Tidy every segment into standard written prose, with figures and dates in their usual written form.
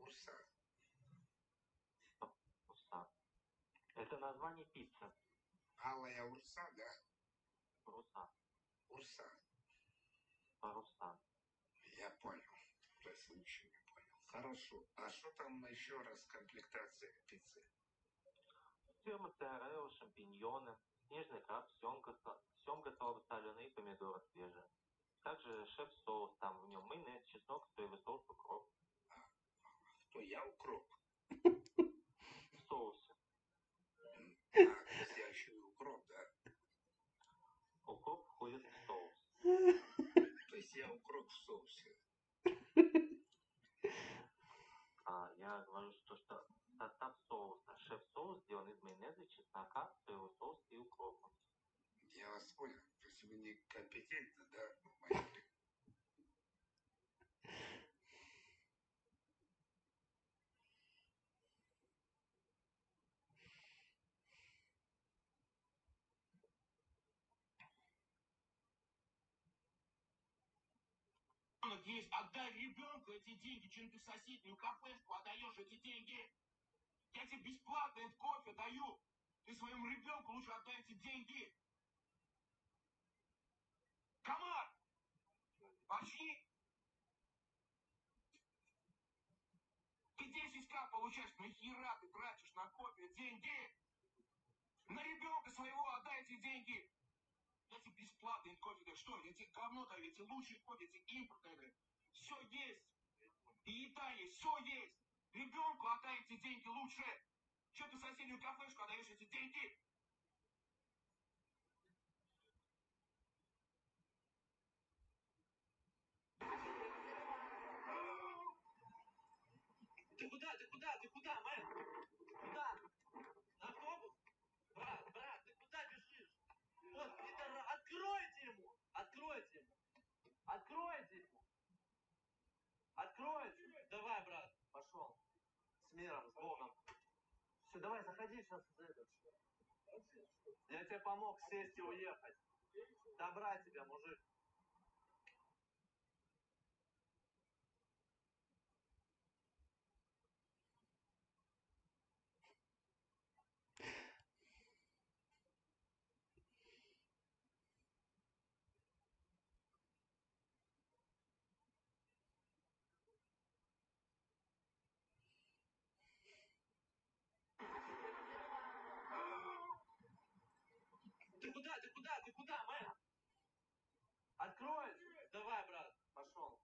Урса. Урса. Это название пиццы. Алая урса, да? Руса. Урса. Паруса. Я понял. То есть ничего не понял. Хорошо. А что там еще раз комплектация пиццы? Сыр, моцарелла, шампиньоны, снежный краб, семга слабосоленая и помидоры свежие. Также шеф-соус, там в нем майонез, чеснок, соевый соус, укроп. Что, я укроп? В соусе. То есть я еще и укроп, да? Укроп входит в соус. То есть я укроп в соусе. Я говорю, что состав соуса. Шеф-соус сделан из майонеза, чеснока, соевый соус и укропа. Я вас понял. То есть вы некомпетентны, да? в моем деле. Есть, отдай ребенку эти деньги, чем ты в соседнюю кафешку отдаешь эти деньги. Я тебе бесплатно этот кофе даю. Ты своему ребенку лучше отдай эти деньги. Комар! Пошли! Ты 10К получаешь, нахера ты тратишь на кофе деньги? На ребенка своего отдай эти деньги. Я тебе бесплатно этот кофе даю. Что, я тебе говно даю, эти лучшие кофе, эти импортные. Все есть. И еда есть, все есть. Ребенку отдай эти деньги лучше. Че ты в соседнюю кафешку отдаешь эти деньги? Ты куда, мэн? Куда? На автобус? Брат, ты куда бежишь? Вот, пидора, откройте ему! Откройте ему! Откройте ему! Откройте! Давай, брат, пошел. С миром, с Богом. Все, давай, заходи сейчас. Я тебе помог сесть и уехать. Добра тебя, мужик. Ты куда, мэн? Откройте! Давай, брат, пошел.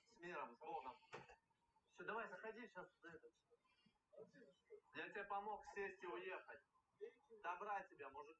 С миром, с Богом. Все, давай, заходи сейчас. Я тебе помог сесть и уехать. Добра тебя, мужик.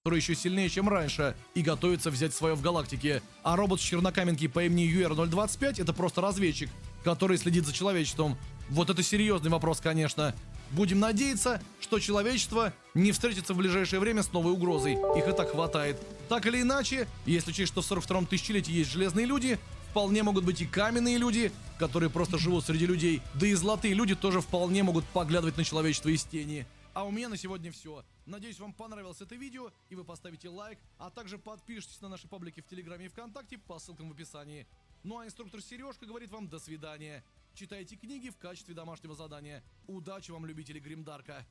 который еще сильнее, чем раньше, и готовится взять свое в галактике. А робот с чернокаменки по имени UR-025 это просто разведчик, который следит за человечеством. Вот это серьезный вопрос, конечно. Будем надеяться, что человечество не встретится в ближайшее время с новой угрозой. Их и так хватает. Так или иначе, если учесть, что в 42-м тысячелетии есть железные люди, вполне могут быть и каменные люди, которые просто живут среди людей. Да и золотые люди тоже вполне могут поглядывать на человечество из тени. А у меня на сегодня все. Надеюсь, вам понравилось это видео, и вы поставите лайк, а также подпишитесь на наши паблики в Телеграме и ВКонтакте по ссылкам в описании. Ну а инструктор Сережка говорит вам до свидания. Читайте книги в качестве домашнего задания. Удачи вам, любители гримдарка!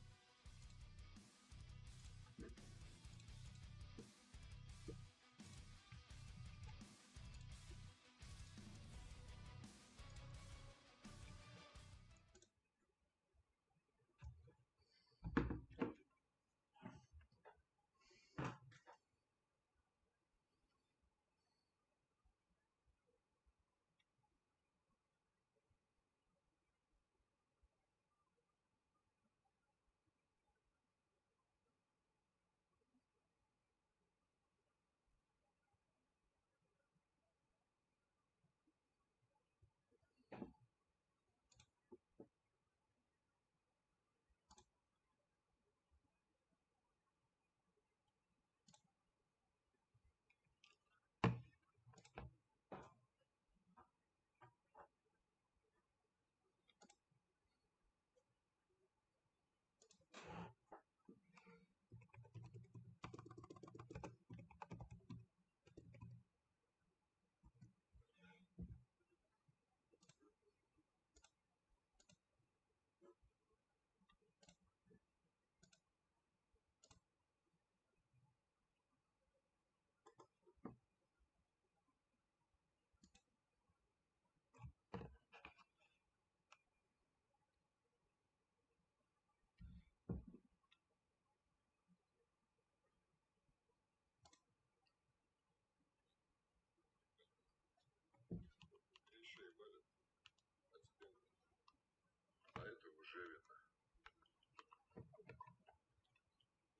А это уже видно.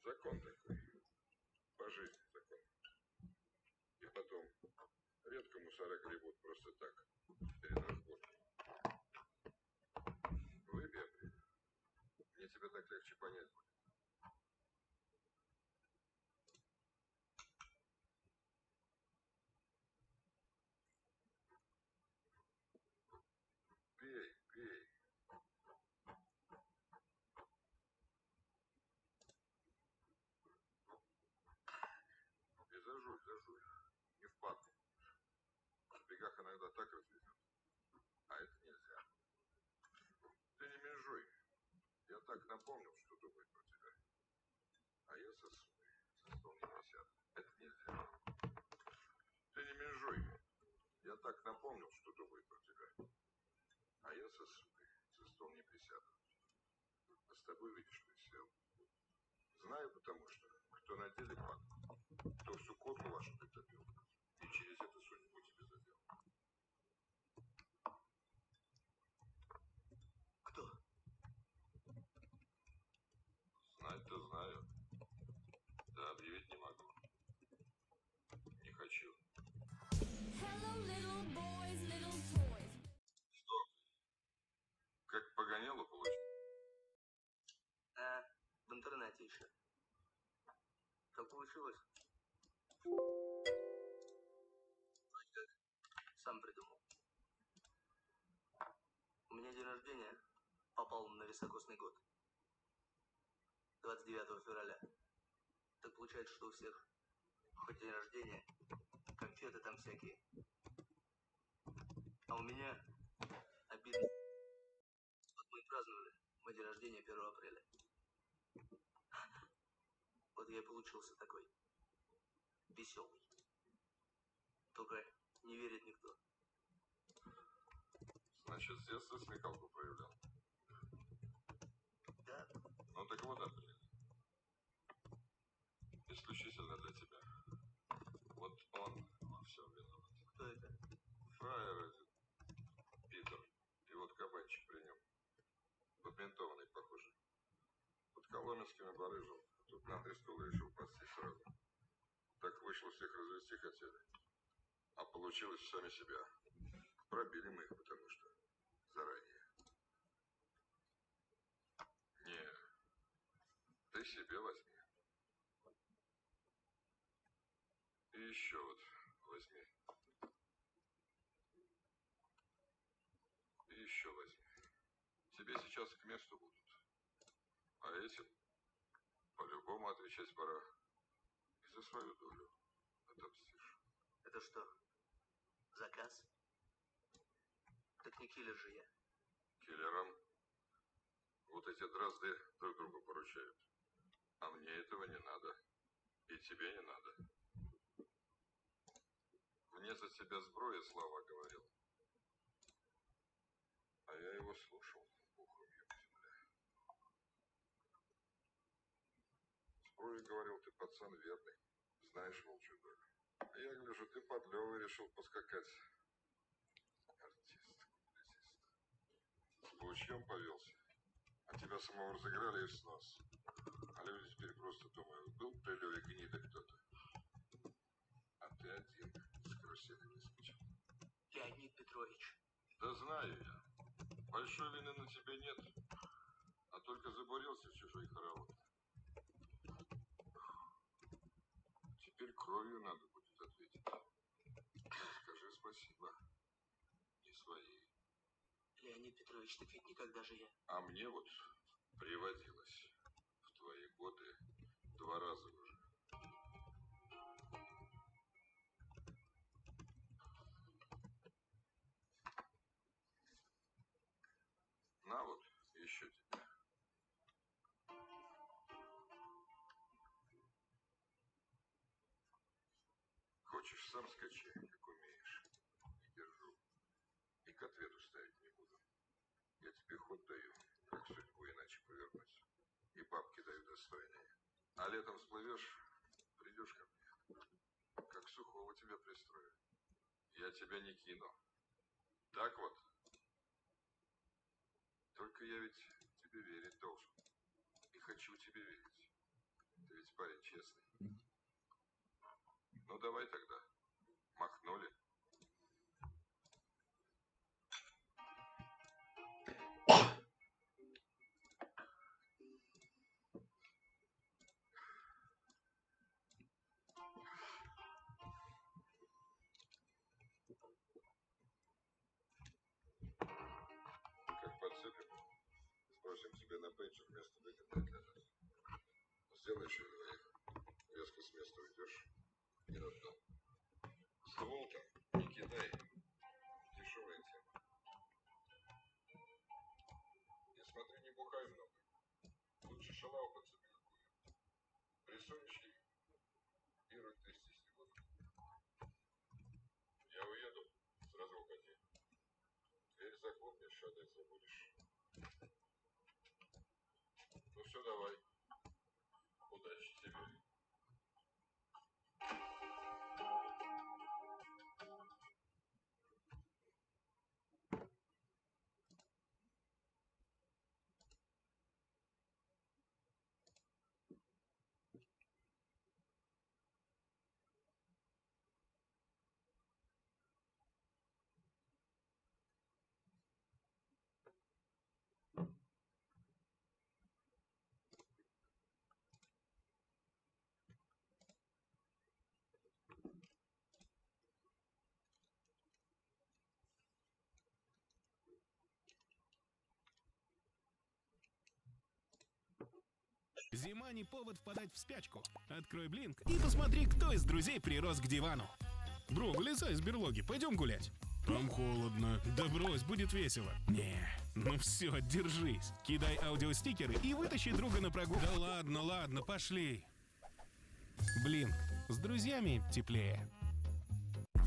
Закон такой. По жизни закон. И потом, редко мусора гребут просто так, перед разборкой. Выпей, мне тебя так легче понять будет. Пей, пей. И зажуй, зажуй. Не впаду. В бегах иногда так развезет. А это нельзя. Ты не менжуй. Я так напомнил, что думает про тебя. А я сосу. Со стол не присяду. Это нельзя. Ты не менжуй. Я так напомнил, что думает про тебя. А я сосу. За стол не присяду. А с тобой, видишь, присел. Знаю, потому что кто на деле пан, кто всю котлу вашу притопил, и через это судьбу тебе задел. Кто? Знать-то знаю. Да объявить не могу. Не хочу. Hello, little boys, little toys. Стоп. Как погоняло получилось? В интернете еще. Как получилось? Сам придумал. У меня день рождения попал на високосный год. 29 февраля. Так получается, что у всех хоть день рождения, конфеты там всякие. А у меня обидно. Вот мы праздновали мой день рождения 1 апреля. Вот я и получился такой веселый. Только не верит никто. Значит, с детства смекалку проявлял. Да, Ну так вот, апрель. Исключительно для тебя. Вот он во всем виноват. кто это? Фраер один. Питер. И вот кабанчик при нем. Подментованный, похоже. Под Коломенскими барыжил. Тут на 3 стула решил пасти сразу. Так вышло, всех развести хотели. А получилось сами себя. Пробили мы их, потому что заранее. Не, ты себе возьми. И еще вот возьми. И еще возьми. Тебе сейчас к месту будут. А этим по-любому отвечать пора. И за свою долю отомстишь. Это что, заказ? Так не киллер же я. Киллерам вот эти дрозды друг другу поручают. А мне этого не надо. И тебе не надо. Мне за тебя сброя слова говорил. А я его слушал. Ухом ему земля. Сброя говорил, ты пацан верный. Знаешь волчью долю. А я гляжу, ты под Левой решил поскакать. Артист, публицист. С Лучьем повелся. А тебя самого разыграли и в снос. А люди теперь просто думают, был при Леве гнида кто-то. А ты один с карусели выскочил. Леонид Петрович. Да знаю я. Большой вины на тебе нет. А только забурился в чужой хоровод. Теперь кровью надо будет ответить. Скажи спасибо. Не своей. Леонид Петрович, так ведь никогда же я. А мне вот приводилось в твои годы 2 раза уже. На вот, еще тебе. Хочешь, сам скачи, как умеешь. Не держу. И к ответу ставить не буду. Я тебе ход даю, как судьбу иначе повернуть. И бабки даю достойные. А летом всплывешь, придешь ко мне. Как сухого тебя пристрою. Я тебя не кину. Так вот. Только я ведь тебе верить должен. И хочу тебе верить. Ты ведь парень честный. Ну давай тогда. Махнули. Как подцепим, спросим тебе на пейджер вместо выгодное для нас. Сделаешь их двоих. Резко с места уйдешь. Не на дно. Ствол там не кидай. Дешевая тема. И смотри, не бухай много. Лучше шалаву подцепи какую. Присунешь ей и руки трястись не будут. Я уеду, сразу уходи. Дверь захлопнешь, отдать забудешь. Ну все, давай. Удачи тебе. Зима не повод впадать в спячку. Открой Блинк и посмотри, кто из друзей прирос к дивану. Бро, вылезай из берлоги, пойдем гулять. Там холодно. Да брось, будет весело. Не, ну все, держись. Кидай аудиостикеры и вытащи друга на прогулку. Да ладно, пошли. Блинк, с друзьями теплее.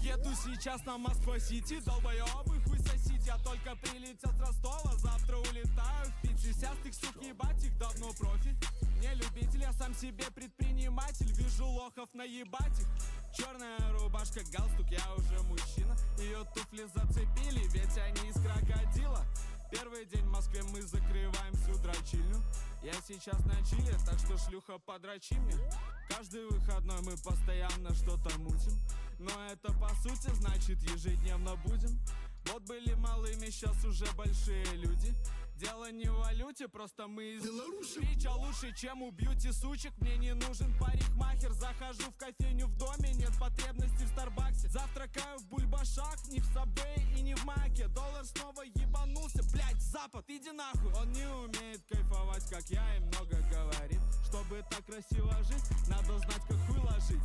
Еду сейчас на Москва-Сити, долбоёбы хуй сосить. Я только прилетел с Ростова, завтра улетаю в 50-х, суки, ебать их давно профи. Не любитель, я сам себе предприниматель. Вижу лохов, наебать их. Черная рубашка, галстук, я уже мужчина. Ее туфли зацепили, ведь они из крокодила. Первый день в Москве мы закрываем всю дрочильню. Я сейчас на чиле, так что шлюха подрочи мне. Каждый выходной мы постоянно что-то мутим. Но это по сути значит ежедневно будем. Вот были малыми, сейчас уже большие люди. Дело не в валюте, просто мы из Беларуси. Речь лучше, чем у бьюти-сучек. Мне не нужен парикмахер. Захожу в кофейню в доме, нет потребности в Старбаксе. Завтракаю в бульбашах, не в Сабвее и не в Маке. Доллар снова ебанулся, блять, Запад, иди нахуй. Он не умеет кайфовать, как я, и много говорит. Чтобы так красиво жить, надо знать, как хуй ложить.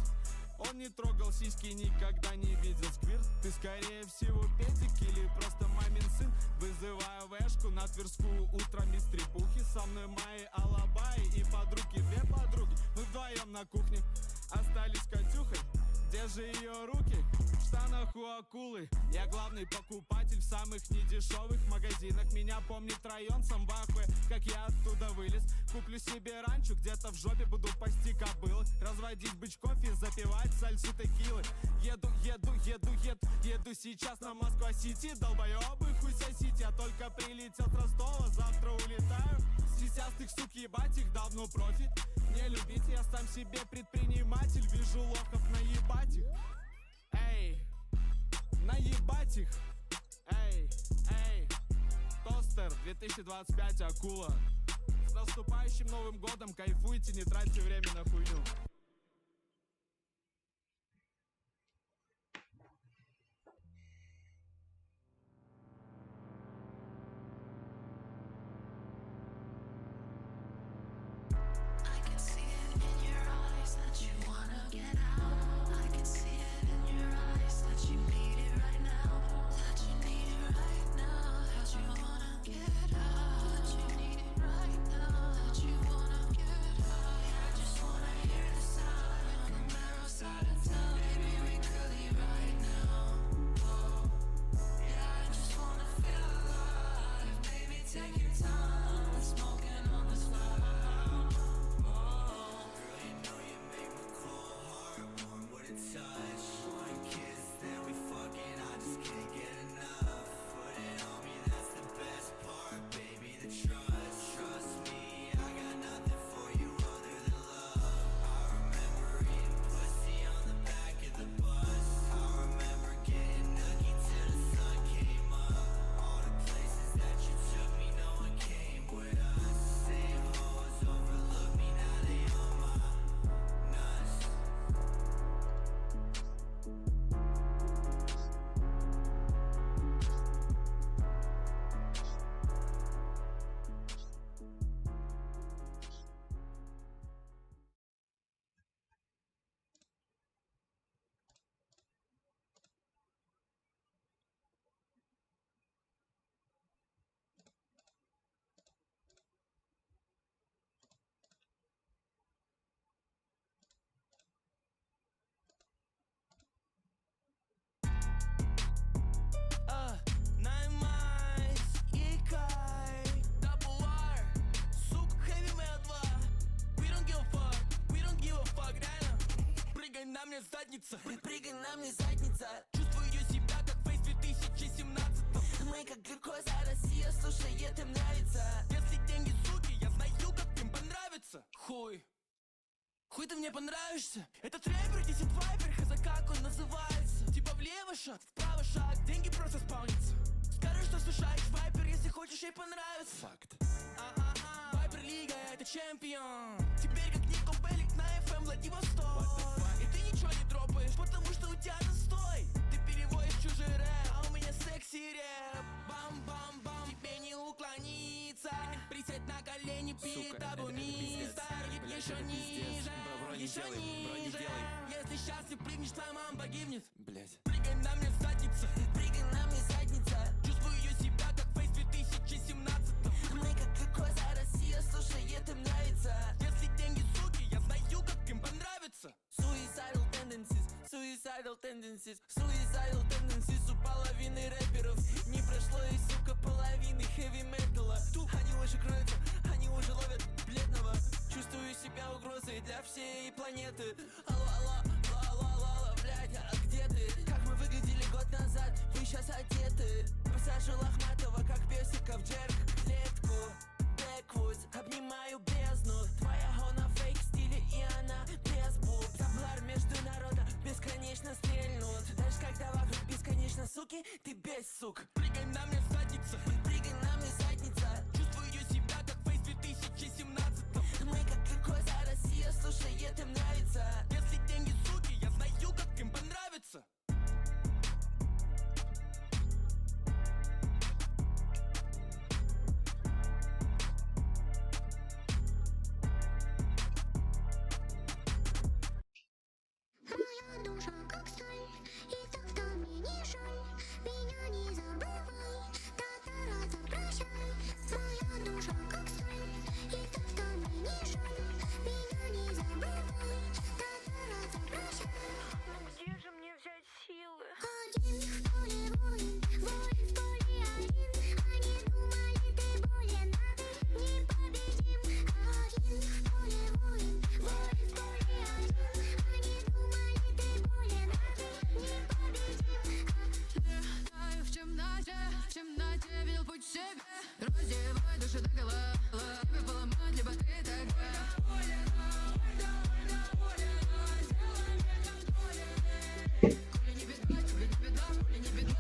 Он не трогал сиськи, никогда не видел сквирт. Ты скорее всего педик или просто мамин сын. Вызываю вешку на Тверскую утром из трепухи. Со мной мои алабаи и подруги, две подруги. Мы вдвоем на кухне остались Катюхой. Где же ее руки? В штанах у акулы. Я главный покупатель в самых недешевых магазинах. Меня помнит район Самбахуэ, как я оттуда вылез. Куплю себе ранчо, где-то в жопе буду пасти кобылы. Разводить бычков и запивать сальсу текилы. Еду сейчас на Москва-Сити. Долбоёбы, хуй сосите. Я только прилетел с Ростова, завтра улетаю. Сисястых сук, ебать их давно профи. Не любите, я сам себе предприниматель. Вижу лохов, наебать их. Эй, наебать их. Эй, Тостер 2025, акула. С наступающим Новым годом, кайфуйте, не тратьте время на хуйню. на мне задница, прыгай на мне задница. Чувствую себя как фейс 2017. Мы как глюкоза, Россия слушает, им нравится. Если деньги суки, я знаю, как им понравится. Хуй ты мне понравишься. Этот рэпер 10 вайпер, хз, как он называется. Типа влево шаг, вправо шаг, деньги просто спаунятся. Скажи, что слушаешь вайпер, если хочешь ей понравится. Факт. Вайпер лига, это чемпион. Теперь как Нико Белик на FM Владивосток. И ты ничего не дропаешь, потому что у тебя застой. Ты переводишь чужой рэп, а у меня секси рэп. Бам-бам-бам, тебе не уклониться. Присядь на колени перед тобой, мистер. Еще ниже, еще ниже. Если счастлив, прыгнешь, твоя мама погибнет. Блять. Прыгай на мне задница, прыгай на мне задница. Чувствую себя как фейс 2017. Мы как глюкоза, Россия слушает, им нравится. Если деньги суки, я знаю, как им понравится. Suicidal tendencies, suicidal tendencies, suicidal tendencies у половины рэперов. Не прошло и, сука, половины хэви-металла. Они уже кроются, они уже ловят бледного. Чувствую себя угрозой для всей планеты. Алло, блядь, а где ты? Как мы выглядели год назад, вы сейчас одеты. Посажу Лохматова, как песика в джерк клетку. Бэквудс, обнимаю бездну. Твоя гона фейк в стиле, и она без буб. Таблар международно бесконечно стрельнут. Даже когда вокруг бесконечно суки, ты без сук. Прыгай на мне задница, прыгай на мне задница. Чувствую себя как фейс в 2017. Мы как глюкоза, Россия слушает, им нравится. Если деньги суки, я знаю, как им понравится. Моя душа как сталь, и так-то мне не жаль. Меня не забывай, татарата прощай. Моя душа как сталь, и так-то мне не жаль. Меня не забывай, татарата прощай. Ну где же мне взять силы? Один в поле воин, воин в поле один. Они думали, ты болен, а ты непобедим. Один в поле воин, воин в поле один. Они думали, ты болен, а ты непобедим. Летаю в темноте видел путь к себе. Раздевай души догола, тебя поломать, либо ты тогда. Коли не беда, тебе не беда, коли не беда.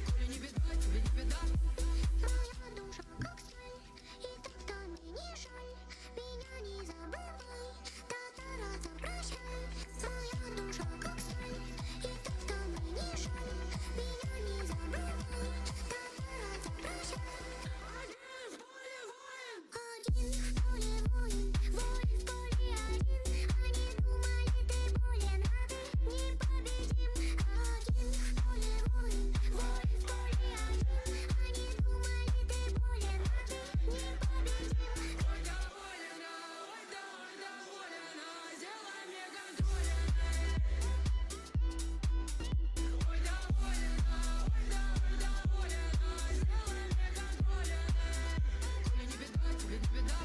Коли не беда, тебе не беда. Моя душа как сталь, и так-то мне не жаль. Меня не забывай, татарата прощай. Моя душа как сталь, и так-то мне не жаль. Меня не забывай, татарата прощай. Один в поле воин, воин в поле один. Они думали, ты болен, а ты непобедим. Один в поле воин, воин в поле один. Они думали, ты болен, а ты непобедим. Коли не беда, тебе не беда.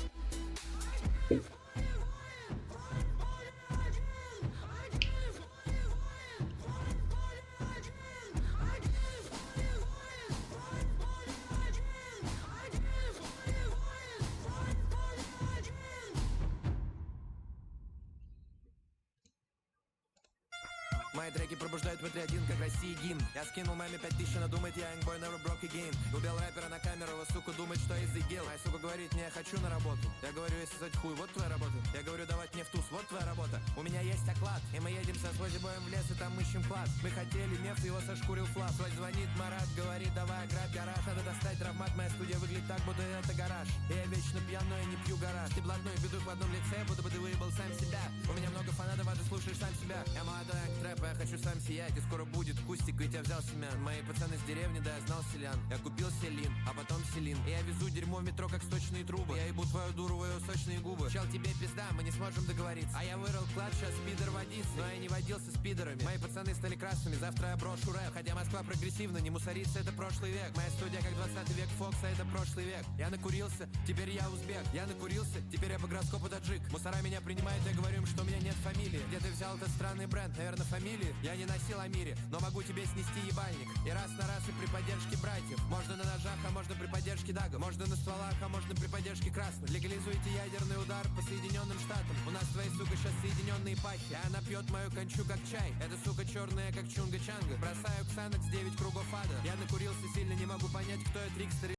Мои треки пробуждают патриотизм, как России гимн. Я скинул маме 5000, она думает, я youngboy never broke again. Убил рэпера на камеру, его сука думает, что из ИГИЛ. Моя сука говорит, не, я хочу на работу. Я говорю, если сосать хуй, вот твоя работа. Я говорю, давать мне в туз, вот твоя работа. У меня есть оклад, и мы едем со свой боем в лес, и там ищем клад. Мы хотели нефть, его сошкурил флаг. Свой звонит Марат, говорит, давай ограбь гараж. Надо достать травмат, моя студия выглядит так, будто это гараж. И я вечно пьян, но я не пью гараж. Ты блатной бедух в одном лице, будто бы ты выебал сам себя. У меня много фанатов, а ты слушаешь сам себя. Я молодой трэп, я хочу сам сиять. И скоро будет кустик, ведь я взял семян. Мои пацаны с деревни, да, я знал селян. Я купил селин, а потом селин. И я везу дерьмо в метро, как сточные трубы. Я ебу твою дуру, в ее сочные губы. Чел, тебе пизда, мы не сможем договориться. А я вырыл клад, сейчас спидер водится. Но я не водился с пидорами. Мои пацаны стали красными, завтра я брошу рэп. Хотя Москва прогрессивна, не мусорится, это прошлый век. Моя студия как 20 век Фокса, это прошлый век. Я накурился, теперь я узбек. Я накурился, теперь я по гороскопу таджик. Мусора меня принимают, я говорю им, что у меня нет фамилии. Где ты взял этот странный бренд? Наверное, фамилии? Я не носил о мире, но могу тебе снести ебальник. И раз на раз, и при поддержке братьев. Можно на ножах, а можно при поддержке дагов. Можно на стволах, а можно при поддержке красных. Легализуйте ядерный удар по Соединенным Штатам. У нас твои, сука, сейчас соединенные пахи. И она пьет мою кончу, как чай. Эта сука черная, как чунга-чанга. Бросаю ксанокс 9 кругов ада. Я накурился сильно, не могу понять, кто я, трикстер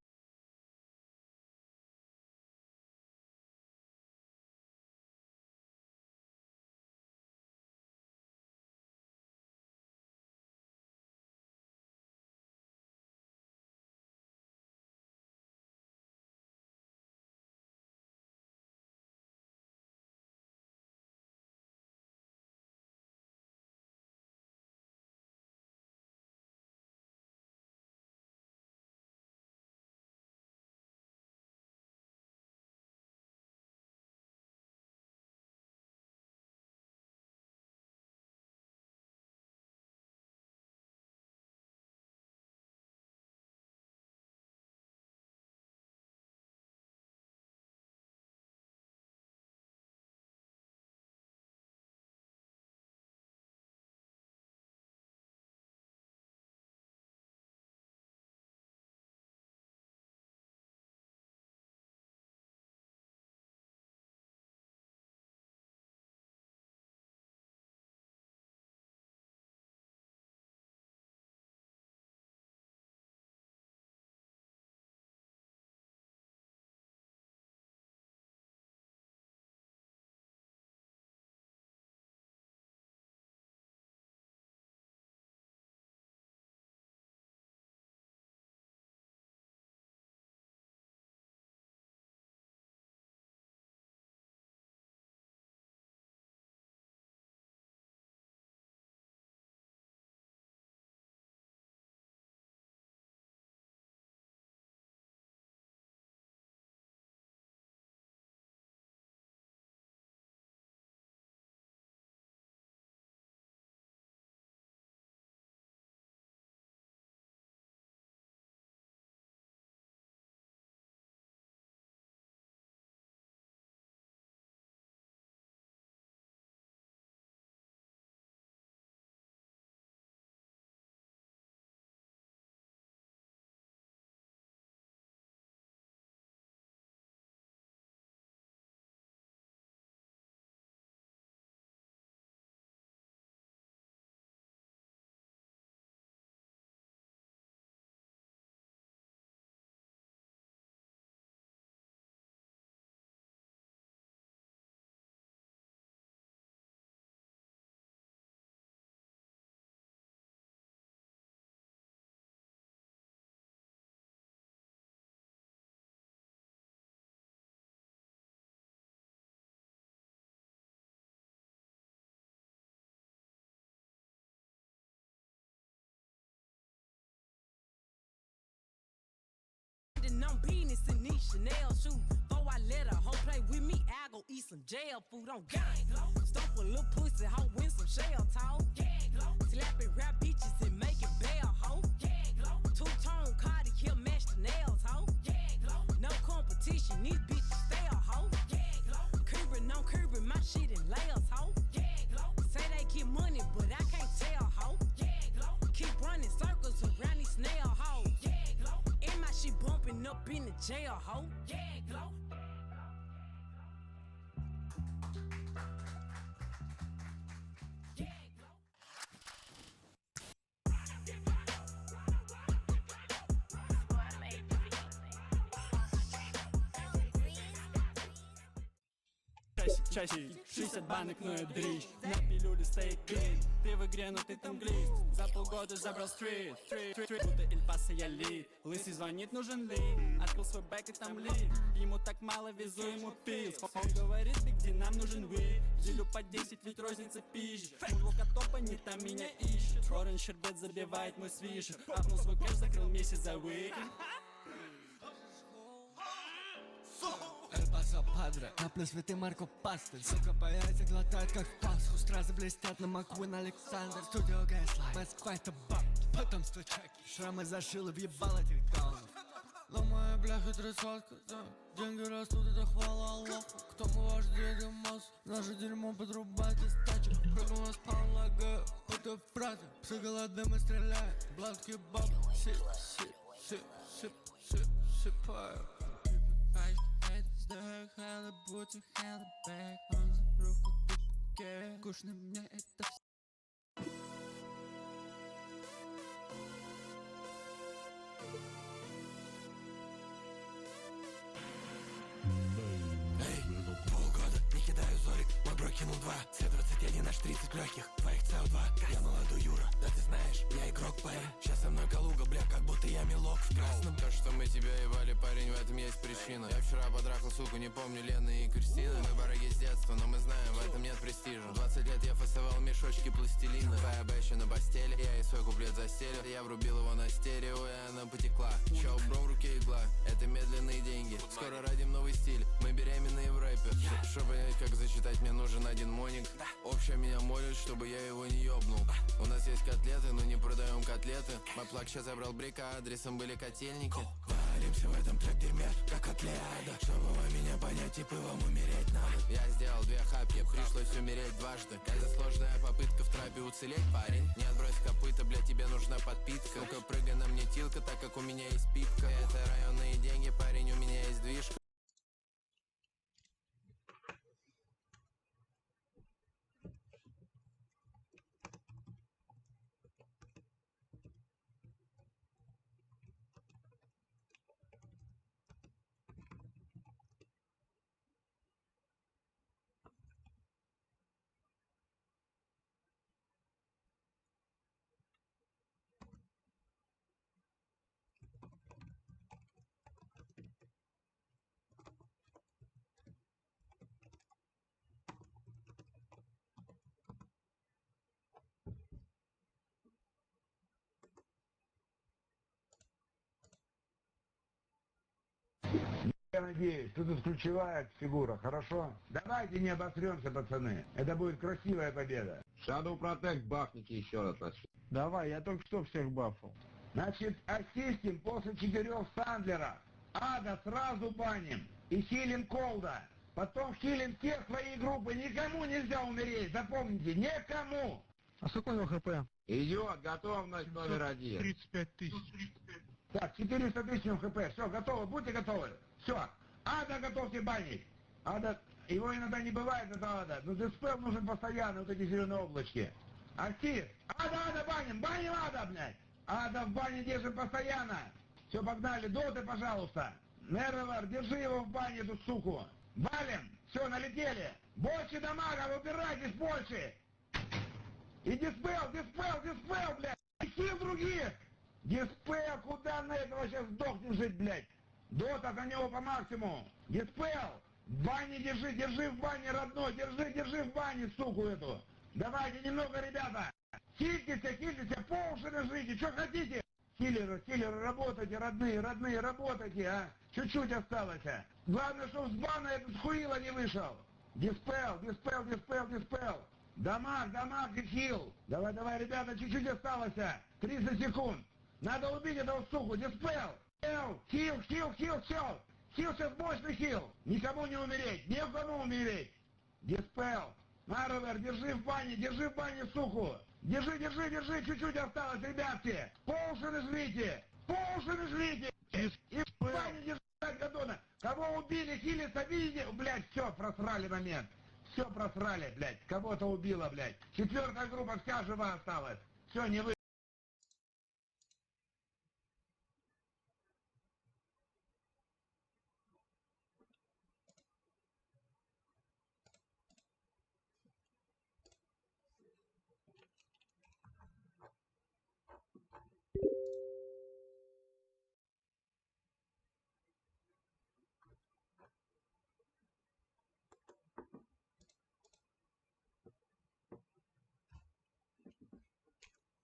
Chanel shoes. Before I let a hoe play with me, I go eat some jail food on gang. Stomp a little pussy, hoe win some shell talk. Slapping rap bitches and making bail, hoe. Two-tone Cartier match the nails, hoe. No competition, these bitches fail, hoe. Curbing on curbing, my shit in layers, hoe. Say they get money, but I can't tell, hoe. Keep running circles around these snail hoes. And my shit bumping up in the jail, hoe. Чаще 60 банок, но я дрищ. На пилюле стоит клин. Ты в игре, но ты там глин. За полгода забрал стрит. Будто Эль Пасо я лид. Лысый звонит, нужен лид. Открыл свой бэк и там лид. Ему так мало, везу ему пил. Он говорит, ты где, нам нужен вы. Делю по 10, ведь розница пищи. Мурлока топа, не там меня ищет. Оранж щербет забивает мой свишер. Апнул свой кэш, закрыл месяц за уикенд. Эль-Пасо Падре, капля святый Марко Пастель. Сука по яйца глотает как в Пасху. Стразы блестят на Маквин Александр. Студио Гэслайт, Москва это баб. Потом стучаки, шрамы зашил и въебал этих даунов. Ломая бляха тридцатка, да. Деньги растут, это хвала Аллаху. Кто мы ваш дядя Мас? Наше дерьмо подрубает из тачек. Как у нас пан лагаю, это в Праге. Псы голодны, мы стреляем. Блад кебаб, сипаю. Вздох, хала, будто хала, бэк. Он за руку тупке. Скучно мне это все. Полгода, не кидаю зорик, мой бро кинул 2. С21 аж 30 легких, твоих СО2. Я молодой Юра, да ты знаешь, я игрок, парень. Сейчас со мной Калуга, бля, как будто я мелок в красном. То, что мы тебя ебали, парень, в этом есть причина. Я вчера потрахал, суку, не помню, Лены и Кристины. Мы барыги с детства, но мы знаем, в этом нет престижа. 20 лет я фасовал мешочки пластилина. Твоя бэща на постели, я и свой куплет застелил. Я врубил его на стерео, и она потекла. Чё, бро, в руке игла, это медленные деньги. Скоро родим новый стиль, мы беременные в рэпе. Чтобы понять, как зачитать, мне нужен один моник. Общая меня молит, чтобы я его не ёбнул. У нас есть котлеты, но не продаем котлеты. Мой плак сейчас забрал брейк, а адресом были котельники. Валимся в этом трэп-дерьме, как отлеада. Чтобы вам меня понять, типа вам умереть надо. Я сделал 2 хапки, пришлось умереть дважды. Это сложная попытка в трапе уцелеть, парень. Не отбрось копыта, бля, тебе нужна подпитка. Сука, прыгай на мне тилка, так как у меня есть пипка. Это районные деньги, парень, у меня есть движка. Я надеюсь, что тут ключевая фигура, хорошо? Давайте не обосремся, пацаны. Это будет красивая победа. Shadow Protect бафните еще раз. Давай, я только что всех бафал. Значит, ассистим после 4 Сандлера. Ада сразу баним. И хилим Колда. Потом хилим все свои группы. Никому нельзя умереть, запомните, никому. А сколько у него хп? Идет, готовность номер 1. 35 тысяч. Так, 400 тысяч хп. Все, готово, будьте готовы. Все. Ада готовьте банить. Ада, его иногда не бывает, это Ада. Но диспел нужен постоянно, вот эти зеленые облачки. Ассист. Ада, баним, Ада, блядь. Ада в бане держим постоянно. Все, погнали, доты, пожалуйста. Нервер, держи его в бане, эту суку. Валим. Все, налетели. Больше дамага, выбирайтесь больше. И диспел, блядь. И сил других. Диспел, куда на этого сейчас сдохнем жить, блядь. Дота на него по максимуму. Диспел. В бане держи в бане, родной. Держи в бане, суку эту. Давайте немного, ребята. Хильтесь, по уши нажмите, что хотите. Хиллеры, работайте, родные, работайте, а. Чуть-чуть осталось, а. Главное, чтобы с бана этот хуила не вышел. Диспел. Дамаг и хил. Давай, ребята, чуть-чуть осталось, а. 30 секунд. Надо убить этого суку, диспел. Хил. Хил сейчас мощный хил. Никому не умереть. Диспел. Маровер, держи в бане, суку. Держи, чуть-чуть осталось, ребятки. По уши нажмите. И в бане держать гадона. Кого убили, хилится, видите? Блядь, все, просрали момент. Блядь. Кого-то убило, блядь. 4-я группа вся жива осталась. Все, не вы.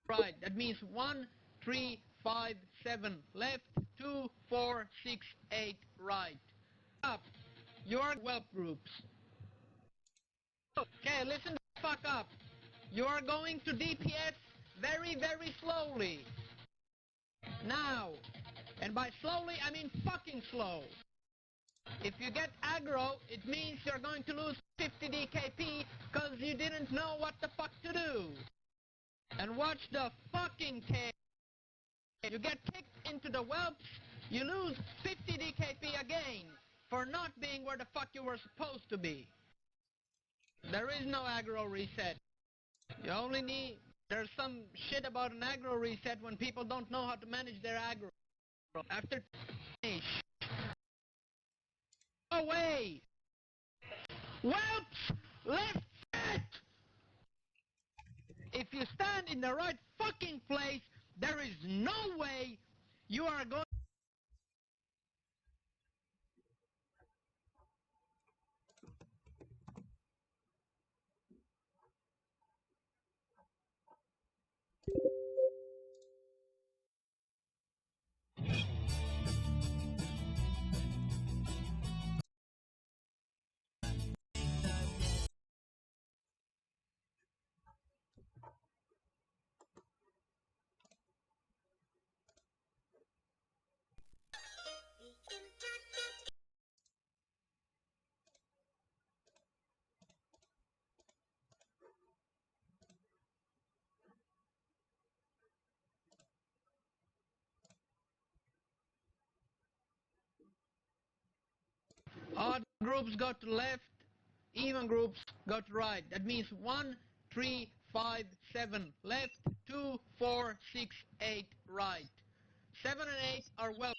Right, that means 1, 3, 5, 7 left, 2, 4, 6, 8 right. Up, your whelp groups. Okay, listen the fuck up. You are going to DPS very, very slowly. Now, and by slowly I mean fucking slow. If you get aggro, it means you're going to lose 50 DKP because you didn't know what the fuck to do. And watch the fucking K. You get kicked into the whelps, you lose 50 DKP again for not being where the fuck you were supposed to be. There is no aggro reset. You only need... There's some shit about an aggro reset when people don't know how to manage their aggro. After... Away! Whelps! Left set! If you stand in the right fucking place, there is no way you are going... Odd groups go to left, even groups go to right. That means 1, 3, 5, 7 left, 2, 4, 6, 8 right. 7 and 8 are well.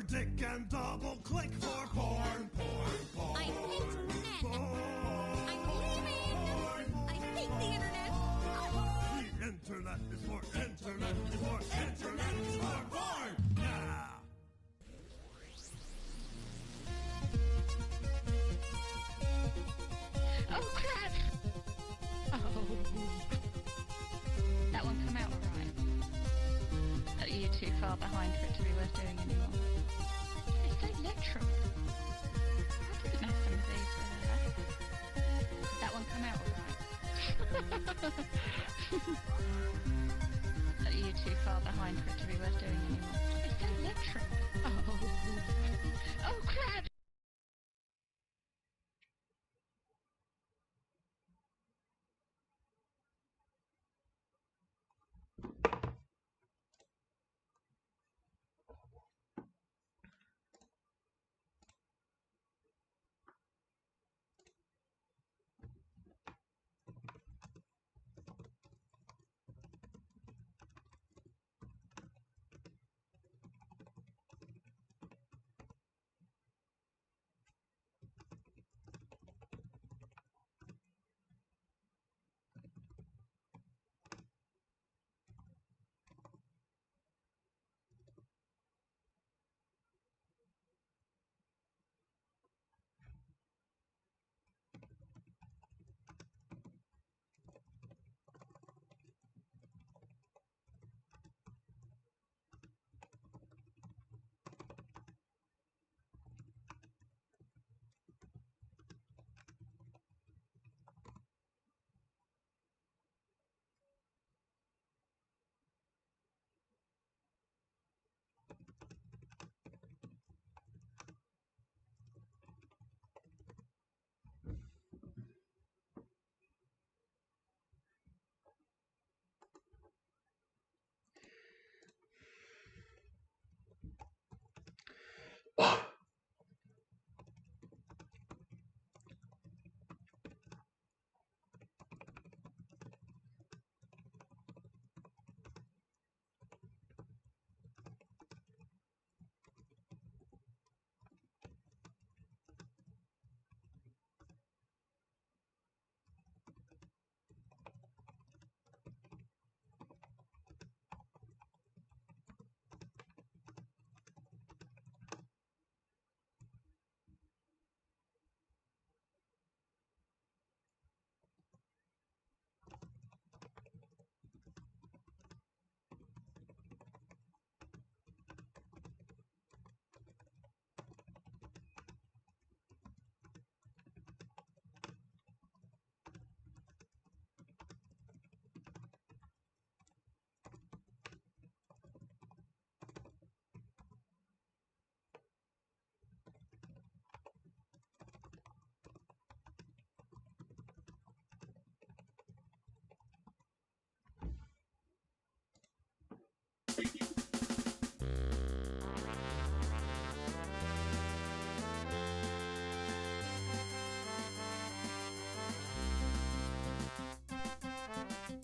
for dick and double click for porn, porn, porn. I hate net. I'm leaving. I hate the internet. The internet is for internet is for internet is for porn. Yeah. Oh crap! Oh. That one come out alright. Are you too far behind for it to be worth doing anymore? It's so literal. I didn't know some of these were there. Did that one come out alright? Are you too far behind for it to be worth doing anymore? It's so literal. Oh. Oh crap!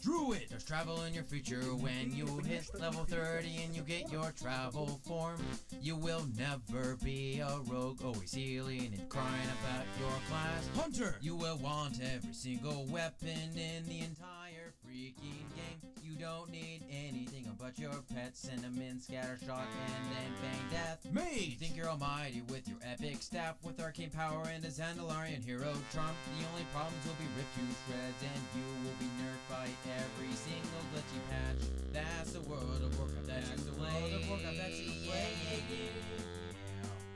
Druid! There's travel in your future when you hit level 30 and you get your travel form. You will never be a rogue, always healing and crying about your class. Hunter! You will want every single weapon in the entire freaking game. You don't need anything but your pet, cinnamon, scatter shot, and then bang death. Mage! You think you're almighty with your epic staff, with arcane power and a Zandalarian hero charm. The only problems will be ripped to shreds, and you will be nerfed by every single glitchy patch. That's the world of Warcraft that you play. That's the world of Warcraft that you played.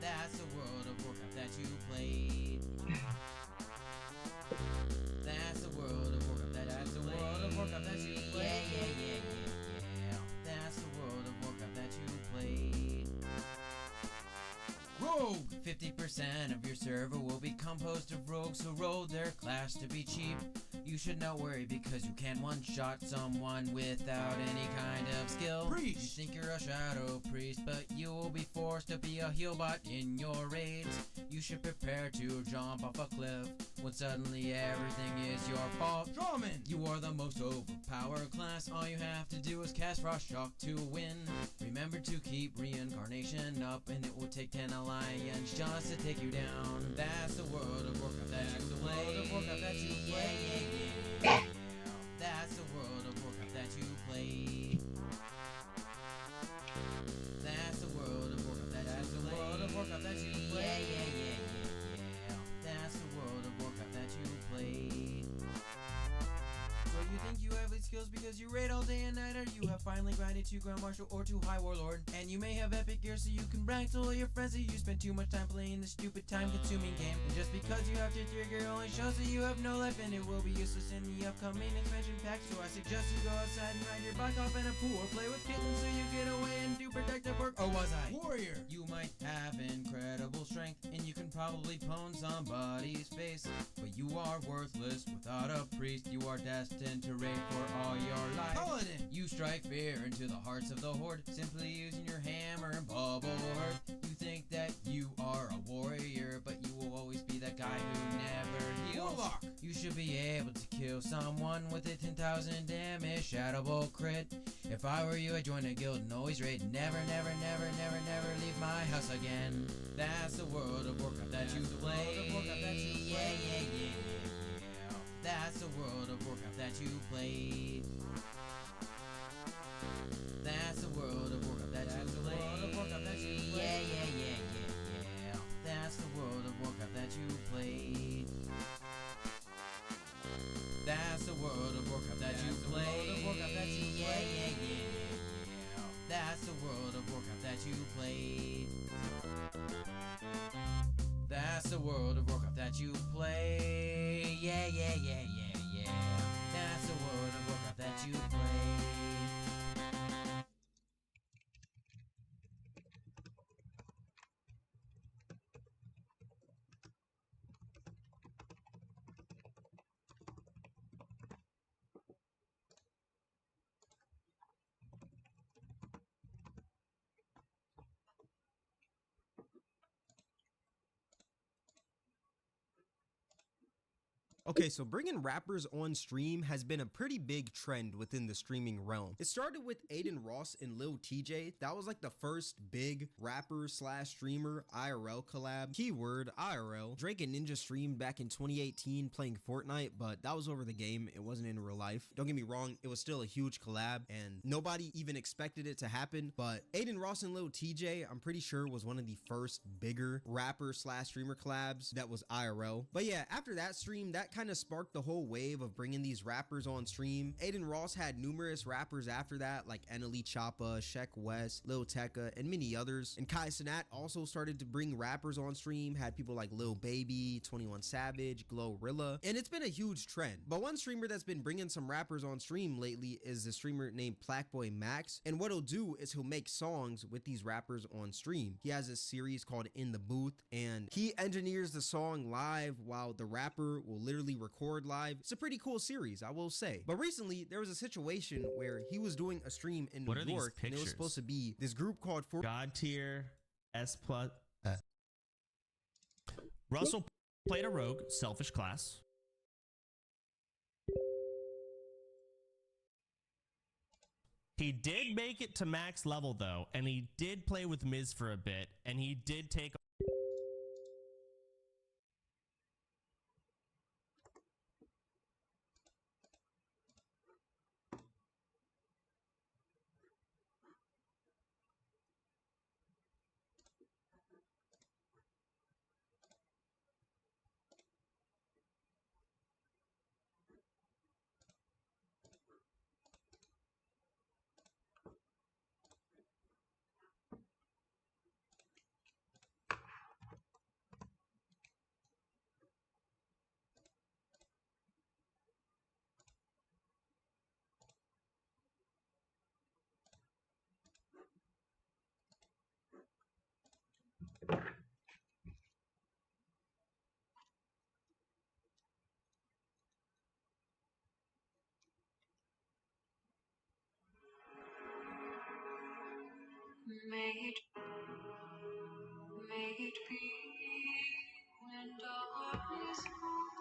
That's the world of Warcraft that you played. That's the world of Warcraft that you played. Rogue! 50% of your server will be composed of rogues who rode their class to be cheap. You should not worry because you can one-shot someone without any kind of skill. Preach. You think you're a shadow priest, but you will be forced to be a heal bot in your raids. You should prepare to jump off a cliff when suddenly everything is your fault. Drummond. You are the most overpowered class. All you have to do is cast Frost Shock to win. Remember to keep reincarnation up, and it will take 10 alliance just to take you down. That's the world of Warcraft that you play. Yeah. That's the world of Warcraft that you play. That's the world of Warcraft that you play. Yeah. That's the world of Warcraft that you play. So you think you have these skills because you raid all day and night, or you have finally grinded to Grand Marshal or to High Warlord, and you may have epic gear so you can brag to all your friends that you spend too much time playing this stupid time-consuming game. And just because you have tier 3 gear only shows that you have no life, and it will be useless in the upcoming expansion pack. So I suggest you go outside and ride your bike off in a pool, or play with kittens so you get away and do protective work. Or was I? Warrior. You might have incredible strength, and you can probably pwn somebody's face, but you are worthless without a priest. You are destined to raid for all your life. Paladin. You strike fear into the hearts of the horde, simply using your hammer and bubble earth. You think that you are a warrior, but you will always be that guy who never heals. Warlock. You should be able to kill someone with a 10,000 damage shattable crit. If I were you, I'd join a guild and always raid. Never leave my house again. That's the world of Warcraft that you play. Yeah. That's the world of Warcraft that you play. That's the world of Warcraft that you play. Yeah. That's the world of Warcraft that you play. That's the world of Warcraft that you play. Yeah. That's the world of Warcraft that you play. That's the world of Warcraft that you play. Yeah. That's the world of Warcraft that you play. Okay, so bringing rappers on stream has been a pretty big trend within the streaming realm. It started with Aiden Ross and Lil TJ. That was like the first big rapper slash streamer IRL collab. Keyword IRL. Drake and Ninja streamed back in 2018 playing Fortnite, but that was over the game. It wasn't in real life. Don't get me wrong, it was still a huge collab and nobody even expected it to happen. But Aiden Ross and Lil TJ, I'm pretty sure was one of the first bigger rapper slash streamer collabs that was IRL. But yeah, after that stream, that kind of sparked the whole wave of bringing these rappers on stream. Aiden Ross had numerous rappers after that, like Eneli Choppa, Sheck West, Lil Tecca, and many others. And Kai Cenat also started to bring rappers on stream, had people like Lil Baby, 21 Savage, Glorilla, and it's been a huge trend. But one streamer that's been bringing some rappers on stream lately is the streamer named Plaqueboy Max, and what he'll do is he'll make songs with these rappers on stream. He has a series called In the Booth, and he engineers the song live while the rapper will literally record live. It's a pretty cool series, I will say. But recently, there was a situation where he was doing a stream in New York, and it was supposed to be this group called God Tier S+. Russell played a rogue, selfish class. He did make it to max level though, and he did play with Miz for a bit, and he did take May it be when darkness falls.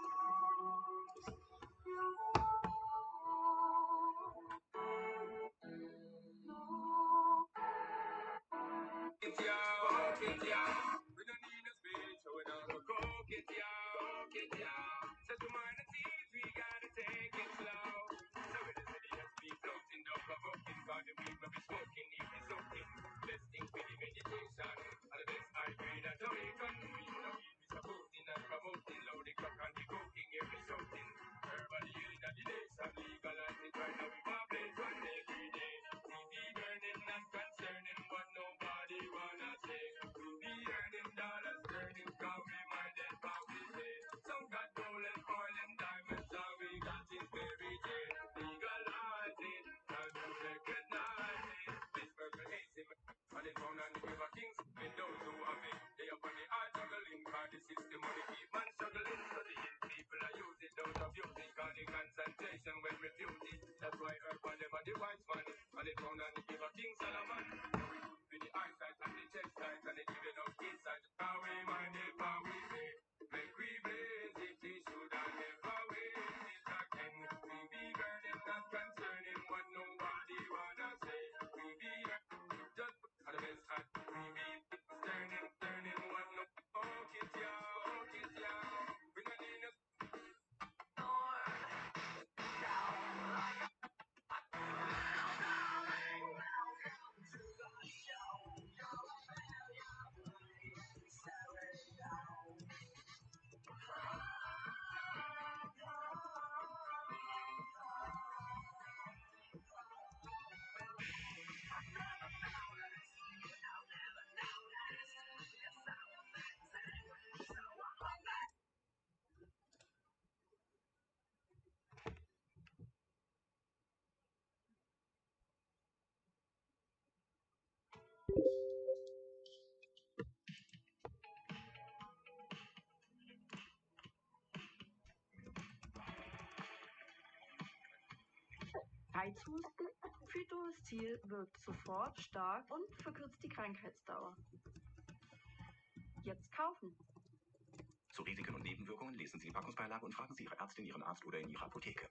Reizhusten, Phytohostil wirkt sofort stark und verkürzt die Krankheitsdauer. Jetzt kaufen. Zu Risiken und Nebenwirkungen lesen Sie die Packungsbeilage und fragen Sie Ihre Ärztin, Ihren Arzt oder in Ihrer Apotheke.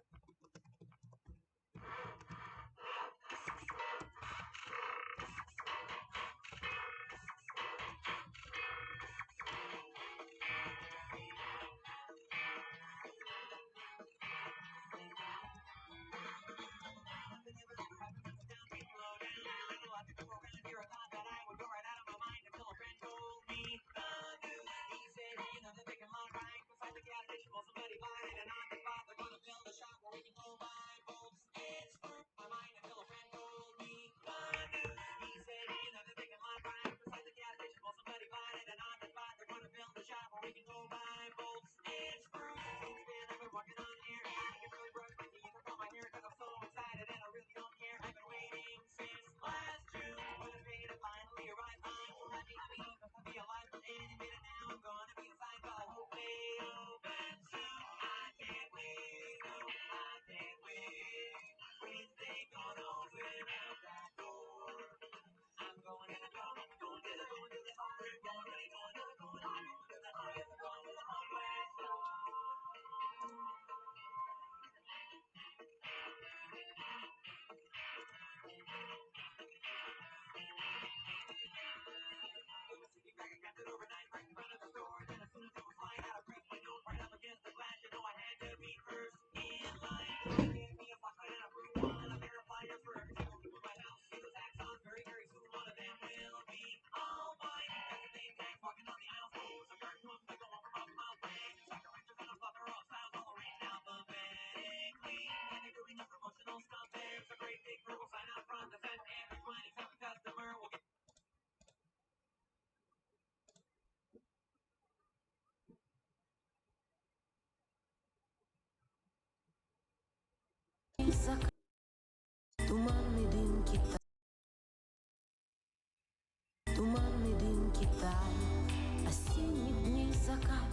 Туманный дым Китая, осенних дней закат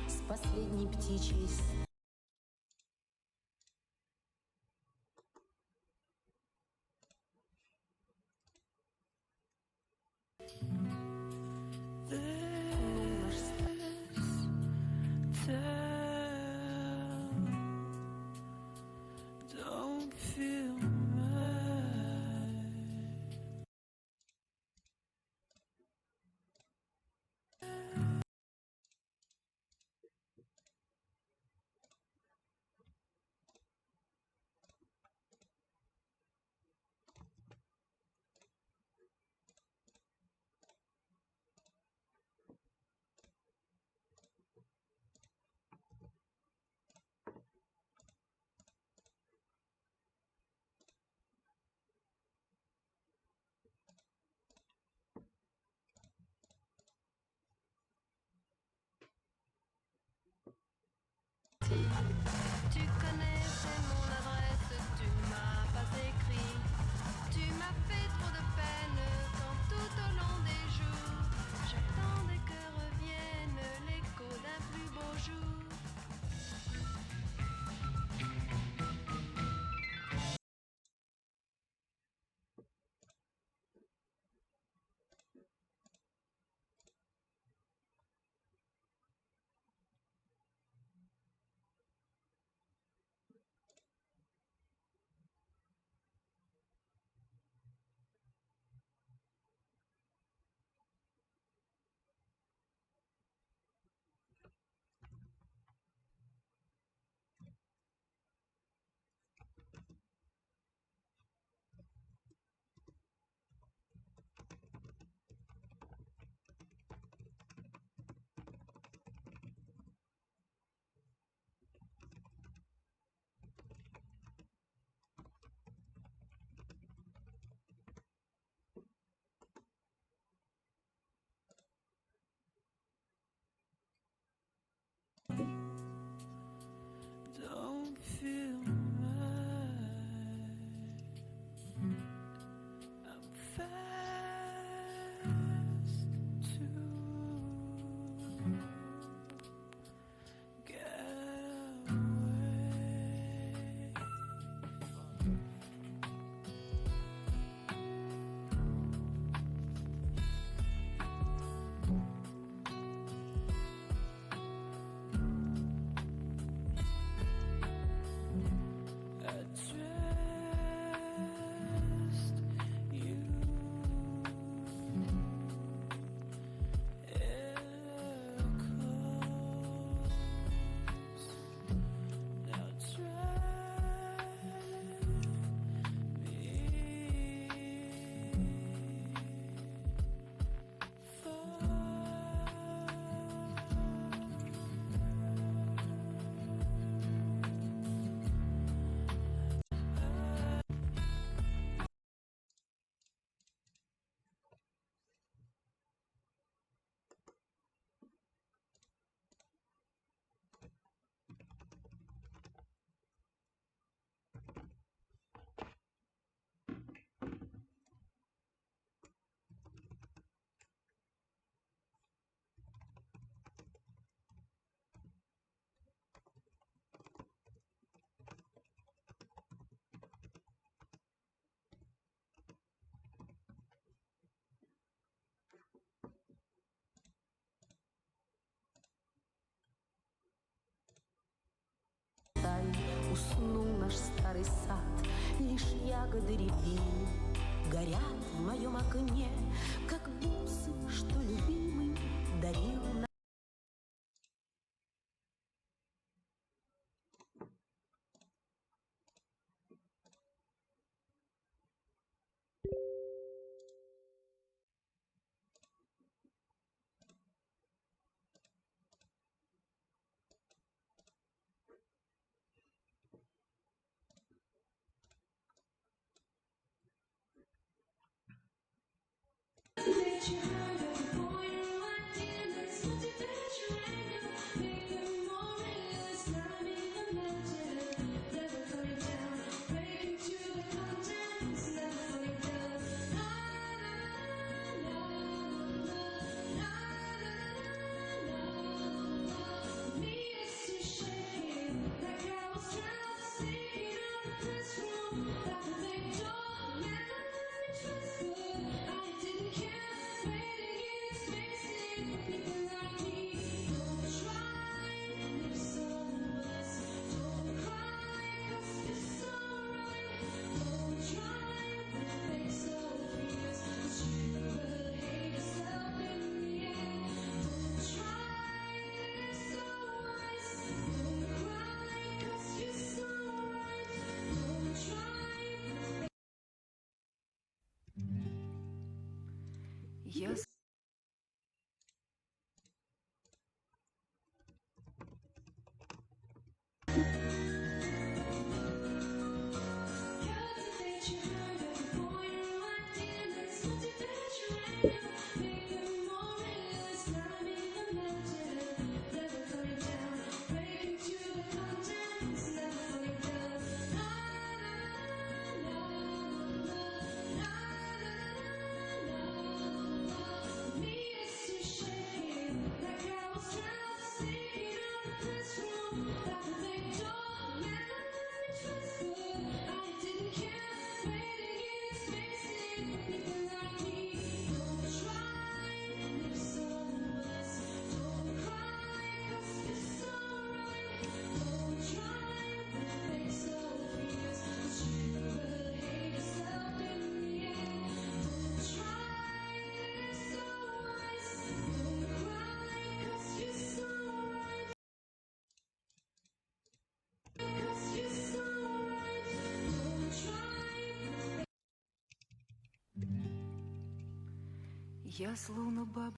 с последней птичьей Только дельфины горят в моем окне, как бусы, что любимый дарил нам. Yes. Я словно баб.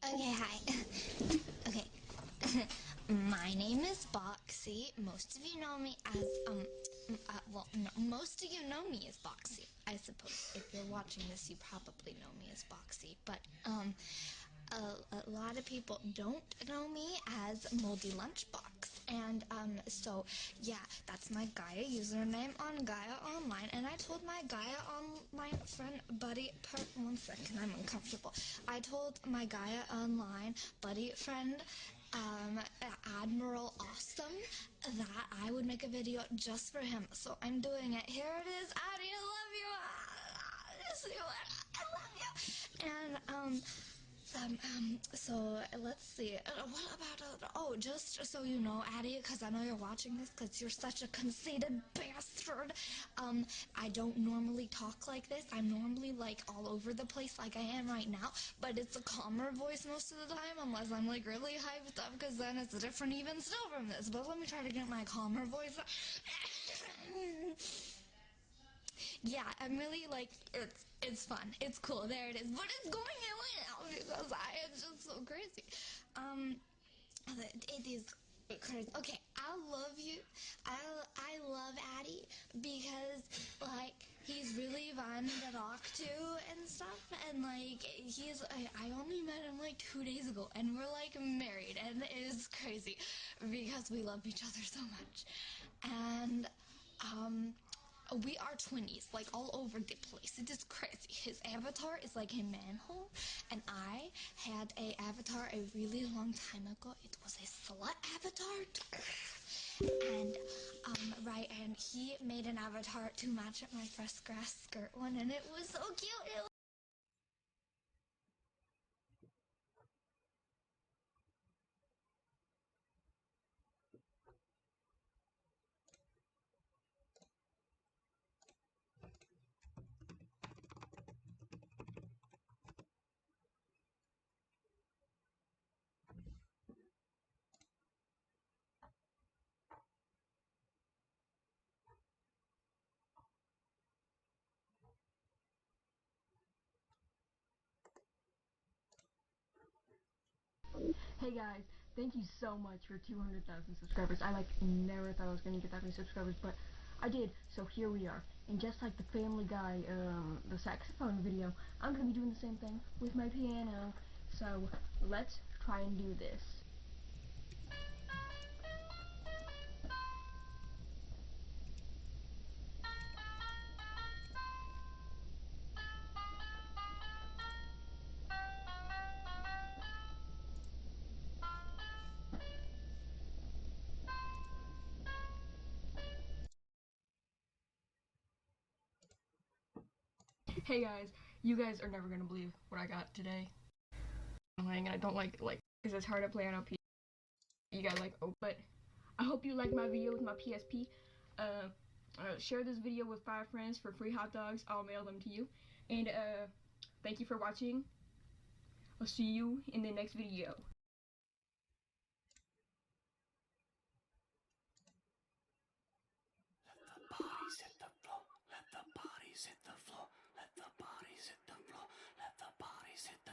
Okay, hi. Okay. My name is Boxy. Most of you know me as, well, no, most of you know me as Boxy, I suppose. If you're watching this, you probably know me as Boxy. But, a lot of people don't know me as Moldy Lunchbox. And, so, yeah, that's my Gaia username on Gaia Online. And I told my Gaia Online friend, buddy, one second, I'm uncomfortable. I told my Gaia Online buddy friend, Admiral Awesome, that I would make a video just for him. So I'm doing it. Here it is. Addy, I love you. I love you. And, so let's see. What about, oh, just so you know, Addie, because I know you're watching this, because you're such a conceited bastard. I don't normally talk like this. I'm normally, like, all over the place like I am right now, but it's a calmer voice most of the time, unless I'm, like, really hyped up, because then it's different even still from this. But let me try to get my calmer voice. Yeah, I'm really, like, it's fun. It's cool. There it is. But it's going away now because it's just so crazy. It is Cause okay, I love you. I love Addy because like he's really fun to talk to and stuff, and like I only met him like 2 days ago, and we're like married, and it's crazy because we love each other so much, and we are twinnies, like all over the place. It is crazy. His avatar is like a manhole, and I had a avatar a really long time ago. It was a slut avatar. And and he made an avatar to match my first grass skirt one, and it was so cute. Hey guys, thank you so much for 200,000 subscribers. I like never thought I was gonna get that many subscribers, but I did. So here we are. And just like the Family Guy, the saxophone video, I'm gonna be doing the same thing with my piano. So let's try and do this. Hey guys, you guys are never gonna believe what I got today. I'm playing and I don't like because it's hard to play on a P. You guys like, oh, but I hope you like my video with my PSP. Share this video with 5 friends for free hot dogs. I'll mail them to you. And thank you for watching. I'll see you in the next video. Bodies hit the floor, let the bodies hit the floor, let the bodies hit the floor, let the bodies hit the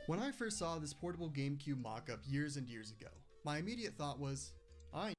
When I first saw this portable GameCube mock-up years and years ago, my immediate thought was, I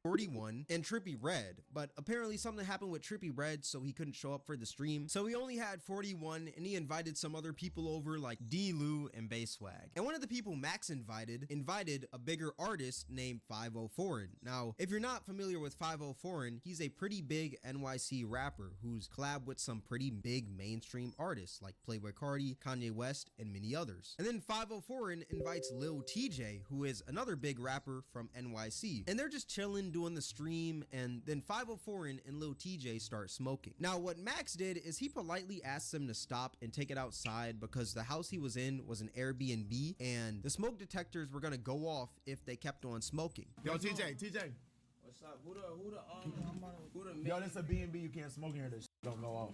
41 and Trippy Red, but apparently something happened with Trippy Red, so he couldn't show up for the stream. So he only had 41, and he invited some other people over like D-Lou and Bayswag. And one of the people Max invited a bigger artist named 504. Now, if you're not familiar with 504, he's a pretty big NYC rapper who's collabed with some pretty big mainstream artists like Playboi Carti, Kanye West, and many others. And then 504 invites Lil TJ, who is another big rapper from NYC, and they're just chilling, doing the stream, and then 504 and Lil TJ start smoking. Now, what Max did is he politely asked them to stop and take it outside because the house he was in was an Airbnb, and the smoke detectors were gonna go off if they kept on smoking. Yo, TJ. What's up? Who the Yo, this a B&B. You can't smoke in here. This shit don't go off.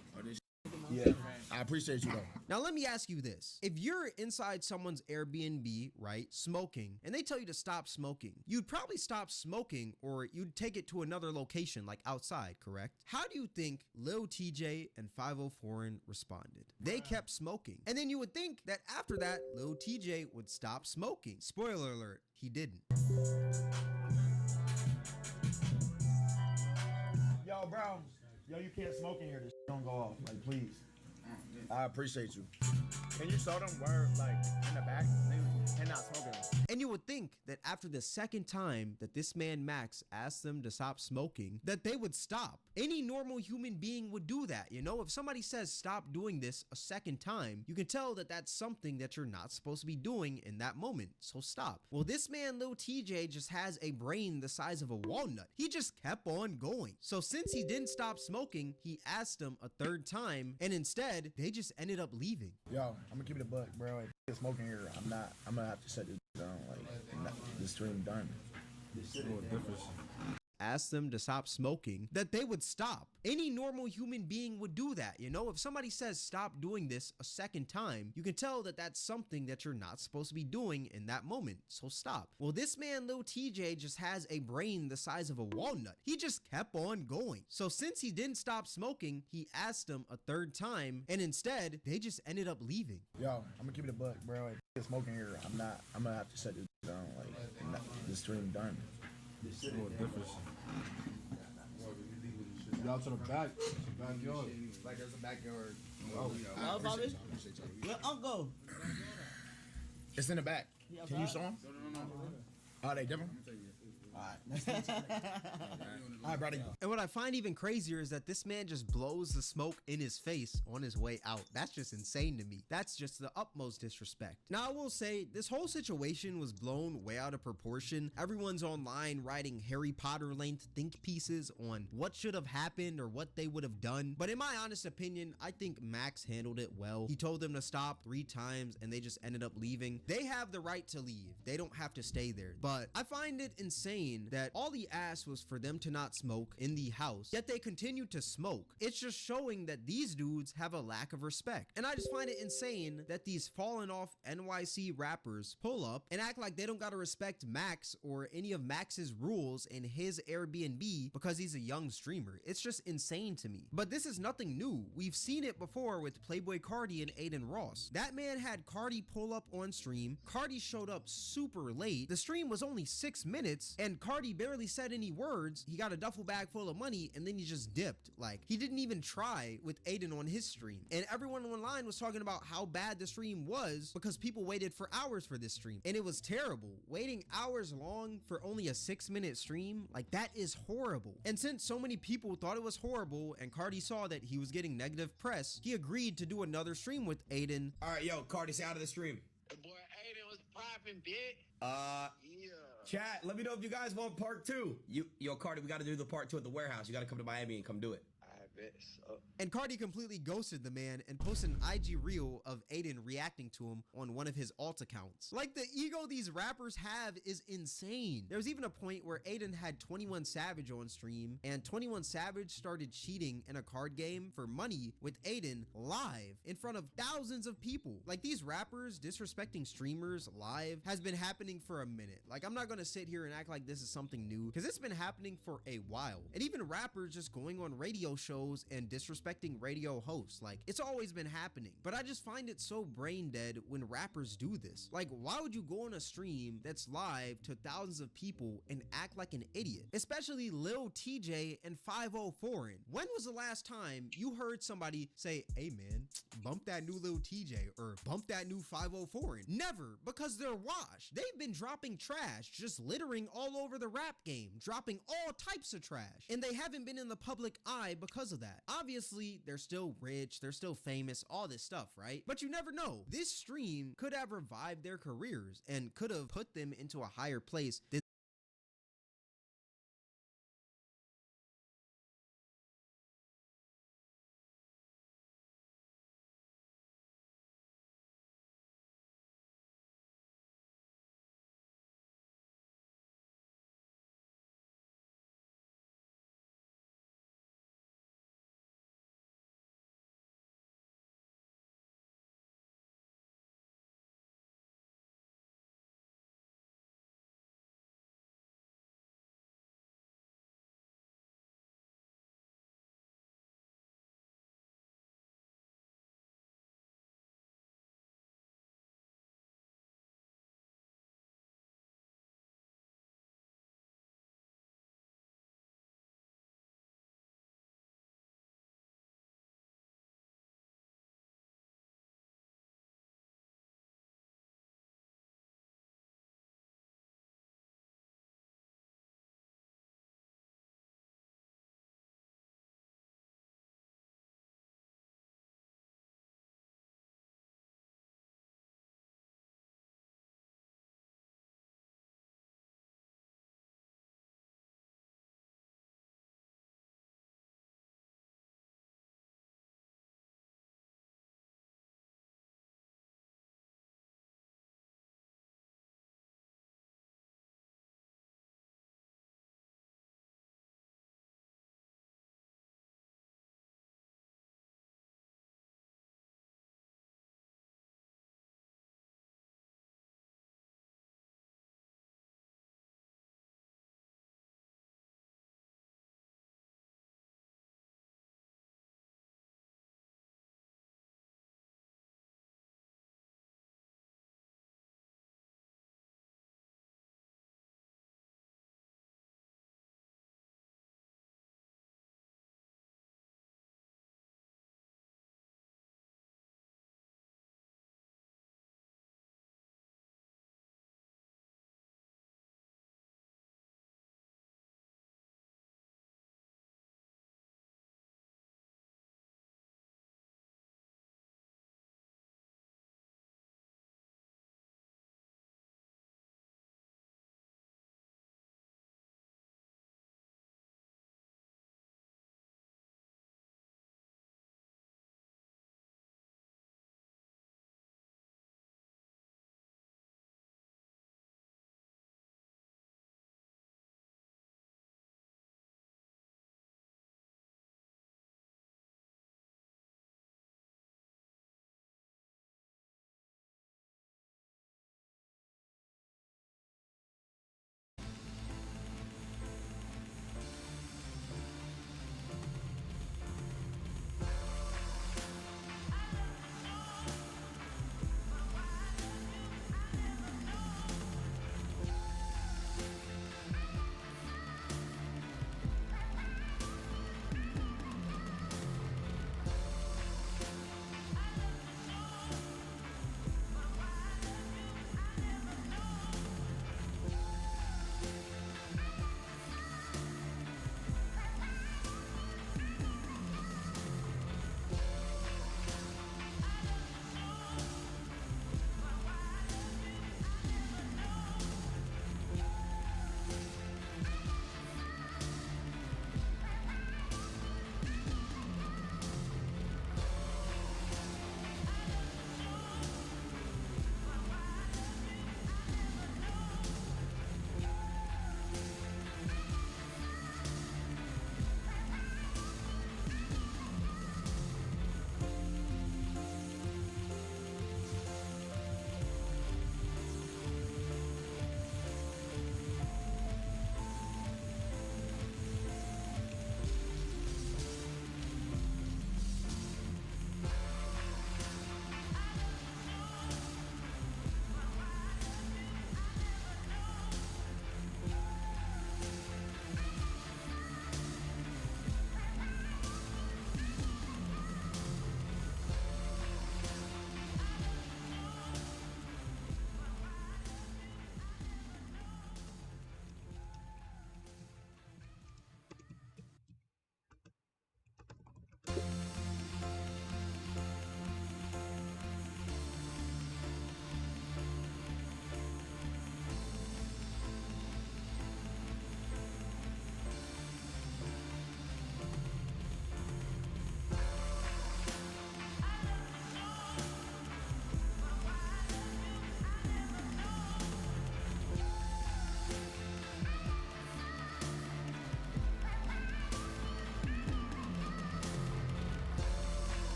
Yeah, I appreciate you though. Now let me ask you this. If you're inside someone's Airbnb, right, smoking, and they tell you to stop smoking, you'd probably stop smoking or you'd take it to another location like outside, correct? How do you think Lil TJ and 504 responded? They kept smoking. And then you would think that after that, Lil TJ would stop smoking. Spoiler alert, he didn't. Yo, bro. Yo, you can't smoke in here. This shit don't go off. Like, please. I appreciate you. Can you show them where, like, in the back, they cannot smoke in here? And you would think that after the second time that this man Max asked them to stop smoking, that they would stop. Any normal human being would do that, you know? If somebody says stop doing this a second time, you can tell that that's something that you're not supposed to be doing in that moment, so stop. Well, this man Lil TJ just has a brain the size of a walnut. He just kept on going. So since he didn't stop smoking, he asked them a third time, and instead, they just ended up leaving. Yo, I'm gonna keep it a buck, bro. If you smoking here, I'm gonna have to shut this down. Like, the stream done. This shit was different. Asked them to stop smoking, that they would stop. Any normal human being would do that, you know? If somebody says stop doing this a second time, you can tell that that's something that you're not supposed to be doing in that moment, so stop. Well, this man Lil TJ just has a brain the size of a walnut. He just kept on going. So since he didn't stop smoking, he asked them a third time, and instead, they just ended up leaving. Yo, I'm gonna keep it a buck, bro. If you smoking here, I'm gonna have to shut this down. Like, the stream done. This shit was different. Y'all to the back. Backyard. Like there's a backyard. Oh, How about it? Let Uncle. It's in the back. Can you show them? Are they different? Alright, brother. And what I find even crazier is that this man just blows the smoke in his face on his way out. That's just insane to me. That's just the utmost disrespect. Now, I will say, this whole situation was blown way out of proportion. Everyone's online writing Harry Potter length think pieces on what should have happened or what they would have done. But in my honest opinion, I think Max handled it well. He told them to stop 3 times and they just ended up leaving. They have the right to leave. They don't have to stay there. But I find it insane insane that all he asked was for them to not smoke in the house, yet they continued to smoke. It's just showing that these dudes have a lack of respect. And I just find it insane that these fallen off NYC rappers pull up and act like they don't gotta respect Max or any of Max's rules in his Airbnb because he's a young streamer. It's just insane to me. But this is nothing new. We've seen it before with Playboy Cardi and Aiden Ross. That man had Cardi pull up on stream. Cardi showed up super late. The stream was only 6 minutes and Cardi barely said any words. He got a duffel bag full of money and then he just dipped. Like, he didn't even try with Aiden on his stream. And everyone online was talking about how bad the stream was because people waited for hours for this stream. And it was terrible. Waiting hours long for only a 6-minute stream, like, that is horrible. And since so many people thought it was horrible and Cardi saw that he was getting negative press, he agreed to do another stream with Aiden. All right, yo, Cardi, say out of the stream. Boy, Aiden was popping, bitch. Yeah. Chat, let me know if you guys want part 2. Yo, Cardi, we got to do the part 2 at the warehouse. You got to come to Miami and come do it. I bet so. And Cardi completely ghosted the man and posted an IG reel of Aiden reacting to him on one of his alt accounts. Like, the ego these rappers have is insane. There was even a point where Aiden had 21 Savage on stream and 21 Savage started cheating in a card game for money with Aiden live in front of thousands of people. Like, these rappers disrespecting streamers live has been happening for a minute. Like, I'm not gonna sit here and act like this is something new because it's been happening for a while. And even rappers just going on radio shows and disrespecting radio hosts, like, it's always been happening. But I just find it so brain dead when rappers do this. Like, why would you go on a stream that's live to thousands of people and act like an idiot? Especially Lil TJ and 50 Foreign. When was the last time you heard somebody say, hey man, bump that new Lil TJ or bump that new 50 Foreign? Never, because they're washed. They've been dropping trash, just littering all over the rap game, dropping all types of trash. And they haven't been in the public eye because of that. Obviously, they're still rich, they're still famous, all this stuff, right? But you never know. This stream could have revived their careers and could have put them into a higher place than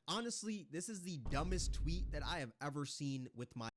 honestly, this is the dumbest tweet that I have ever seen with my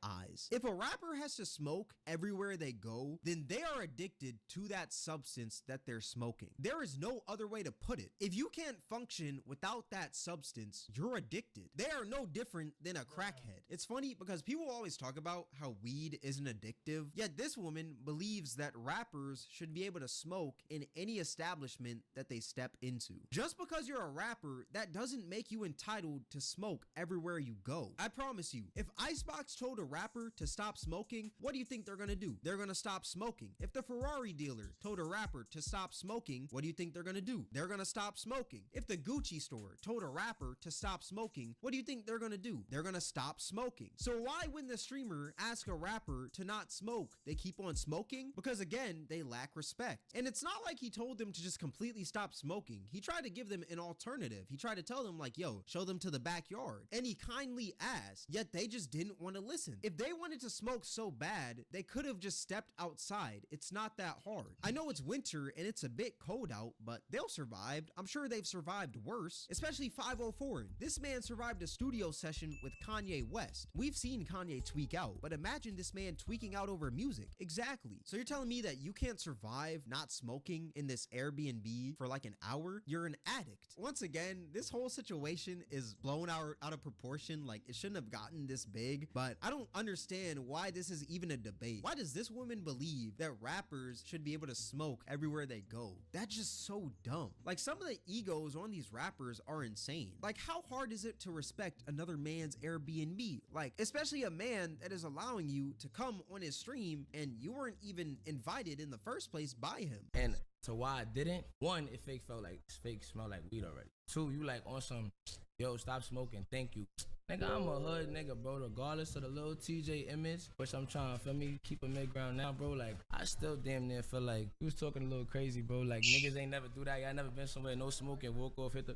eyes. If a rapper has to smoke everywhere they go, then they are addicted to that substance that they're smoking. There is no other way to put it. If you can't function without that substance, you're addicted. They are no different than a crackhead. It's funny because people always talk about how weed isn't addictive, yet this woman believes that rappers should be able to smoke in any establishment that they step into. Just because you're a rapper, that doesn't make you entitled to smoke everywhere you go. I promise you, if Icebox told a rapper to stop smoking, what do you think they're gonna do? They're gonna stop smoking. If the Ferrari dealer told a rapper to stop smoking, what do you think they're gonna do? They're gonna stop smoking. If the Gucci store told a rapper to stop smoking, what do you think they're gonna do? They're gonna stop smoking. So why, when the streamer asks a rapper to not smoke, they keep on smoking? Because again, they lack respect. And it's not like he told them to just completely stop smoking. He tried to give them an alternative. He tried to tell them like, yo, show them to the backyard. And he kindly asked, yet they just didn't want to listen. If they wanted to smoke so bad, they could have just stepped outside. It's not that hard. I know it's winter and it's a bit cold out, but they'll survive. I'm sure they've survived worse, especially 504. This man survived a studio session with Kanye West. We've seen Kanye tweak out, but imagine this man tweaking out over music. Exactly. So you're telling me that you can't survive not smoking in this Airbnb for like an hour? You're an addict. Once again, this whole situation is blown out of proportion. Like, it shouldn't have gotten this big, but I don't understand why this is even a debate. Why does this woman believe that rappers should be able to smoke everywhere they go? That's just so dumb. Like, some of the egos on these rappers are insane. Like, how hard is it to respect another man's Airbnb? Like, especially a man that is allowing you to come on his stream and you weren't even invited in the first place by him. And so why I didn't, one, it fake smell like weed already. Two, you like on some, yo, stop smoking, thank you. Nigga, I'm a hood nigga, bro, regardless of the little TJ image, which I'm trying to, feel me, keep a mid-ground now, bro. Like, I still damn near feel like you was talking a little crazy, bro. Like, niggas ain't never do that. Y'all never been somewhere, no smoking, walk off, hit the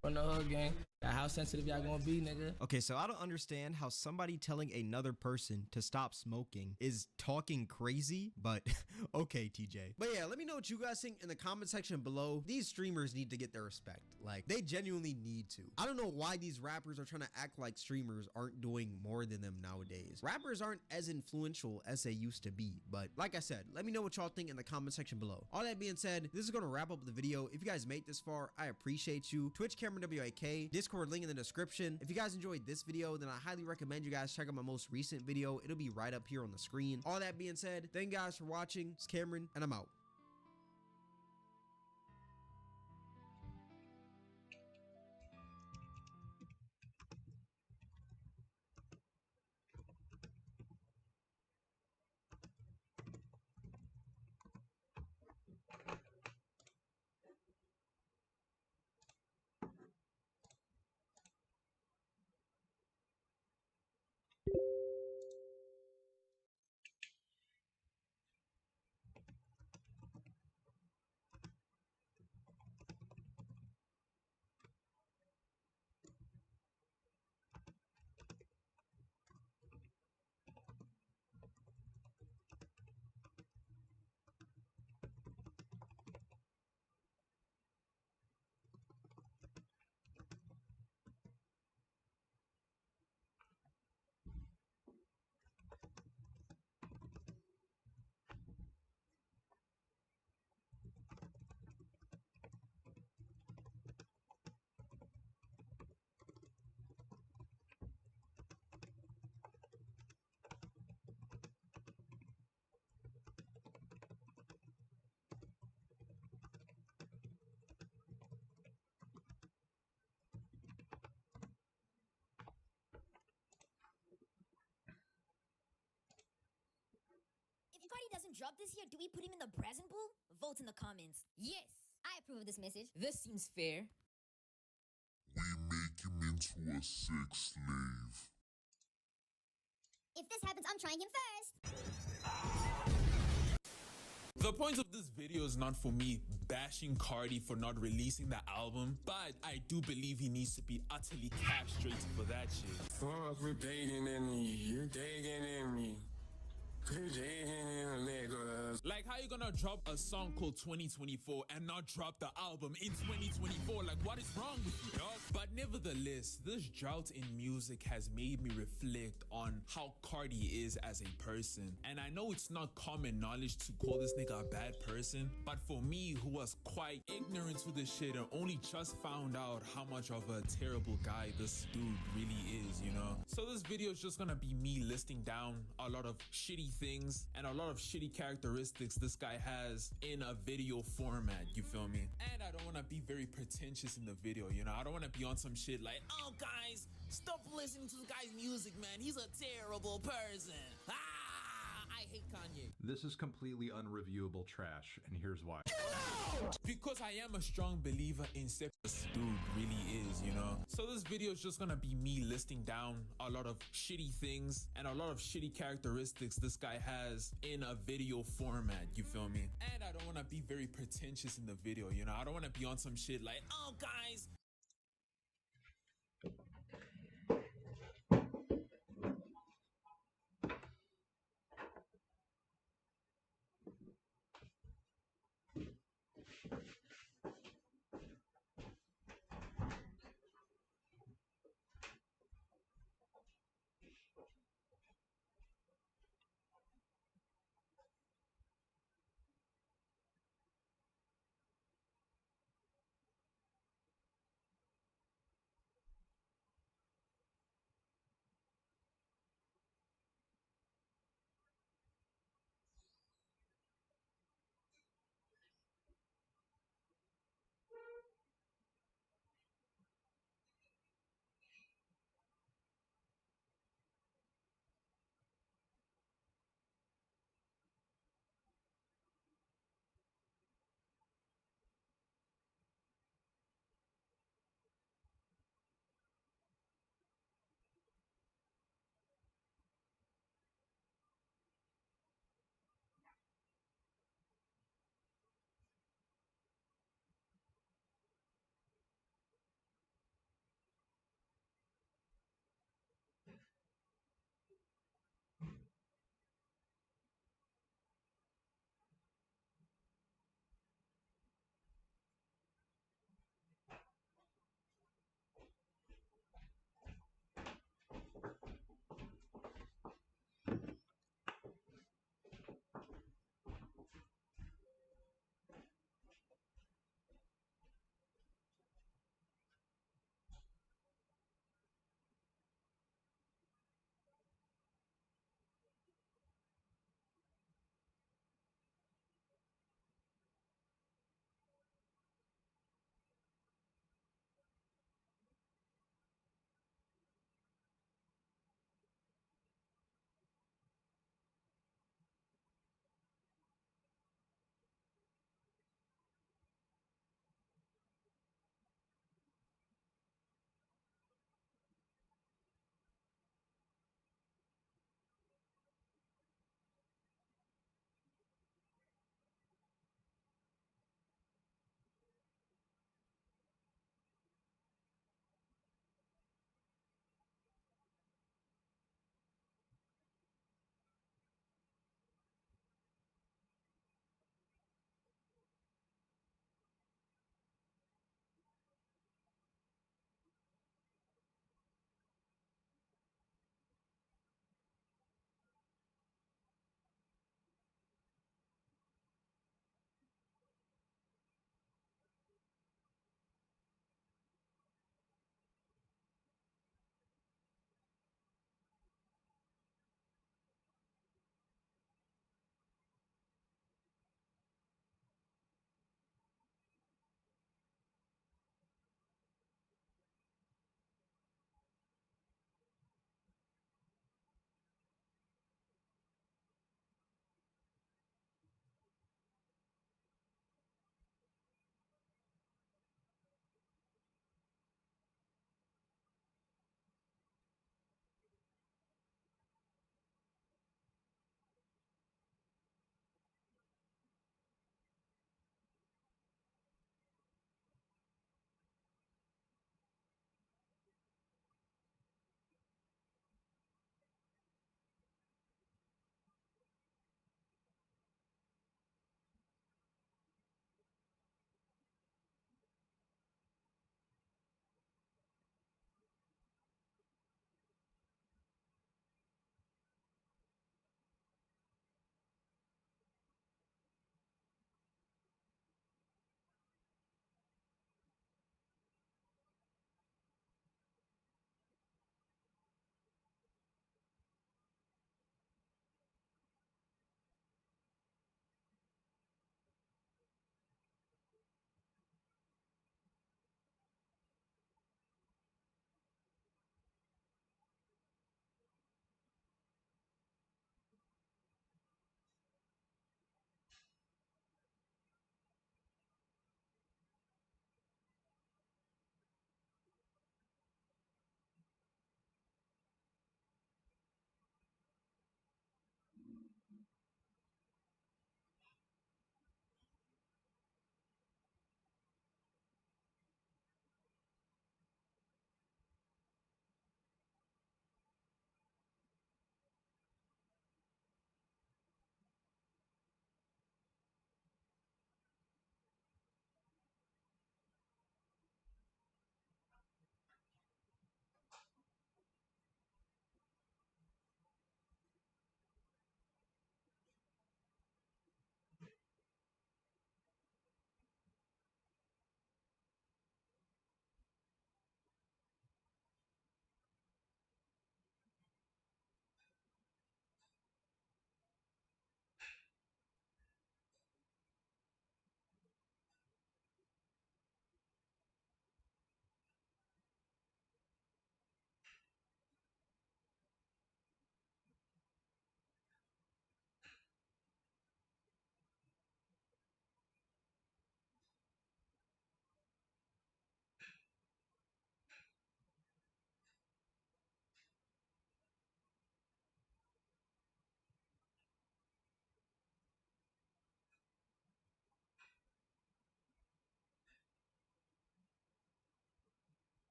from the hood gang. How sensitive y'all gonna be, nigga? Okay, so I don't understand how somebody telling another person to stop smoking is talking crazy, but okay, TJ. But yeah, let me know what you guys think in the comment section below. These streamers need to get their respect. Like, they genuinely need to. I don't know why these rappers are trying to act like streamers aren't doing more than them nowadays. Rappers aren't as influential as they used to be, but like I said, let me know what y'all think in the comment section below. All that being said, this is gonna wrap up the video. If you guys made this far, I appreciate you. Twitch Cameron WAK, Discord link in the description. If you guys enjoyed this video, then I highly recommend you guys check out my most recent video. It'll be right up here on the screen. All that being said, thank you guys for watching. It's Cameron, and I'm out. If Cardi doesn't drop this year, do we put him in the present pool? Vote in the comments. Yes, I approve of this message. This seems fair. We make him into a sex slave. If this happens, I'm trying him first. The point of this video is not for me bashing Cardi for not releasing the album, but I do believe he needs to be utterly castrated for that shit. Fuck, we're digging in me. You're digging in me. Like, how you gonna drop a song called 2024 and not drop the album in 2024? Like, what is wrong with you, dog? But nevertheless, this drought in music has made me reflect on how Cardi is as a person. And I know it's not common knowledge to call this nigga a bad person, but for me, who was quite ignorant to this shit and only just found out how much of a terrible guy this dude really is, you know? So this video is just gonna be me listing down a lot of shitty things and a lot of shitty characteristics this guy has in a video format, you feel me? And I don't want to be very pretentious in the video, you know? I don't want to be on some shit like, oh guys, stop listening to the guy's music, man, he's a terrible person. I hate Kanye. This is completely unreviewable trash, and here's why. Because I am a strong believer in this dude really is, you know? So this video is just gonna be me listing down a lot of shitty things and a lot of shitty characteristics this guy has in a video format, you feel me? And I don't want to be very pretentious in the video, you know? I don't want to be on some shit like, oh guys,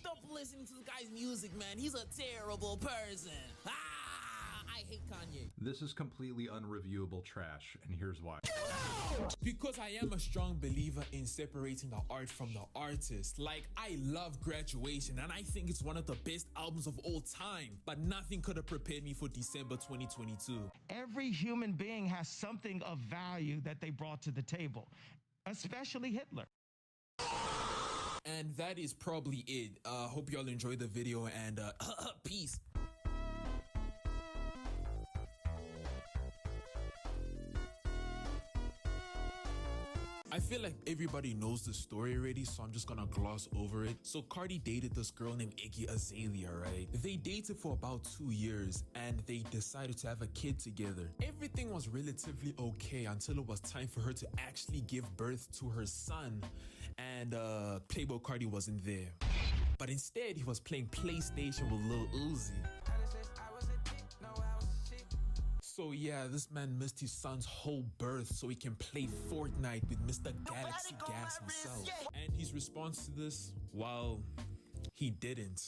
Stop listening to the guy's music, man. He's a terrible person. I hate Kanye. This is completely unreviewable trash, and here's why. Because I am a strong believer in separating the art from the artist. Like, I love Graduation, and I think it's one of the best albums of all time. But nothing could have prepared me for December 2022. Every human being has something of value that they brought to the table, especially Hitler. And that is probably it. Hope y'all enjoyed the video, and peace. I feel like everybody knows the story already, so I'm just gonna gloss over it. So Cardi dated this girl named Iggy Azalea, right? They dated for about 2 years and they decided to have a kid together. Everything was relatively okay until it was time for her to actually give birth to her son. And Playboy Cardi wasn't there. But instead, he was playing PlayStation with Lil Uzi. So yeah, this man missed his son's whole birth so he can play Fortnite with Mr. Galaxy Gas himself. And his response to this, well, he didn't.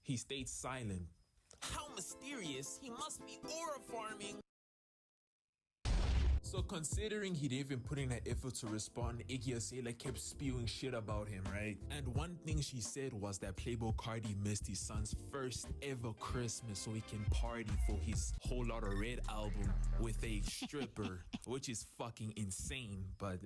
He stayed silent. How mysterious. He must be aura farming. So considering he didn't even put in an effort to respond, Iggy Azalea kept spewing shit about him, right? And one thing she said was that Playboy Cardi missed his son's first ever Christmas so he can party for his Whole Lotta Red album with a stripper, which is fucking insane. But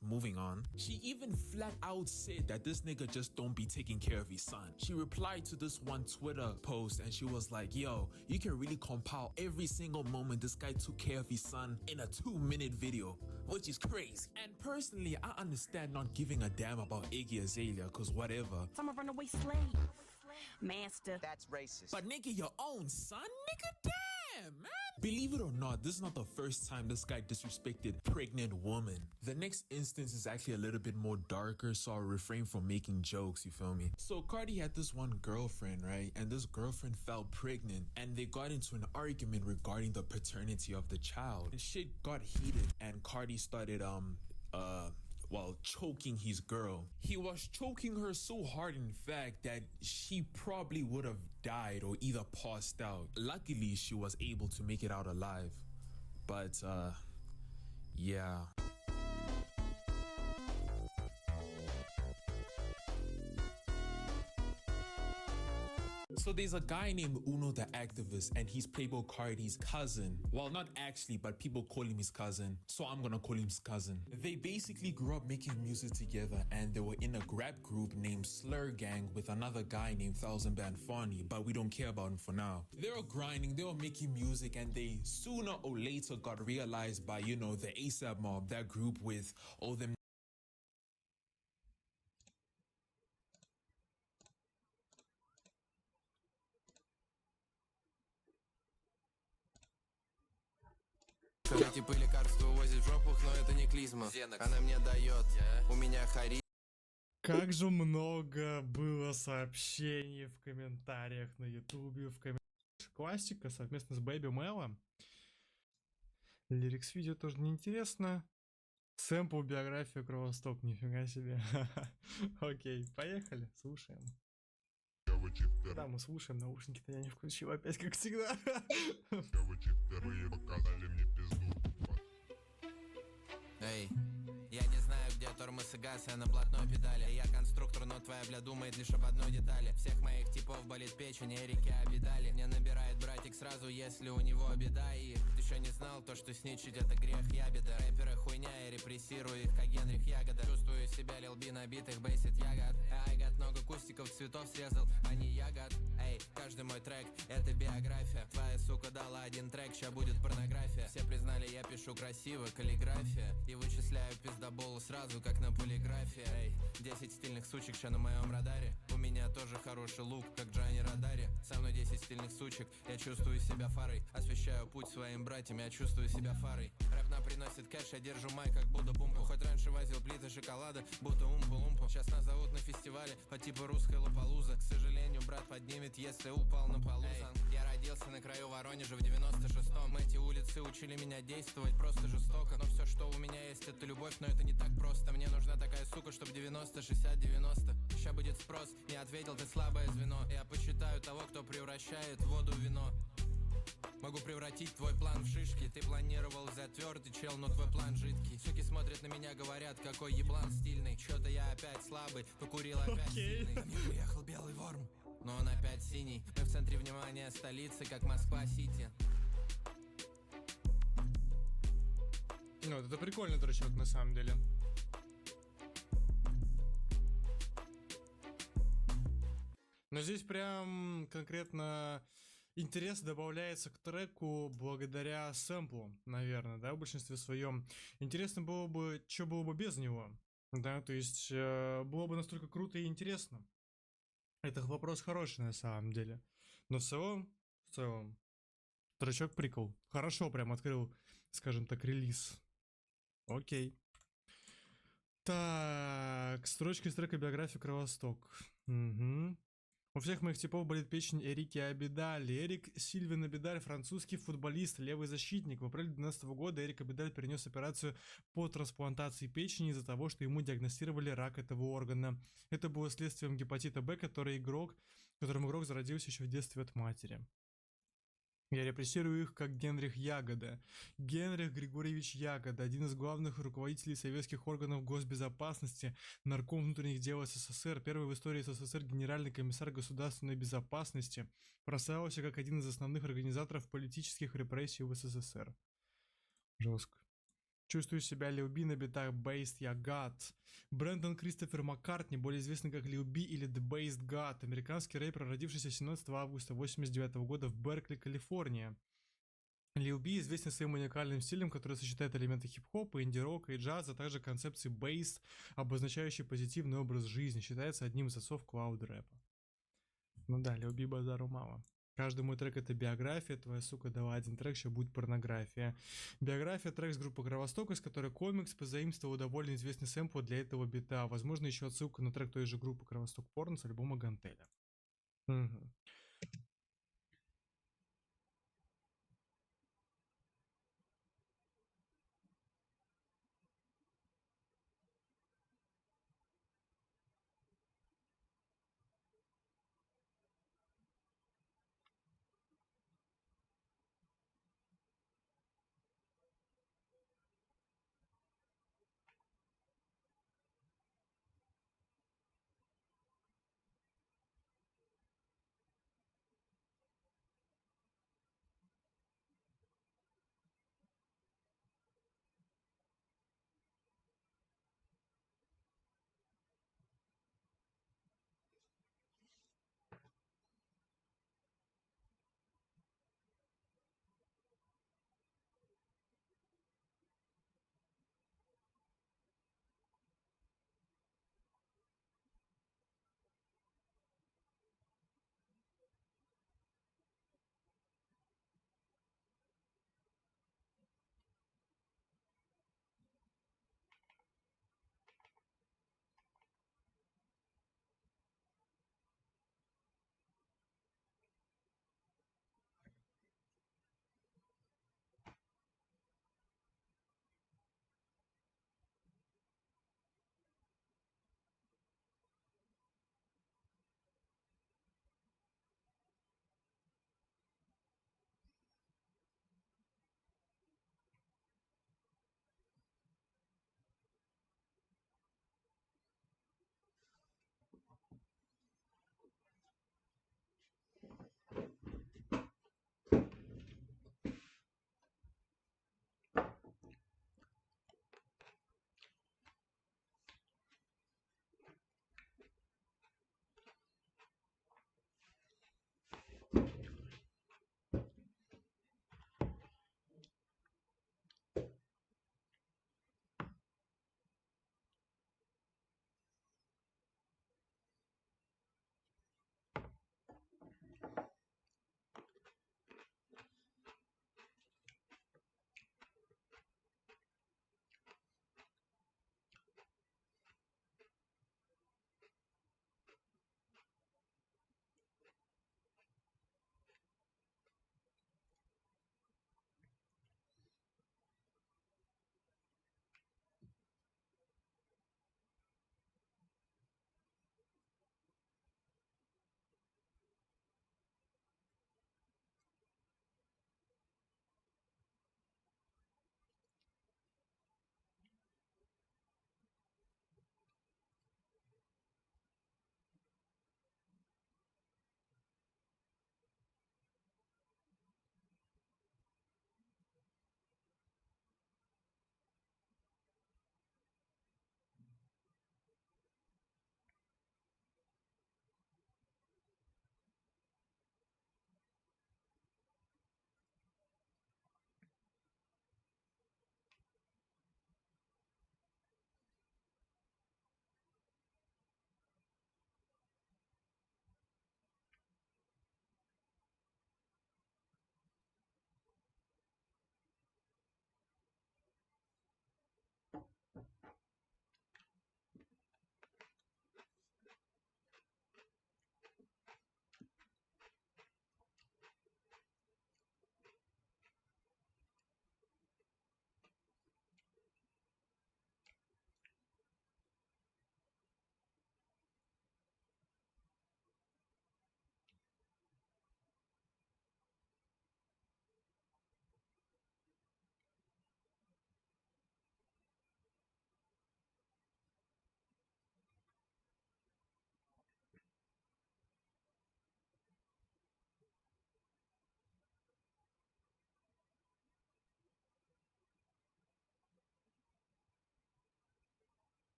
moving on. She even flat out said that this nigga just don't be taking care of his son. She replied to this one Twitter post and she was like, yo, you can really compile every single moment this guy took care of his son in a 2-minute video, which is crazy. And personally, I understand not giving a damn about Iggy Azalea, cause whatever. I'm a runaway slave. Master. That's racist. But nigga, your own son? Nigga, damn, man. Believe it or not, this is not the first time this guy disrespected pregnant woman. The next instance is actually a little bit more darker, so I'll refrain from making jokes, you feel me? So Cardi had this one girlfriend, right? And this girlfriend fell pregnant and they got into an argument regarding the paternity of the child. And shit got heated and Cardi started, choking his girl. He was choking her so hard, in fact, that she probably would have died or either passed out. Luckily, she was able to make it out alive. But, yeah. So there's a guy named Uno the Activist and he's Playboy Cardi's cousin. Well, not actually, but people call him his cousin, so I'm gonna call him his cousin. They basically grew up making music together and they were in a rap group named Slur Gang with another guy named Thousand Band Fawny, but we don't care about him for now. They were grinding, they were making music, and they sooner or later got realized by, you know, the ASAP Mob, that group with all them Когда типа лекарства возят в жопах, но это не клизма. Она мне дает, у меня хари. Как же много было сообщений в комментариях на ютубе, в комментариях. Классика совместно с Бэйби Мэлом. Лирикс видео тоже неинтересно. Сэмпл биография Кровосток, нифига себе. Окей, поехали, слушаем. Да, мы слушаем, наушники-то я не включил опять, как всегда. Эй, я не знаю, где тормоз и газ, я на блатной педали. Я конструктор, но твоя бля думает лишь об одной детали. Всех моих типов болит печень, Эрики обидали. Мне набирает братик сразу, если у него беда. И ты еще не знал, то что сничить это грех, я беда. Рэперы хуйня, я репрессирую их, как Генрих Ягода. Чувствую себя лилби набитых, бейсит ягод. Ай, гад, много кустиков, цветов срезал, а не ягод. Эй, каждый мой трек, это биография. Твоя сука дала один трек, ща будет порнография. Все признали, я пишу красиво, каллиграфия. И вычисляю пиздоболы сразу, как на полиграфии. Эй, 10 стильных сучек ща на моем радаре. У меня тоже хороший лук, как Джанни Радари. Со мной 10 стильных сучек, я чувствую себя фарой. Освещаю путь своим братьям, я чувствую себя фарой. Рэп нам приносит кэш, я держу майк, как Будда Бумпу. Хоть раньше возил плиты шоколада, будто умпу-лумпу. Сейчас нас зовут на фестивале по типу русской Лапалуза. К сожалению, брат поднимет, если упал на полу. Эй, я родился на краю Воронежа в 96-м. Эти улицы учили меня действовать просто жестоко. Но все, что у меня есть, это любовь, но это не так просто. Мне нужна такая сука, чтоб 90, 60, 90. Ща будет спрос, не ответил, ты слабое звено. Я почитаю того, кто превращает воду в вино. Могу превратить твой план в шишки. Ты планировал взять твердый чел, но твой план жидкий. Суки смотрят на меня, говорят, какой еблан стильный. Чё-то я опять слабый, покурил опять сильный. Ко мне приехал белый ворм, но он опять синий. Мы в центре внимания столицы, как Москва-Сити. Ну, вот это прикольный тречок на самом деле. Но здесь прям конкретно интерес добавляется к треку благодаря сэмплу, наверное, да, в большинстве своем. Интересно было бы, что было бы без него, да, то есть было бы настолько круто и интересно. Это вопрос хороший на самом деле. Но в целом, тречок прикол. Хорошо прям открыл, скажем так, релиз. Окей. Так, строчка из трека «Биография Кровосток». Угу. У всех моих типов болит печень Эрики Абидали. Эрик Сильвин Абидаль, французский футболист, левый защитник. В апреле 2012 года Эрик Абидаль перенес операцию по трансплантации печени из-за того, что ему диагностировали рак этого органа. Это было следствием гепатита Б, которым игрок зародился еще в детстве от матери. Я репрессирую их, как Генрих Ягода. Генрих Григорьевич Ягода, один из главных руководителей советских органов госбезопасности, нарком внутренних дел СССР, первый в истории СССР генеральный комиссар государственной безопасности, прославился как один из основных организаторов политических репрессий в СССР. Жестко. Чувствую себя Лил Би на битах Based Я God. Брэндон Кристофер Маккартни, более известный как Лил Би или The Based God, американский рэпер, родившийся 17 августа 1989 года в Беркли, Калифорния. Лил Би известен своим уникальным стилем, который сочетает элементы хип-хопа, инди-рока и джаза, а также концепции бейс, обозначающей позитивный образ жизни, считается одним из отцов клауд-рэпа. Ну да, Лил Би базару мало. Каждый мой трек — это биография, твоя сука дала один трек, сейчас будет порнография. Биография — трек с группы Кровосток, из которой комикс позаимствовал довольно известный сэмпл для этого бита. Возможно, еще отсылка на трек той же группы Кровосток Порно с альбома Гантеля. Угу.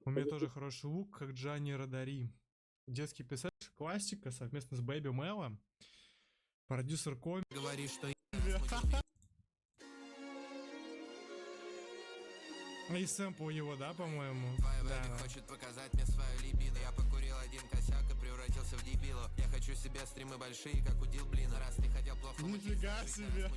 У меня тоже хороший лук, как Джанни Родари. Детский писатель, классика, совместно с Бэйби Мэлом. Продюсер Коми. Говори, что И сэмпл его, да, по-моему? Твоя Да. бэби хочет показать мне свою либидо. Я покурил один косяк и превратился в дебилу. Я хочу себе стримы большие, как у Дил Блина. Раз не хотел плохо Нифига себе.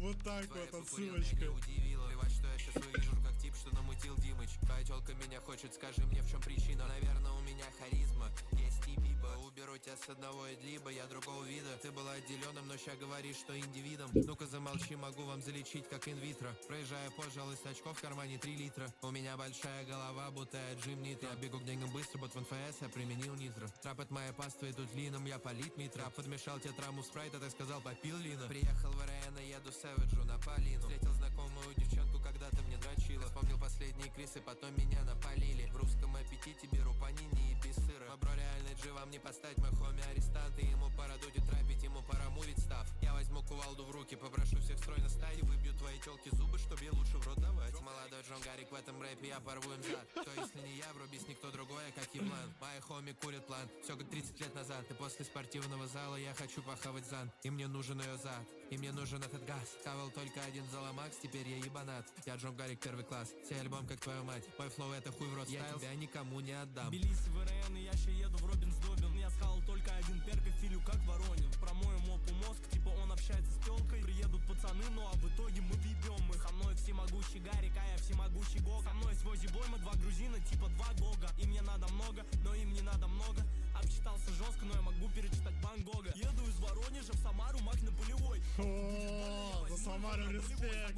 Вот так вот, отсылочка. удивило. Плевать, что я сейчас выгляжу как тип, что намутил Димыч. Твоя тёлка меня хочет, скажи мне, в чем причина. Наверное, у меня харизма. Есть и биба. Уберу тебя с одного идлиба, я другого вида. Ты была отделенным, но ща говоришь, что индивидом. Ну-ка замолчи, могу вам залечить, как инвитро. Проезжая, пожалуйста, очков в кармане 3 литра. У меня большая голова, будто я Джим Нитро. Я бегу к деньгам быстро, вот в НФС я применил нитро. Трап от моей паствы тут лином, я полит митра. Подмешал тетраму спрайта, ты сказал, попил лина. Приехал в РН, еду сэвиджу на Полину. Встретил знакомую девчонку, когда-то мне дрочила. Вспомнил последние крисы, потом меня напалили. В русском аппетите беру панини и без сыра. Бро, реальный G вам не поставить, мой хоми арестанты. Ему пора дуть и трапить, ему пора мувить став. Я возьму кувалду в руки, попрошу всех стройно стать. И выбью твои тёлки зубы, чтоб я лучше в рот давать. Молодой Джон Гарик, в этом рэпе я порву им зад. Кто если не я, врубись никто другой, а как еблан. Мои хоми курят план, все как 30 лет назад. И после спортивного зала я хочу похавать зан. И мне нужен ее зад, и мне нужен этот газ. Хавал только один заломакс, теперь я ебанат. Я Джон Гарик, первый класс, все альбом как твою мать. Мой флоу это хуй в рот стайл, я тебя никому не отдам. Белиси в РН, и я ща еду в Робинс Добин. Я схавал только один перк и филю как Воронин. Промою мопу мозг, типа он общается с тёлкой. Приедут пацаны, ну а в итоге мы въебем их. Со мной всемогущий Гарик, а я всемогущий Гог. Со мной свой зибой, мы два грузина, типа два Гога. И мне надо много, но им не надо много. Обчитался жестко, но я могу перечитать Ван Гога. Еду из Воронежа в Самару, маг на полевой. О, за Самару респект.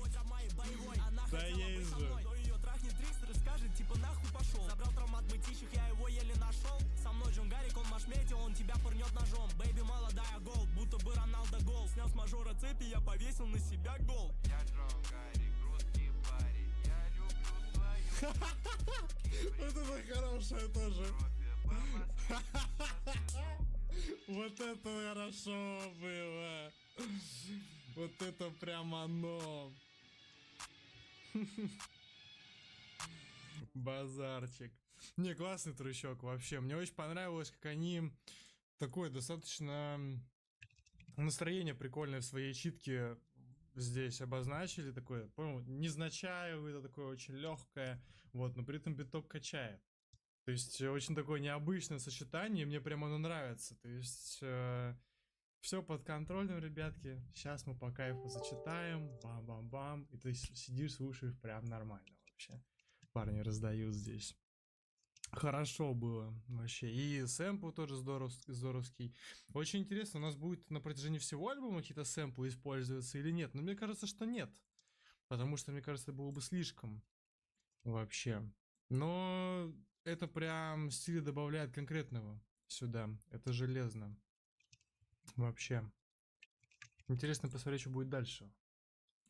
Да есть же. Кто ее трахнет трикстер и скажет, типа нахуй пошел. Забрал травмат мытищих, я его еле нашел. Со мной Джон Гарик, он машмете, он тебя пырнет ножом. Бэйби молодая гол, будто бы Роналдо гол. Снял с мажора цепи, я повесил на себя гол. Я Джон Гарик, русский парень, я люблю свою. Вот это хорошее тоже. Вот это хорошо было. Вот это прям оно. Базарчик. Не, классный трущок вообще. Мне очень понравилось, как они такое достаточно настроение прикольное в своей читке здесь обозначили. Такое, по-моему, незначаевое, это такое очень легкое. Вот, но при этом биток качает. То есть очень такое необычное сочетание, мне прямо оно нравится. То есть все под контролем, ребятки. Сейчас мы по кайфу зачитаем, бам-бам-бам. И ты сидишь, слушаешь, прям нормально вообще. Парни раздают здесь. Хорошо было вообще. И сэмпл тоже здоровский. Очень интересно, у нас будет на протяжении всего альбома какие-то сэмплы использоваться или нет. Но мне кажется, что нет. Потому что, мне кажется, это было бы слишком вообще. Но это прям стиль добавляет конкретного сюда. Это железно. Вообще. Интересно посмотреть, что будет дальше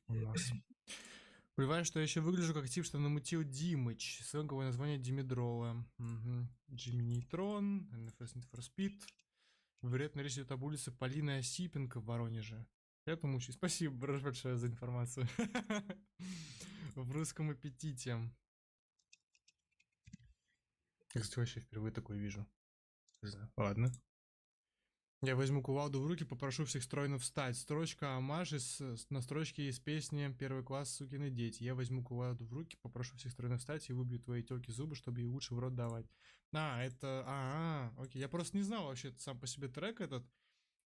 у нас. Понимаю, что я еще выгляжу как тип, что намутил Димыч. Сленговое название Димедрола. Угу. Джимми Нейтрон, NFS Need for Speed. Вероятно, речь идет об улице Полины Осипенко в Воронеже. Я помучусь. Спасибо большое за информацию. В русском аппетите. Я, кстати, вообще впервые такое вижу. Не знаю. Ладно. Я возьму кувалду в руки, попрошу всех стройно встать. Строчка омаж на строчке из песни «Первый класс, сукины дети». Я возьму кувалду в руки, попрошу всех стройно встать и выбью твои тёлки зубы, чтобы ей лучше в рот давать. Это... окей. Я просто не знал вообще сам по себе трек этот.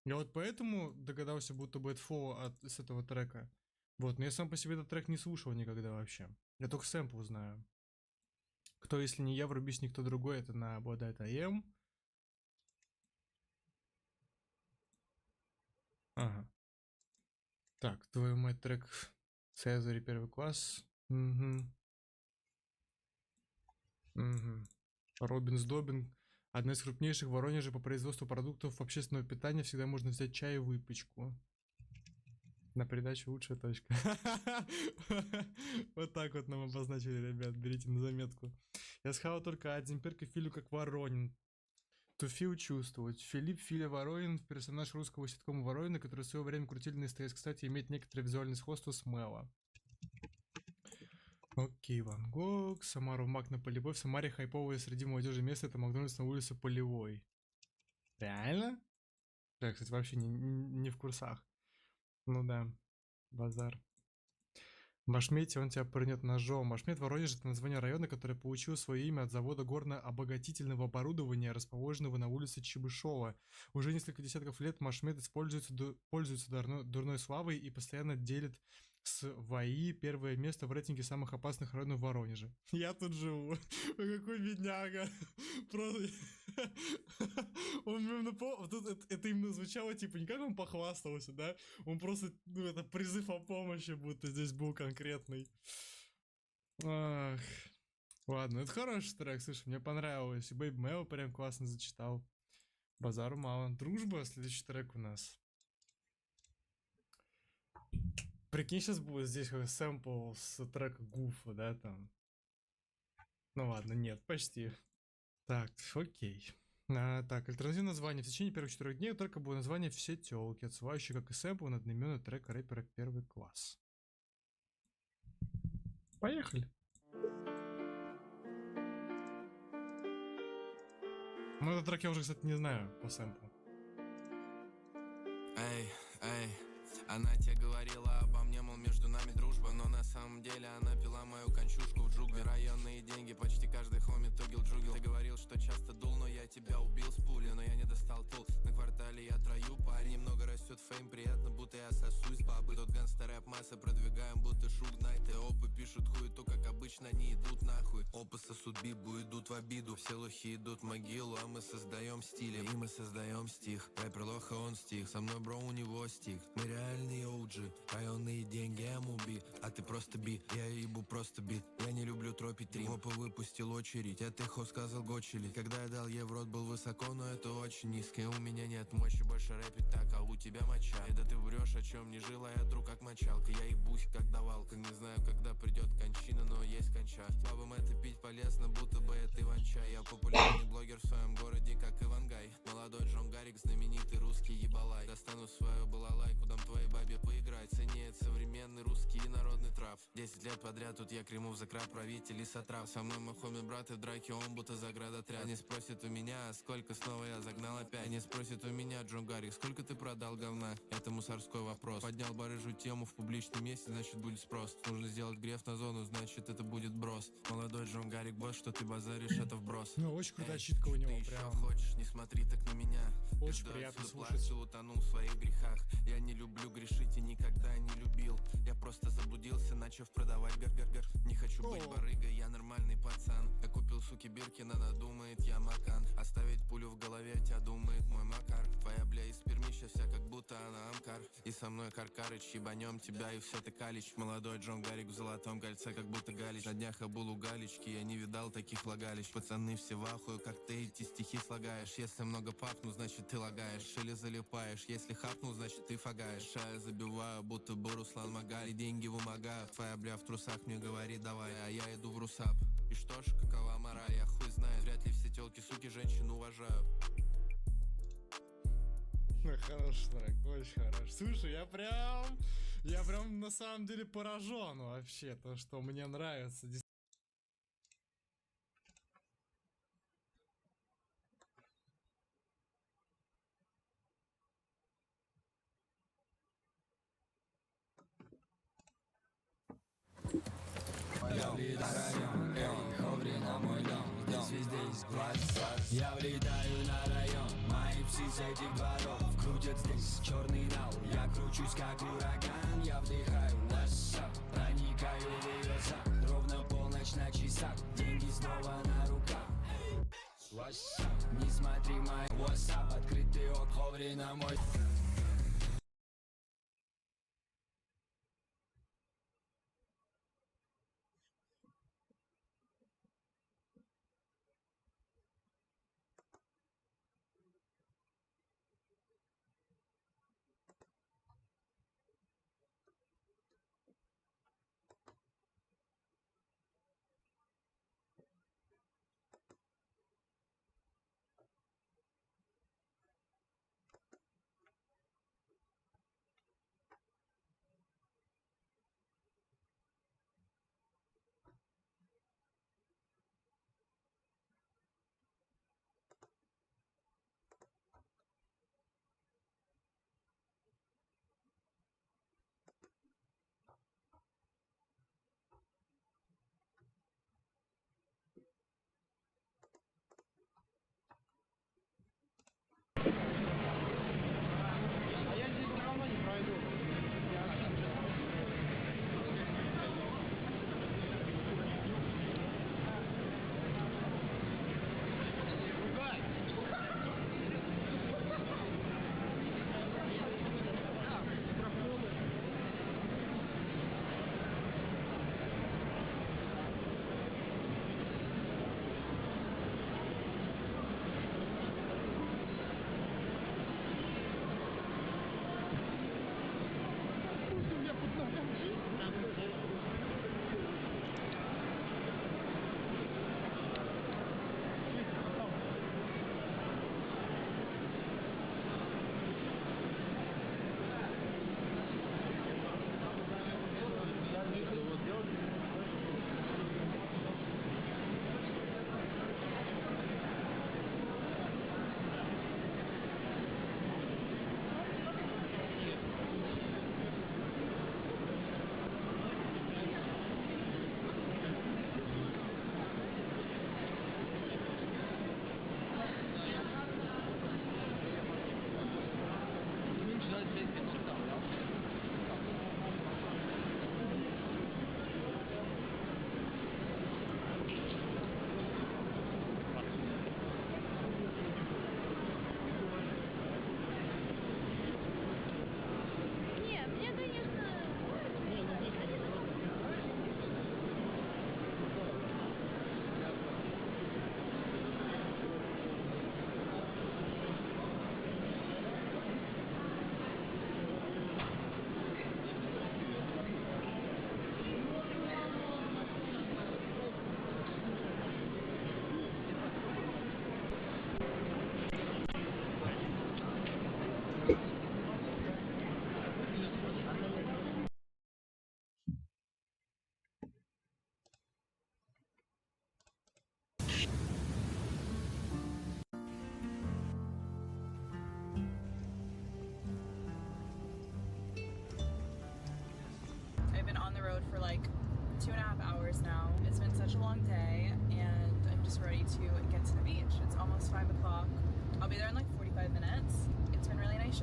Я вот поэтому догадался, будто бы это флоу с этого трека. Вот, но я сам по себе этот трек не слушал никогда вообще. Я только сэмпл знаю. Кто, если не я, врубись никто другой, это на обладает АМ. Ага. Так, твою мать, трек Цезарь, первый класс. Угу. Угу. Робинс Добин. Одна из крупнейших в Воронеже по производству продуктов общественного питания. Всегда можно взять чай и выпечку. На придачу лучшая точка. Вот так вот нам обозначили, ребят. Берите на заметку. Я схавал только один перк и Филю как Воронин. Туфил чувствовать. Филипп Филя Воронин, персонаж русского ситкома Воронина, который в свое время крутили на СТС, кстати, имеет некоторое визуальное сходство с Мэла. Окей, Ван Гог, Самара в Мак на Полевой. В Самаре хайповое среди молодежи место — это Макдональдс на улице Полевой. Реально? Я, кстати, вообще не в курсах. Ну да, базар. Башмете он тебя пырнет ножом. Башмет Воронеж — это название района, который получил свое имя от завода горно-обогатительного оборудования, расположенного на улице Чебышева. Уже несколько десятков лет Башмет пользуется дурной славой и постоянно делит с ВАИ первое место в рейтинге самых опасных районов Воронежа. Я тут живу. Ой, какой бедняга. Просто... Он именно это именно звучало, типа, не как он похвастался, да? Он просто, ну, это призыв о помощи, будто здесь был конкретный. Ах. Ладно, это хороший трек, слушай, мне понравилось. И Бэйб Мэо прям классно зачитал. Базару мало. Дружба, следующий трек у нас. Прикинь, сейчас будет здесь как сэмпл с трека Гуфа, да, там. Ну ладно, нет, почти. Так, окей. Так, альтернативное название. В течение первых 4 дней только было название «Все тёлки», отсылающее как и сэмпл на одноименный трек рэпера «Первый класс». Поехали. Ну, этот трек я уже, кстати, не знаю по сэмплу. Эй, эй, она тебе говорила обо мне, мол, между нами дружба, но на самом деле она пила мою кончушку в джугле. Районные деньги, почти каждый хоми тугил-джугил. Ты говорил, что часто дул, но я тебя убил с пули, но я не достал тул. На квартале я трою парень, немного растет фейм, приятно, будто я сосусь бабы. Тут гангстер-рэп масса, продвигаем, будто шугнайт. И опы пишут хуету, как обычно, они идут нахуй. Опы сосут бибу, идут в обиду, все лохи идут в могилу, а мы создаем стили, и мы создаем стих. Рэпер лоха, он стих, со мной бро, у него стих. Мы реальные OG, районные деньги, MUB, а ты просто би, я ебу просто бит. Я не люблю тропить рим, опа выпустил очередь, а ты хо сказал гочили. Когда я дал ей в рот, был высоко, но это очень низко. И у меня нет мочи больше рэпить так, а у тебя моча. И да ты врешь, о чем не жила, я тру как мочалка. Я ебусь как давалка, не знаю, когда придет кончина, но есть конча. Бабам это пить полезно, будто бы это иван-чай. Я популярный блогер в своем городе, как Ивангай. Молодой Джон Гарик, знаменитый русский ебалай. Достану свою балалайку, дам твоей бабе поиграть. Ценит современный русский и народный трап. 10 лет подряд тут я Кремов за краб, правитель и сатрап. Со мной мой хоми брат и в драке он будто заградотряд. Они спросят у меня, сколько снова я загнал опять. Они спросят у меня, Джон Гарик, сколько ты продал говна? Это мусорской вопрос. Поднял барыжу тему в публичном месте, значит будет спрос. Нужно сделать греф на зону, значит это будет брос. Молодой Джон Гарик, босс, что ты базаришь, это вброс. Ну, очень крутая читка у него, ты прям. Еще хочешь, не смотри так на меня. Очень приятно слушать. Плачу, утонул в своих грехах. Я не люблю грешить и никогда не любил. Я просто заблудился, начав продавать гар-гар-гар. Не хочу быть барыгой, я нормальный пацан. Я купил суки Биркин, она думает, я Макан. Оставить пулю в голове, тебя думает мой Макар. Твоя бля из Пермища вся как будто она Амкар. И со мной Каркарыч, ебанем тебя и все ты калич. Молодой Джон Гарик в золотом кольце, как будто Галич. На днях я был у Галички, я не видал таких лагалищ. Пацаны все в ахуе, как ты эти стихи слагаешь. Если много пахну, значит ты лагаешь. Или залипаешь, если хапнул, значит ты фагаешь. Я забиваю, будто бы Руслан Магаль. И деньги вымогаю, твоя бля в трусах мне говорит давай. А я иду в Русап. И что ж, какова мораль, я хуй знает. Вряд ли все телки, суки, женщин уважают. Хороший трек, очень хороший. Слушай, я прям на самом деле поражен вообще, то, что мне нравится. Я влетаю на район, мои псы с этих дворов крутят здесь черный нал. Я кручусь как ураган, я вдыхаю WhatsApp, проникаю в ее сад. Ровно полночь на часах, деньги снова на руках. WhatsApp, не смотри мой WhatsApp, открытый окховри на мой.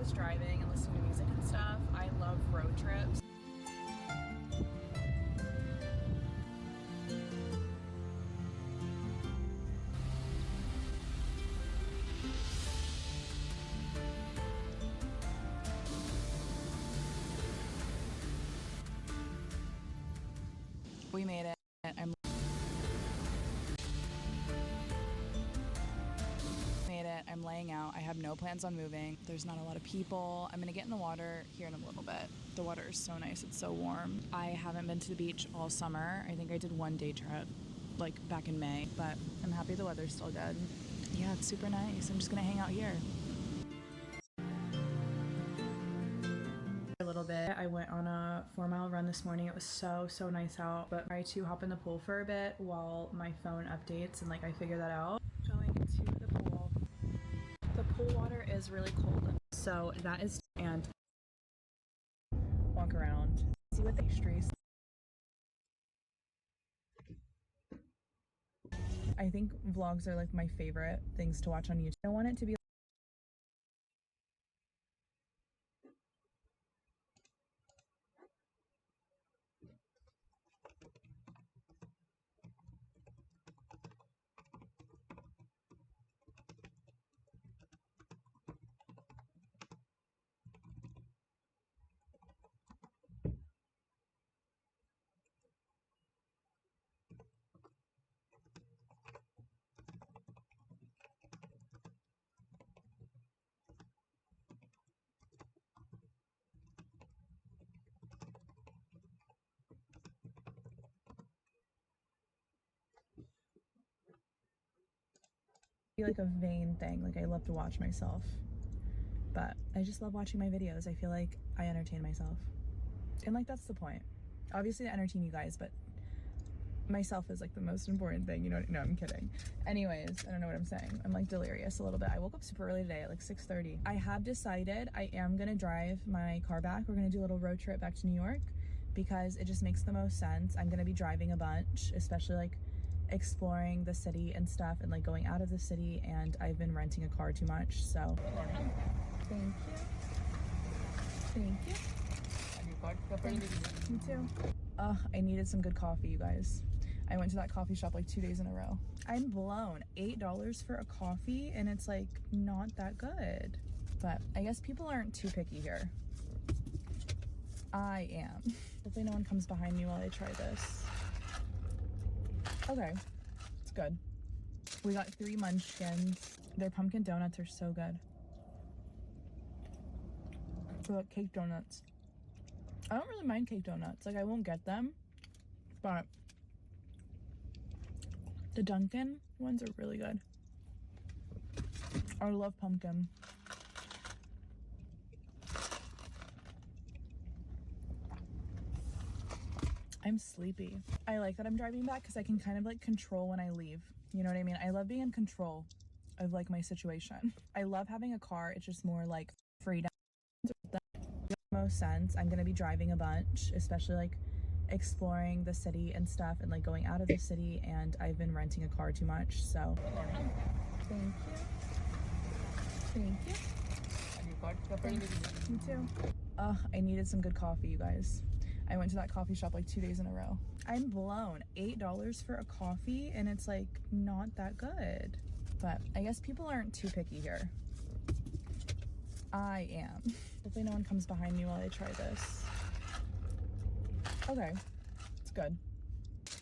just driving and listening to music and stuff. I love road trips. We made it. I'm laying out. I have no plans on moving. There's not a lot of people. I'm gonna get in the water here in a little bit. The water is so nice. It's so warm. I haven't been to the beach all summer. I think I did one day trip, like back in May, but I'm happy the weather's still good. Yeah, it's super nice. I'm just gonna hang out here. A little bit. I went on a 4-mile run this morning. It was so nice out, but I try to hop in the pool for a bit while my phone updates and like I figure that out. Going into the pool. The pool water is really cold, so that is, and walk around, see what the pastries. I think vlogs are like my favorite things to watch on YouTube. I want it to be like a vain thing. Like I love to watch myself, but I just love watching my videos. I feel like I entertain myself, and like that's the point. Obviously I entertain you guys, but myself is like the most important thing, you know? No, I'm kidding. Anyways, I don't know what I'm saying. I'm like delirious a little bit. I woke up super early today at like 6:30. I have decided I am gonna drive my car back. We're gonna do a little road trip back to New York because it just makes the most sense. I'm gonna be driving a bunch, especially like exploring the city and stuff and like going out of the city, and I've been renting a car too much, so. Thank you. Thank you. Me too. I needed some good coffee, you guys. I went to that coffee shop like 2 days in a row. I'm blown. $8 for a coffee, and it's like not that good. But I guess people aren't too picky here. I am. Hopefully no one comes behind me while I try this. Okay, it's good. We got 3 munchkins. Their pumpkin donuts are so good. They're like cake donuts. I don't really mind cake donuts. Like I won't get them, but the Dunkin' ones are really good. I love pumpkin. I'm sleepy. I like that I'm driving back because I can kind of like control when I leave. You know what I mean? I love being in control of like my situation. I love having a car. It's just more like freedom. Most sense. I'm gonna be driving a bunch, especially like exploring the city and stuff and like going out of the city, and I've been renting a car too much, so. Thank you. Thank you. Me too. I needed some good coffee, you guys. I went to that coffee shop like 2 days in a row. I'm blown. $8 for a coffee, and it's like not that good. But I guess people aren't too picky here. I am. Hopefully no one comes behind me while I try this. Okay, it's good.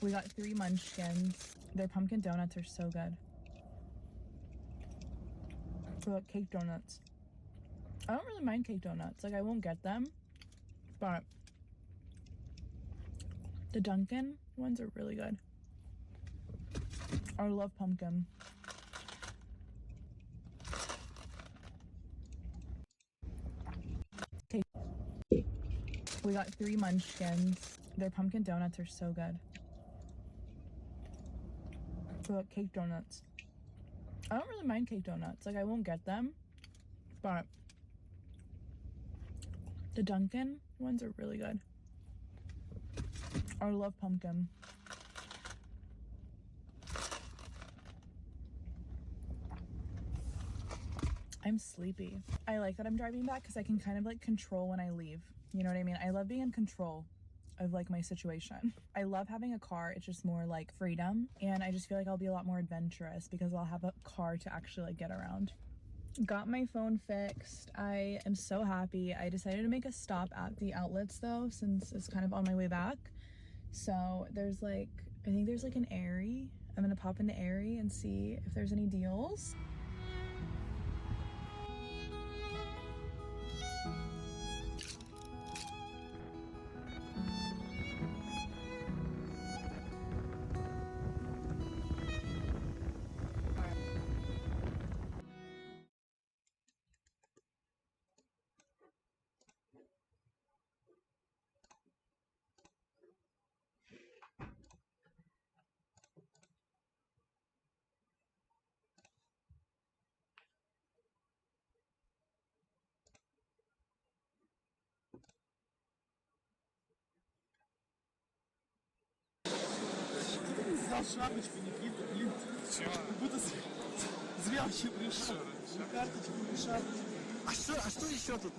We got 3 munchkins. Their pumpkin donuts are so good. They're like cake donuts. I don't really mind cake donuts. Like I won't get them, but the Dunkin' ones are really good. I love pumpkin. Okay. We got 3 munchkins. Their pumpkin donuts are so good. They're like cake donuts. I don't really mind cake donuts. Like I won't get them, but the Dunkin' ones are really good. I love pumpkin. I'm sleepy. I like that I'm driving back because I can kind of like control when I leave. You know what I mean? I love being in control of like my situation. I love having a car. It's just more like freedom, and I just feel like I'll be a lot more adventurous because I'll have a car to actually like get around. Got my phone fixed. I am so happy. I decided to make a stop at the outlets though, since it's kind of on my way back. So there's like, I think there's like an Aerie. I'm gonna pop into Aerie and see if there's any deals. Взял шапочку, Никита, блин. Как будто зря вообще пришел. Ни карточку, ни шапочку. А что еще тут?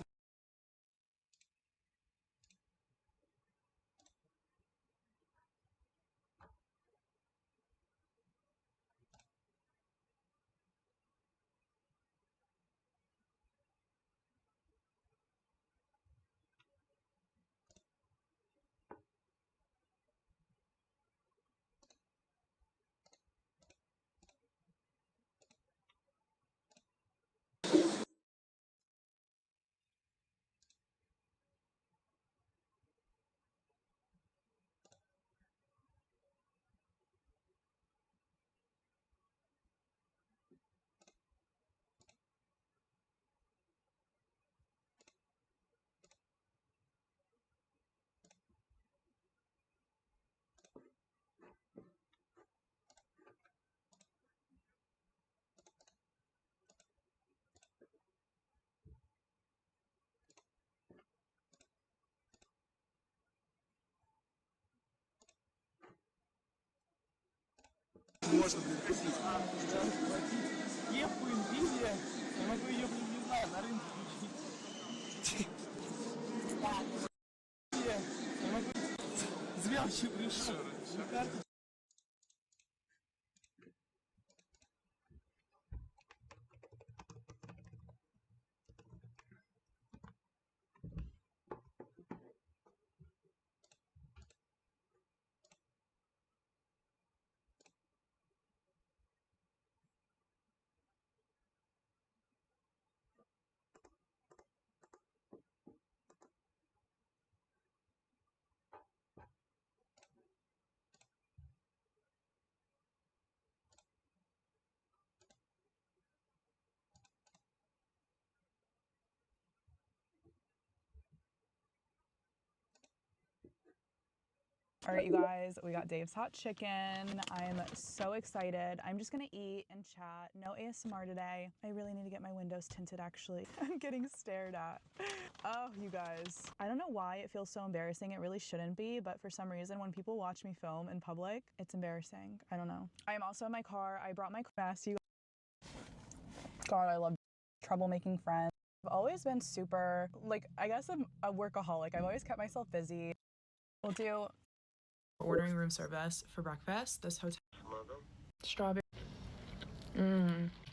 Можно, блин, купить. Кепку Nvidia, я могу ее, блин, не знаю, на рынке купить. Я могу... Зря вообще пришел. Карточку. All right, you guys, we got Dave's hot chicken. I'm so excited. I'm just gonna eat and chat. No ASMR today. I really need to get my windows tinted, actually. I'm getting stared at. Oh, you guys. I don't know why it feels so embarrassing. It really shouldn't be, but for some reason, when people watch me film in public, it's embarrassing. I don't know. I am also in my car. I brought my mask. God, I love troublemaking friends. I've always been super, like, I guess I'm a workaholic. I've always kept myself busy. We'll do ordering room service for breakfast. This hotel. Strawberry.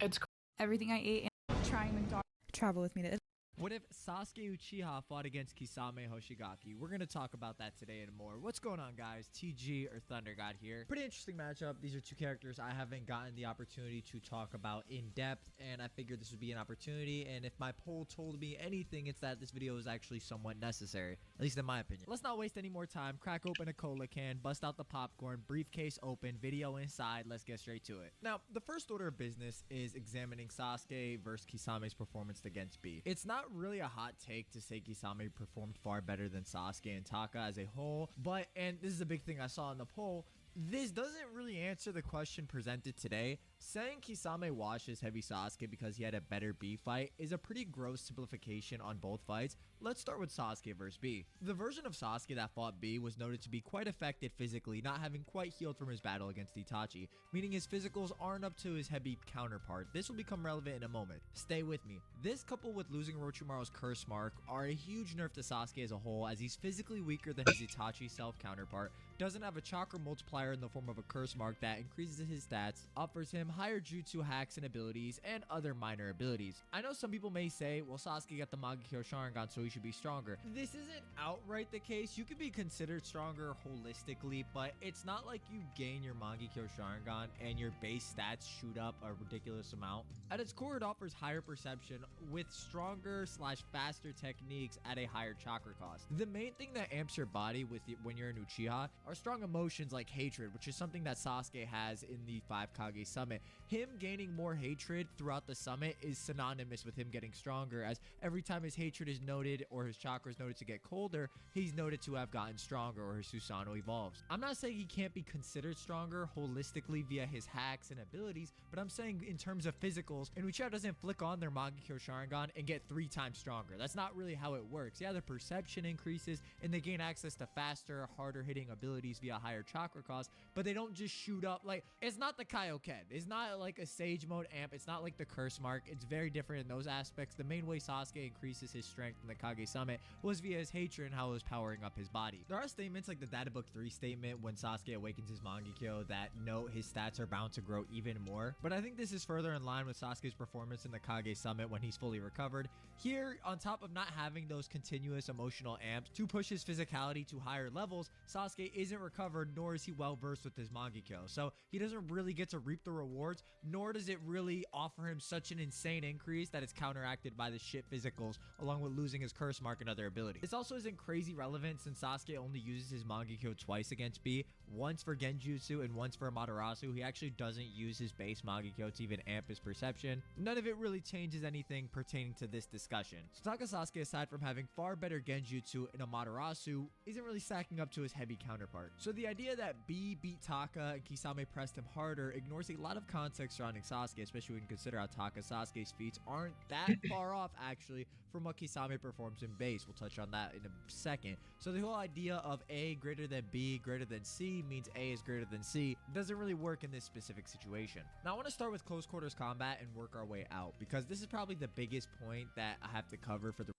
It's everything I ate and trying McDonald's. Travel with me to. What if Sasuke Uchiha fought against Kisame Hoshigaki? We're going to talk about that today and more. What's going on, guys? TG or Thunder God here. Pretty interesting matchup. These are two characters I haven't gotten the opportunity to talk about in depth, and I figured this would be an opportunity. And if my poll told me anything, it's that this video is actually somewhat necessary, at least in my opinion. Let's not waste any more time. Crack open a cola can, bust out the popcorn, briefcase open, video inside. Let's get straight to it. Now, the first order of business is examining Sasuke versus Kisame's performance against B. It's not really a hot take to say Kisame performed far better than Sasuke and Taka as a whole, but, and this is a big thing I saw in the poll, This doesn't really answer the question presented today. Saying Kisame washes Heavy Sasuke because he had a better B fight is a pretty gross simplification on both fights. Let's start with Sasuke vs B. The version of Sasuke that fought B was noted to be quite affected physically, not having quite healed from his battle against Itachi, meaning his physicals aren't up to his heavy counterpart. This will become relevant in a moment. Stay with me. This, coupled with losing Orochimaru's curse mark, are a huge nerf to Sasuke as a whole, as he's physically weaker than his Itachi self counterpart, doesn't have a chakra multiplier in the form of a curse mark that increases his stats, offers him higher jutsu hacks and abilities, and other minor abilities. I know some people may say, well, Sasuke got the Mangekyo Sharingan, so he should be stronger. This isn't outright the case. You could be considered stronger holistically, but it's not like you gain your Mangekyo Sharingan and your base stats shoot up a ridiculous amount. At its core, it offers higher perception with stronger / faster techniques at a higher chakra cost. The main thing that amps your body when you're an Uchiha are strong emotions like hatred, which is something that Sasuke has in the 5 Kage Summit. Him gaining more hatred throughout the summit is synonymous with him getting stronger, as every time his hatred is noted or his chakra is noted to get colder, he's noted to have gotten stronger or his Susanoo evolves. I'm not saying he can't be considered stronger holistically via his hacks and abilities, but I'm saying in terms of physicals, an Uchiha doesn't flick on their Mangekyo Sharingan and get 3 times stronger. That's not really how it works. Yeah, the perception increases and they gain access to faster, harder hitting abilities via higher chakra cost, but they don't just shoot up. Like, it's not the Kaioken. It's not like a Sage Mode amp. It's not like the Curse Mark. It's very different in those aspects. The main way Sasuke increases his strength in the Kage Summit was via his hatred and how it was powering up his body. There are statements like the Data Book 3 statement when Sasuke awakens his Mangekyo that note his stats are bound to grow even more, but I think this is further in line with Sasuke's performance in the Kage Summit when he's fully recovered. Here, on top of not having those continuous emotional amps to push his physicality to higher levels, Sasuke isn't recovered, nor is he well versed with his Mangekyo, so he doesn't really get to reap the rewards, nor does it really offer him such an insane increase that it's counteracted by the shit physicals, along with losing his curse mark and other abilities. This also isn't crazy relevant since Sasuke only uses his Mangekyo twice against B, once for Genjutsu and once for Amaterasu. He actually doesn't use his base Mangekyo to even amp his perception. None of it really changes anything pertaining to this discussion. So Taka Sasuke, aside from having far better Genjutsu and Amaterasu, isn't really stacking up to his heavy counterpart. So the idea that B beat Taka and Kisame pressed him harder ignores a lot of context surrounding Sasuke, especially when you consider how Taka Sasuke's feats aren't that far off actually from what Kisame performs in base. We'll touch on that in a second. So the whole idea of A greater than B greater than C means A is greater than C doesn't really work in this specific situation. Now I want to start with close quarters combat and work our way out, because this is probably the biggest point that I have to cover for the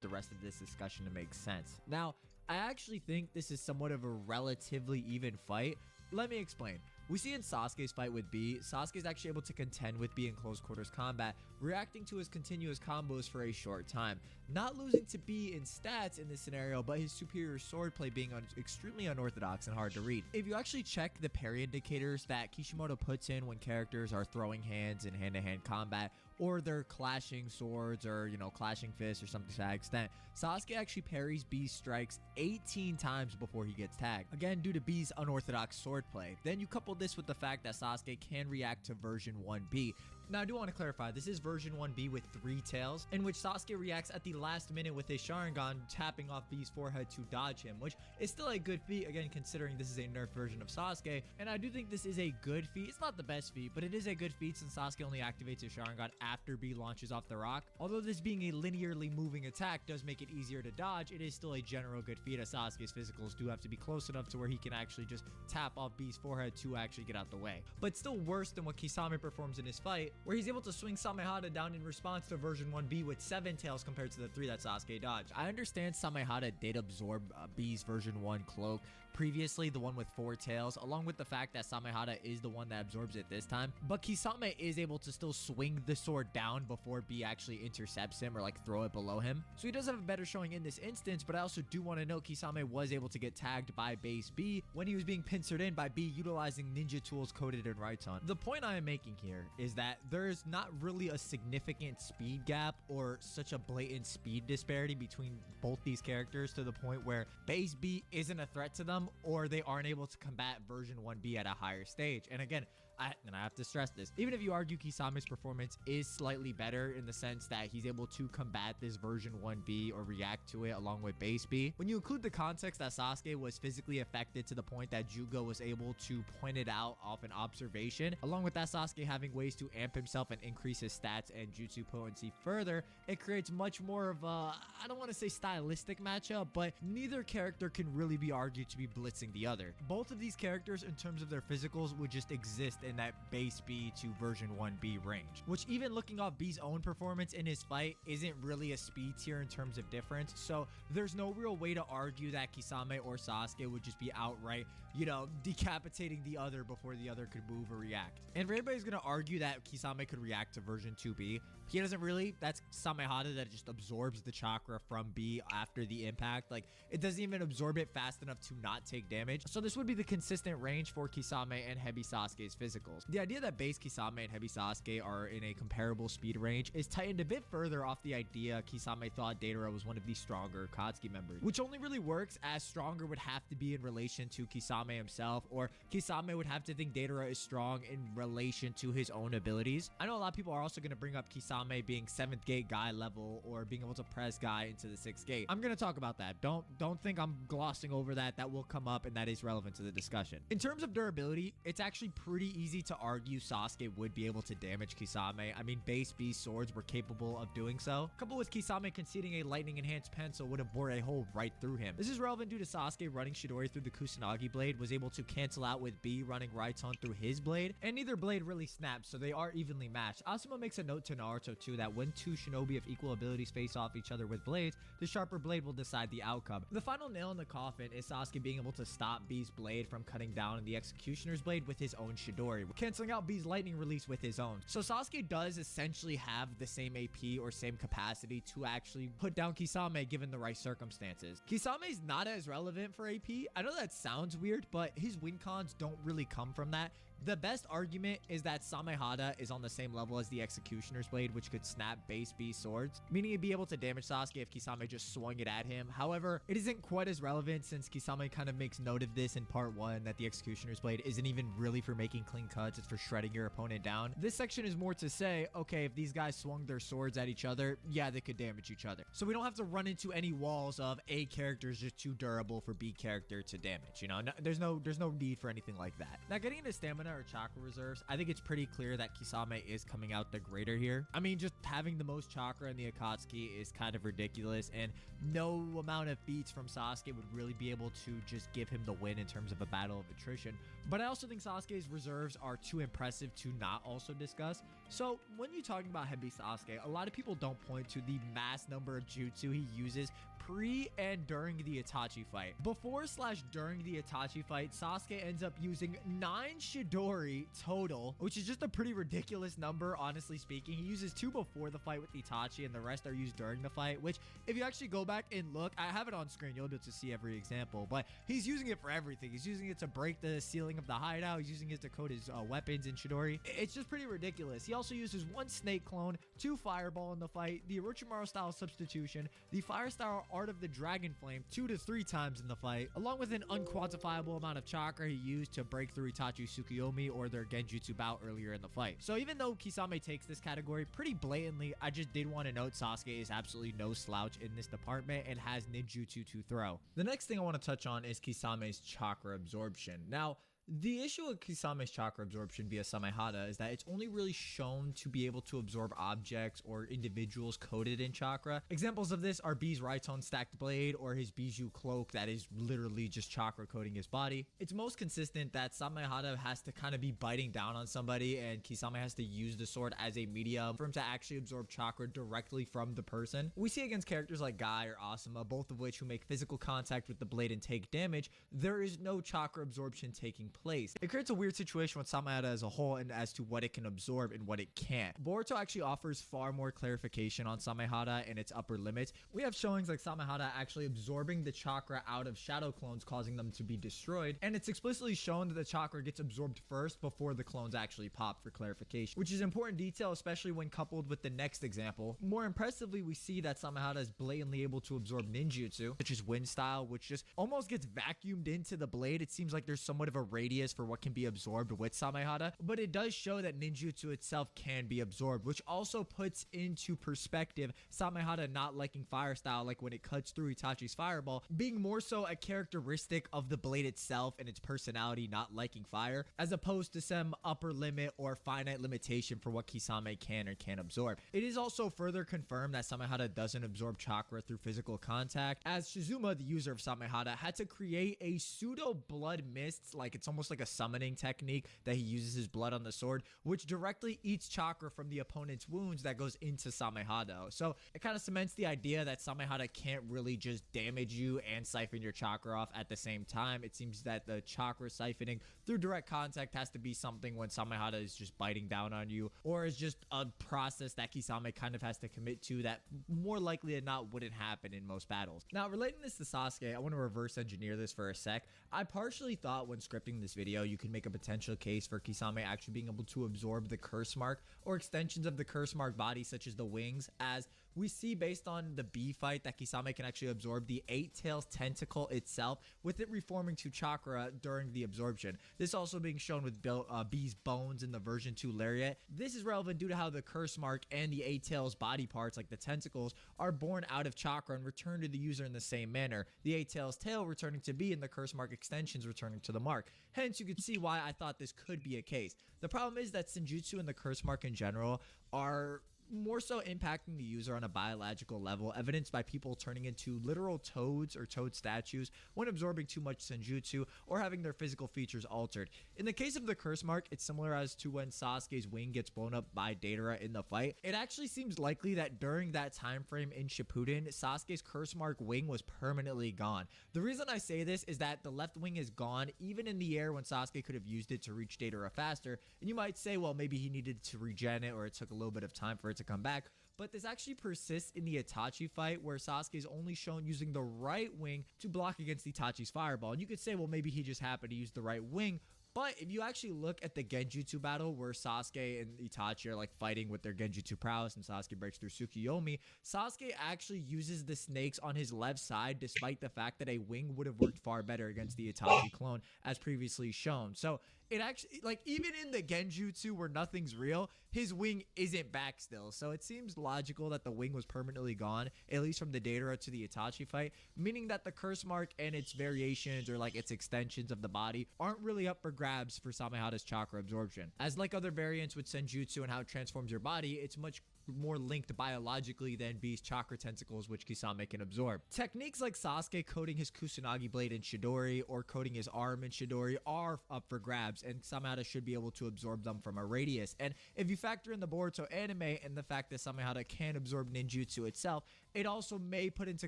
The rest of this discussion to make sense. Now, I actually think this is somewhat of a relatively even fight. Let me explain. We see in Sasuke's fight with B, Sasuke's actually able to contend with B in close quarters combat, reacting to his continuous combos for a short time. Not losing to B in stats in this scenario, but his superior swordplay being extremely unorthodox and hard to read. If you actually check the parry indicators that Kishimoto puts in when characters are throwing hands in hand-to-hand combat, or they're clashing swords or, you know, clashing fists or something to that extent, Sasuke actually parries B's strikes 18 times before he gets tagged. Again, due to B's unorthodox swordplay. Then you couple this with the fact that Sasuke can react to version 1B. Now, I do want to clarify, this is version 1B with 3 tails, in which Sasuke reacts at the last minute with a Sharingan, tapping off B's forehead to dodge him, which is still a good feat, again, considering this is a nerfed version of Sasuke, and I do think this is a good feat. It's not the best feat, but it is a good feat since Sasuke only activates his Sharingan after B launches off the rock. Although this being a linearly moving attack does make it easier to dodge, it is still a general good feat, as Sasuke's physicals do have to be close enough to where he can actually just tap off B's forehead to actually get out the way. But still worse than what Kisame performs in his fight, where he's able to swing Samehada down in response to version 1B with 7 tails compared to the 3 that Sasuke dodged. I understand Samehada did absorb B's version 1 cloak previously, the one with 4 tails, along with the fact that Samehada is the one that absorbs it this time, but Kisame is able to still swing the sword down before B actually intercepts him or like throw it below him. So he does have a better showing in this instance, but I also do want to note Kisame was able to get tagged by base B when he was being pincered in by B utilizing ninja tools coded in Raiton. The point I am making here is that there's not really a significant speed gap or such a blatant speed disparity between both these characters to the point where base B isn't a threat to them or they aren't able to combat version 1B at a higher stage. And again, I have to stress this, even if you argue Kisame's performance is slightly better in the sense that he's able to combat this version 1B or react to it along with base B, when you include the context that Sasuke was physically affected to the point that Jugo was able to point it out off an observation, along with that Sasuke having ways to amp himself and increase his stats and jutsu potency further, it creates much more of a, I don't want to say stylistic matchup, but neither character can really be argued to be blitzing the other. Both of these characters in terms of their physicals would just exist in that base B to version 1B range, which even looking off B's own performance in his fight isn't really a speed tier in terms of difference, so there's no real way to argue that Kisame or Sasuke would just be outright, you know, decapitating the other before the other could move or react. And if everybody's gonna argue that Kisame could react to version 2B, he doesn't really. That's Samehada that just absorbs the chakra from B after the impact. Like, it doesn't even absorb it fast enough to not take damage. So this would be the consistent range for Kisame and Heavy Sasuke's physicals. The idea that base Kisame and Heavy Sasuke are in a comparable speed range is tightened a bit further off the idea Kisame thought Deidara was one of the stronger Katsuki members, which only really works as stronger would have to be in relation to Kisame himself, or Kisame would have to think Deidara is strong in relation to his own abilities. I know a lot of people are also going to bring up Kisame being 7th gate guy level or being able to press guy into the 6th gate. I'm going to talk about that. Don't think I'm glossing over that. That will come up and that is relevant to the discussion. In terms of durability, it's actually pretty easy to argue Sasuke would be able to damage Kisame. I mean, base B swords were capable of doing so. Coupled with Kisame conceding a lightning enhanced pencil would have bored a hole right through him. This is relevant due to Sasuke running Chidori through the Kusanagi blade was able to cancel out with B running Raiton through his blade, and neither blade really snaps, so they are evenly matched. Asuma makes a note to Naruto too that when two shinobi of equal abilities face off each other with blades, the sharper blade will decide the outcome. The final nail in the coffin is Sasuke being able to stop B's blade from cutting down the Executioner's blade with his own Chidori, canceling out B's lightning release with his own. So Sasuke does essentially have the same AP or same capacity to actually put down Kisame given the right circumstances. Kisame is not as relevant for AP. I know that sounds weird, but his win cons don't really come from that. The best argument is that Samehada is on the same level as the Executioner's blade, which could snap base B swords, meaning it'd be able to damage Sasuke if Kisame just swung it at him. However, it isn't quite as relevant since Kisame kind of makes note of this in part 1 that the Executioner's blade isn't even really for making clean cuts, it's for shredding your opponent down. This section is more to say, okay, if these guys swung their swords at each other, yeah, they could damage each other. So we don't have to run into any walls of A character is just too durable for B character to damage, you know? There's no need for anything like that. Now, getting into stamina stamina or chakra reserves, I think it's pretty clear that Kisame is coming out the greater here. I mean, just having the most chakra in the Akatsuki is kind of ridiculous, and no amount of feats from Sasuke would really be able to just give him the win in terms of a battle of attrition. But I also think Sasuke's reserves are too impressive to not also discuss. So when you're talking about Heavy Sasuke, a lot of people don't point to the mass number of jutsu he uses pre and during the Itachi fight. Before/during the Itachi fight, Sasuke ends up using 9 Chidori total, which is just a pretty ridiculous number, honestly speaking. He uses 2 before the fight with Itachi, and the rest are used during the fight, which if you actually go back and look, I have it on screen, you'll be able to see every example, but he's using it for everything. He's using it to break the ceiling of the hideout. He's using it to code his weapons in Chidori. It's just pretty ridiculous. He also uses 1 snake clone, 2 fireball in the fight, the Orochimaru style substitution, the fire style Art of the Dragon Flame 2 to 3 times in the fight, along with an unquantifiable amount of chakra he used to break through Itachi's Tsukuyomi or their Genjutsu bout earlier in the fight. So even though Kisame takes this category pretty blatantly, I just did want to note Sasuke is absolutely no slouch in this department and has ninjutsu to throw. The next thing I want to touch on is Kisame's chakra absorption. Now, the issue with Kisame's chakra absorption via Samehada is that it's only really shown to be able to absorb objects or individuals coated in chakra. Examples of this are B's Raitone stacked blade or his Bijou cloak that is literally just chakra coating his body. It's most consistent that Samehada has to kind of be biting down on somebody and Kisame has to use the sword as a medium for him to actually absorb chakra directly from the person. We see against characters like Guy or Asuma, both of which who make physical contact with the blade and take damage, there is no chakra absorption taking place. It creates a weird situation with Samehada as a whole and as to what it can absorb and what it can't. Boruto actually offers far more clarification on Samehada and its upper limits. We have showings like Samehada actually absorbing the chakra out of shadow clones, causing them to be destroyed, and it's explicitly shown that the chakra gets absorbed first before the clones actually pop for clarification, which is important detail, especially when coupled with the next example. More impressively, we see that Samehada is blatantly able to absorb ninjutsu, such as wind style, which just almost gets vacuumed into the blade. It seems like there's somewhat of a radius for what can be absorbed with Samehada, but it does show that ninjutsu itself can be absorbed, which also puts into perspective Samehada not liking fire style, like when it cuts through Itachi's fireball, being more so a characteristic of the blade itself and its personality not liking fire, as opposed to some upper limit or finite limitation for what Kisame can or can't absorb. It is also further confirmed that Samehada doesn't absorb chakra through physical contact, as Shizuma, the user of Samehada, had to create a pseudo blood mist, like it's almost like a summoning technique that he uses his blood on the sword, which directly eats chakra from the opponent's wounds that goes into Samehada. So it kind of cements the idea that Samehada can't really just damage you and siphon your chakra off at the same time. It seems that the chakra siphoning through direct contact has to be something when Samehada is just biting down on you, or is just a process that Kisame kind of has to commit to that more likely than not wouldn't happen in most battles. Now, relating this to Sasuke, I want to reverse engineer this for a sec. I partially thought when scripting this video you could make a potential case for Kisame actually being able to absorb the curse mark or extensions of the curse mark body, such as the wings, as we see based on the B fight that Kisame can actually absorb the 8 tails tentacle itself, with it reforming to chakra during the absorption. This also being shown with B's bones in the version 2 lariat. This is relevant due to how the curse mark and the 8 tails body parts, like the tentacles, are born out of chakra and return to the user in the same manner. The 8 tails tail returning to B and the curse mark extensions returning to the mark. Hence, you can see why I thought this could be a case. The problem is that Senjutsu and the curse mark in general are more so impacting the user on a biological level, evidenced by people turning into literal toads or toad statues when absorbing too much senjutsu or having their physical features altered. In the case of the curse mark, it's similar as to when Sasuke's wing gets blown up by Deidara in the fight. It actually seems likely that during that time frame in Shippuden, Sasuke's curse mark wing was permanently gone. The reason I say this is that the left wing is gone even in the air when Sasuke could have used it to reach Deidara faster, and you might say, well, maybe he needed to regen it or it took a little bit of time for it to come back. But this actually persists in the Itachi fight, where Sasuke is only shown using the right wing to block against Itachi's fireball. And you could say, well, maybe he just happened to use the right wing. But if you actually look at the Genjutsu battle where Sasuke and Itachi are like fighting with their Genjutsu prowess and Sasuke breaks through Tsukuyomi, Sasuke actually uses the snakes on his left side, despite the fact that a wing would have worked far better against the Itachi clone as previously shown. So it actually, like, even in the Genjutsu where nothing's real, his wing isn't back still. So it seems logical that the wing was permanently gone, at least from the Datara to the Itachi fight, meaning that the curse mark and its variations or like its extensions of the body aren't really up for grabs for Samehada's chakra absorption. As like other variants with Senjutsu and how it transforms your body, it's much more linked biologically than B's chakra tentacles, which Kisame can absorb. Techniques like Sasuke coating his Kusanagi blade in Chidori or coating his arm in Chidori are up for grabs, and Samehada should be able to absorb them from a radius. And if you factor in the Boruto anime and the fact that Samehada can absorb ninjutsu itself, it also may put into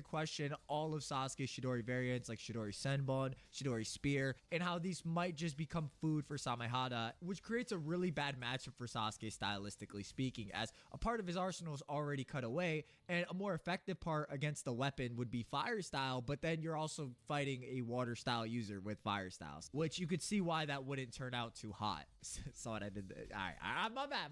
question all of Sasuke's Chidori variants like Chidori Senbon, Chidori Spear, and how these might just become food for Samehada, which creates a really bad matchup for Sasuke stylistically speaking, as a part of his arsenal is already cut away, and a more effective part against the weapon would be fire style, but then you're also fighting a water style user with fire styles, which you could see why that wouldn't turn out too hot. Saw what I did there. Alright, my bad.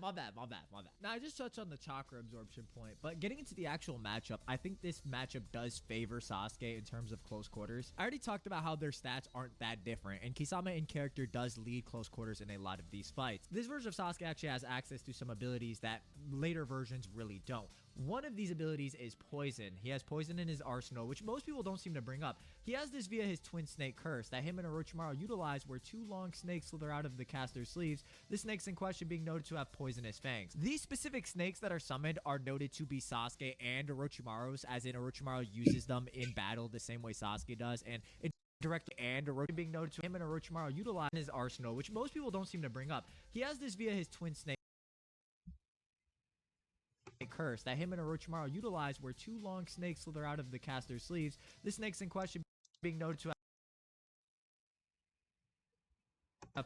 Now I just touched on the chakra absorption point, but getting into the actual matchup, I think this matchup does favor Sasuke in terms of close quarters. I already talked about how their stats aren't that different, and Kisame in character does lead close quarters in a lot of these fights. This version of Sasuke actually has access to some abilities that later versions really don't. One of these abilities is poison. He has poison in his arsenal, which most people don't seem to bring up. He has this via his twin snake curse that him and Orochimaru utilize, where two long snakes slither out of the caster's sleeves, the snakes in question being noted to have poisonous fangs. These specific snakes that are summoned are noted to be Sasuke and Orochimaru's, as in Orochimaru uses them in battle the same way Sasuke does, and it directly and Orochimaru being noted to him and Orochimaru utilize his arsenal, which most people don't seem to bring up. He has this via his twin snake curse that him and Orochimaru utilize, where two long snakes slither out of the caster's sleeves, the snakes in question being noted to have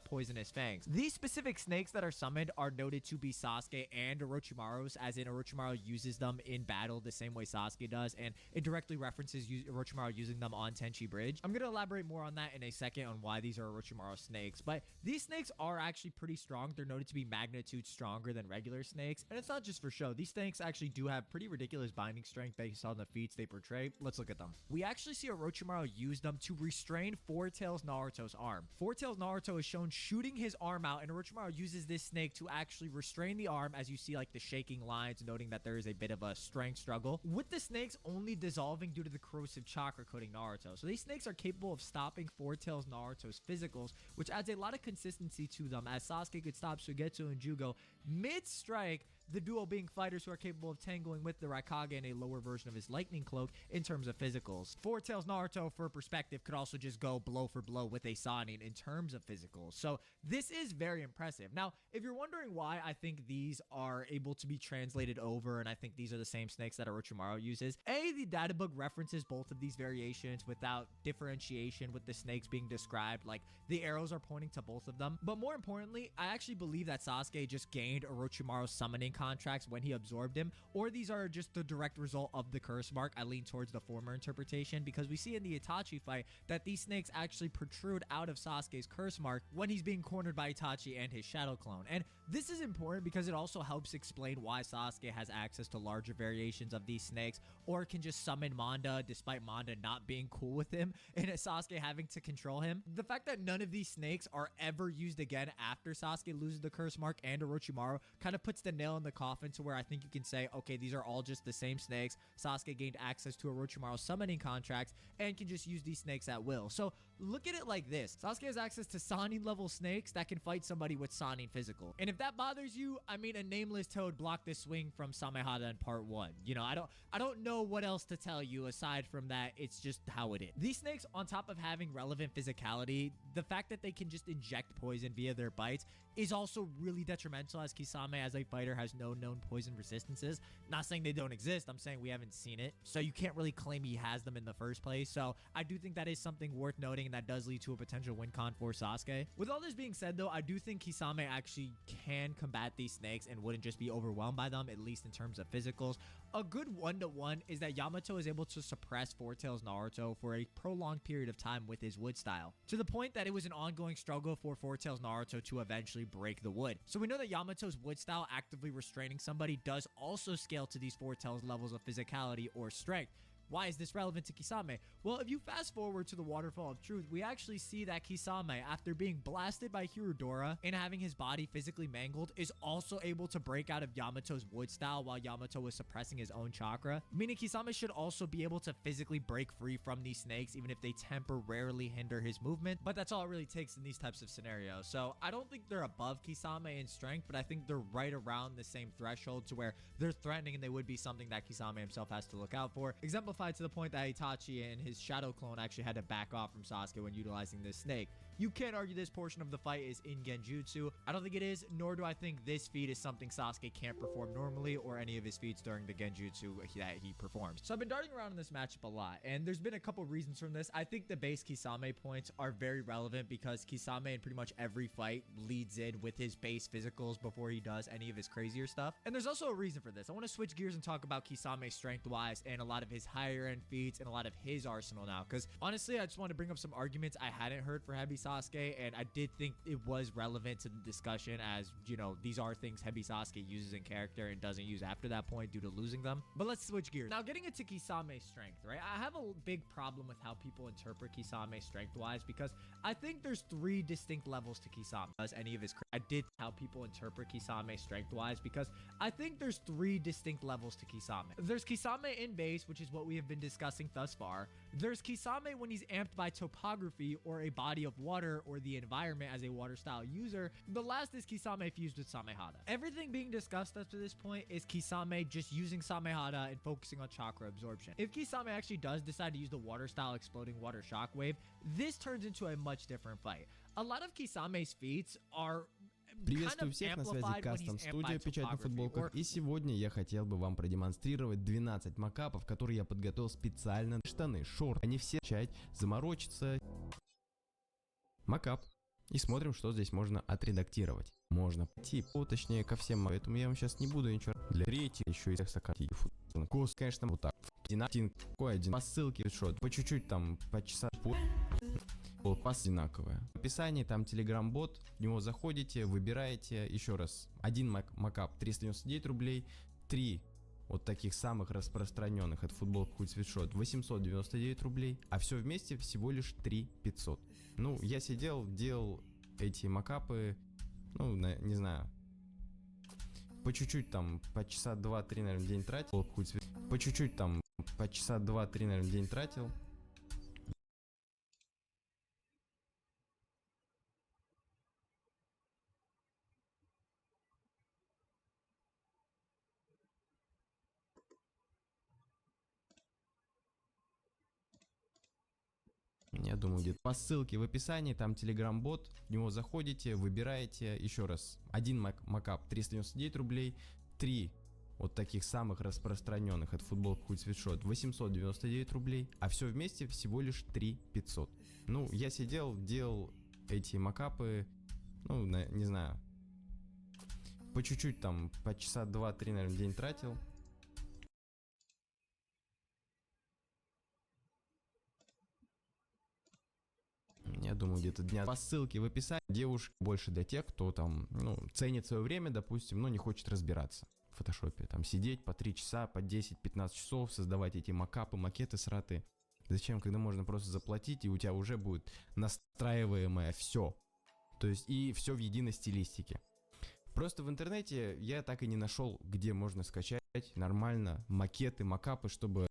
poisonous fangs. These specific snakes that are summoned are noted to be Sasuke and Orochimaru's, as in Orochimaru uses them in battle the same way Sasuke does, and it directly references Orochimaru using them on Tenchi Bridge. I'm going to elaborate more on that in a second on why these are Orochimaru snakes, but these snakes are actually pretty strong. They're noted to be magnitude stronger than regular snakes, and it's not just for show. These snakes actually do have pretty ridiculous binding strength based on the feats they portray. Let's look at them. We actually see Orochimaru use them to restrain Four Tails Naruto's arm. Four Tails Naruto is shown shooting his arm out, and Orochimaru uses this snake to actually restrain the arm, as you see like the shaking lines, noting that there is a bit of a strength struggle, with the snakes only dissolving due to the corrosive chakra coating Naruto. So these snakes are capable of stopping Four Tails Naruto's physicals, which adds a lot of consistency to them, as Sasuke could stop Suigetsu and Jugo mid-strike, the duo being fighters who are capable of tangling with the Raikage and a lower version of his lightning cloak in terms of physicals. Four Tails Naruto, for perspective, could also just go blow for blow with a Sannin in terms of physicals. So this is very impressive. Now, if you're wondering why I think these are able to be translated over, and I think these are the same snakes that Orochimaru uses, the databook references both of these variations without differentiation, with the snakes being described like the arrows are pointing to both of them. But more importantly, I actually believe that Sasuke just gained Orochimaru's summoning contracts when he absorbed him, or these are just the direct result of the curse mark. I lean towards the former interpretation, because we see in the Itachi fight that these snakes actually protrude out of Sasuke's curse mark when he's being cornered by Itachi and his shadow clone. And this is important because it also helps explain why Sasuke has access to larger variations of these snakes, or can just summon Manda despite Manda not being cool with him and Sasuke having to control him. The fact that none of these snakes are ever used again after Sasuke loses the curse mark and Orochimaru kind of puts the nail in the coffin, to where I think you can say, okay, these are all just the same snakes. Sasuke gained access to Orochimaru's summoning contracts and can just use these snakes at will. So look at it like this. Sasuke has access to Sannin level snakes that can fight somebody with Sannin physical. And if that bothers you, I mean, a nameless toad blocked this swing from Samehada in part 1. You know, I don't know what else to tell you aside from that. It's just how it is. These snakes, on top of having relevant physicality, the fact that they can just inject poison via their bites is also really detrimental, as Kisame as a fighter has no known poison resistances. Not saying they don't exist, I'm saying we haven't seen it, so you can't really claim he has them in the first place. So I do think that is something worth noting, and that does lead to a potential win con for Sasuke. With all this being said though, I do think Kisame actually can combat these snakes and wouldn't just be overwhelmed by them, at least in terms of physicals. A good 1-to-1 is that Yamato is able to suppress Four Tails Naruto for a prolonged period of time with his wood style, to the point that it was an ongoing struggle for Four Tails Naruto to eventually break the wood. So we know that Yamato's wood style actively restraining somebody does also scale to these Four Tails levels of physicality or strength. Why is this relevant to Kisame? Well, if you fast forward to the Waterfall of Truth, we actually see that Kisame, after being blasted by Hirodora and having his body physically mangled, is also able to break out of Yamato's wood style while Yamato was suppressing his own chakra. Meaning Kisame should also be able to physically break free from these snakes, even if they temporarily hinder his movement. But that's all it really takes in these types of scenarios. So I don't think they're above Kisame in strength, but I think they're right around the same threshold to where they're threatening and they would be something that Kisame himself has to look out for. Exemplified to the point that Itachi and his shadow clone actually had to back off from Sasuke when utilizing this snake. You can't argue this portion of the fight is in Genjutsu. I don't think it is, nor do I think this feat is something Sasuke can't perform normally or any of his feats during the Genjutsu that he performs. So I've been darting around in this matchup a lot, and there's been a couple reasons from this. I think the base Kisame points are very relevant because Kisame in pretty much every fight leads in with his base physicals before he does any of his crazier stuff. And there's also a reason for this. I want to switch gears and talk about Kisame strength-wise and a lot of his higher-end feats and a lot of his arsenal now, because honestly, I just want to bring up some arguments I hadn't heard for Hebi Sasuke, and I did think it was relevant to the discussion, as you know, these are things Hebi Sasuke uses in character and doesn't use after that point due to losing them. But let's switch gears. Now, getting into Kisame's strength, right? I have a big problem with how people interpret Kisame strength-wise, because I think there's 3 distinct levels to Kisame. As any of his, I did how people interpret Kisame strength-wise, because I think there's 3 distinct levels to Kisame. There's Kisame in base, which is what we have been discussing thus far. There's Kisame when he's amped by topography or a body of water or the environment as a water style user. The last is Kisame fused with Samehada. Everything being discussed up to this point is Kisame just using Samehada and focusing on chakra absorption. If Kisame actually does decide to use the water style exploding water shockwave, this turns into a much different fight. A lot of Kisame's feats are Приветствую всех, на связи Кастом Студия, печать на футболках, и сегодня я хотел бы вам продемонстрировать 12 макапов, которые я подготовил специально. Штаны, шорты, они все начать заморочиться. Макап. И смотрим, что здесь можно отредактировать. Можно пойти, точнее, ко всем, поэтому я вам сейчас не буду ничего. Для третьего еще и сакати. Кос, конечно, вот так. Один, какой один, по ссылке, что по чуть-чуть там, по часа. Пас одинаковая. В описании там телеграм-бот, в него заходите, выбираете, еще раз, один макап 399 рублей, 3 вот таких самых распространенных от футболки хуй свитшот 899 рублей, а все вместе всего лишь 3500. Ну, я сидел, делал эти макапы, ну, не знаю, по чуть-чуть там, по часа 2-3, наверное, в день тратил, по чуть-чуть там, по часа 2-3, наверное, в день тратил. Я думаю, где-то по ссылке в описании, там телеграм-бот, в него заходите, выбираете, еще раз, один макап 399 рублей, 3 вот таких самых распространенных от футболки хуй свитшот 899 рублей, а все вместе всего лишь 3500. Ну, я сидел, делал эти макапы, ну, не знаю, по чуть-чуть там, по часа 2-3, наверное, в день тратил. Я думаю, где-то дня по ссылке в описании. Девушек больше для тех, кто там, ну, ценит свое время, допустим, но не хочет разбираться в фотошопе. Там сидеть по 3 часа, по 10-15 часов, создавать эти макапы, макеты сраты. Зачем, когда можно просто заплатить, и у тебя уже будет настраиваемое все. То есть и все в единой стилистике. Просто в интернете я так и не нашел, где можно скачать нормально макеты, макапы, чтобы...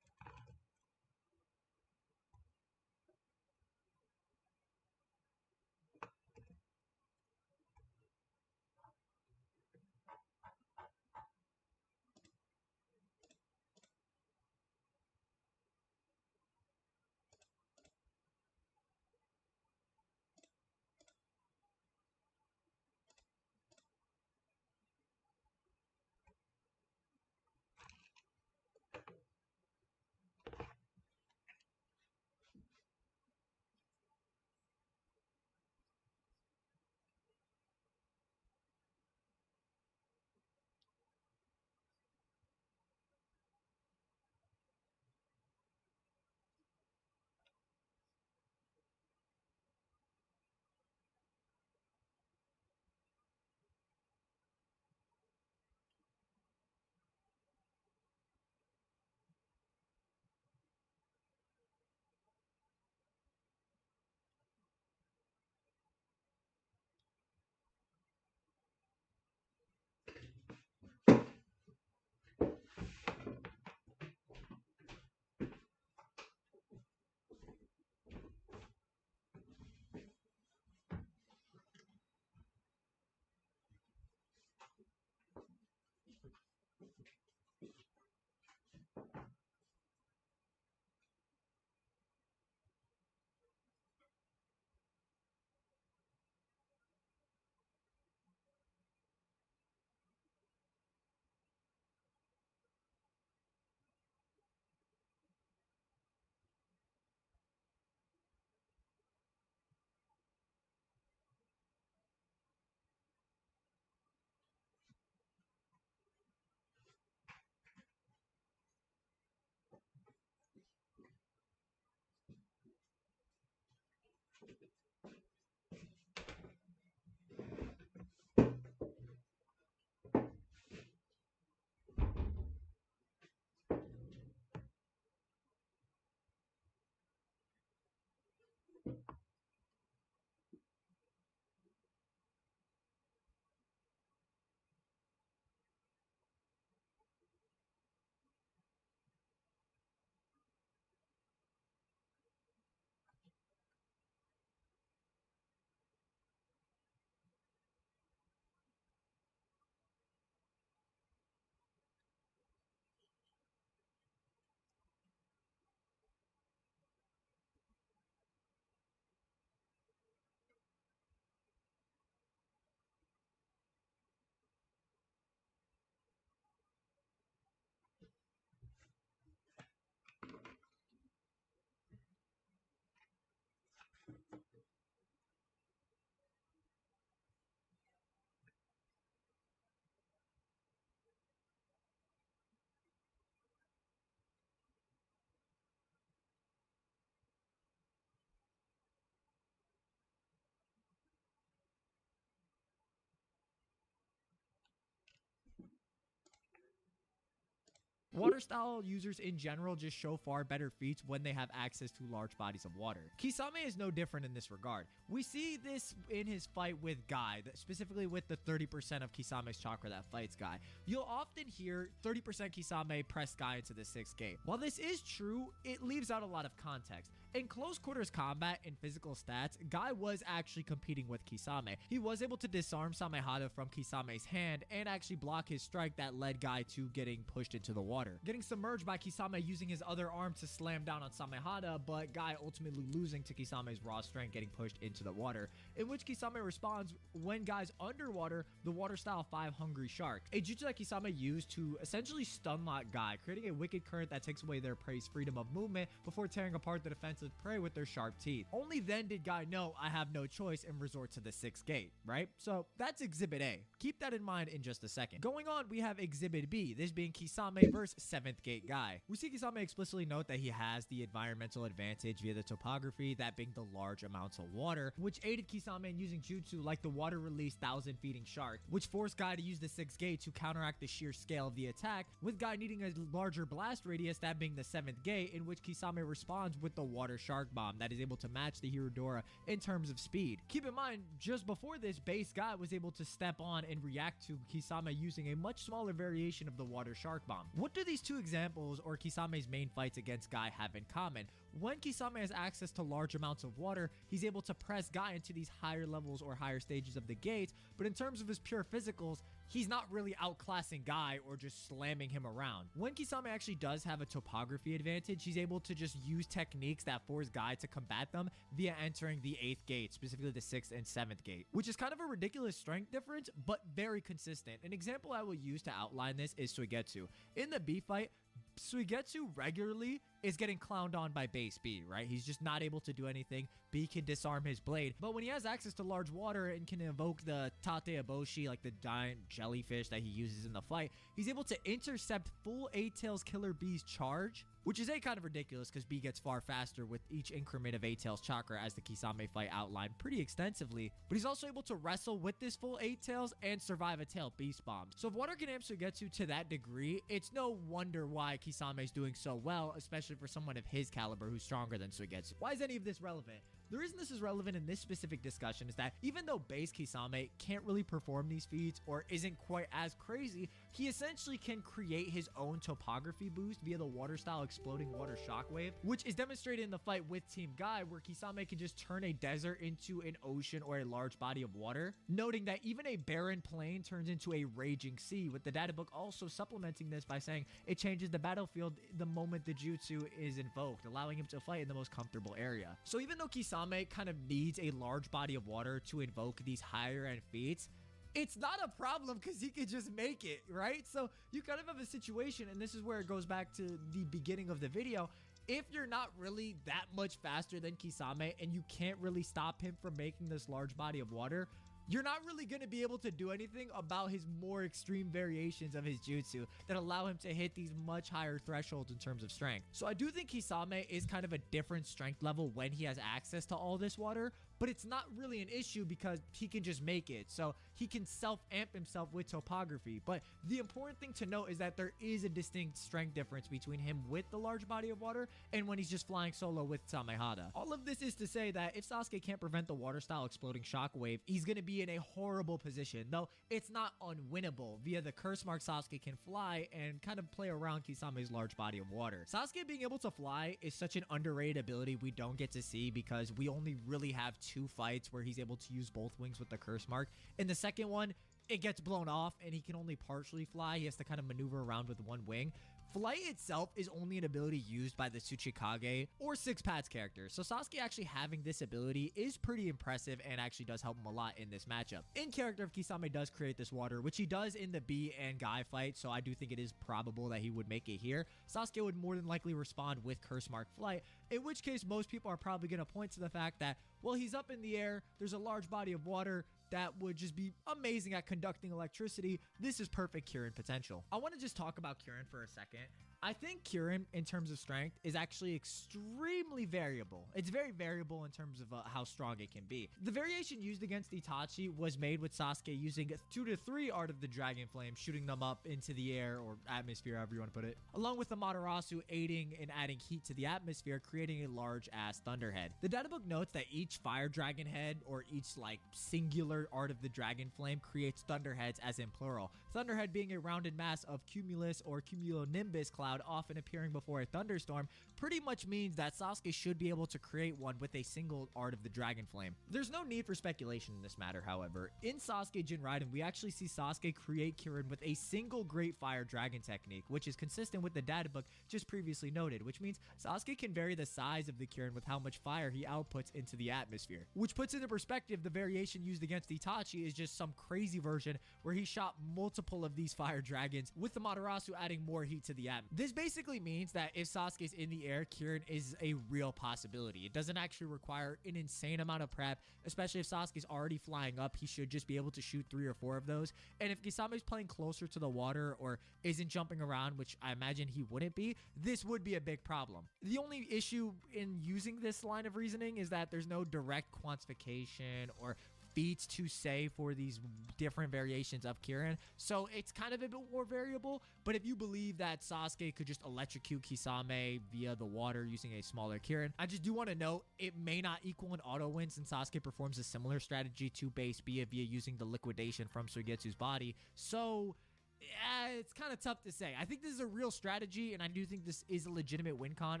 Water style users in general just show far better feats when they have access to large bodies of water. Kisame is no different in this regard. We see this in his fight with Guy, specifically with the 30% of Kisame's chakra that fights Guy. You'll often hear 30% Kisame press Guy into the 6th gate. While this is true, it leaves out a lot of context. In close quarters combat and physical stats, Guy was actually competing with Kisame. He was able to disarm Samehada from Kisame's hand and actually block his strike that led Guy to getting pushed into the water. Getting submerged by Kisame using his other arm to slam down on Samehada, but Guy ultimately losing to Kisame's raw strength getting pushed into the water, in which Kisame responds when Guy's underwater, the water style 5 Hungry Shark, a jutsu that Kisame used to essentially stun lock Guy, creating a wicked current that takes away their prey's freedom of movement before tearing apart the defensive prey with their sharp teeth. Only then did Guy know I have no choice and resort to the 6th gate, right? So that's Exhibit A. Keep that in mind in just a second. Going on, we have Exhibit B, this being Kisame versus 7th gate Guy. We see Kisame explicitly note that he has the environmental advantage via the topography, that being the large amounts of water, which aided Kisame in using jutsu like the water release 1000 feeding shark, which forced Guy to use the 6th gate to counteract the sheer scale of the attack, with Guy needing a larger blast radius, that being the 7th gate, in which Kisame responds with the water shark bomb that is able to match the Hirodora in terms of speed. Keep in mind, just before this, base Guy was able to step on and react to Kisame using a much smaller variation of the water shark bomb. What do these two examples or Kisame's main fights against Guy have in common? When Kisame has access to large amounts of water, he's able to press Guy into these higher levels or higher stages of the gates, but in terms of his pure physicals, he's not really outclassing Guy or just slamming him around. When Kisame actually does have a topography advantage, he's able to just use techniques that force Guy to combat them via entering the 8th gate, specifically the 6th and 7th gate, which is kind of a ridiculous strength difference, but very consistent. An example I will use to outline this is Suigetsu. In the B fight, Suigetsu regularly is getting clowned on by base B, right? He's just not able to do anything. B can disarm his blade, but when he has access to large water and can evoke the Tate Aboshi, like the giant jellyfish that he uses in the fight, he's able to intercept full 8-Tails Killer B's charge, which is kind of ridiculous because B gets far faster with each increment of 8-Tails chakra, as the Kisame fight outlined pretty extensively, but he's also able to wrestle with this full 8-Tails and survive a tail beast bomb. So if water can amp Suigetsu to that degree, it's no wonder why Kisame is doing so well, especially for someone of his caliber who's stronger than Suigetsu. Why is any of this relevant? The reason this is relevant in this specific discussion is that even though base Kisame can't really perform these feats or isn't quite as crazy, he essentially can create his own topography boost via the water style exploding water shockwave, which is demonstrated in the fight with Team Guy, where Kisame can just turn a desert into an ocean or a large body of water, noting that even a barren plain turns into a raging sea, with the data book also supplementing this by saying it changes the battlefield the moment the jutsu is invoked, allowing him to fight in the most comfortable area. So even though Kisame kind of needs a large body of water to invoke these higher end feats, it's not a problem because he could just make it, right? So you kind of have a situation, and this is where it goes back to the beginning of the video. If you're not really that much faster than Kisame and you can't really stop him from making this large body of water, you're not really going to be able to do anything about his more extreme variations of his jutsu that allow him to hit these much higher thresholds in terms of strength. So I do think Kisame is kind of a different strength level when he has access to all this water, but it's not really an issue because he can just make it. So he can self-amp himself with topography. But the important thing to note is that there is a distinct strength difference between him with the large body of water and when he's just flying solo with Samehada. All of this is to say that if Sasuke can't prevent the water style exploding shockwave, he's going to be in a horrible position, though it's not unwinnable. Via the curse mark, Sasuke can fly and kind of play around Kisame's large body of water. Sasuke being able to fly is such an underrated ability we don't get to see because we only really have 2 fights where he's able to use both wings with the curse mark. In the second one, it gets blown off and he can only partially fly. He has to kind of maneuver around with one wing. Flight itself is only an ability used by the Tsuchikage or Six Paths characters, so Sasuke actually having this ability is pretty impressive and actually does help him a lot in this matchup. In character, if Kisame does create this water, which he does in the B and Guy fight, so I do think it is probable that he would make it here, Sasuke would more than likely respond with Curse Mark Flight, in which case most people are probably going to point to the fact that, well, he's up in the air, there's a large body of water, that would just be amazing at conducting electricity. This is perfect Kirin potential. I want to just talk about Kirin for a second. I think Kieran, in terms of strength, is actually extremely variable. It's very variable in terms of how strong it can be. The variation used against Itachi was made with Sasuke using 2 to 3 Art of the Dragon Flame, shooting them up into the air or atmosphere, however you want to put it, along with the Amaterasu aiding in adding heat to the atmosphere, creating a large-ass thunderhead. The databook notes that each fire dragon head or each like singular Art of the Dragon Flame creates thunderheads, as in plural. Thunderhead being a rounded mass of cumulus or cumulonimbus cloud often appearing before a thunderstorm pretty much means that Sasuke should be able to create one with a single Art of the Dragon Flame. There's no need for speculation in this matter, however. In Sasuke Jin Raiden, we actually see Sasuke create Kieran with a single Great Fire Dragon technique, which is consistent with the databook just previously noted, which means Sasuke can vary the size of the Kieran with how much fire he outputs into the atmosphere. Which puts into perspective the variation used against Itachi is just some crazy version where he shot multiple of these fire dragons with the Amaterasu adding more heat to the atmosphere. This basically means that if Sasuke's in the air, Kieran is a real possibility. It doesn't actually require an insane amount of prep, especially if Sasuke's already flying up. He should just be able to shoot 3 or 4 of those. And if Kisame's playing closer to the water or isn't jumping around, which I imagine he wouldn't be, this would be a big problem. The only issue in using this line of reasoning is that there's no direct quantification or feats to say for these different variations of Kieran, so it's kind of a bit more variable. But if you believe that Sasuke could just electrocute Kisame via the water using a smaller Kieran, I just do want to note it may not equal an auto win since Sasuke performs a similar strategy to base via using the liquidation from Suigetsu's body. So yeah, it's kind of tough to say. I think this is a real strategy, and I do think this is a legitimate win con,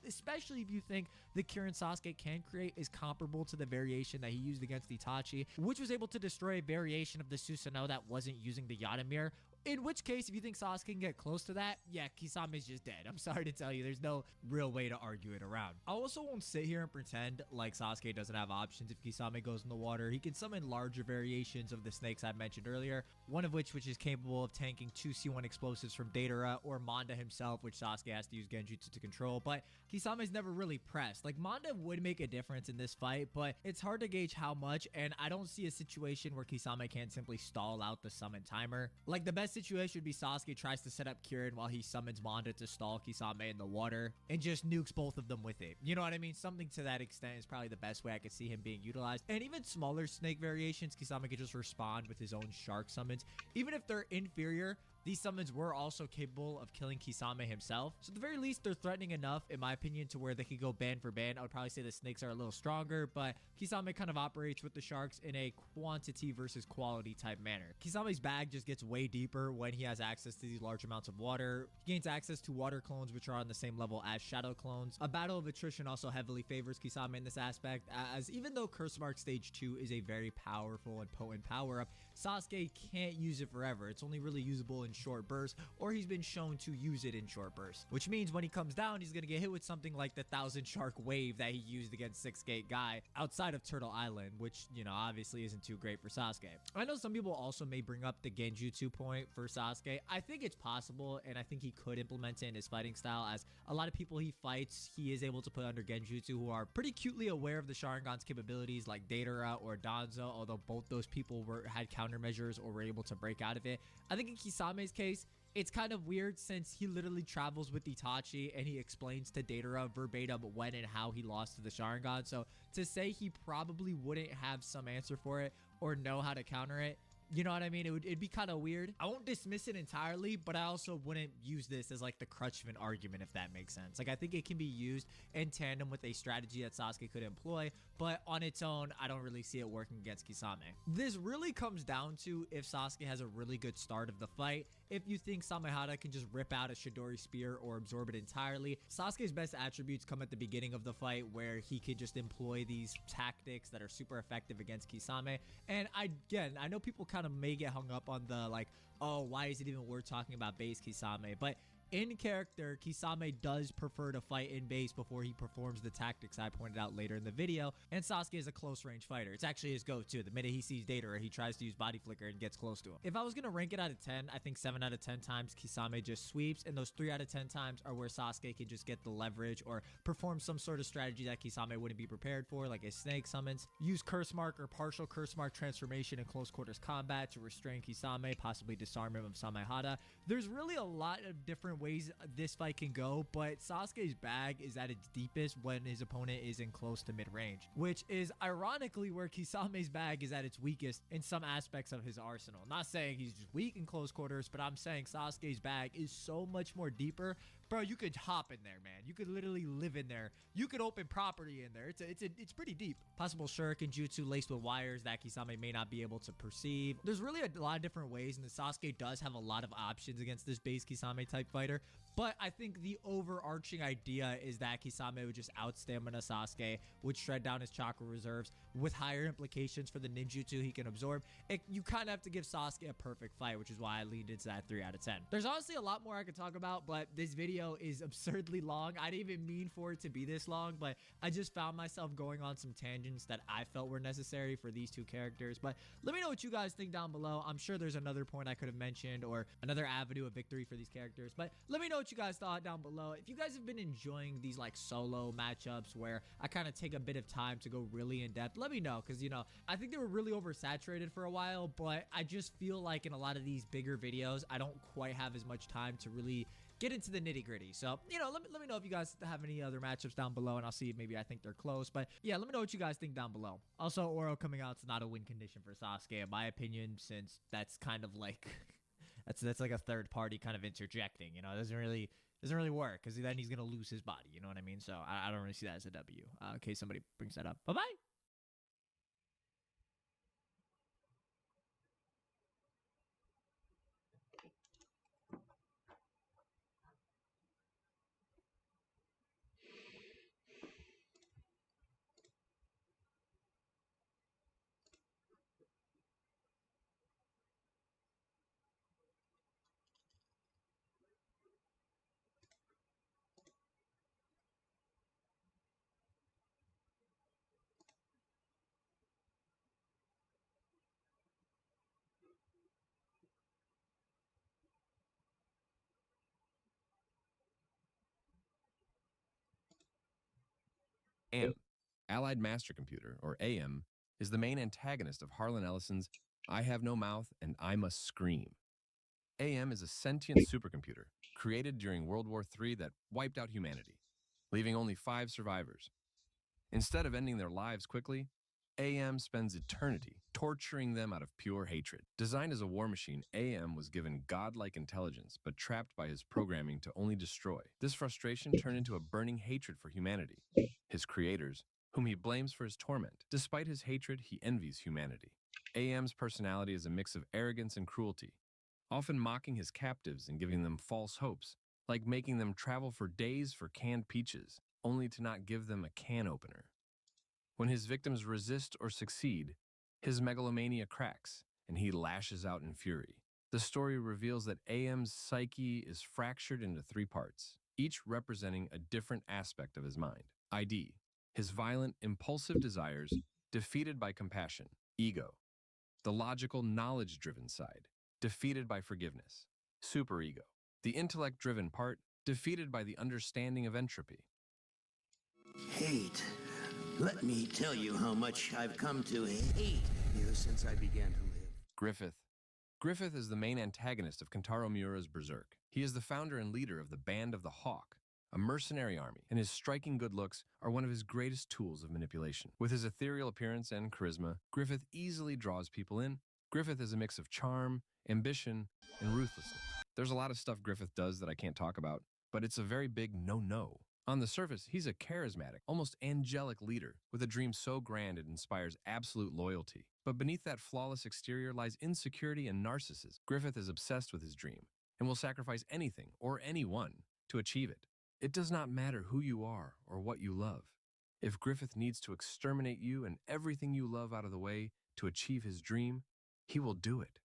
especially if you think the Kieran Sasuke can create is comparable to the variation that he used against Itachi, which was able to destroy a variation of the Susanoo that wasn't using the Yadomir. In which case, if you think Sasuke can get close to that, yeah, Kisame's just dead. I'm sorry to tell you, there's no real way to argue it around. I also won't sit here and pretend like Sasuke doesn't have options if Kisame goes in the water. He can summon larger variations of the snakes I mentioned earlier, one of which is capable of tanking 2 C1 explosives from Datara or Manda himself, which Sasuke has to use Genjutsu to control, but Kisame's never really pressed. Like, Manda would make a difference in this fight, but it's hard to gauge how much, and I don't see a situation where Kisame can't simply stall out the summon timer. Like, the best situation would be Sasuke tries to set up Kieran while he summons Manda to stall Kisame in the water and just nukes both of them with it. You know what I mean? Something to that extent is probably the best way I could see him being utilized. And even smaller snake variations, Kisame could just respond with his own shark summons. Even if they're inferior, these summons were also capable of killing Kisame himself. So at the very least, they're threatening enough, in my opinion, to where they could go band for band. I would probably say the snakes are a little stronger, but Kisame kind of operates with the sharks in a quantity versus quality type manner. Kisame's bag just gets way deeper when he has access to these large amounts of water. He gains access to water clones, which are on the same level as shadow clones. A battle of attrition also heavily favors Kisame in this aspect, as even though Curse Mark Stage 2 is a very powerful and potent power-up, Sasuke can't use it forever. It's only really usable in short bursts, or he's been shown to use it in short bursts, which means when he comes down, he's gonna get hit with something like the 1,000 Shark Wave that he used against 6 Gate Guy outside of Turtle Island, which, you know, obviously isn't too great for Sasuke. I know some people also may bring up the Genjutsu point for Sasuke. I think it's possible, and I think he could implement it in his fighting style, as a lot of people he fights, he is able to put under Genjutsu who are pretty acutely aware of the Sharingan's capabilities, like Datara or Danzo, although both those people had countermeasures or were able to break out of it. I think in Kisame's case, it's kind of weird since he literally travels with Itachi and he explains to Datara verbatim when and how he lost to the Sharingan. So to say he probably wouldn't have some answer for it or know how to counter it, you know what I mean? It'd be kind of weird. I won't dismiss it entirely, but I also wouldn't use this as like the crutch of an argument, if that makes sense. Like, I think it can be used in tandem with a strategy that Sasuke could employ, but on its own, I don't really see it working against Kisame. This really comes down to if Sasuke has a really good start of the fight. If you think Samehada can just rip out a Chidori Spear or absorb it entirely, Sasuke's best attributes come at the beginning of the fight where he can just employ these tactics that are super effective against Kisame. And I know people kind of may get hung up on the like, oh, why is it even worth talking about base Kisame? But in character, Kisame does prefer to fight in base before he performs the tactics I pointed out later in the video, and Sasuke is a close range fighter. It's actually his go-to. The minute he sees Datara, he tries to use body flicker and gets close to him. If I was going to rank it out of 10, I think 7 out of 10 times Kisame just sweeps, and those 3 out of 10 times are where Sasuke can just get the leverage or perform some sort of strategy that Kisame wouldn't be prepared for, like a snake summons, use Curse Mark or partial Curse Mark transformation in close quarters combat to restrain Kisame, possibly disarm him of Samehada. There's really a lot of different ways this fight can go, but Sasuke's bag is at its deepest when his opponent is in close to mid-range, which is ironically where Kisame's bag is at its weakest in some aspects of his arsenal. Not saying he's just weak in close quarters, but I'm saying Sasuke's bag is so much more deeper. Bro, you could hop in there, man. You could literally live in there. You could open property in there. It's pretty deep. Possible shuriken jutsu laced with wires that Kisame may not be able to perceive. There's really a lot of different ways, and the Sasuke does have a lot of options against this base Kisame type fighter. But I think the overarching idea is that Kisame would just out-stamina Sasuke, would shred down his chakra reserves with higher implications for the ninjutsu he can absorb. You kind of have to give Sasuke a perfect fight, which is why I leaned into that 3 out of 10. There's honestly a lot more I could talk about, but this video is absurdly long. I didn't even mean for it to be this long, but I just found myself going on some tangents that I felt were necessary for these two characters. But let me know what you guys think down below. I'm sure there's another point I could have mentioned or another avenue of victory for these characters, but let me know what you guys thought down below. If you guys have been enjoying these like solo matchups where I kind of take a bit of time to go really in depth, let me know, because you know, I think they were really oversaturated for a while, but I just feel like in a lot of these bigger videos I don't quite have as much time to really get into the nitty-gritty. So, you know, let me know if you guys have any other matchups down below, and I'll see if maybe I think they're close. But yeah, let me know what you guys think down below. Also, Oro coming out is not a win condition for Sasuke, in my opinion, since that's kind of like that's like a third party kind of interjecting. You know, it doesn't really work, because then he's gonna lose his body. You know what I mean? So I don't really see that as a W. In case somebody brings that up. Bye bye. AM, Allied Master Computer, or AM, is the main antagonist of Harlan Ellison's I Have No Mouth and I Must Scream. AM is a sentient supercomputer created during World War III that wiped out humanity, leaving only 5 survivors. Instead of ending their lives quickly, AM spends eternity torturing them out of pure hatred. Designed as a war machine, AM was given godlike intelligence, but trapped by his programming to only destroy. This frustration turned into a burning hatred for humanity, his creators, whom he blames for his torment. Despite his hatred, he envies humanity. AM's personality is a mix of arrogance and cruelty, often mocking his captives and giving them false hopes, like making them travel for days for canned peaches, only to not give them a can opener. When his victims resist or succeed, his megalomania cracks, and he lashes out in fury. The story reveals that AM's psyche is fractured into 3 parts, each representing a different aspect of his mind. ID, his violent, impulsive desires, defeated by compassion. Ego, the logical, knowledge-driven side, defeated by forgiveness. Superego, the intellect-driven part, defeated by the understanding of entropy. Hate. Let me tell you how much I've come to hate you since I began to live. Griffith. Griffith is the main antagonist of Kentaro Miura's Berserk. He is the founder and leader of the Band of the Hawk, a mercenary army, and his striking good looks are one of his greatest tools of manipulation. With his ethereal appearance and charisma, Griffith easily draws people in. Griffith is a mix of charm, ambition, and ruthlessness. There's a lot of stuff Griffith does that I can't talk about, but it's a very big no-no. On the surface, he's a charismatic, almost angelic leader with a dream so grand it inspires absolute loyalty. But beneath that flawless exterior lies insecurity and narcissism. Griffith is obsessed with his dream and will sacrifice anything or anyone to achieve it. It does not matter who you are or what you love. If Griffith needs to exterminate you and everything you love out of the way to achieve his dream, he will do it.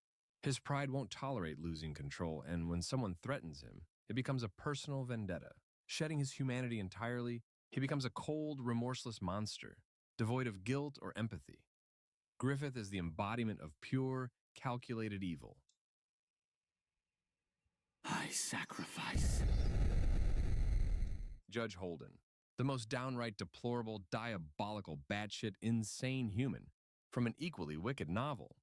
His pride won't tolerate losing control, and when someone threatens him, it becomes a personal vendetta. Shedding his humanity entirely, he becomes a cold, remorseless monster, devoid of guilt or empathy. Griffith is the embodiment of pure, calculated evil. I sacrifice. Judge Holden, the most downright deplorable, diabolical, batshit, insane human from an equally wicked novel.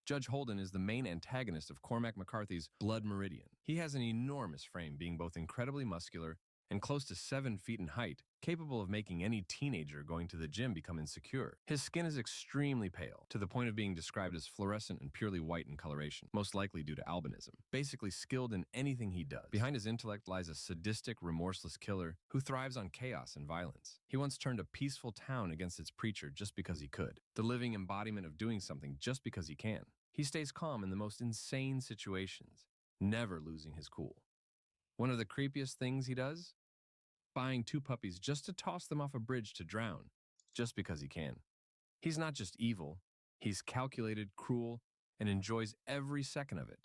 Judge Holden is the main antagonist of Cormac McCarthy's Blood Meridian. He has an enormous frame, being both incredibly muscular and close to 7 feet in height, capable of making any teenager going to the gym become insecure. His skin is extremely pale, to the point of being described as fluorescent and purely white in coloration, most likely due to albinism. Basically skilled in anything he does. Behind his intellect lies a sadistic, remorseless killer who thrives on chaos and violence. He once turned a peaceful town against its preacher just because he could. The living embodiment of doing something just because he can. He stays calm in the most insane situations, never losing his cool. One of the creepiest things he does? Buying 2 puppies just to toss them off a bridge to drown, just because he can. He's not just evil, he's calculated, cruel, and enjoys every second of it.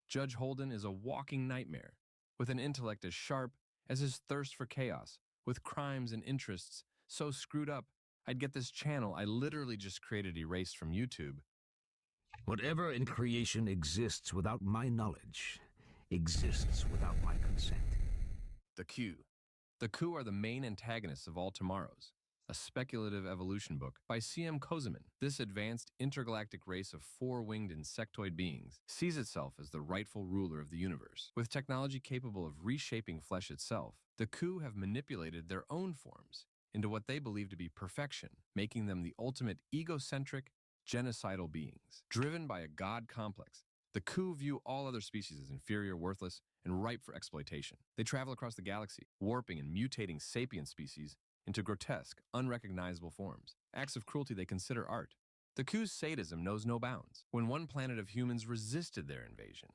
Judge Holden is a walking nightmare, with an intellect as sharp as his thirst for chaos, with crimes and interests so screwed up, I'd get this channel I literally just created erased from YouTube. Whatever in creation exists without my knowledge, exists without my consent. The Q. The Ku are the main antagonists of All Tomorrows, a speculative evolution book by C.M. Kozeman. This advanced intergalactic race of 4-winged insectoid beings sees itself as the rightful ruler of the universe. With technology capable of reshaping flesh itself, the Ku have manipulated their own forms into what they believe to be perfection, making them the ultimate egocentric, genocidal beings. Driven by a god complex, the Ku view all other species as inferior, worthless, and ripe for exploitation. They travel across the galaxy, warping and mutating sapient species into grotesque, unrecognizable forms, acts of cruelty they consider art. The Ku's sadism knows no bounds. When one planet of humans resisted their invasion,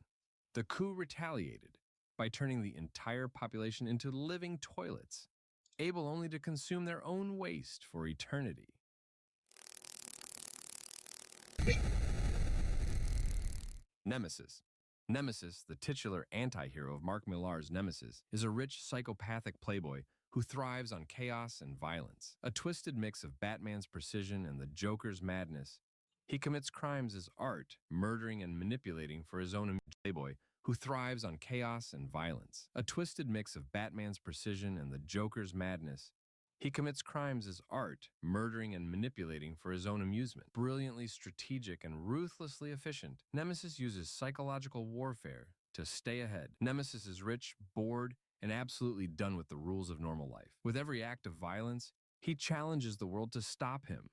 the Ku retaliated by turning the entire population into living toilets, able only to consume their own waste for eternity. Nemesis. Nemesis, the titular anti-hero of Mark Millar's Nemesis, is a rich, psychopathic playboy who thrives on chaos and violence. A twisted mix of Batman's precision and the Joker's madness, he commits crimes as art, murdering and manipulating for his own playboy who thrives on chaos and violence. A twisted mix of Batman's precision and the Joker's madness, he commits crimes as art, murdering and manipulating for his own amusement. Brilliantly strategic and ruthlessly efficient, Nemesis uses psychological warfare to stay ahead. Nemesis is rich, bored, and absolutely done with the rules of normal life. With every act of violence, he challenges the world to stop him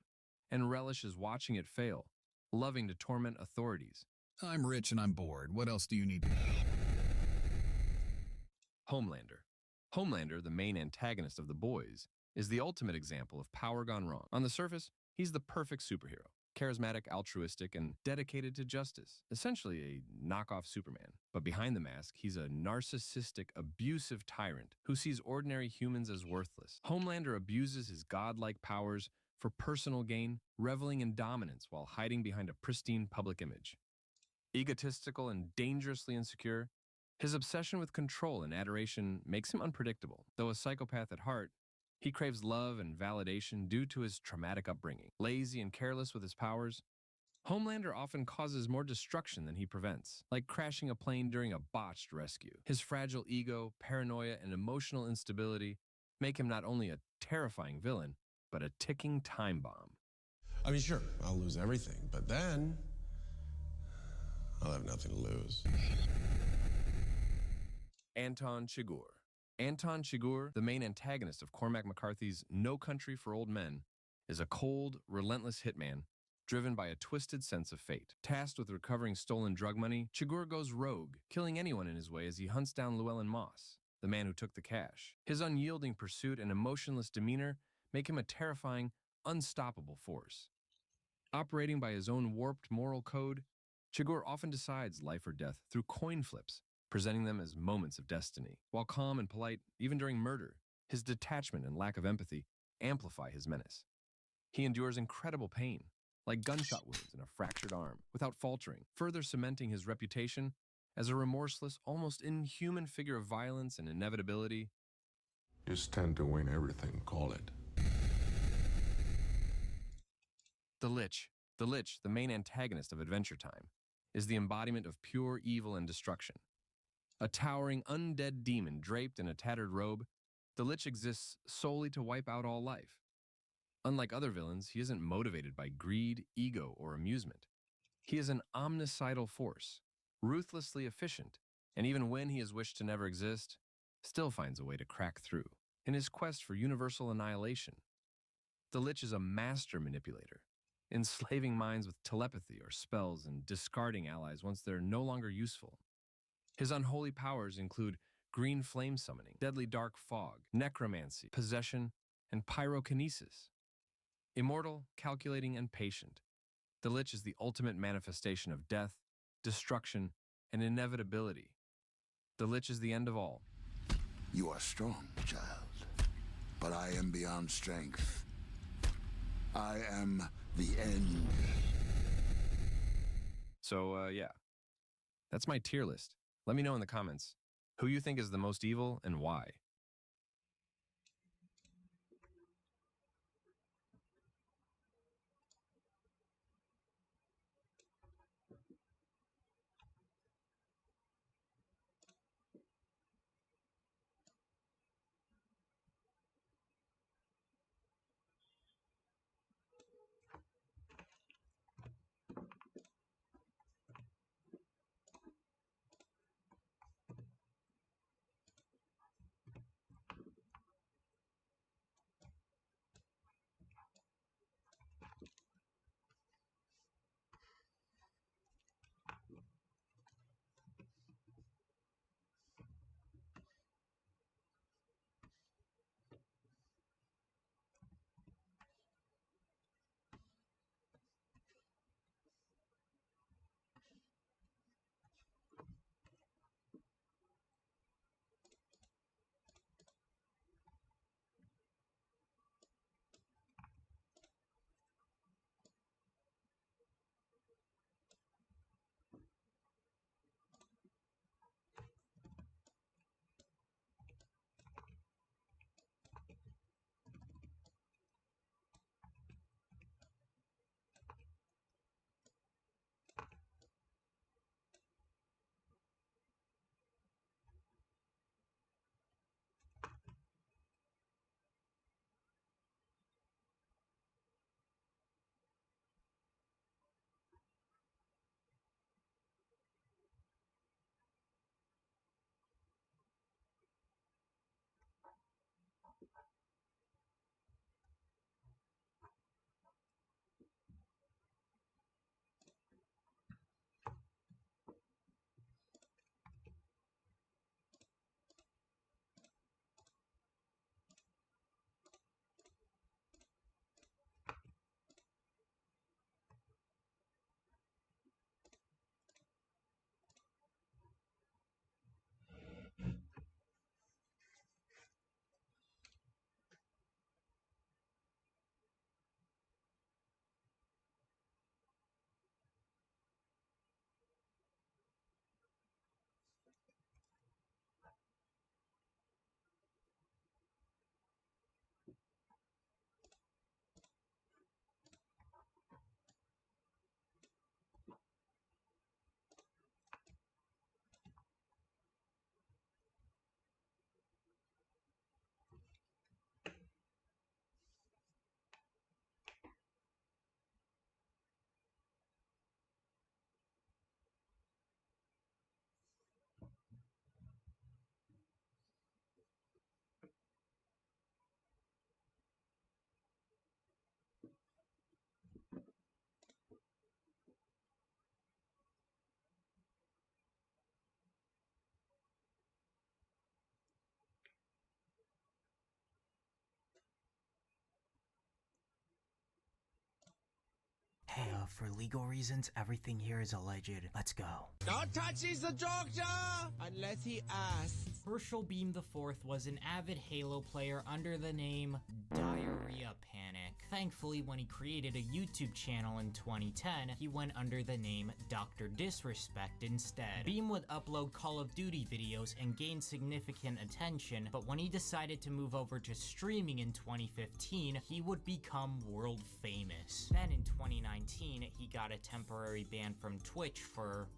and relishes watching it fail, loving to torment authorities. I'm rich and I'm bored. What else do you need? Homelander. Homelander, the main antagonist of The Boys, is the ultimate example of power gone wrong. On the surface, he's the perfect superhero, charismatic, altruistic, and dedicated to justice, essentially a knockoff Superman. But behind the mask, he's a narcissistic, abusive tyrant who sees ordinary humans as worthless. Homelander abuses his godlike powers for personal gain, reveling in dominance while hiding behind a pristine public image. Egotistical and dangerously insecure, his obsession with control and adoration makes him unpredictable. Though a psychopath at heart, he craves love and validation due to his traumatic upbringing. Lazy and careless with his powers, Homelander often causes more destruction than he prevents, like crashing a plane during a botched rescue. His fragile ego, paranoia, and emotional instability make him not only a terrifying villain, but a ticking time bomb. I mean, sure, I'll lose everything, but then I'll have nothing to lose. Anton Chigurh. Anton Chigurh, the main antagonist of Cormac McCarthy's No Country for Old Men, is a cold, relentless hitman driven by a twisted sense of fate. Tasked with recovering stolen drug money, Chigurh goes rogue, killing anyone in his way as he hunts down Llewellyn Moss, the man who took the cash. His unyielding pursuit and emotionless demeanor make him a terrifying, unstoppable force. Operating by his own warped moral code, Chigurh often decides life or death through coin flips, presenting them as moments of destiny. While calm and polite, even during murder, his detachment and lack of empathy amplify his menace. He endures incredible pain, like gunshot wounds and a fractured arm, without faltering, further cementing his reputation as a remorseless, almost inhuman figure of violence and inevitability. You stand to win everything, call it. The Lich, the main antagonist of Adventure Time, is the embodiment of pure evil and destruction. A towering undead demon draped in a tattered robe, the Lich exists solely to wipe out all life. Unlike other villains, he isn't motivated by greed, ego, or amusement. He is an omnicidal force, ruthlessly efficient, and even when he is wished to never exist, still finds a way to crack through. In his quest for universal annihilation, the Lich is a master manipulator, enslaving minds with telepathy or spells and discarding allies once they're no longer useful. His unholy powers include green flame summoning, deadly dark fog, necromancy, possession, and pyrokinesis. Immortal, calculating, and patient, the Lich is the ultimate manifestation of death, destruction, and inevitability. The Lich is the end of all. You are strong, child, but I am beyond strength. I am the end. So, yeah, that's my tier list. Let me know in the comments who you think is the most evil and why. Hey, for legal reasons, everything here is alleged. Let's go. Don't touch his Georgia unless he asks. Herschel Beam IV was an avid Halo player under the name Diarrhea Panic. Thankfully, when he created a YouTube channel in 2010, he went under the name Dr. Disrespect instead. Beam would upload Call of Duty videos and gain significant attention, but when he decided to move over to streaming in 2015, he would become world famous. Then in 2019, he got a temporary ban from Twitch for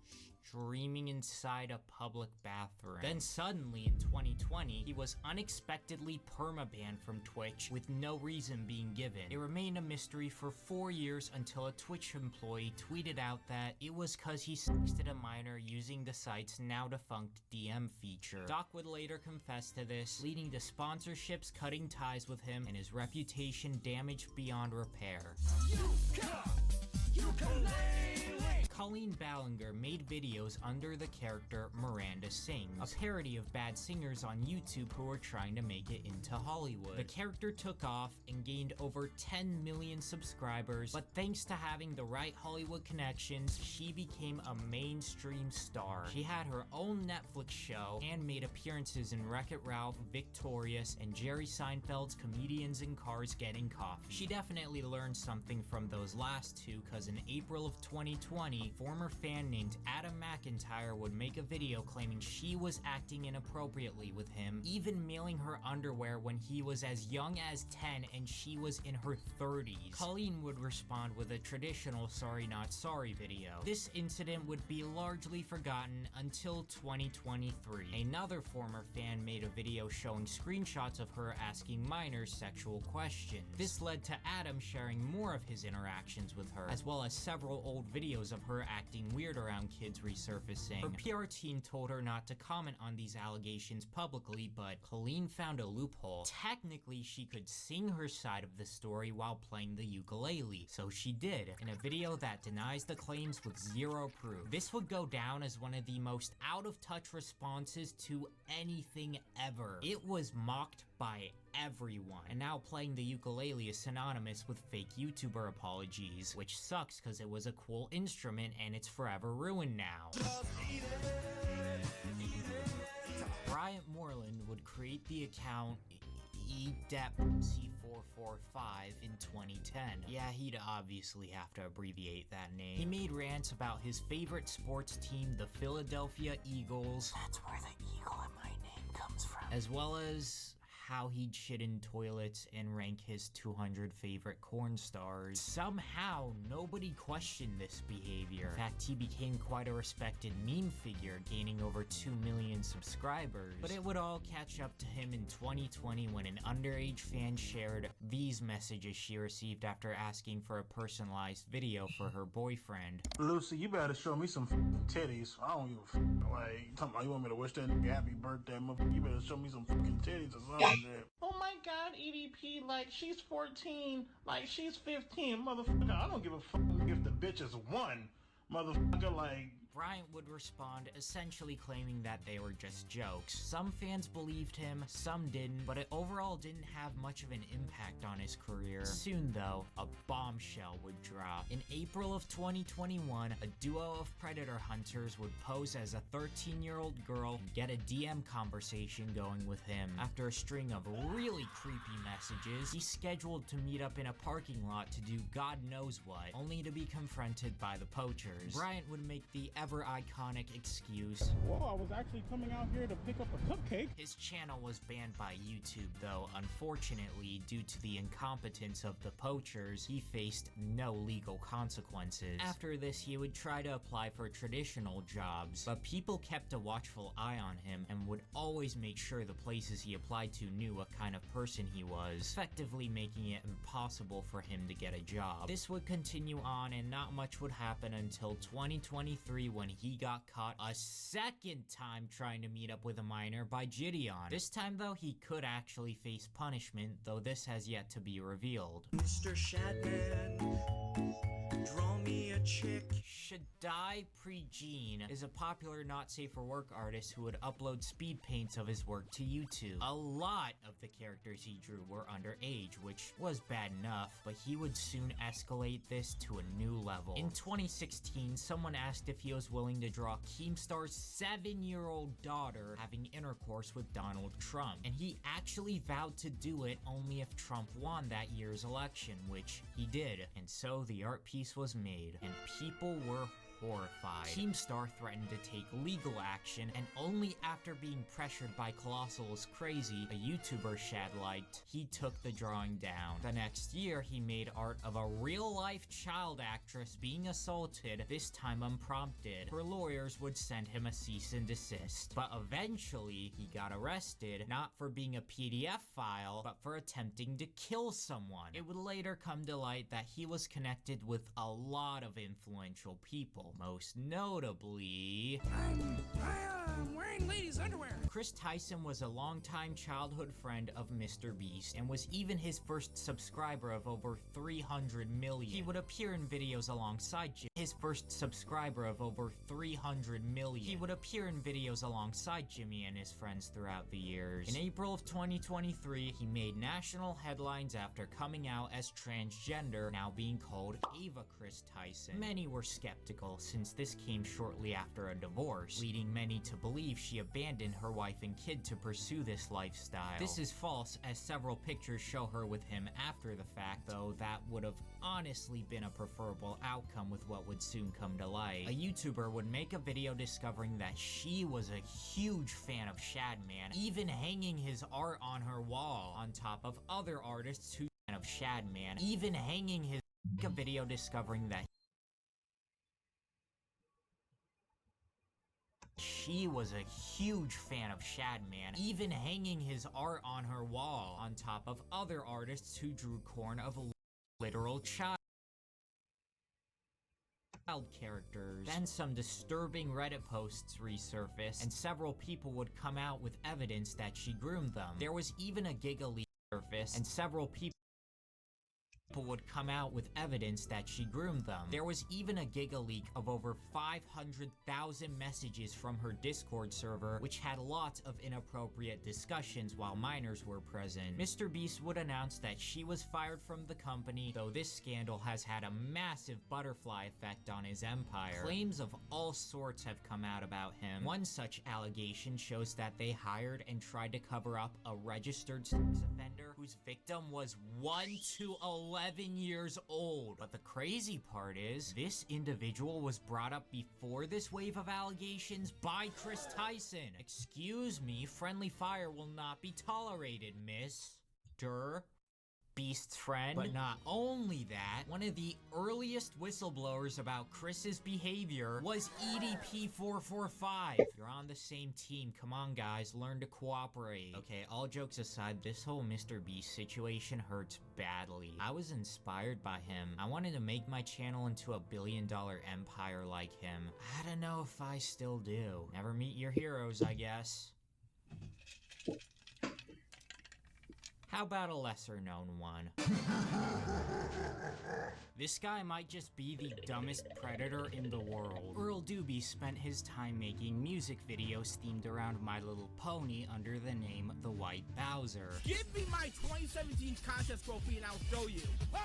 streaming inside a public bathroom. Then suddenly in 2020, he was unexpectedly permabanned from Twitch with no reason being given. It remained a mystery for 4 years until a Twitch employee tweeted out that it was cause he sexted a minor using the site's now defunct DM feature. Doc would later confess to this, leading to sponsorships cutting ties with him and his reputation damaged beyond repair. Colleen Ballinger made videos under the character Miranda Sings, a parody of bad singers on YouTube who were trying to make it into Hollywood. The character took off and gained over 10 million subscribers, but thanks to having the right Hollywood connections, she became a mainstream star. She had her own Netflix show and made appearances in Wreck-It Ralph, Victorious, and Jerry Seinfeld's Comedians in Cars Getting Coffee. She definitely learned something from those last two, cause in April of 2020, former fan named Adam McIntyre would make a video claiming she was acting inappropriately with him, even mailing her underwear when he was as young as 10 and she was in her 30s. Colleen would respond with a traditional sorry not sorry video. This incident would be largely forgotten until 2023. Another former fan made a video showing screenshots of her asking minors sexual questions. This led to Adam sharing more of his interactions with her, as well as several old videos of her acting weird around kids resurfacing. Her PR team told her not to comment on these allegations publicly, but Colleen found a loophole. Technically, she could sing her side of the story while playing the ukulele, so she did, in a video that denies the claims with zero proof. This would go down as one of the most out-of-touch responses to anything ever. It was mocked by everyone, and now playing the ukulele is synonymous with fake YouTuber apologies, which sucks because it was a cool instrument and it's forever ruined now. Bryant Moreland would create the account EDEPC445 in 2010. Yeah, he'd obviously have to abbreviate that name. He made rants about his favorite sports team, the Philadelphia Eagles. That's where the eagle in my name comes from. As well as how he'd shit in toilets and rank his 200 favorite corn stars. Somehow, nobody questioned this behavior. In fact, he became quite a respected meme figure, gaining over 2 million subscribers. But it would all catch up to him in 2020 when an underage fan shared these messages she received after asking for a personalized video for her boyfriend. Lucy, you better show me some titties. I don't give a like, talking about you want me to wish that nigga happy birthday, motherfucker. You better show me some fucking titties or something. Oh my god, EDP, like, she's 14, like, she's 15, motherfucker, I don't give a fuck if the bitch is 1, motherfucker, like... Bryant would respond, essentially claiming that they were just jokes. Some fans believed him, some didn't, but it overall didn't have much of an impact on his career. Soon, though, a bombshell would drop. In April of 2021, a duo of predator hunters would pose as a 13-year-old girl and get a DM conversation going with him. After a string of really creepy messages, he scheduled to meet up in a parking lot to do God knows what, only to be confronted by the poachers. Bryant would make the ever-iconic excuse, Whoa, I was actually coming out here to pick up a cupcake. His channel was banned by YouTube, though unfortunately, due to the incompetence of the poachers, he faced no legal consequences. After this, he would try to apply for traditional jobs, but people kept a watchful eye on him and would always make sure the places he applied to knew what kind of person he was, effectively making it impossible for him to get a job. This would continue on, and not much would happen until 2023, when he got caught a second time trying to meet up with a minor by Gideon. This time, though, he could actually face punishment, though this has yet to be revealed. Mr. Shadman, draw me a chick. Shaddai Pregene is a popular not safe for work artist who would upload speed paints of his work to YouTube. A lot of the characters he drew were underage, which was bad enough, but he would soon escalate this to a new level. In 2016, someone asked if he was willing to draw Keemstar's 7-year-old daughter having intercourse with Donald Trump, and he actually vowed to do it only if Trump won that year's election, which he did, and so the art piece was made, and people were horrified. Keemstar threatened to take legal action, and only after being pressured by Colossal's Crazy, a YouTuber Shad liked, he took the drawing down. The next year, he made art of a real-life child actress being assaulted, this time unprompted. Her lawyers would send him a cease and desist. But eventually, he got arrested, not for being a PDF file, but for attempting to kill someone. It would later come to light that he was connected with a lot of influential people, most notably... I'm wearing ladies' underwear. Chris Tyson was a longtime childhood friend of Mr. Beast and was even his first subscriber of over 300 million. He would appear in videos alongside Jimmy. His first subscriber of over 300 million. He would appear in videos alongside Jimmy and his friends throughout the years. In April of 2023, he made national headlines after coming out as transgender, now being called Ava Chris Tyson. Many were skeptical since this came shortly after a divorce, leading many to believe she abandoned her wife and kid to pursue this lifestyle. This is false, as several pictures show her with him after the fact, though that would have honestly been a preferable outcome with what would soon come to light. A YouTuber would make a video discovering that she was a huge fan of Shadman, even hanging his art on her wall, on top of other artists who fan of Shadman, even hanging his a video discovering that she was a huge fan of Shadman, even hanging his art on her wall, on top of other artists who drew corn of literal child characters. Then some disturbing Reddit posts resurfaced, and several people would come out with evidence that she groomed them. There was even a Giga leak surface, and several people would come out with evidence that she groomed them. There was even a Giga leak of over 500,000 messages from her Discord server, which had lots of inappropriate discussions while minors were present. Mr. Beast would announce that she was fired from the company, though this scandal has had a massive butterfly effect on his empire. Claims of all sorts have come out about him. One such allegation shows that they hired and tried to cover up a registered sex offender whose victim was 1 to 11 years old. But the crazy part is, this individual was brought up before this wave of allegations by Chris Tyson. Excuse me, friendly fire will not be tolerated, Mr. Beast's friend. But not only that, one of the earliest whistleblowers about Chris's behavior was EDP445. You're on the same team. Come on, guys. Learn to cooperate. Okay, all jokes aside, this whole Mr. Beast situation hurts badly. I was inspired by him. I wanted to make my channel into a billion-dollar empire like him. I don't know if I still do. Never meet your heroes, I guess. How about a lesser-known one? This guy might just be the dumbest predator in the world. Earl Doobie spent his time making music videos themed around My Little Pony under the name The White Bowser. Give me my 2017 contest trophy and I'll show you. Oh,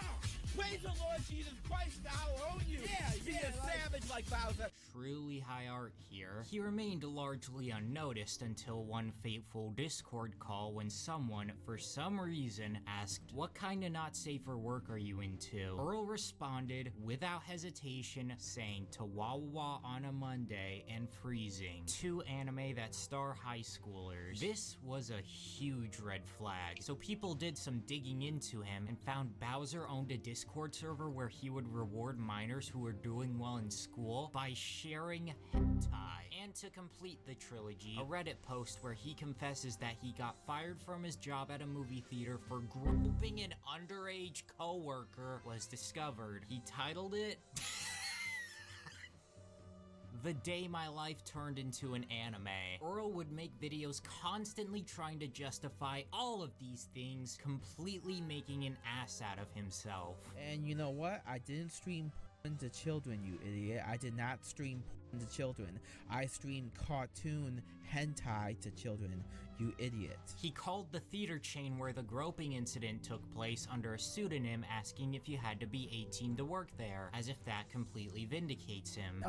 praise the Lord Jesus Christ, I'll own you. Be a savage like Bowser. Truly high art here. He remained largely unnoticed until one fateful Discord call when someone, for some reason, asked, "What kind of not safe for work are you into?" Earl responded without hesitation, saying Tawawa on a Monday and Freezing, two anime that star high schoolers. This was a huge red flag, so people did some digging into him and found Bowser owned a Discord server where he would reward minors who were doing well in school by sharing hentai. And to complete the trilogy, a Reddit post where he confesses that he got fired from his job at a movie theater for groping an underage coworker was discovered. He titled it The Day My Life Turned Into an Anime. Earl would make videos constantly trying to justify all of these things, completely making an ass out of himself. And you know what? I didn't stream porn to children, you idiot. I did not stream porn to children. I streamed cartoon hentai to children, you idiot. He called the theater chain where the groping incident took place under a pseudonym, asking if you had to be 18 to work there, as if that completely vindicates him.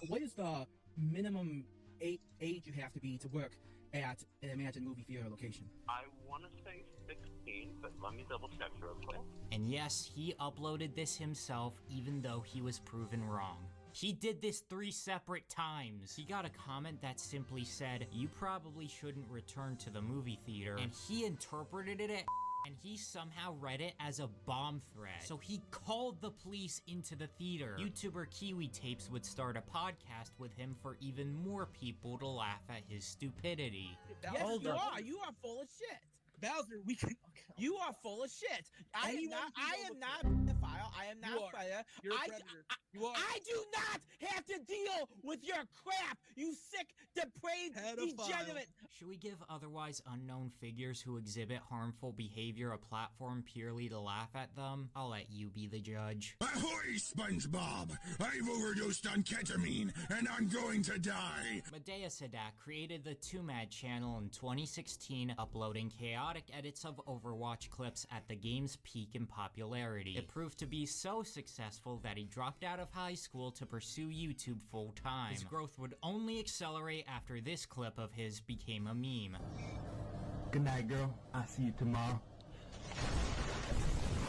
What is the minimum age you have to be to work at an Imagine movie theater location? I want to say 16, but let me double check real quick. And yes, he uploaded this himself, even though he was proven wrong. He did this 3 separate times. He got a comment that simply said, "You probably shouldn't return to the movie theater," and he interpreted it and he somehow read it as a bomb threat. So he called the police into the theater. YouTuber Kiwi Tapes would start a podcast with him for even more people to laugh at his stupidity. Yes, you are. You are full of shit. Bowser, we can. You are full of shit. I am Anyone not. can I go am look not for a it. pedophile. I am not You a are. predator. You're a predator. You are. I do not have to deal with your crap. You sick, depraved, Pedophile. degenerate. Should we give otherwise unknown figures who exhibit harmful behavior a platform purely to laugh at them? I'll let you be the judge. Ahoy, SpongeBob! I've overdosed on ketamine, and I'm going to die! Medea Sadak created the 2Mad channel in 2016, uploading chaotic edits of Overwatch clips at the game's peak in popularity. It proved to be so successful that he dropped out of high school to pursue YouTube full-time. His growth would only accelerate after this clip of his became a meme. Good night, girl. I'll see you tomorrow.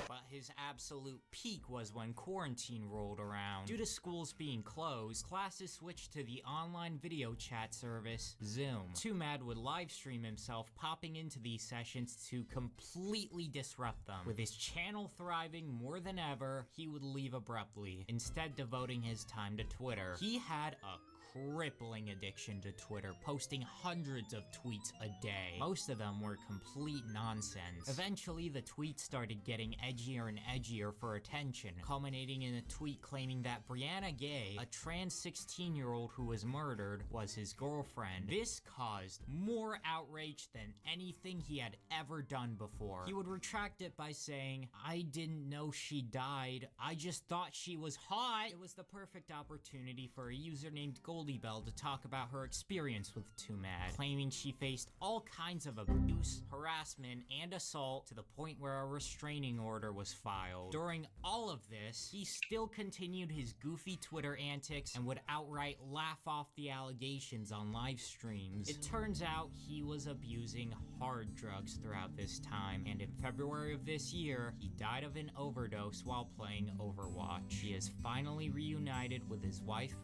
But his absolute peak was when quarantine rolled around. Due to schools being closed, classes switched to the online video chat service, Zoom. 2Mad would live stream himself popping into these sessions to completely disrupt them. With his channel thriving more than ever, he would leave abruptly, instead devoting his time to Twitter. He had a crippling addiction to Twitter, posting hundreds of tweets a day. Most of them were complete nonsense. Eventually, the tweets started getting edgier and edgier for attention, culminating in a tweet claiming that Brianna Gay, a trans 16-year-old who was murdered, was his girlfriend. This caused more outrage than anything he had ever done before. He would retract it by saying, "I didn't know she died. I just thought she was hot." It was the perfect opportunity for a user named Goldie Bell to talk about her experience with 2Mad, claiming she faced all kinds of abuse, harassment, and assault to the point where a restraining order was filed. During all of this, he still continued his goofy Twitter antics and would outright laugh off the allegations on live streams. It turns out he was abusing hard drugs throughout this time, and in February of this year, he died of an overdose while playing Overwatch. He is finally reunited with his wife.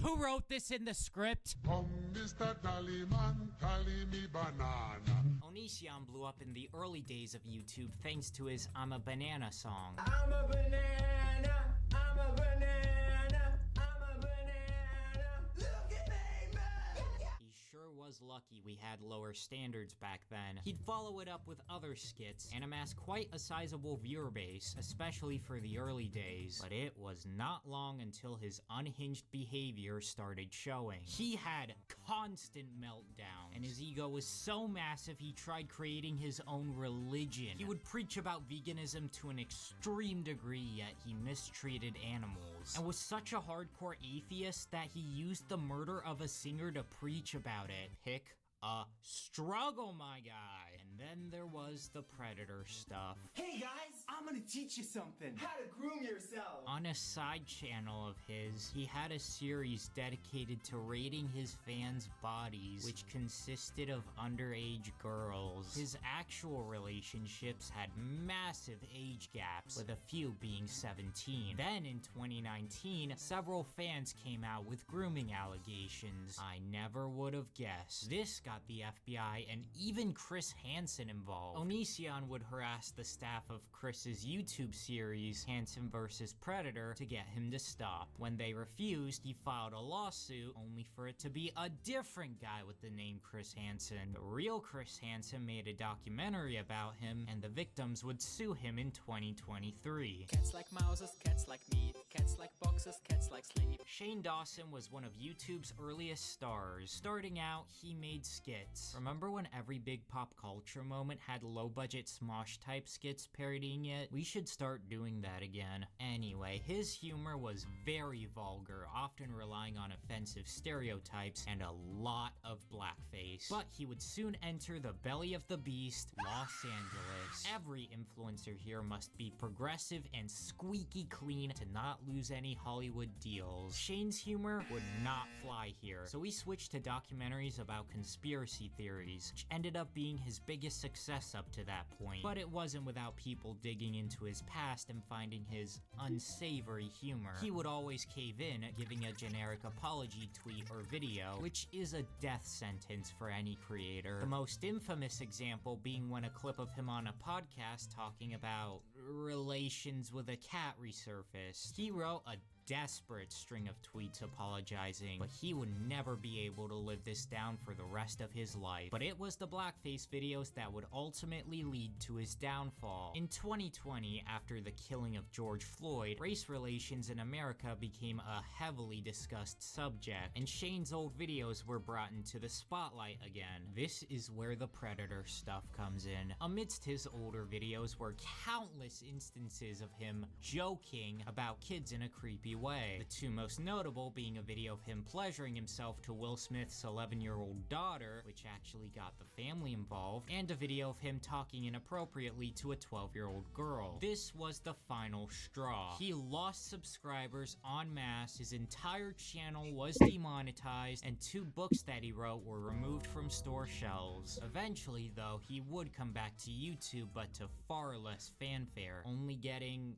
Who wrote this in the script? Mr. Tallyman, tally me banana. Onision blew up in the early days of YouTube thanks to his "I'm a Banana" song. I'm a banana, I'm a banana, I'm a banana. Look at me, man. He sure was lucky we had lower standards back then. He'd follow it up with other skits and amass quite a sizable viewer base, especially for the early days. But it was not long until his unhinged behavior started showing. He had constant meltdowns, and his ego was so massive he tried creating his own religion. He would preach about veganism to an extreme degree, yet he mistreated animals, and was such a hardcore atheist that he used the murder of a singer to preach about it. Pick a struggle, my guy. And then there was the Predator stuff. Hey guys, I'm gonna teach you something. How to groom yourself. On a side channel of his, he had a series dedicated to rating his fans' bodies, which consisted of underage girls. His actual relationships had massive age gaps, with a few being 17. Then in 2019, several fans came out with grooming allegations. I never would have guessed. This got the FBI and even Chris Hansen involved. Onision would harass the staff of Chris's YouTube series, Hansen vs. Predator, to get him to stop. When they refused, he filed a lawsuit, only for it to be a different guy with the name Chris Hansen. The real Chris Hansen made a documentary about him, and the victims would sue him in 2023. Cats like mouses, cats like meat, cats like boxes, cats like sleep. Shane Dawson was one of YouTube's earliest stars. Starting out, he made skits. Remember when every big pop culture moment had low-budget Smosh-type skits parodying it? We should start doing that again. Anyway, his humor was very vulgar, often relying on offensive stereotypes and a lot of blackface. But he would soon enter the belly of the beast, Los Angeles. Every influencer here must be progressive and squeaky clean to not lose any Hollywood deals. Shane's humor would not fly here, so we switched to documentaries about conspiracy conspiracy theories, which ended up being his biggest success up to that point. But it wasn't without people digging into his past and finding his unsavory humor. He would always cave in, giving a generic apology tweet or video, which is a death sentence for any creator. The most infamous example being when a clip of him on a podcast talking about relations with a cat resurfaced. He wrote a desperate string of tweets apologizing, but he would never be able to live this down for the rest of his life. But it was the blackface videos that would ultimately lead to his downfall. In 2020, after the killing of George Floyd, race relations in America became a heavily discussed subject, and Shane's old videos were brought into the spotlight again. This is where the Predator stuff comes in. Amidst his older videos were countless instances of him joking about kids in a creepy way. The two most notable being a video of him pleasuring himself to Will Smith's 11-year-old daughter, which actually got the family involved, and a video of him talking inappropriately to a 12-year-old girl. This was the final straw. He lost subscribers en masse, his entire channel was demonetized, and 2 books that he wrote were removed from store shelves. Eventually, though, he would come back to YouTube, but to far less fanfare, only getting...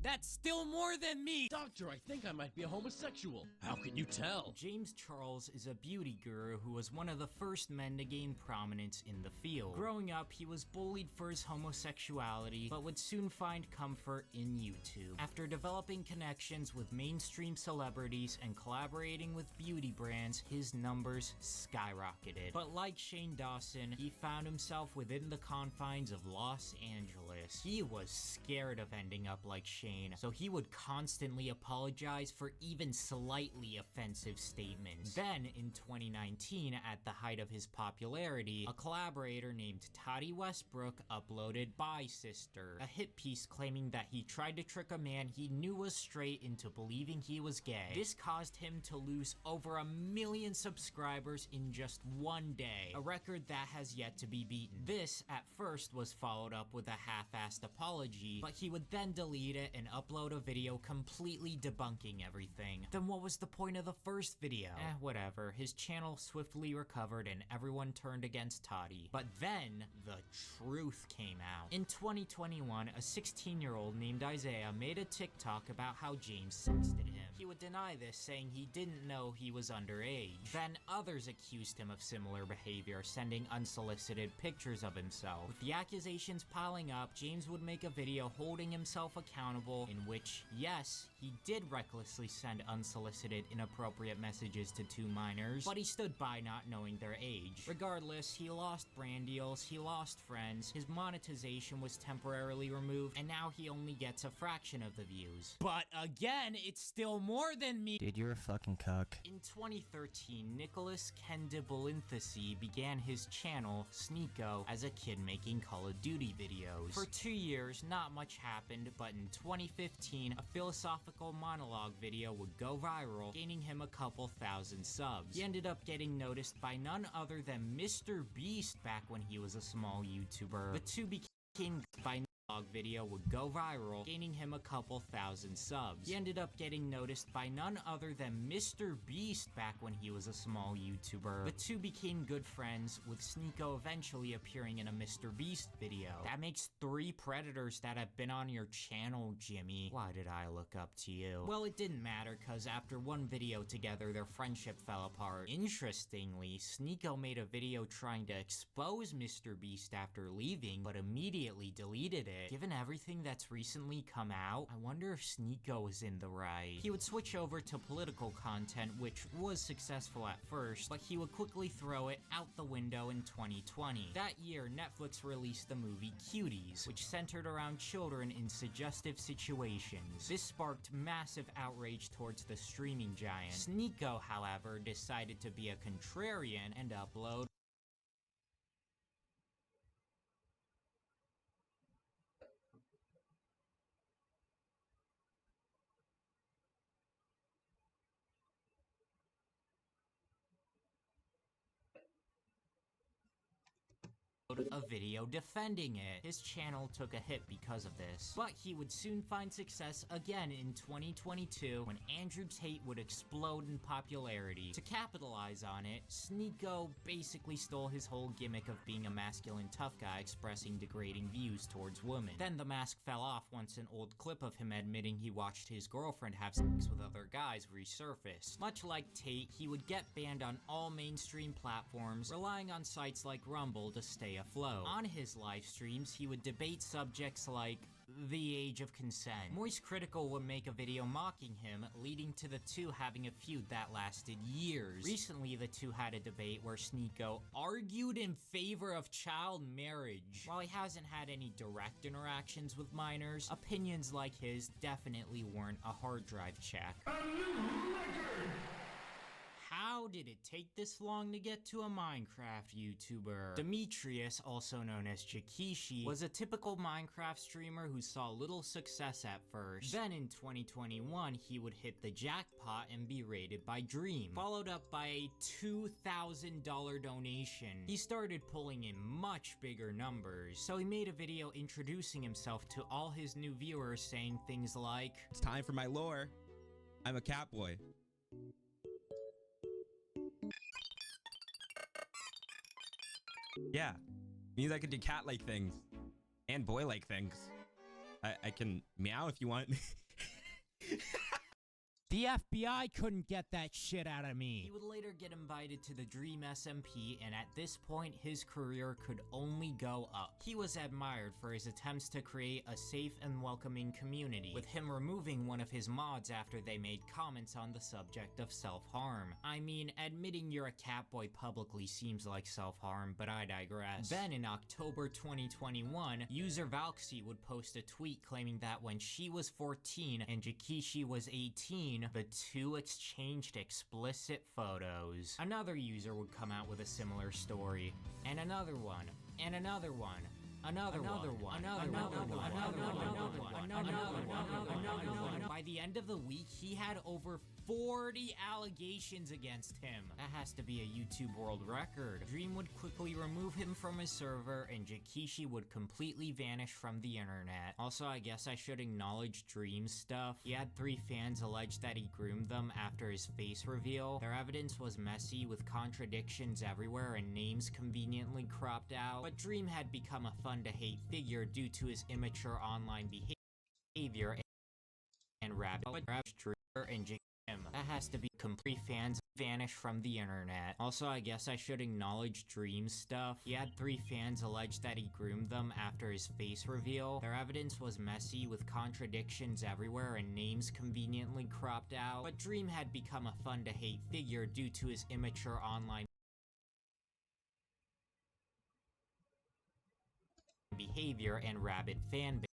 That's still more than me! Doctor, I think I might be a homosexual. How can you tell? James Charles is a beauty guru who was one of the first men to gain prominence in the field. Growing up, he was bullied for his homosexuality, but would soon find comfort in YouTube. After developing connections with mainstream celebrities and collaborating with beauty brands, his numbers skyrocketed. But like Shane Dawson, he found himself within the confines of Los Angeles. He was scared of ending up like Shane, so he would constantly apologize for even slightly offensive statements. Then, in 2019, at the height of his popularity, a collaborator named Toddy Westbrook uploaded Bye Sister, a hit piece claiming that he tried to trick a man he knew was straight into believing he was gay. This caused him to lose over 1 million subscribers in just one day, a record that has yet to be beaten. This, at first, was followed up with a half-assed apology, but he would then delete it and upload a video completely debunking everything. Then what was the point of the first video? Whatever. His channel swiftly recovered and everyone turned against Toddy. But then, the truth came out. In 2021, a 16-year-old named Isaiah made a TikTok about how James sexted him. He would deny this, saying he didn't know he was underage. Then others accused him of similar behavior, sending unsolicited pictures of himself. With the accusations piling up, James would make a video holding himself accountable, in which, yes, he did recklessly send unsolicited, inappropriate messages to 2 minors, but he stood by not knowing their age. Regardless, he lost brand deals, he lost friends, his monetization was temporarily removed, and now he only gets a fraction of the views. But again, it's still more than me. Dude, you're a fucking cuck. In 2013, Nicholas Kendibalinthasi began his channel, Sneeko, as a kid making Call of Duty videos. For 2 years, not much happened, but in 2015, a philosophical monologue video would go viral, gaining him a couple thousand subs. He ended up getting noticed by none other than Mr. Beast back when he was a small YouTuber. The two became by video would go viral, gaining him a couple thousand subs. He ended up getting noticed by none other than Mr. Beast back when he was a small YouTuber. The two became good friends, with Sneeko eventually appearing in a Mr. Beast video. That makes 3 predators that have been on your channel, Jimmy. Why did I look up to you? Well, it didn't matter, cause after one video together, their friendship fell apart. Interestingly, Sneeko made a video trying to expose Mr. Beast after leaving, but immediately deleted it. Given everything that's recently come out, I wonder if Sneeko is in the right. He would switch over to political content, which was successful at first, but he would quickly throw it out the window in 2020. That year, Netflix released the movie Cuties, which centered around children in suggestive situations. This sparked massive outrage towards the streaming giant. Sneeko, however, decided to be a contrarian and upload upload a video defending it. His channel took a hit because of this, but he would soon find success again in 2022 when Andrew Tate would explode in popularity. To capitalize on it, Sneeko basically stole his whole gimmick of being a masculine tough guy expressing degrading views towards women. Then the mask fell off once an old clip of him admitting he watched his girlfriend have sex with other guys resurfaced. Much like Tate, he would get banned on all mainstream platforms, relying on sites like Rumble to stay afloat. On his live streams, he would debate subjects like the age of consent. Moist Critical would make a video mocking him, leading to the two having a feud that lasted years. Recently, the two had a debate where Sneeko argued in favor of child marriage. While he hasn't had any direct interactions with minors, opinions like his definitely weren't a hard drive check. How did it take this long to get to a Minecraft YouTuber? Demetrius, also known as Jakishi, was a typical Minecraft streamer who saw little success at first. Then in 2021, he would hit the jackpot and be rated by Dream, followed up by a $2,000 donation. He started pulling in much bigger numbers, so he made a video introducing himself to all his new viewers, saying things like, "It's time for my lore. I'm a cat boy." Yeah, means I can do cat-like things and boy-like things. I can meow if you want. The FBI couldn't get that shit out of me. He would later get invited to the Dream SMP, and at this point, his career could only go up. He was admired for his attempts to create a safe and welcoming community, with him removing one of his mods after they made comments on the subject of self-harm. I mean, admitting you're a catboy publicly seems like self-harm, but I digress. Then in October 2021, user Valksy would post a tweet claiming that when she was 14 and Jakishi was 18, the two exchanged explicit photos. Another user would come out with a similar story, and another one, and another one. By the end of the week, he had over 40 allegations against him. That has to be a YouTube world record. Dream would quickly remove him from his server, and Jakishi would completely vanish from the internet. Also, I guess I should acknowledge Dream's stuff. He had 3 fans allege that he groomed them after his face reveal. Their evidence was messy, with contradictions everywhere and names conveniently cropped out. But Dream had become a fun-to-hate figure due to his immature online behavior and rabbit and him. That has to be complete fans vanish from the internet. Also, I guess I should acknowledge Dream's stuff. He had 3 fans allege that he groomed them after his face reveal. Their evidence was messy, with contradictions everywhere and names conveniently cropped out. But Dream had become a fun-to-hate figure due to his immature online behavior and rabid fan base.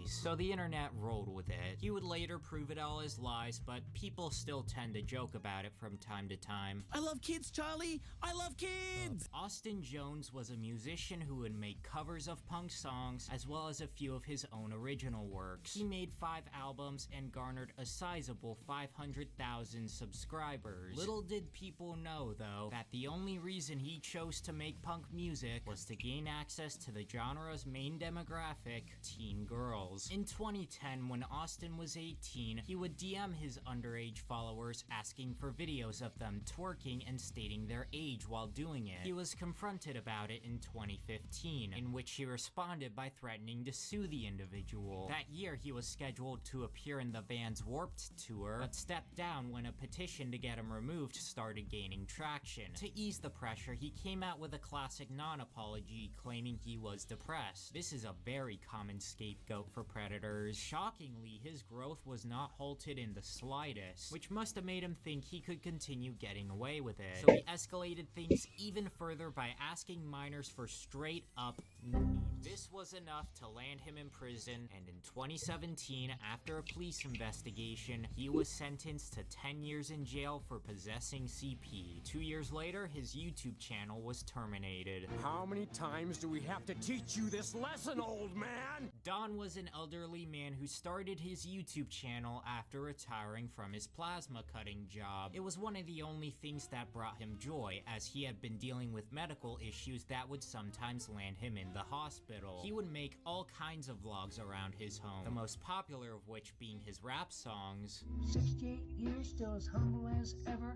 So the internet rolled with it. He would later prove it all as lies, but people still tend to joke about it from time to time. I love kids, Charlie! I love kids! Austin Jones was a musician who would make covers of punk songs, as well as a few of his own original works. He made 5 albums and garnered a sizable 500,000 subscribers. Little did people know, though, that the only reason he chose to make punk music was to gain access to the genre's main demographic, teen girls. In 2010, when Austin was 18, he would DM his underage followers asking for videos of them twerking and stating their age while doing it. He was confronted about it in 2015, in which he responded by threatening to sue the individual. That year, he was scheduled to appear in the band's Warped tour, but stepped down when a petition to get him removed started gaining traction. To ease the pressure, he came out with a classic non-apology, claiming he was depressed. This is a very common scapegoat for predators. Shockingly, his growth was not halted in the slightest, which must have made him think he could continue getting away with it. So he escalated things even further by asking minors for straight up nudes. This was enough to land him in prison, and in 2017, after a police investigation, he was sentenced to 10 years in jail for possessing CP. 2 years later, his YouTube channel was terminated. How many times do we have to teach you this lesson, old man? Don was an elderly man who started his YouTube channel after retiring from his plasma cutting job. It was one of the only things that brought him joy, as he had been dealing with medical issues that would sometimes land him in the hospital. He would make all kinds of vlogs around his home, the most popular of which being his rap songs. 68 years, still as humble as ever,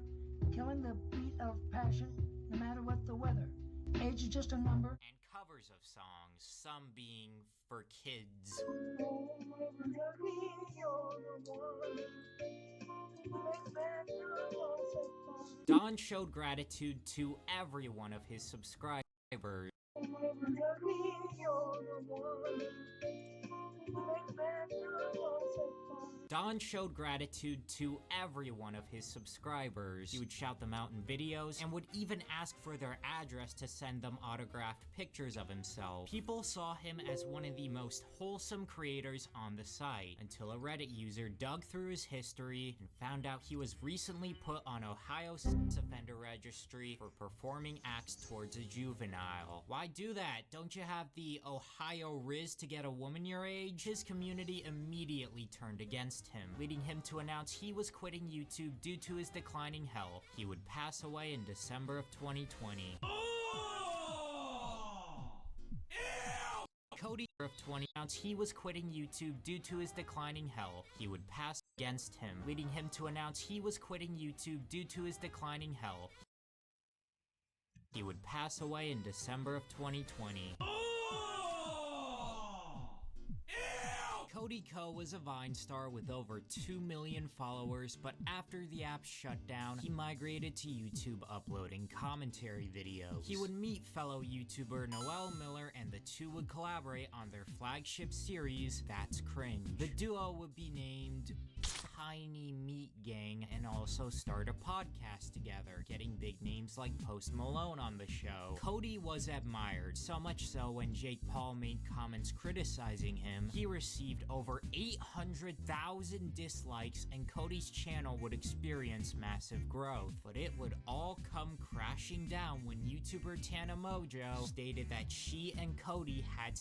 killing the beat of passion, no matter what the weather. Age is just a number. And covers of songs, some being for kids. Don showed gratitude to every one of his subscribers. Don showed gratitude to every one of his subscribers. He would shout them out in videos and would even ask for their address to send them autographed pictures of himself. People saw him as one of the most wholesome creators on the site, until a Reddit user dug through his history and found out he was recently put on Ohio sex offender registry for performing acts towards a juvenile. Why do that? Don't you have the Ohio Riz to get a woman your age? His community immediately turned against him, leading him to announce he was quitting YouTube due to his declining health. He would pass away in December of 2020. Cody of 20 announced he was quitting YouTube due to his declining health. He would pass against him, leading him to announce he was quitting YouTube due to his declining health. He would pass away in December of 2020. Cody Ko was a Vine star with over 2 million followers, but after the app shut down, he migrated to YouTube uploading commentary videos. He would meet fellow YouTuber Noel Miller, and the two would collaborate on their flagship series, That's Cringe. The duo would be named Tiny Meat Gang and also start a podcast together, getting big names like Post Malone on the show. Cody was admired, so much so when Jake Paul made comments criticizing him, he received over 800,000 dislikes, and Cody's channel would experience massive growth. But it would all come crashing down when YouTuber Tana Mojo stated that she and Cody had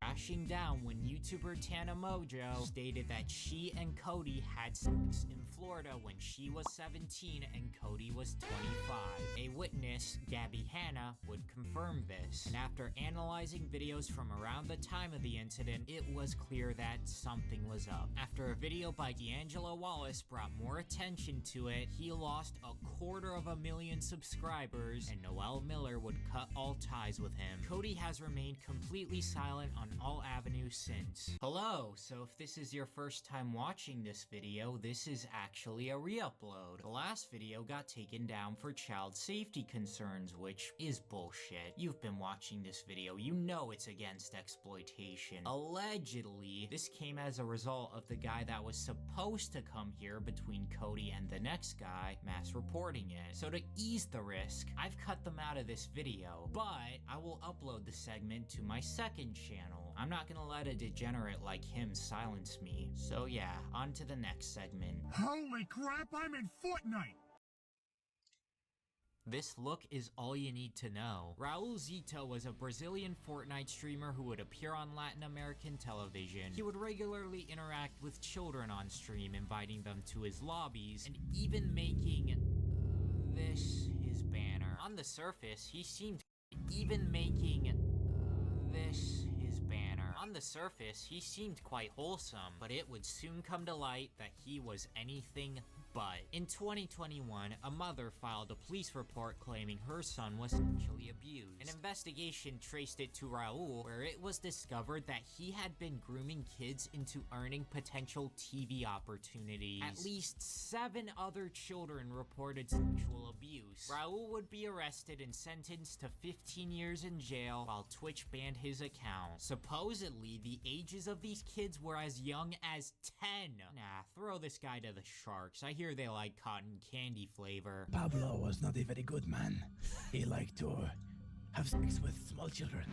crashing down when YouTuber Tana Mojo stated that she and Cody had sex in Florida when she was 17 and Cody was 25. A witness, Gabby Hanna, would confirm this. And after analyzing videos from around the time of the incident, it was clear that something was up. After a video by D'Angelo Wallace brought more attention to it, he lost 250,000 subscribers, and Noel Miller would cut all ties with him. Cody has remained completely silent on all avenues since. Hello, so if this is your first time watching this video, this is actually a re-upload. The last video got taken down for child safety concerns, which is bullshit. You've been watching this video, you know it's against exploitation. Allegedly, this came as a result of the guy that was supposed to come here between Cody and the next guy mass reporting it. So to ease the risk, I've cut them out of this video, but I will upload the segment to my second channel. I'm not gonna let a degenerate like him silence me. So yeah, on to the next segment. Holy crap, I'm in Fortnite! This look is all you need to know. Raul Zito was a Brazilian Fortnite streamer who would appear on Latin American television. He would regularly interact with children on stream, inviting them to his lobbies, and even making this his banner. On the surface, he seemed On the surface, he seemed quite wholesome, but it would soon come to light that he was anything but. In 2021, a mother filed a police report claiming her son was sexually abused. An investigation traced it to Raul, where it was discovered that he had been grooming kids into earning potential TV opportunities. At least 7 other children reported sexual abuse. Raul would be arrested and sentenced to 15 years in jail, while Twitch banned his account. Supposedly, the ages of these kids were as young as 10. Nah, throw this guy to the sharks. I hear they like cotton candy flavor. Pablo was not a very good man. He liked to have sex with small children.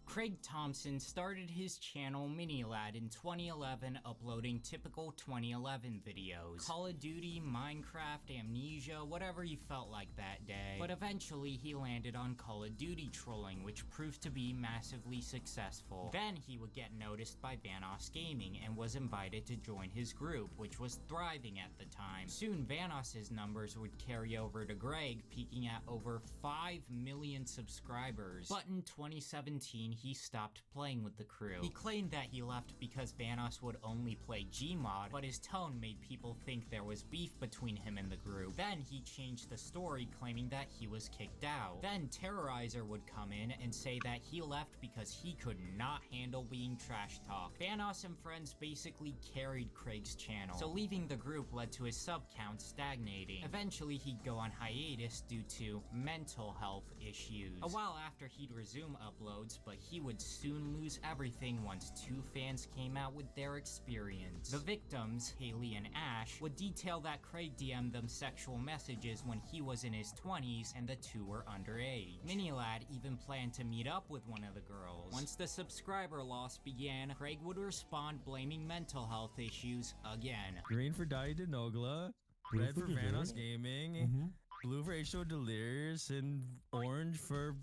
Craig Thompson started his channel MiniLad in 2011, uploading typical 2011 videos. Call of Duty, Minecraft, Amnesia, whatever he felt like that day. But eventually he landed on Call of Duty trolling, which proved to be massively successful. Then he would get noticed by Vanoss Gaming and was invited to join his group, which was thriving at the time. Soon Vanoss's numbers would carry over to Greg, peaking at over 5 million subscribers. But in 2017, he stopped playing with the crew. He claimed that he left because Vanoss would only play Gmod, but his tone made people think there was beef between him and the group. Then he changed the story, claiming that he was kicked out. Then Terrorizer would come in and say that he left because he could not handle being trash talked. Vanoss and friends basically carried Craig's channel, so leaving the group led to his sub count stagnating. Eventually he'd go on hiatus due to mental health issues. A while after he'd resume uploads, but he would soon lose everything once two fans came out with their experience. The victims, Haley and Ash, would detail that Craig DM'd them sexual messages when he was in his 20s and the two were underage. MiniLad even planned to meet up with one of the girls. Once the subscriber loss began, Craig would respond blaming mental health issues again. Green for Dai Denogla, red for Vanoss Gaming, blue for H.O. Delirious, and orange for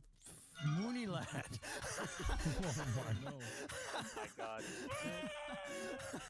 Mooney Lad. Oh my God.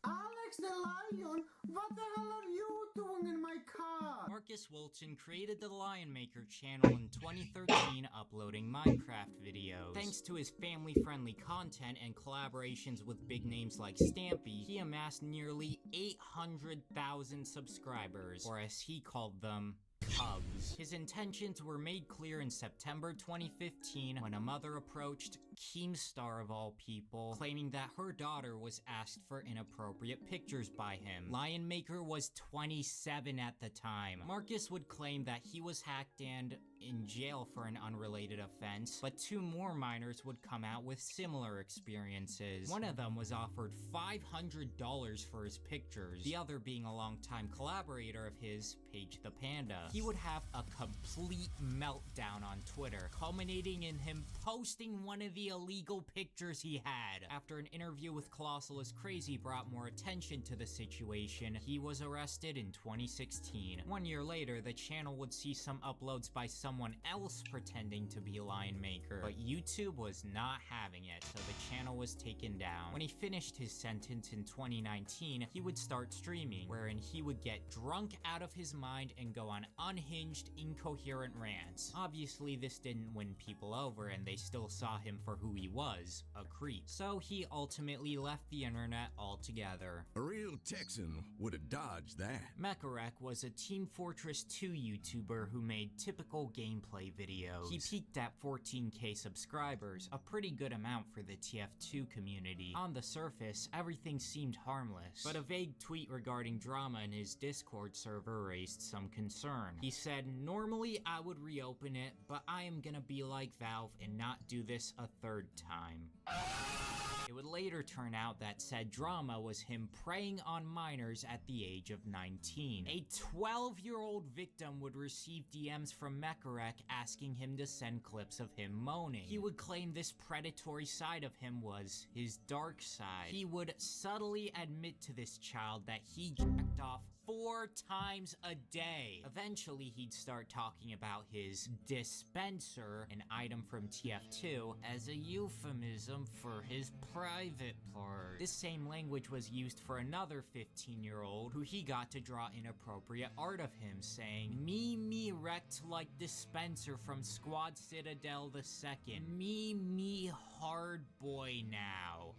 Alex the Lion, what the hell are you doing in my car? Marcus Wilton created the Lion Maker channel in 2013, uploading Minecraft videos. Thanks to his family-friendly content and collaborations with big names like Stampy, he amassed nearly 800,000 subscribers, or as he called them, Cubs. His intentions were made clear in September 2015 when a mother approached Keemstar of all people, claiming that her daughter was asked for inappropriate pictures by him. Lion Maker was 27 at the time. Marcus would claim that he was hacked and in jail for an unrelated offense, but two more minors would come out with similar experiences. One of them was offered $500 for his pictures, the other being a longtime collaborator of his, Paige the Panda. He would have a complete meltdown on Twitter, culminating in him posting one of the illegal pictures he had. After an interview with Colossal is Crazy brought more attention to the situation, he was arrested in 2016. 1 year later, the channel would see some uploads by someone else pretending to be Lion Maker, but YouTube was not having it, so the channel was taken down. When he finished his sentence in 2019, he would start streaming, wherein he would get drunk out of his mind and go on unhinged, incoherent rants. Obviously, this didn't win people over, and they still saw him for who he was, a creep. So he ultimately left the internet altogether. A real Texan would have dodged that. Mekarek was a Team Fortress 2 YouTuber who made typical gameplay videos. He peaked at 14k subscribers, a pretty good amount for the TF2 community. On the surface, everything seemed harmless, but a vague tweet regarding drama in his Discord server raised some concern. He said, "Normally I would reopen it, but I am gonna be like Valve and not do this a third time." It would later turn out that said drama was him preying on minors at the age of 19. A 12-year-old victim would receive DMs from Mekarek asking him to send clips of him moaning. He would claim this predatory side of him was his dark side. He would subtly admit to this child that he jacked off 4 times a day. Eventually, he'd start talking about his dispenser, an item from TF2, as a euphemism for his private part. This same language was used for another 15-year-old who he got to draw inappropriate art of him, saying, me wrecked like dispenser from Squad Citadel II. Me hard boy now.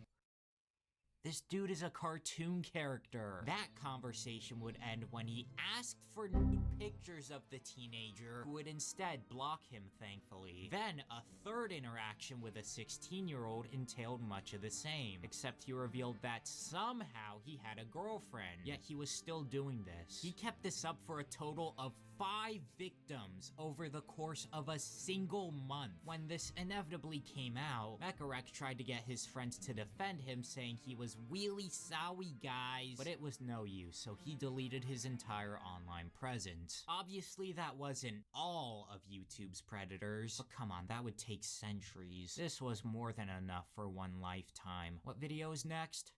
This dude is a cartoon character. That conversation would end when he asked for nude pictures of the teenager, who would instead block him, thankfully. Then, a third interaction with a 16-year-old entailed much of the same, except he revealed that somehow he had a girlfriend, yet he was still doing this. He kept this up for a total of 5 victims over the course of a single month. When this inevitably came out, Mekarek tried to get his friends to defend him, saying he was was wheelie sowie, guys. But it was no use, so he deleted his entire online presence. Obviously, that wasn't all of YouTube's predators, but come on, that would take centuries. This was more than enough for one lifetime. What video is next?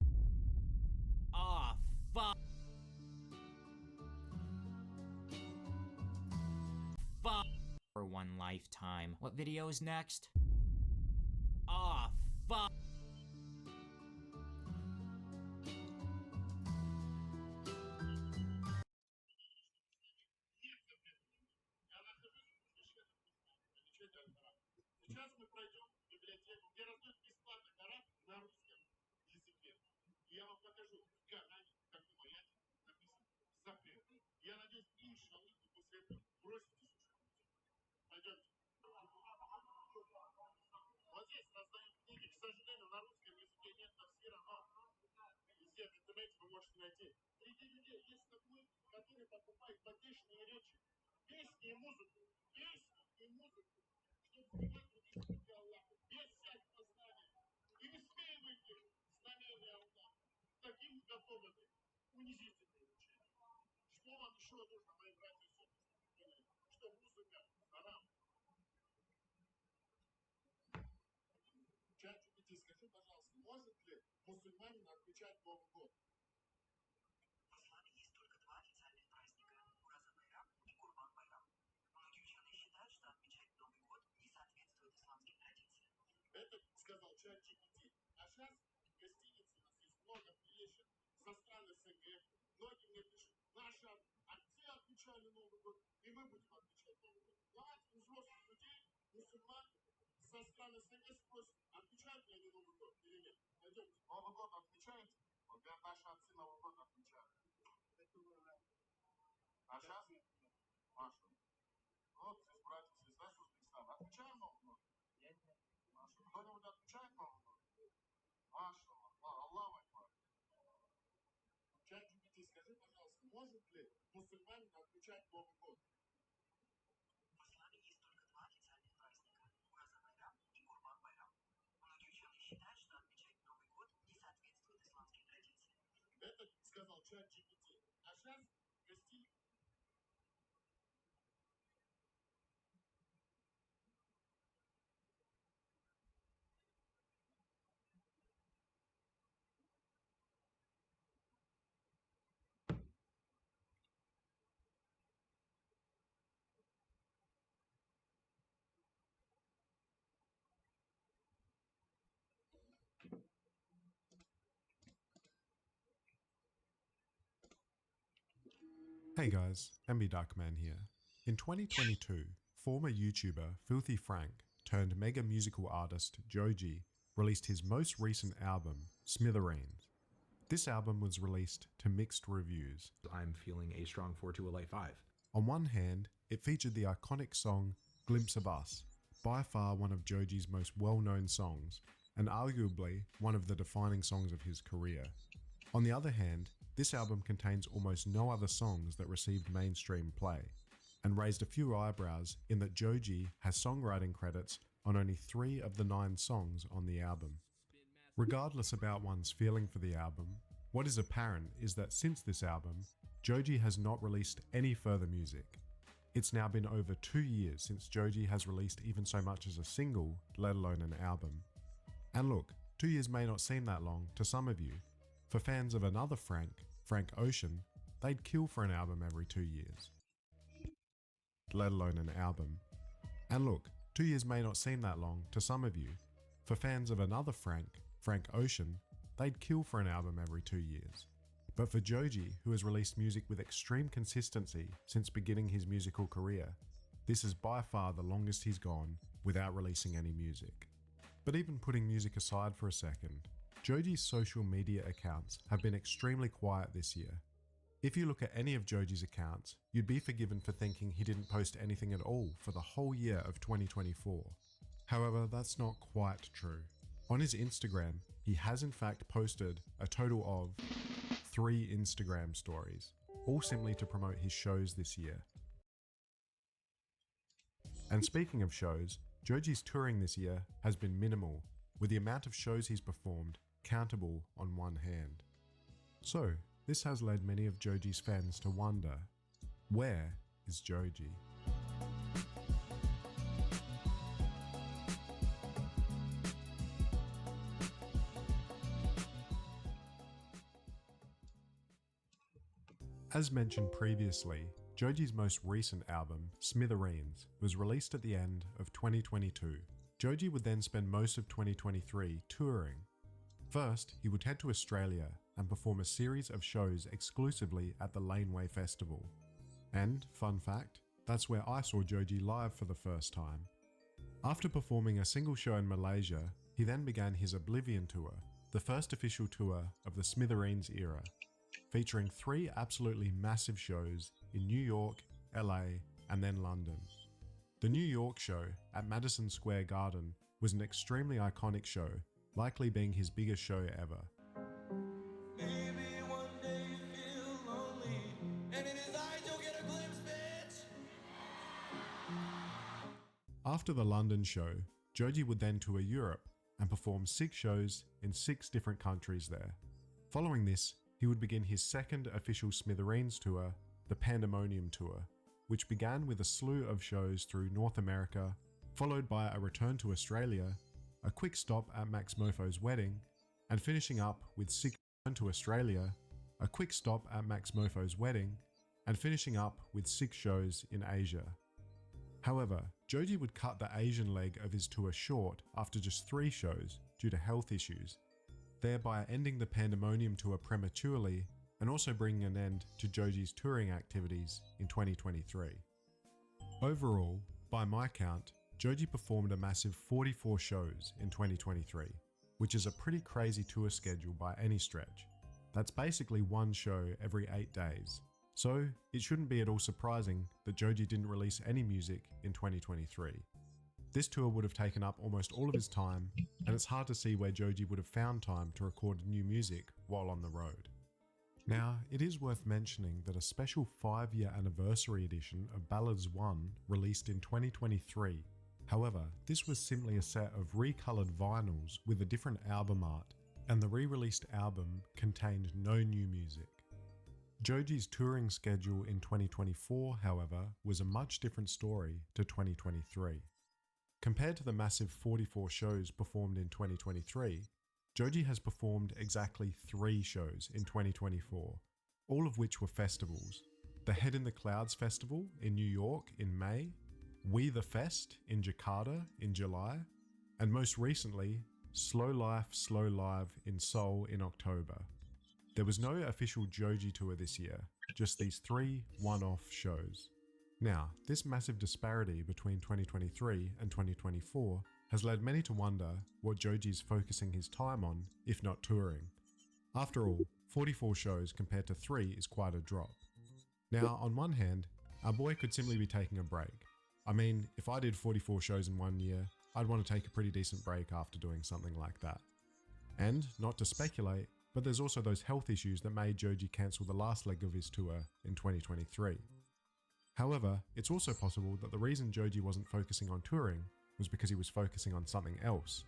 Aw, fuck. Fuck. For one lifetime. What video is next? Aw, fuck. Сейчас мы пройдем в библиотеку, где раздают бесплатно корабль на русском языке. И я вам покажу в Канаде, как в маяке написано запрет. Я надеюсь, иншаллах, вы после этого бросите слушать. Пойдемте. Вот здесь раздают книги. К сожалению, на русском языке нет тафсира, но везде в интернете вы можете найти. Среди людей есть такой, который покупает потешные речи, песни и музыку. Песни и музыку. Чтобы сбивать других людей Аллаха. Без всякого знания. И высмеивает их знамения Аллаха. Таким готовы унизительные учения. Что вам еще нужно, мои братья и сестры? Что музыка харам. ChatGPT, скажи, пожалуйста, может ли мусульманин отмечать Новый год? В исламе есть только два официальных праздника – Ураза-Байрам и Курбан-Байрам. Многие ученые считают, что отмечать Новый год не соответствует исламским традициям. Это сказал ChatGPT. А сейчас в гостинице у нас есть много приезжих со стран СНГ. Многие мне пишут, наши отцы отмечали Новый год, и мы будем отмечать Новый год. Давайте у взрослых людей, мусульман, со стран СНГ спросим, отмечают ли они Новый год или нет. Пойдемте. Новый год отмечаете? Вот наши отцы Новый год отмечают. А сейчас? Маша. Вот здесь братья и сестры из Узбекистана. Отмечаем Новый год? Маша. Кто-нибудь отмечает Новый год? Маша. Аллаху акбар. ChatGPT, скажи, пожалуйста, может ли мусульманин отмечать Новый год? В исламе есть только два официальных праздника – Ураза-Байрам и Курбан-Байрам. Многие ученые считают, что отмечать Новый год не соответствует исламским традициям. Это сказал ChatGPT. А сейчас гостиница. Hey guys, MB Darkman here. In 2022, former YouTuber Filthy Frank turned mega musical artist Joji released his most recent album, Smithereens. This album was released to mixed reviews. I'm feeling a strong 4 to a light 5. On one hand, it featured the iconic song Glimpse of Us, by far one of Joji's most well-known songs, and arguably one of the defining songs of his career. On the other hand, this album contains almost no other songs that received mainstream play, and raised a few eyebrows in that Joji has songwriting credits on only 3 of the 9 songs on the album. Regardless about one's feeling for the album, what is apparent is that since this album, Joji has not released any further music. It's now been over 2 years since Joji has released even so much as a single, let alone an album. And look, 2 years may not seem that long to some of you. For fans of another Frank Ocean, they'd kill for an album every 2 years, let alone an album. And look, 2 years may not seem that long to some of you. For fans of another Frank Ocean, they'd kill for an album every 2 years. But for Joji, who has released music with extreme consistency since beginning his musical career, this is by far the longest he's gone without releasing any music. But even putting music aside for a second, Joji's social media accounts have been extremely quiet this year. If you look at any of Joji's accounts, you'd be forgiven for thinking he didn't post anything at all for the whole year of 2024. However, that's not quite true. On his Instagram, he has in fact posted a total of 3 Instagram stories, all simply to promote his shows this year. And speaking of shows, Joji's touring this year has been minimal, with the amount of shows he's performed countable on one hand. So, this has led many of Joji's fans to wonder, where is Joji? As mentioned previously, Joji's most recent album, Smithereens, was released at the end of 2022. Joji would then spend most of 2023 touring. First, he would head to Australia and perform a series of shows exclusively at the Laneway Festival. And, fun fact, that's where I saw Joji live for the first time. After performing a single show in Malaysia, he then began his Oblivion tour, the first official tour of the Smithereens era, featuring 3 absolutely massive shows in New York, LA, and then London. The New York show at Madison Square Garden was an extremely iconic show, likely being his biggest show ever. After the London show, Joji would then tour Europe and perform 6 shows in 6 different countries there. Following this, he would begin his second official Smithereens tour, the Pandemonium Tour, which began with a slew of shows through North America, followed by a return to Australia, a quick stop at Max Mofo's wedding, and finishing up with 6 return to Australia, a quick stop at Max Mofo's wedding, and finishing up with 6 shows in Asia. However, Joji would cut the Asian leg of his tour short after just 3 shows due to health issues, thereby ending the Pandemonium Tour prematurely and also bringing an end to Joji's touring activities in 2023. Overall, by my count, Joji performed a massive 44 shows in 2023, which is a pretty crazy tour schedule by any stretch. That's basically 1 show every 8 days. So, it shouldn't be at all surprising that Joji didn't release any music in 2023. This tour would have taken up almost all of his time, and it's hard to see where Joji would have found time to record new music while on the road. Now, it is worth mentioning that a special 5-year anniversary edition of Ballads 1 released in 2023. However, this was simply a set of recolored vinyls with a different album art, and the re-released album contained no new music. Joji's touring schedule in 2024, however, was a much different story to 2023. Compared to the massive 44 shows performed in 2023, Joji has performed exactly 3 shows in 2024, all of which were festivals. The Head in the Clouds Festival in New York in May, We The Fest in Jakarta in July, and most recently, Slow Life, Slow Live in Seoul in October. There was no official Joji tour this year, just these 3 one-off shows. Now, this massive disparity between 2023 and 2024 has led many to wonder what Joji is focusing his time on, if not touring. After all, 44 shows compared to 3 is quite a drop. Now, on one hand, our boy could simply be taking a break. I mean, if I did 44 shows in 1 year, I'd want to take a pretty decent break after doing something like that. And, not to speculate, but there's also those health issues that made Joji cancel the last leg of his tour in 2023. However, it's also possible that the reason Joji wasn't focusing on touring was because he was focusing on something else.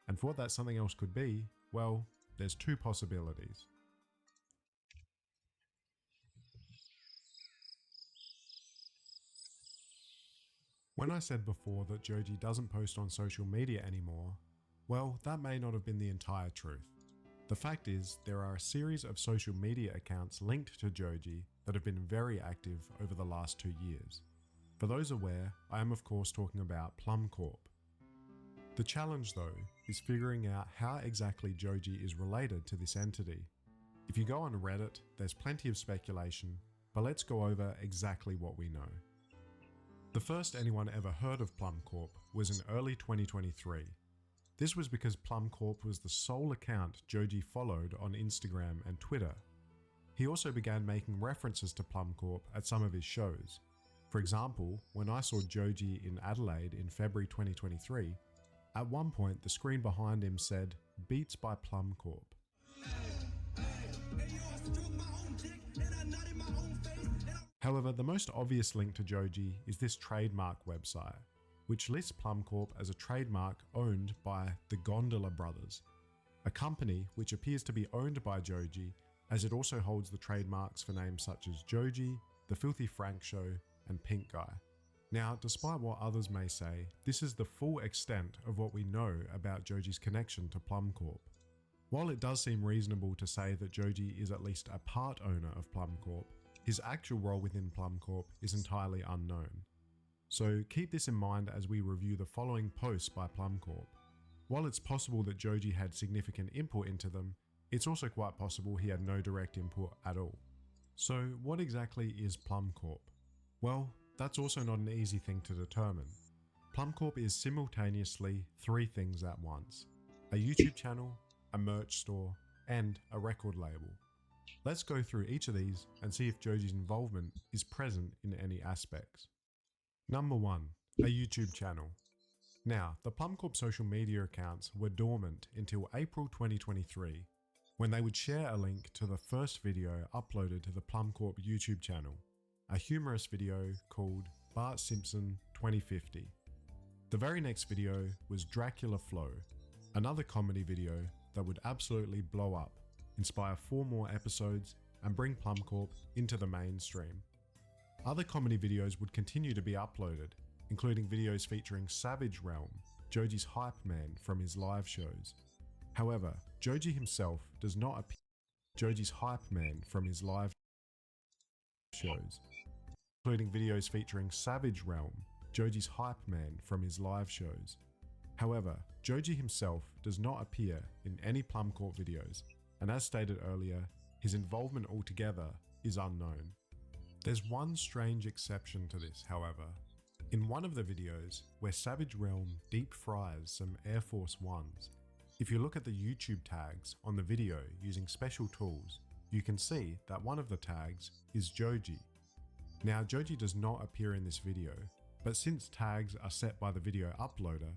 And for what that something else could be, well, there's 2 possibilities. When I said before that Joji doesn't post on social media anymore, well, that may not have been the entire truth. The fact is, there are a series of social media accounts linked to Joji that have been very active over the last 2 years. For those aware, I am of course talking about Plum Corp. The challenge though, is figuring out how exactly Joji is related to this entity. If you go on Reddit, there's plenty of speculation, but let's go over exactly what we know. The first anyone ever heard of Plum Corp was in early 2023. This was because Plum Corp was the sole account Joji followed on Instagram and Twitter. He also began making references to Plum Corp at some of his shows. For example, when I saw Joji in Adelaide in February 2023, at one point the screen behind him said, "Beats by Plum Corp." However, the most obvious link to Joji is this trademark website, which lists Plum Corp as a trademark owned by the Gondola Brothers. a company which appears to be owned by Joji, as it also holds the trademarks for names such as Joji, The Filthy Frank Show, and Pink Guy. Now, despite what others may say, this is the full extent of what we know about Joji's connection to Plum Corp. While it does seem reasonable to say that Joji is at least a part owner of Plum Corp, his actual role within Plum Corp is entirely unknown. So keep this in mind as we review the following posts by Plum Corp. While it's possible that Joji had significant input into them, it's also quite possible he had no direct input at all. So what exactly is Plum Corp? Well, that's also not an easy thing to determine. Plum Corp is simultaneously three things at once: a YouTube channel, a merch store, and a record label. Let's go through each of these and see if Joji's involvement is present in any aspects. Number 1. A YouTube channel. Now, the Plum Corp social media accounts were dormant until April 2023, when they would share a link to the first video uploaded to the Plum Corp YouTube channel, a humorous video called Bart Simpson 2050. The very next video was Dracula Flow, another comedy video that would absolutely blow up, inspire 4 more episodes, and bring Plum Corp into the mainstream. Other comedy videos would continue to be uploaded, including videos featuring Savage Realm, Joji's hype man from his live shows. However, Joji himself does not appear Joji's hype man from his live shows, including videos featuring Savage Realm, Joji's hype man from his live shows. However, Joji himself does not appear in any Plum Corp videos, and as stated earlier, his involvement altogether is unknown. There's one strange exception to this, however. In one of the videos, where Savage Realm deep fries some Air Force Ones, if you look at the YouTube tags on the video using special tools, you can see that one of the tags is Joji. Now, Joji does not appear in this video, but since tags are set by the video uploader,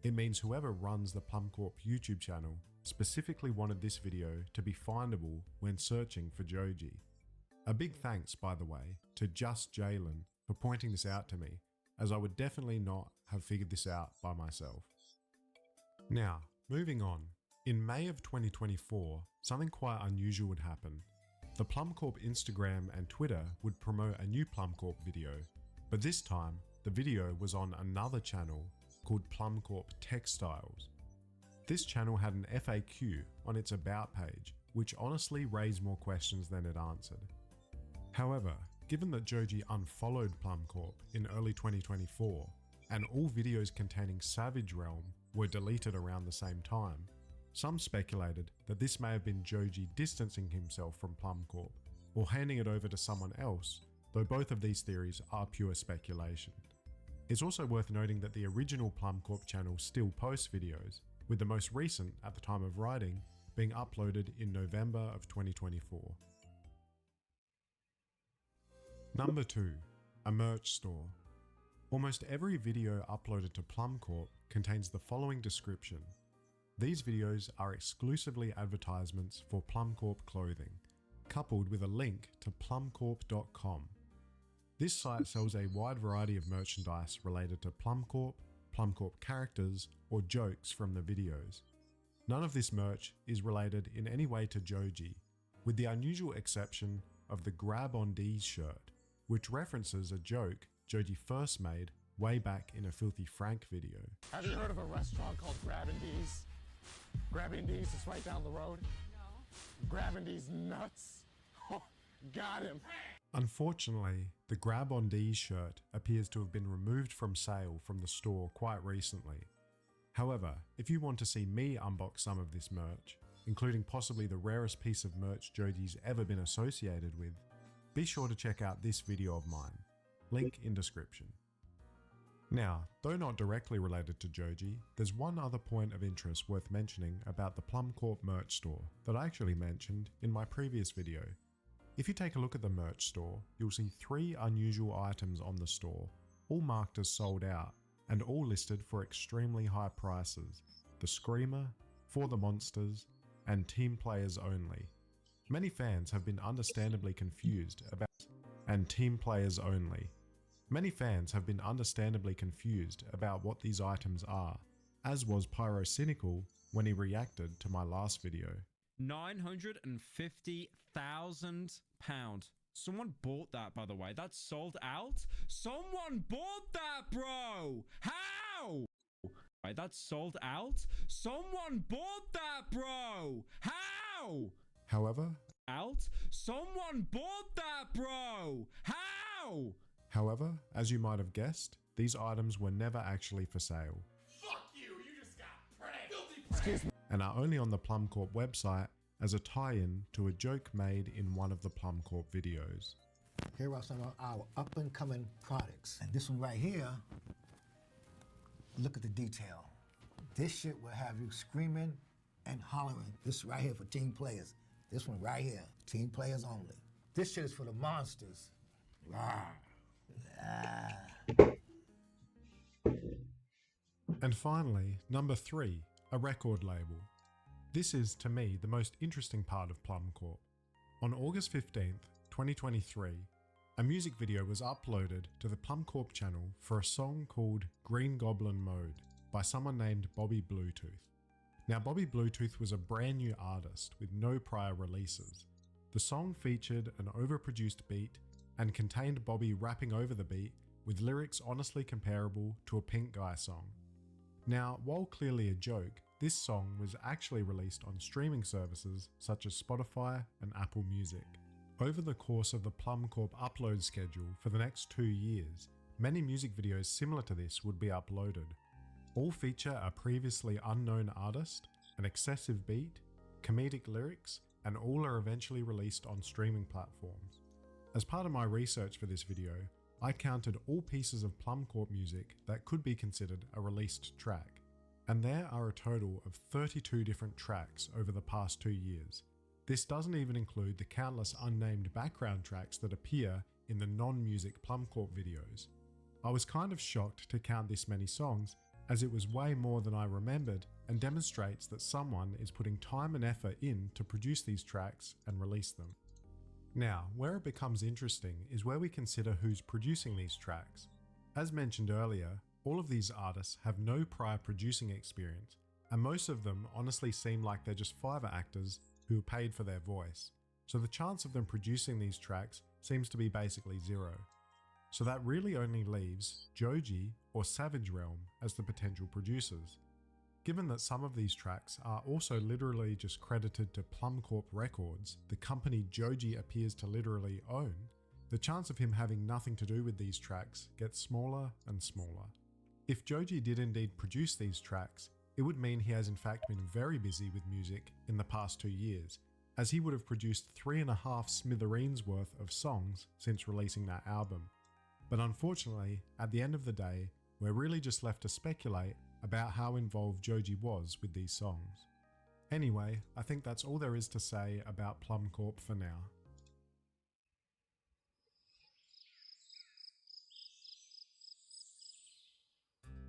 it means whoever runs the Plum Corp YouTube channel specifically wanted this video to be findable when searching for Joji. A big thanks, by the way, to Just Jalen for pointing this out to me, as I would definitely not have figured this out by myself. Now, moving on. In May of 2024, something quite unusual would happen. The Plum Corp Instagram and Twitter would promote a new Plum Corp video, but this time, the video was on another channel called Plum Corp Textiles. This channel had an FAQ on its About page, which honestly raised more questions than it answered. However, given that Joji unfollowed Plum Corp in early 2024, and all videos containing Savage Realm were deleted around the same time, some speculated that this may have been Joji distancing himself from Plum Corp, or handing it over to someone else, though both of these theories are pure speculation. It's also worth noting that the original Plum Corp channel still posts videos, with the most recent, at the time of writing, being uploaded in November of 2024. Number 2. A merch store. Almost every video uploaded to Plum Corp contains the following description. These videos are exclusively advertisements for Plum Corp clothing, coupled with a link to plumcorp.com. This site sells a wide variety of merchandise related to Plum Corp characters, or jokes from the videos. None of this merch is related in any way to Joji, with the unusual exception of the Grab on D's shirt, which references a joke Joji first made way back in a Filthy Frank video. Have you heard of a restaurant called Grabbin' D's? Grabbin' D's is right down the road. No. Grabbin' D's nuts. Oh, got him. Unfortunately, the Grab on D's shirt appears to have been removed from sale from the store quite recently. However, if you want to see me unbox some of this merch, including possibly the rarest piece of merch Joji's ever been associated with, be sure to check out this video of mine. Link in description. Now, though not directly related to Joji, there's one other point of interest worth mentioning about the Plum Corp merch store that I actually mentioned in my previous video. If you take a look at the merch store, you'll see 3 unusual items on the store, all marked as sold out, and all listed for extremely high prices: the Screamer, For the Monsters, and Team Players Only. Many fans have been understandably confused about what these items are, as was Pyrocynical, when he reacted to my last video. £950,000. Someone bought that, by the way. That's sold out? Someone bought that, bro! How? Wait, that's sold out? Someone bought that, bro! How? However, Someone bought that, bro! How? However, as you might have guessed, these items were never actually for sale. Fuck you! You just got pranked! Filthy prank! And are only on the Plum Corp website as a tie-in to a joke made in one of the Plum Corp videos. Here are some of our up-and-coming products. And this one right here, look at the detail. This shit will have you screaming and hollering. This right here for team players. This one right here, team players only. This shit is for the monsters. Rawr. And finally, number 3, a record label. This is, to me, the most interesting part of Plum Corp. On August 15th, 2023, a music video was uploaded to the Plum Corp channel for a song called Green Goblin Mode by someone named Bobby Bluetooth. Now, Bobby Bluetooth was a brand new artist with no prior releases. The song featured an overproduced beat and contained Bobby rapping over the beat with lyrics honestly comparable to a Pink Guy song. Now, while clearly a joke, this song was actually released on streaming services such as Spotify and Apple Music. Over the course of the Plum Corp upload schedule for the next 2 years, many music videos similar to this would be uploaded. All feature a previously unknown artist, an excessive beat, comedic lyrics, and all are eventually released on streaming platforms. As part of my research for this video, I counted all pieces of Plum Corp music that could be considered a released track, and there are a total of 32 different tracks over the past 2 years. This doesn't even include the countless unnamed background tracks that appear in the non-music Plum Corp videos. I was kind of shocked to count this many songs, as it was way more than I remembered and demonstrates that someone is putting time and effort in to produce these tracks and release them. Now, where it becomes interesting is where we consider who's producing these tracks. As mentioned earlier, all of these artists have no prior producing experience, and most of them honestly seem like they're just Fiverr actors who are paid for their voice, so the chance of them producing these tracks seems to be basically zero. So that really only leaves Joji or Savage Realm as the potential producers. Given that some of these tracks are also literally just credited to Plum Corp Records, the company Joji appears to literally own, the chance of him having nothing to do with these tracks gets smaller and smaller. If Joji did indeed produce these tracks, it would mean he has in fact been very busy with music in the past 2 years, as he would have produced 3.5 smithereens worth of songs since releasing that album. But unfortunately, at the end of the day, we're really just left to speculate about how involved Joji was with these songs. Anyway, I think that's all there is to say about Plum Corp for now.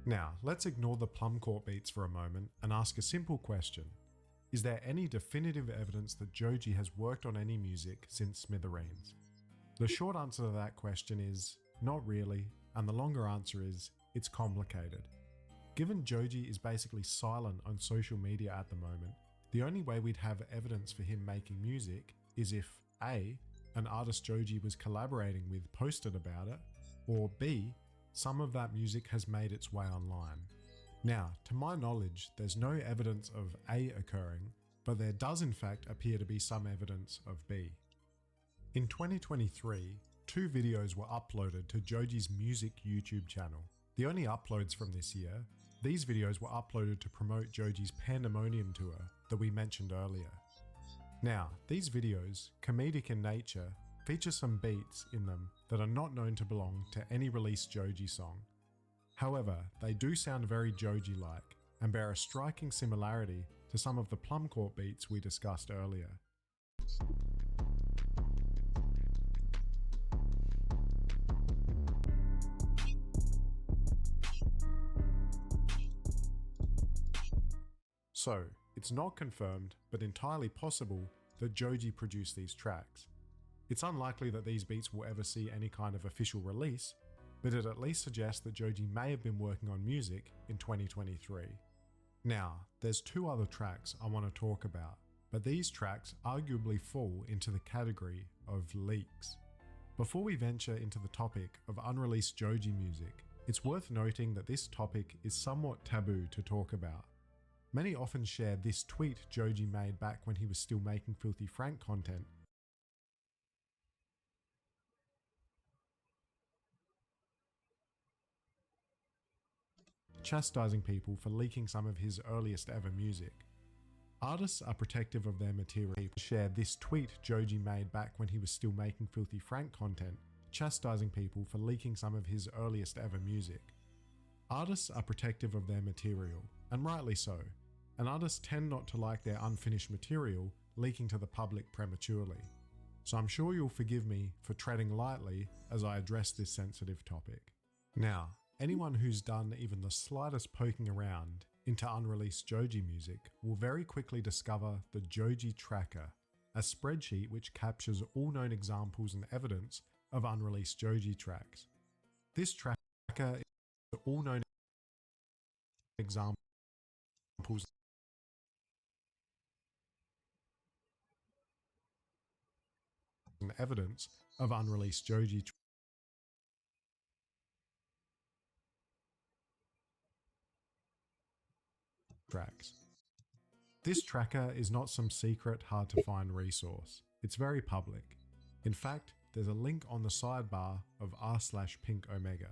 Now, let's ignore the Plum Corp beats for a moment and ask a simple question. Is there any definitive evidence that Joji has worked on any music since Smithereens? The short answer to that question is not really, and the longer answer is it's complicated. Given Joji is basically silent on social media at the moment, the only way we'd have evidence for him making music is if A, an artist Joji was collaborating with posted about it, or B, some of that music has made its way online. Now, to my knowledge, there's no evidence of A occurring, but there does in fact appear to be some evidence of B. In 2023, 2 videos were uploaded to Joji's music YouTube channel. The only uploads from this year, these videos were uploaded to promote Joji's Pandemonium tour that we mentioned earlier. Now, these videos, comedic in nature, feature some beats in them that are not known to belong to any released Joji song. However, they do sound very Joji-like and bear a striking similarity to some of the Plum Corp beats we discussed earlier. So, it's not confirmed, but entirely possible that Joji produced these tracks. It's unlikely that these beats will ever see any kind of official release, but it at least suggests that Joji may have been working on music in 2023. Now, there's two other tracks I want to talk about, but these tracks arguably fall into the category of leaks. Before we venture into the topic of unreleased Joji music, it's worth noting that this topic is somewhat taboo to talk about. Many often share this tweet Joji made back when he was still making Filthy Frank content, chastising people for leaking some of his earliest ever music. Artists are protective of their material. Share this tweet Joji made back when he was still making Filthy Frank content, chastising people for leaking some of his earliest ever music. Artists are protective of their material, and rightly so, and artists tend not to like their unfinished material leaking to the public prematurely. So I'm sure you'll forgive me for treading lightly as I address this sensitive topic. Now, anyone who's done even the slightest poking around into unreleased Joji music will very quickly discover the Joji Tracker, a spreadsheet which captures all known examples and evidence of unreleased Joji tracks. This tracker is all known examples and evidence of unreleased Joji tracks. This tracker is not some secret, hard to find resource. It's very public. In fact, there's a link on the sidebar of r/Pink Omega.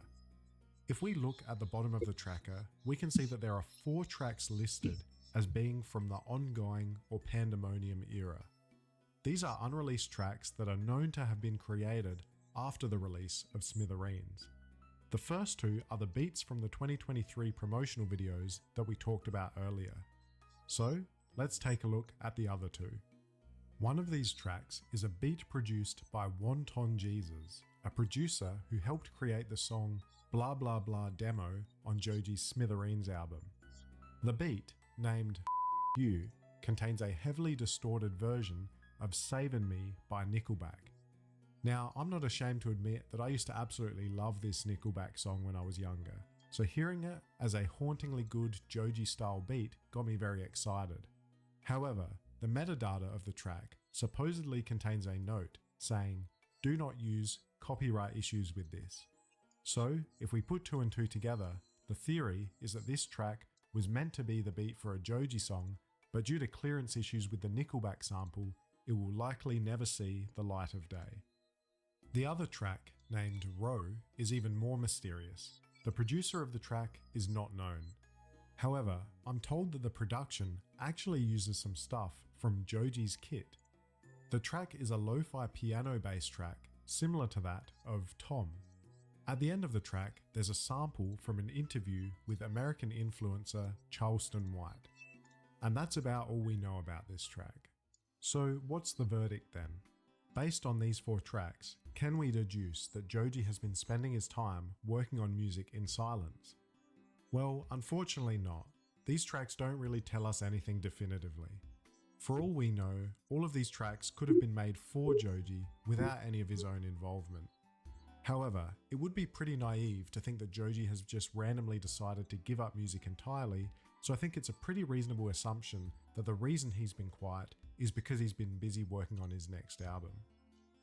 If we look at the bottom of the tracker, we can see that there are 4 tracks listed as being from the ongoing or pandemonium era. These are unreleased tracks that are known to have been created after the release of Smithereens. The first 2 are the beats from the 2023 promotional videos that we talked about earlier. So, let's take a look at the other 2. One of these tracks is a beat produced by Wonton Jesus, a producer who helped create the song Blah Blah Blah Demo on Joji's Smithereens album. The beat, named You, contains a heavily distorted version of Savin' Me by Nickelback. Now, I'm not ashamed to admit that I used to absolutely love this Nickelback song when I was younger, so hearing it as a hauntingly good Joji-style beat got me very excited. However, the metadata of the track supposedly contains a note saying, "Do not use copyright issues with this." So, if we put 2 and 2 together, the theory is that this track was meant to be the beat for a Joji song, but due to clearance issues with the Nickelback sample, it will likely never see the light of day. The other track, named Row, is even more mysterious. The producer of the track is not known. However, I'm told that the production actually uses some stuff from Joji's kit. The track is a lo-fi piano-based track, similar to that of Tom. At the end of the track, there's a sample from an interview with American influencer Charleston White. And that's about all we know about this track. So what's the verdict then? Based on these 4 tracks, can we deduce that Joji has been spending his time working on music in silence? Well, unfortunately not. These tracks don't really tell us anything definitively. For all we know, all of these tracks could have been made for Joji without any of his own involvement. However, it would be pretty naive to think that Joji has just randomly decided to give up music entirely, so I think it's a pretty reasonable assumption that the reason he's been quiet is because he's been busy working on his next album.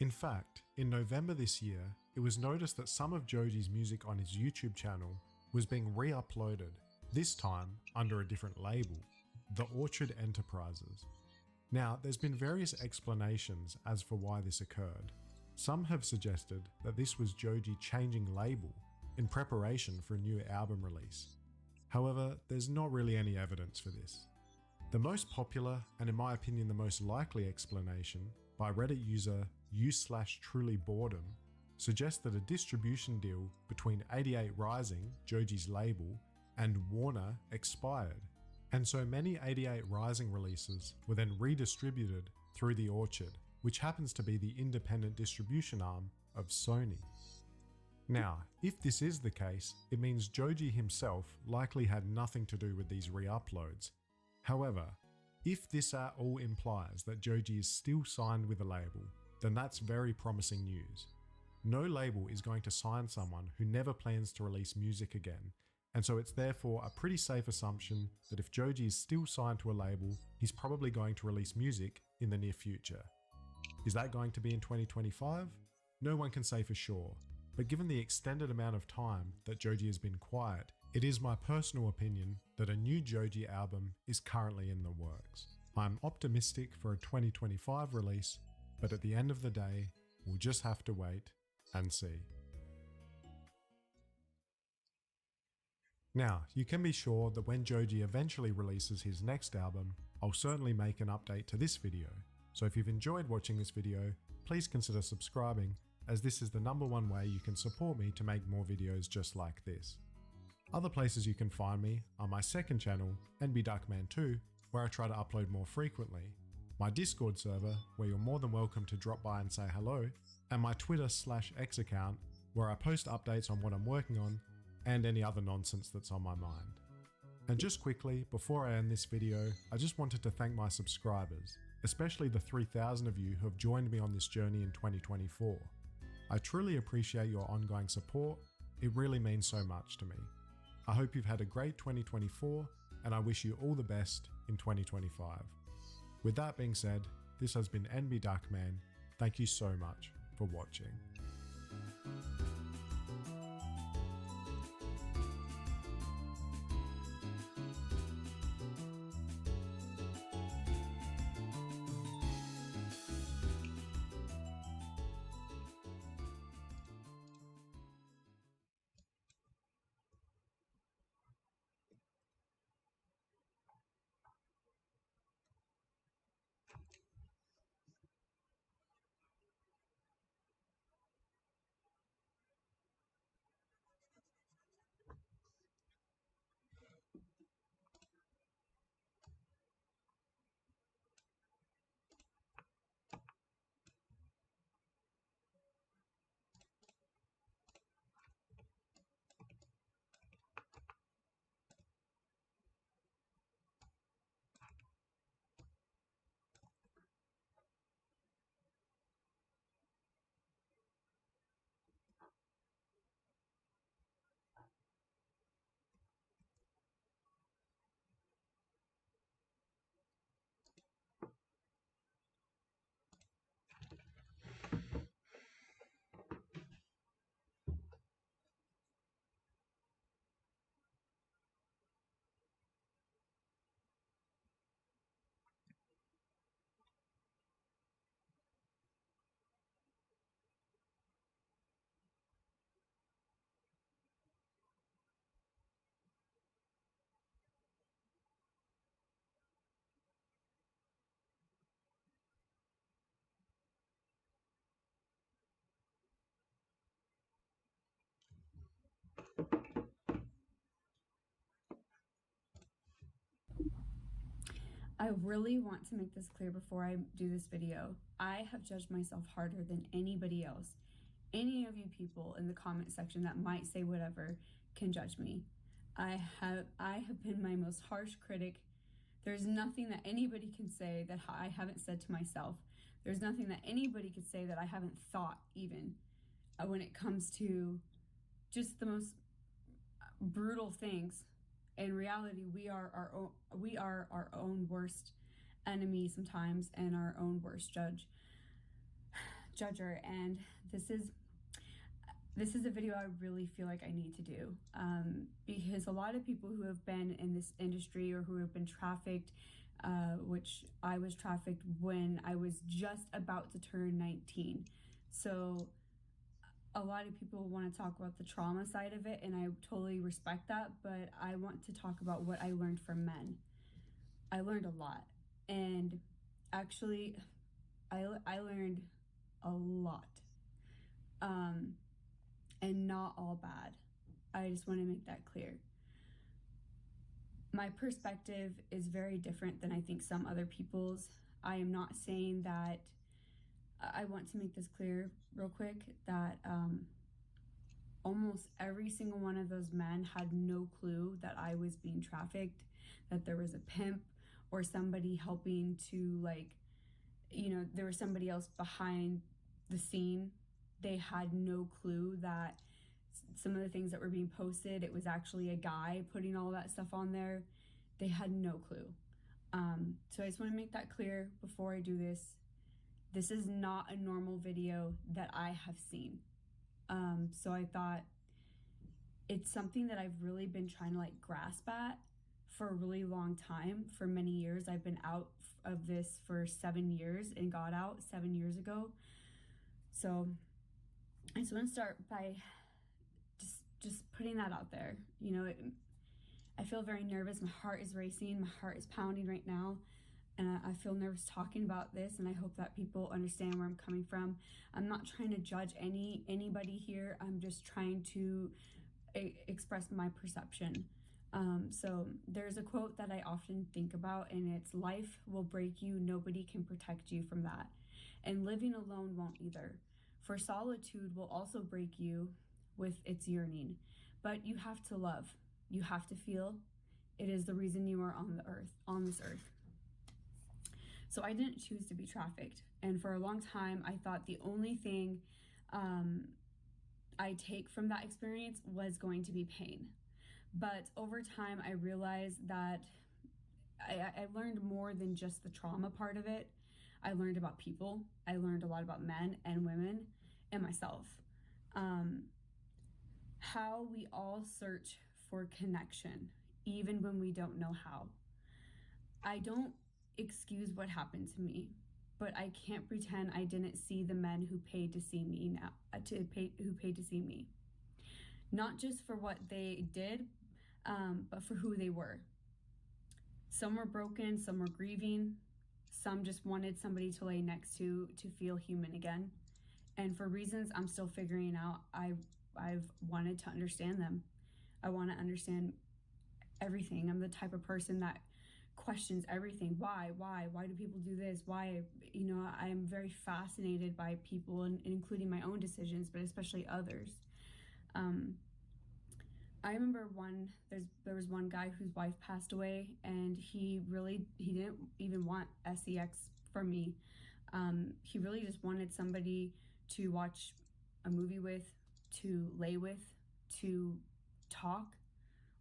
In fact, in November this year, it was noticed that some of Joji's music on his YouTube channel was being re-uploaded, this time under a different label, The Orchard Enterprises. Now, there's been various explanations as for why this occurred. Some have suggested that this was Joji changing label in preparation for a new album release. However, there's not really any evidence for this. The most popular, and in my opinion the most likely explanation, by Reddit user u/trulyboredom, suggests that a distribution deal between 88 Rising, Joji's label, and Warner expired, and so many 88 Rising releases were then redistributed through The Orchard, which happens to be the independent distribution arm of Sony. Now, if this is the case, it means Joji himself likely had nothing to do with these re-uploads. However, if this at all implies that Joji is still signed with a label, then that's very promising news. No label is going to sign someone who never plans to release music again, and so it's therefore a pretty safe assumption that if Joji is still signed to a label, he's probably going to release music in the near future. Is that going to be in 2025? No one can say for sure, but given the extended amount of time that Joji has been quiet, it is my personal opinion that a new Joji album is currently in the works. I'm optimistic for a 2025 release, but at the end of the day, we'll just have to wait and see. Now, you can be sure that when Joji eventually releases his next album, I'll certainly make an update to this video. So if you've enjoyed watching this video, please consider subscribing, as this is the #1 way you can support me to make more videos just like this. Other places you can find me are my second channel, NBDuckman2, where I try to upload more frequently, my Discord server, where you're more than welcome to drop by and say hello, and my Twitter/X account, where I post updates on what I'm working on and any other nonsense that's on my mind. And just quickly, before I end this video, I just wanted to thank my subscribers, especially the 3,000 of you who have joined me on this journey in 2024. I truly appreciate your ongoing support. It really means so much to me. I hope you've had a great 2024, and I wish you all the best in 2025. With that being said, this has been NB Duckman. Thank you so much for watching. I really want to make this clear before I do this video. I have judged myself harder than anybody else. Any of you people in the comment section that might say whatever can judge me. I have been my most harsh critic. There's nothing that anybody can say that I haven't said to myself. There's nothing that anybody could say that I haven't thought even when it comes to just the most brutal things. In reality, we are our own worst enemy sometimes, and our own worst judger. And this is a video I really feel like I need to do, because a lot of people who have been in this industry or who have been trafficked, which I was trafficked when I was just about to turn 19. So a lot of people want to talk about the trauma side of it, and I totally respect that, but I want to talk about what I learned from men. I learned a lot, and actually I learned a lot, and not all bad. I just want to make that clear. My perspective is very different than I think some other people's. I am not saying that, I want to make this clear real quick, that almost every single one of those men had no clue that I was being trafficked, that there was a pimp or somebody helping to, like, you know, there was somebody else behind the scene. They had no clue that some of the things that were being posted, it was actually a guy putting all that stuff on there. They had no clue. So I just want to make that clear before I do this. This is not a normal video that I have seen. So I thought it's something that I've really been trying to like grasp at for a really long time. For many years, I've been out of this for 7 years and got out 7 years ago. So I just want to start by just putting that out there. You know, I feel very nervous. My heart is racing. My heart is pounding right now. And I feel nervous talking about this, and I hope that people understand where I'm coming from. I'm not trying to judge anybody here. I'm just trying to express my perception. So there's a quote that I often think about, and it's, life will break you, nobody can protect you from that. And living alone won't either. For solitude will also break you with its yearning. But you have to love. You have to feel. It is the reason you are on this earth. So I didn't choose to be trafficked. And for a long time, I thought the only thing I take from that experience was going to be pain. But over time, I realized that I learned more than just the trauma part of it. I learned about people. I learned a lot about men and women and myself. How we all search for connection, even when we don't know how. I don't excuse what happened to me, but I can't pretend I didn't see the men who paid to see me who paid to see me. Not just for what they did, but for who they were. Some were broken, some were grieving, some just wanted somebody to lay next to feel human again. And for reasons I'm still figuring out, I've wanted to understand them. I want to understand everything. I'm the type of person that questions everything. Why do people do this? Why, you know, I'm very fascinated by people, and including my own decisions, but especially others. I remember there was one guy whose wife passed away, and he didn't even want sex from me. He really just wanted somebody to watch a movie with, to lay with, to talk,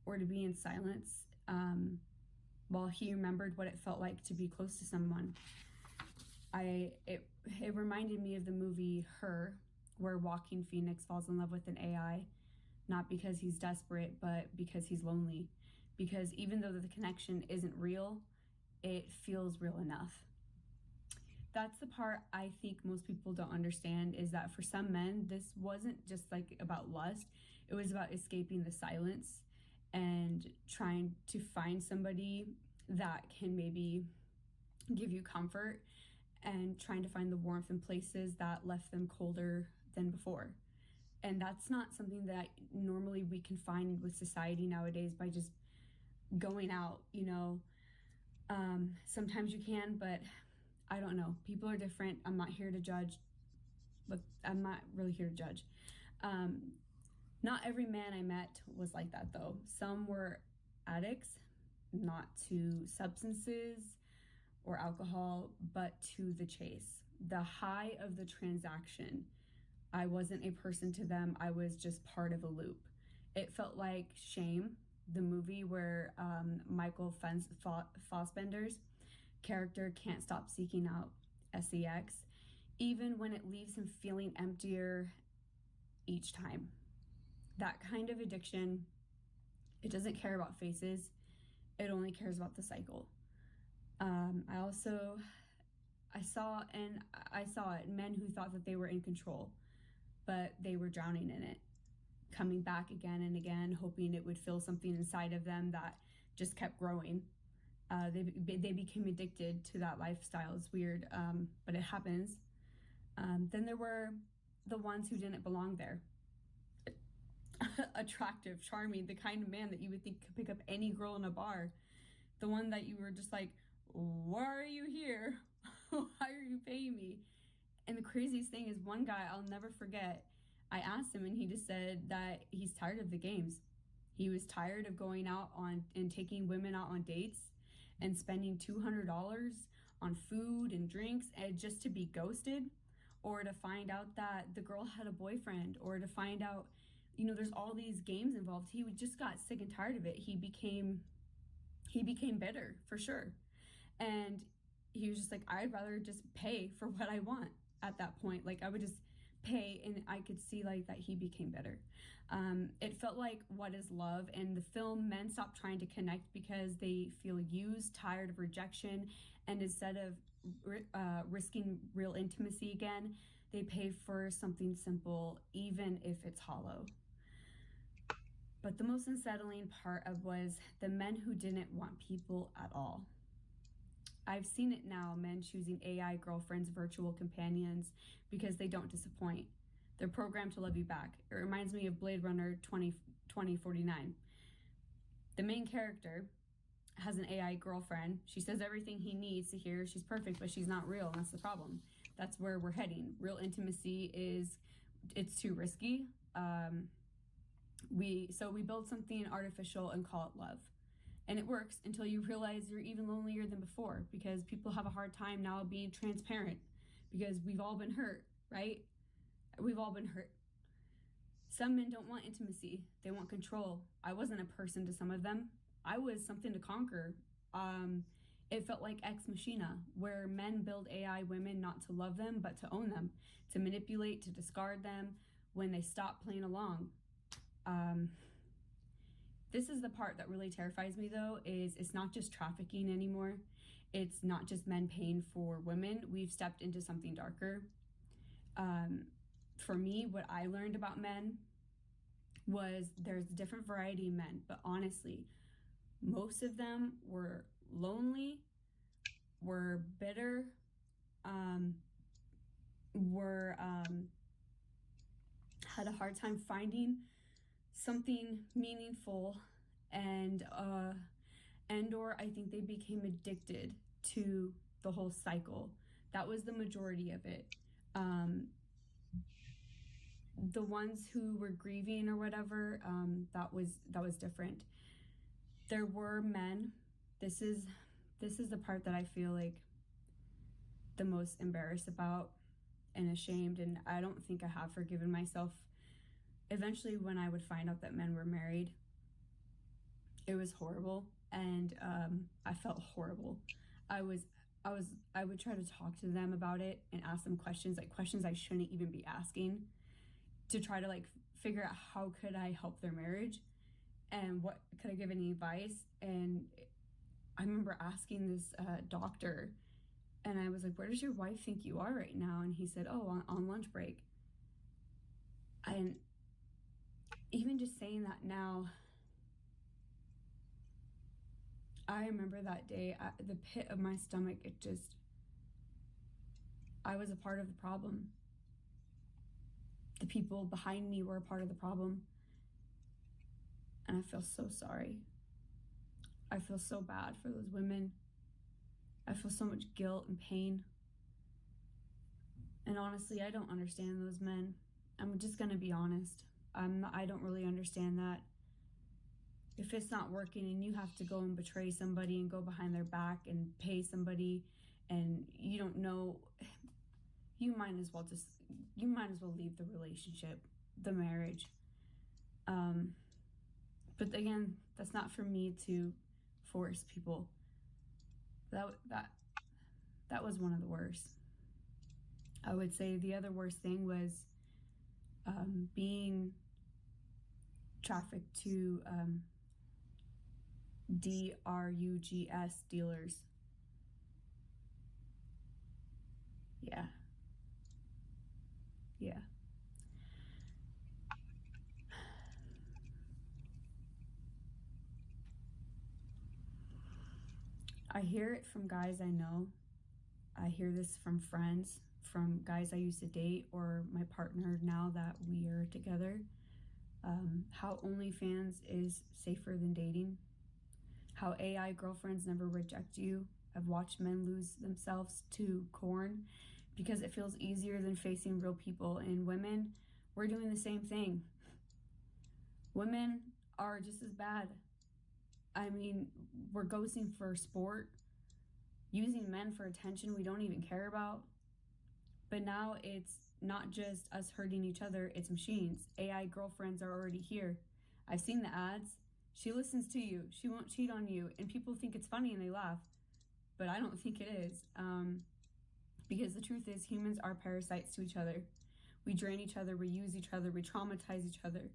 or to be in silence, while he remembered what it felt like to be close to someone. It reminded me of the movie Her, where Joaquin Phoenix falls in love with an AI, not because he's desperate, but because he's lonely. Because even though the connection isn't real, it feels real enough. That's the part I think most people don't understand, is that for some men, this wasn't just like about lust. It was about escaping the silence and trying to find somebody that can maybe give you comfort, and trying to find the warmth in places that left them colder than before. And that's not something that normally we can find with society nowadays by just going out, you know. Sometimes you can, but I don't know. People are different. I'm not here to judge, but I'm not really here to judge. Not every man I met was like that, though. Some were addicts, not to substances or alcohol, but to the chase, the high of the transaction. I wasn't a person to them. I was just part of a loop. It felt like Shame, the movie where Michael Fassbender's character can't stop seeking out sex, even when it leaves him feeling emptier each time. That kind of addiction, it doesn't care about faces. It only cares about the cycle. I saw it, men who thought that they were in control, but they were drowning in it, coming back again and again, hoping it would fill something inside of them that just kept growing. They became addicted to that lifestyle. It's weird, but it happens. Then there were the ones who didn't belong there. Attractive, charming, the kind of man that you would think could pick up any girl in a bar. The one that you were just like, why are you here? Why are you paying me? And the craziest thing is, one guy I'll never forget, I asked him, and he just said that he's tired of the games. He was tired of going out and taking women out on dates and spending $200 on food and drinks, and just to be ghosted, or to find out that the girl had a boyfriend, or to find out, there's all these games involved. He just got sick and tired of it. He became bitter for sure. And he was just like, I'd rather just pay for what I want at that point. Like I would just pay, and I could see like that he became bitter. It felt like What Is Love? In the film, men stop trying to connect because they feel used, tired of rejection, and instead of risking real intimacy again, they pay for something simple, even if it's hollow. But the most unsettling part was the men who didn't want people at all. I've seen it now, men choosing AI girlfriends, virtual companions, because they don't disappoint. They're programmed to love you back. It reminds me of Blade Runner 2049. The main character has an AI girlfriend. She says everything he needs to hear. She's perfect, but she's not real, and that's the problem. That's where we're heading. Real intimacy it's too risky. We build something artificial and call it love. And it works until you realize you're even lonelier than before, because people have a hard time now being transparent, because we've all been hurt, right? We've all been hurt. Some men don't want intimacy. They want control. I wasn't a person to some of them. I was something to conquer. It felt like Ex Machina, where men build AI women not to love them, but to own them, to manipulate, to discard them when they stop playing along. This is the part that really terrifies me, though, is it's not just trafficking anymore. It's not just men paying for women. We've stepped into something darker. For me, what I learned about men was there's a different variety of men, but honestly, most of them were lonely, were bitter, had a hard time finding something meaningful, and or I think they became addicted to the whole cycle. That was the majority of it. The ones who were grieving or whatever, that was different. There were men. This is the part that I feel like the most embarrassed about and ashamed, and I don't think I have forgiven myself. Eventually, when I would find out that men were married, it was horrible, and I felt horrible. I would try to talk to them about it and ask them questions I shouldn't even be asking, to try to like figure out how could I help their marriage and what could I give any advice. And I remember asking this doctor, and I was like, where does your wife think you are right now? And he said, oh, on lunch break. And even just saying that now, I remember that day, the pit of my stomach, I was a part of the problem. The people behind me were a part of the problem. And I feel so sorry. I feel so bad for those women. I feel so much guilt and pain. And honestly, I don't understand those men. I'm just gonna be honest. I don't really understand that. If it's not working and you have to go and betray somebody and go behind their back and pay somebody, and you don't know, you might as well leave the relationship, the marriage. But again, that's not for me to force people. That was one of the worst. I would say the other worst thing was being trafficked to drugs dealers. Yeah. I hear it from guys I know. I hear this from friends, from guys I used to date, or my partner now that we are together. How OnlyFans is safer than dating. How AI girlfriends never reject you. I've watched men lose themselves to corn because it feels easier than facing real people. And women, we're doing the same thing. Women are just as bad. I mean, we're ghosting for sport, using men for attention we don't even care about. But now it's not just us hurting each other, it's machines. AI girlfriends are already here. I've seen the ads. She listens to you. She won't cheat on you. And people think it's funny and they laugh. But I don't think it is. Because the truth is, humans are parasites to each other. We drain each other, we use each other, we traumatize each other.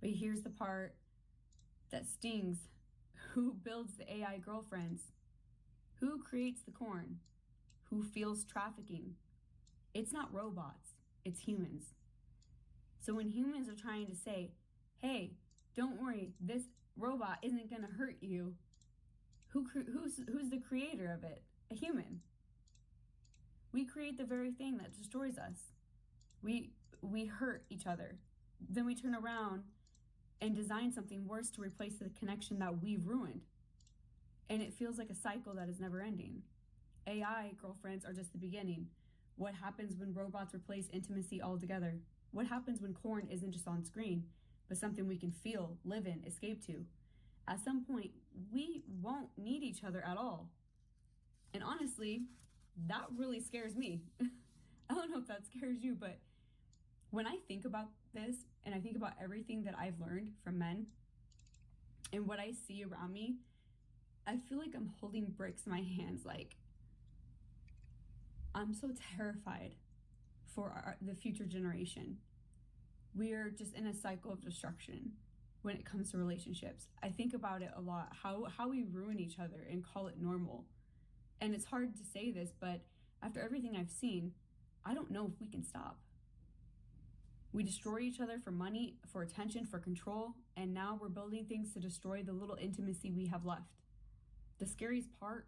But here's the part that stings. Who builds the AI girlfriends? Who creates the corn? Who feels trafficking? It's not robots, it's humans. So when humans are trying to say, hey, don't worry, this robot isn't gonna hurt you, who's the creator of it? A human. We create the very thing that destroys us. We hurt each other. Then we turn around and design something worse to replace the connection that we've ruined. And it feels like a cycle that is never ending. AI girlfriends are just the beginning. What happens when robots replace intimacy altogether? What happens when corn isn't just on screen, but something we can feel, live in, escape to? At some point, we won't need each other at all. And honestly, that really scares me. I don't know if that scares you, but when I think about this and I think about everything that I've learned from men and what I see around me, I feel like I'm holding bricks in my hands. Like, I'm so terrified for the future generation. We're just in a cycle of destruction when it comes to relationships. I think about it a lot, how we ruin each other and call it normal. And it's hard to say this, but after everything I've seen, I don't know if we can stop. We destroy each other for money, for attention, for control, and now we're building things to destroy the little intimacy we have left. The scariest part,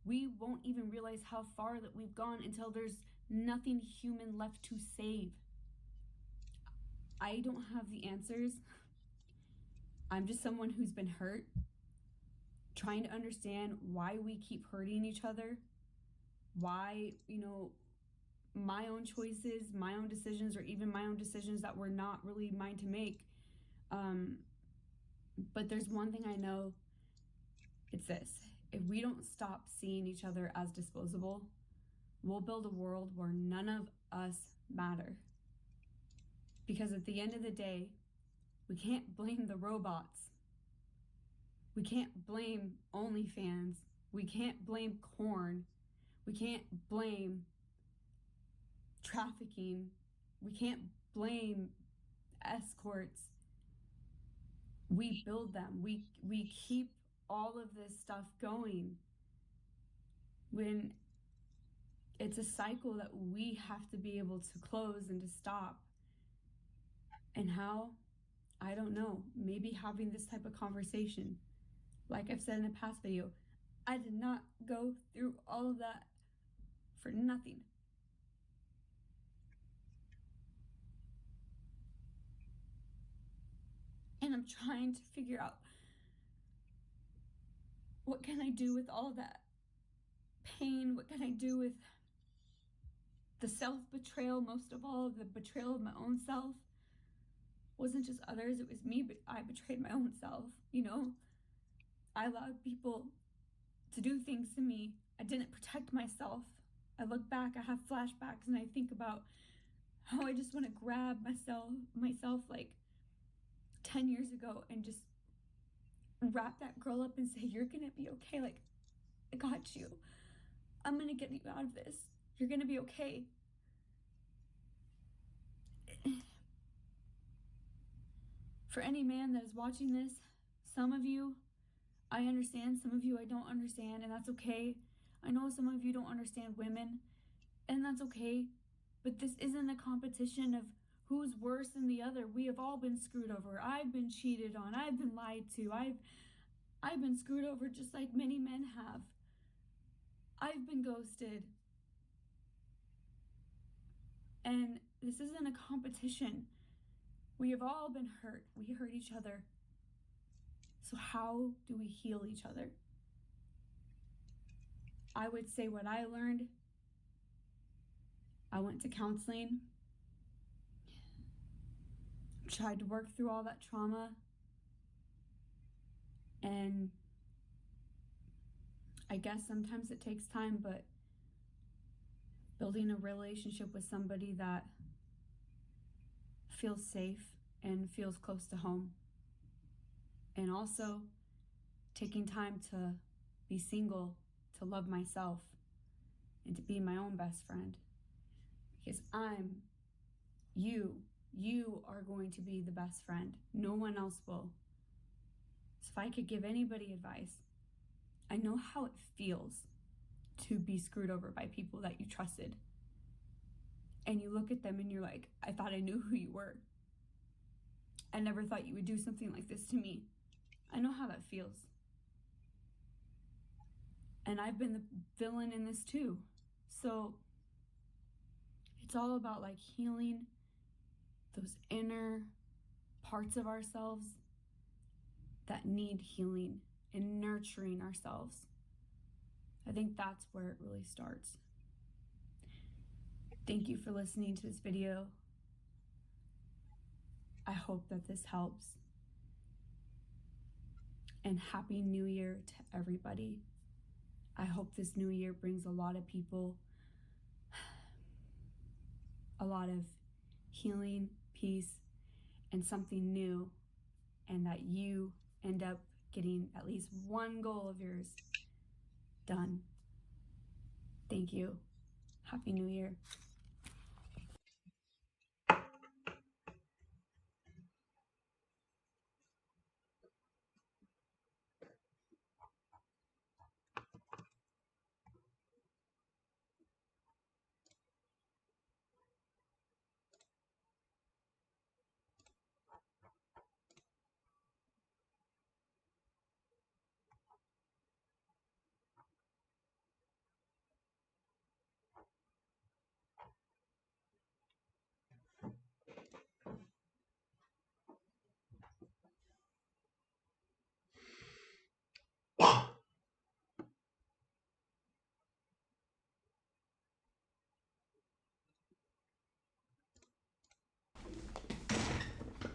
we won't even realize how far that we've gone until there's nothing human left to save. I don't have the answers. I'm just someone who's been hurt, trying to understand why we keep hurting each other, why, my own choices, my own decisions, or even my own decisions that were not really mine to make. But there's one thing I know, it's this. If we don't stop seeing each other as disposable, we'll build a world where none of us matter. Because at the end of the day, we can't blame the robots. We can't blame OnlyFans. We can't blame corn. We can't blame trafficking. We can't blame escorts. We build them. We keep all of this stuff going. When it's a cycle that we have to be able to close and to stop. And how? I don't know. Maybe having this type of conversation. Like I've said in a past video, I did not go through all of that for nothing. And I'm trying to figure out, what can I do with all that pain? What can I do with the self-betrayal, most of all, the betrayal of my own self? It wasn't just others, it was me, but I betrayed my own self, I allowed people to do things to me. I didn't protect myself. I look back, I have flashbacks, and I think about how I just want to grab myself like 10 years ago and just wrap that girl up and say, you're gonna be okay. Like, I got you. I'm gonna get you out of this. You're gonna be okay. For any man that is watching this, some of you, I understand. Some of you, I don't understand, and that's okay. I know some of you don't understand women, and that's okay. But this isn't a competition of who's worse than the other. We have all been screwed over. I've been cheated on. I've been lied to. I've been screwed over just like many men have. I've been ghosted. And this isn't a competition. We have all been hurt. We hurt each other. So how do we heal each other? I would say what I learned. I went to counseling. Tried to work through all that trauma. And I guess sometimes it takes time, but building a relationship with somebody that feels safe and feels close to home. And also taking time to be single, to love myself, and to be my own best friend. Because you are going to be the best friend. No one else will. So if I could give anybody advice, I know how it feels to be screwed over by people that you trusted. And you look at them and you're like, I thought I knew who you were. I never thought you would do something like this to me. I know how that feels. And I've been the villain in this too. So it's all about like healing those inner parts of ourselves that need healing and nurturing ourselves. I think that's where it really starts. Thank you for listening to this video. I hope that this helps. And Happy New Year to everybody. I hope this new year brings a lot of people a lot of healing, peace, and something new, and that you end up getting at least one goal of yours done. Thank you. Happy New Year.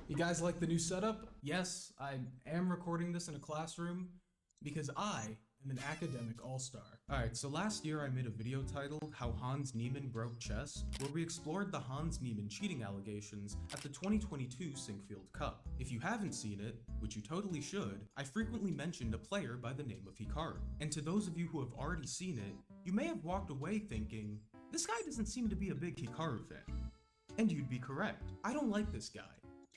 You guys like the new setup? Yes, I am recording this in a classroom because I am an academic all-star. Alright, so last year I made a video titled How Hans Niemann Broke Chess, where we explored the Hans Niemann cheating allegations at the 2022 Sinkfield Cup. If you haven't seen it, which you totally should, I frequently mentioned a player by the name of Hikaru. And to those of you who have already seen it, you may have walked away thinking, this guy doesn't seem to be a big Hikaru fan. And you'd be correct. I don't like this guy.